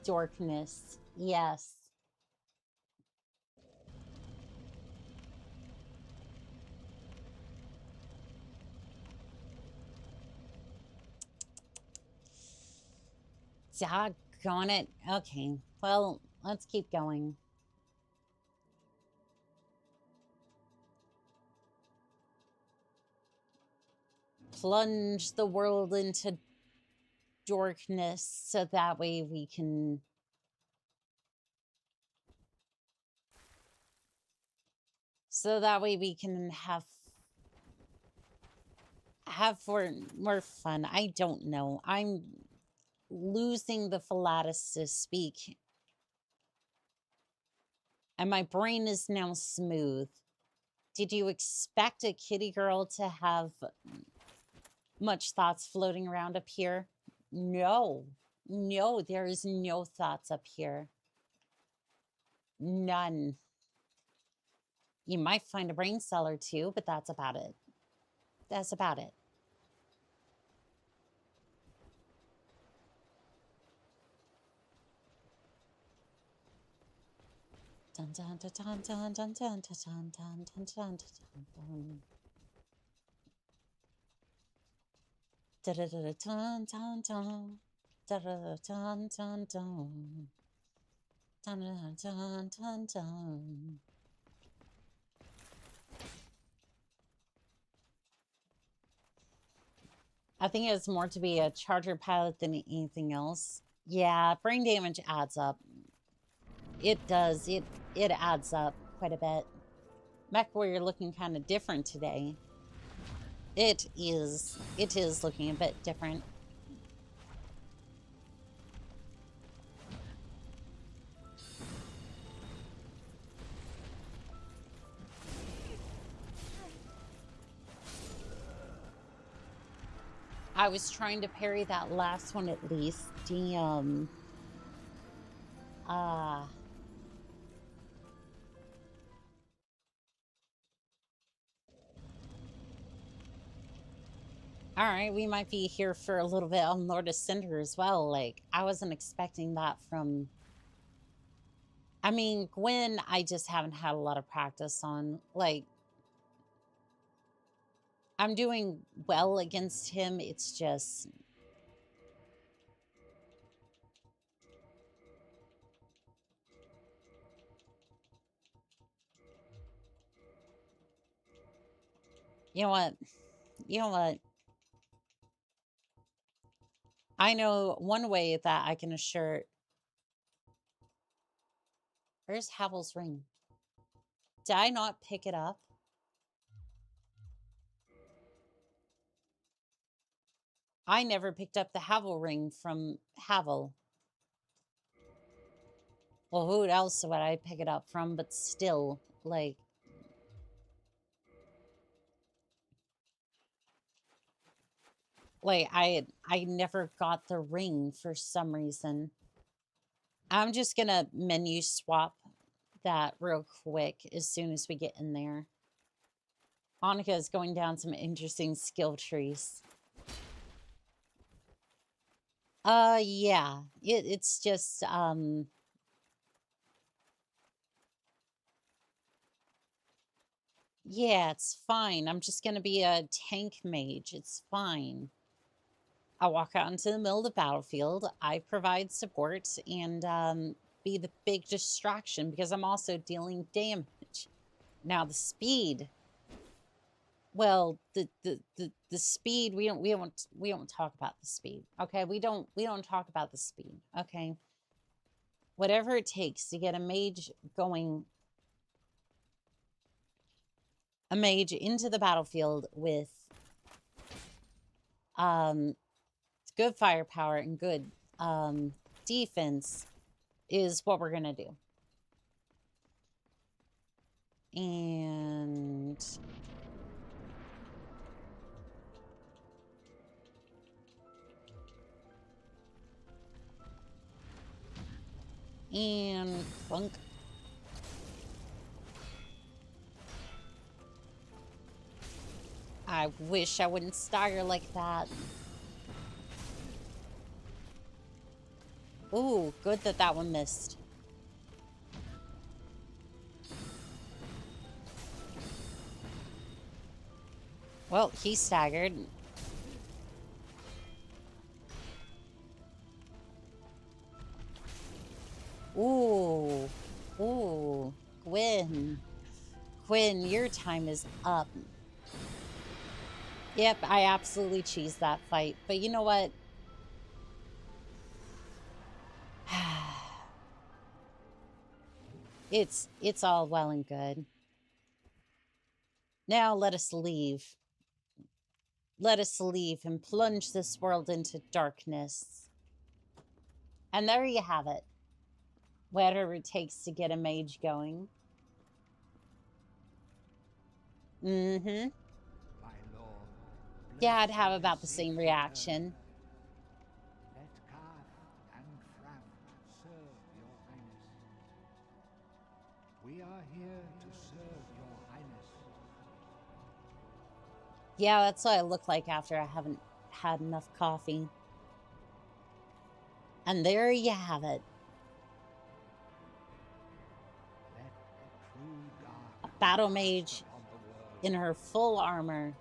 Speaker 3: Darkness. Yes. Doggone it. Okay. Well, let's keep going. Plunge the world into darkness so that way we can... So that way we can have more fun. I don't know. I'm losing the phalatus to speak. And my brain is now smooth. Did you expect a kitty girl to have much thoughts floating around up here? No. No, there is no thoughts up here. None. You might find a brain cell or two, but that's about it. That's about it. Dun dun dun dun dun dun dun dun dun dun dun dun dun. Da da da dun dun dun. Da da dun dun dun. Dun dun dun dun dun. I think it's more to be a charter pilot than anything else. Yeah, brain damage adds up. It does. It adds up quite a bit. MechWarrior, you're looking kind of different today. It is looking a bit different. I was trying to parry that last one at least. Damn. Alright, we might be here for a little bit on Lord of Cinder as well. Like, I wasn't expecting that from... I mean, Gwen, I just haven't had a lot of practice on. Like, I'm doing well against him. It's just... You know what? You know what? I know one way that I can assure... Where's Havel's ring? Did I not pick it up? I never picked up the Havel ring from Havel. Well, who else would I pick it up from? But still, like... Like, I never got the ring for some reason. I'm just gonna menu swap that real quick as soon as we get in there. Annika is going down some interesting skill trees. Yeah. It's just, yeah, it's fine. I'm just gonna be a tank mage. It's fine. I walk out into the middle of the battlefield. I provide support and be the big distraction because I'm also dealing damage. Now the speed well, the speed, we don't talk about the speed. Okay, we don't talk about the speed. Okay, whatever it takes to get a mage going, a mage into the battlefield with good firepower and good defense is what we're gonna do. And clunk. I wish I wouldn't stagger like that. Ooh, good that that one missed. Well, he staggered. Ooh. Ooh. Quinn. Quinn, your time is up. Yep, I absolutely cheesed that fight. But you know what? It's all well and good. Now let us leave. Let us leave and plunge this world into darkness. And there you have it. Whatever it takes to get a mage going. Mm-hmm. Yeah, I'd have about the same reaction.
Speaker 8: Let Kath and Fram serve your highness. We are here to serve your highness.
Speaker 3: Yeah, that's what I look like after I haven't had enough coffee. And there you have it. A battle mage in her full armor,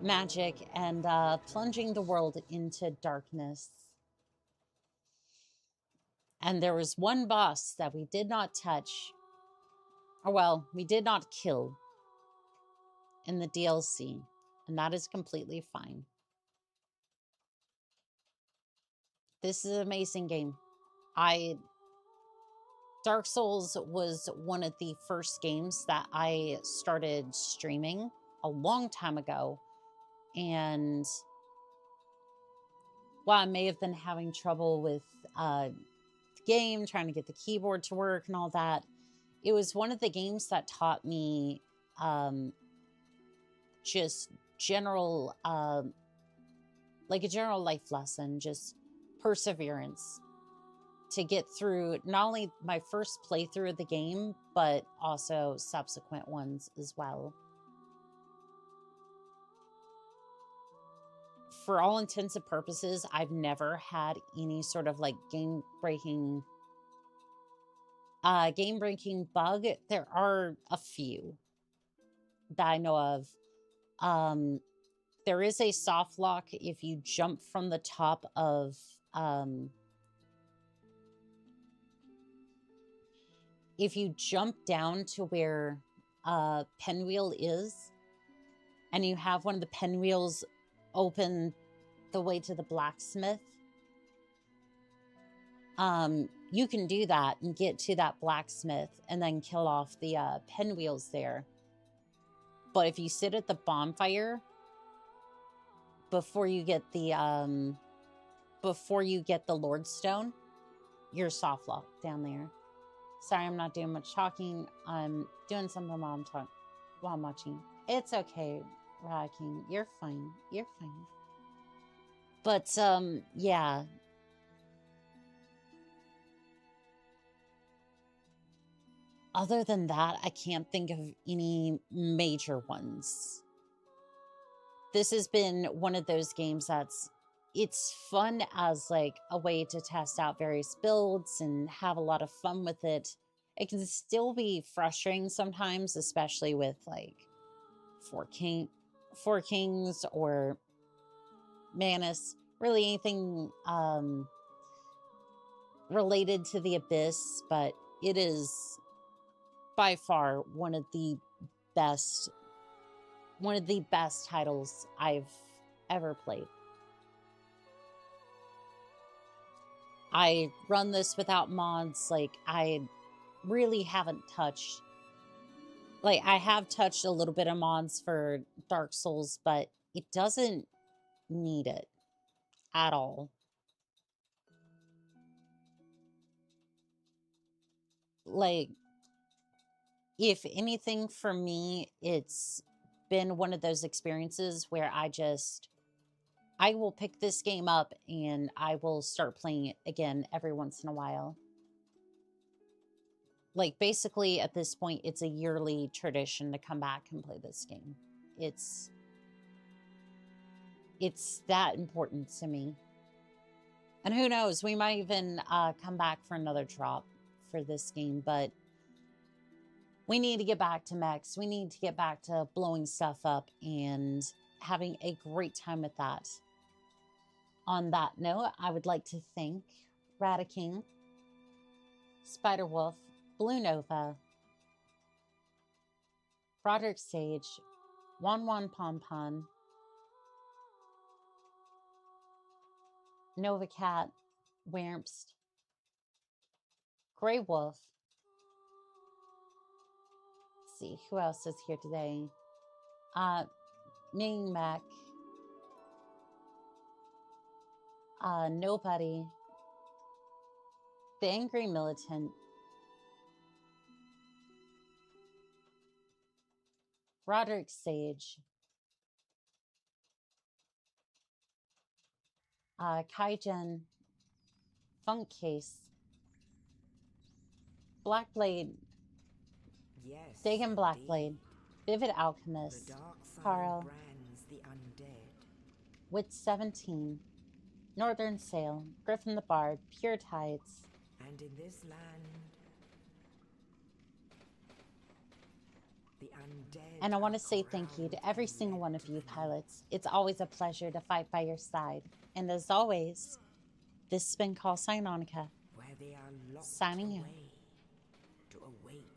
Speaker 3: magic, and plunging the world into darkness. And there was one boss that we did not touch, or well, we did not kill in the DLC, and that is completely fine. This is an amazing game. Dark Souls was one of the first games that I started streaming a long time ago. And while I may have been having trouble with the game, trying to get the keyboard to work and all that, it was one of the games that taught me just general, like a general life lesson, just perseverance. To get through not only my first playthrough of the game, but also subsequent ones as well. For all intents and purposes, I've never had any sort of like game-breaking bug. There are a few that I know of. There is a soft lock if you jump from the top of if you jump down to where pinwheel is, and you have one of the pinwheels open the way to the blacksmith, you can do that and get to that blacksmith and then kill off the pinwheels there. But if you sit at the bonfire before you get the Lordstone, you're soft locked down there. Sorry, I'm not doing much talking. I'm doing something while I'm watching. It's okay, King. You're fine. You're fine. But yeah. Other than that, I can't think of any major ones. This has been one of those games it's fun as like a way to test out various builds and have a lot of fun with it. It can still be frustrating sometimes, especially with like Four Kings or Manus, really anything related to the Abyss, but it is by far one of the best, one of the best titles I've ever played. I run this without mods. Like, I really haven't touched, like, I have touched a little bit of mods for Dark Souls, but it doesn't need it at all. Like, if anything, for me, it's been one of those experiences where I will pick this game up and I will start playing it again every once in a while. Like, basically, at this point, it's a yearly tradition to come back and play this game. It's that important to me. And who knows, we might even come back for another drop for this game, but we need to get back to mechs. We need to get back to blowing stuff up and having a great time with that. On that note, I would like to thank Radiking, Spiderwolf, Blue Nova, Broderick Sage, Wan Pompon, Nova Cat, Wamps, Grey Wolf. Let's see, who else is here today? Ming Mac, Nobody, The Angry Militant, Roderick Sage, Kaijen, Funk Case, Blackblade,
Speaker 9: Yes,
Speaker 3: Dagon Blackblade, Vivid
Speaker 9: the
Speaker 3: Alchemist,
Speaker 9: dark fire
Speaker 3: Carl,
Speaker 9: brands the undead.
Speaker 3: Wit 17, Northern Sail, Griffin the Bard, Pure Tides,
Speaker 9: And in this land, the undead.
Speaker 3: and I want to
Speaker 9: are
Speaker 3: say thank you to
Speaker 9: crowned
Speaker 3: every
Speaker 9: and
Speaker 3: single
Speaker 9: led
Speaker 3: one of
Speaker 9: to
Speaker 3: you
Speaker 9: the
Speaker 3: pilots. It's always a pleasure to fight by your side. And as always, this has been Call Sign Onica,
Speaker 9: north, where they are locked
Speaker 3: signing out.
Speaker 9: away to await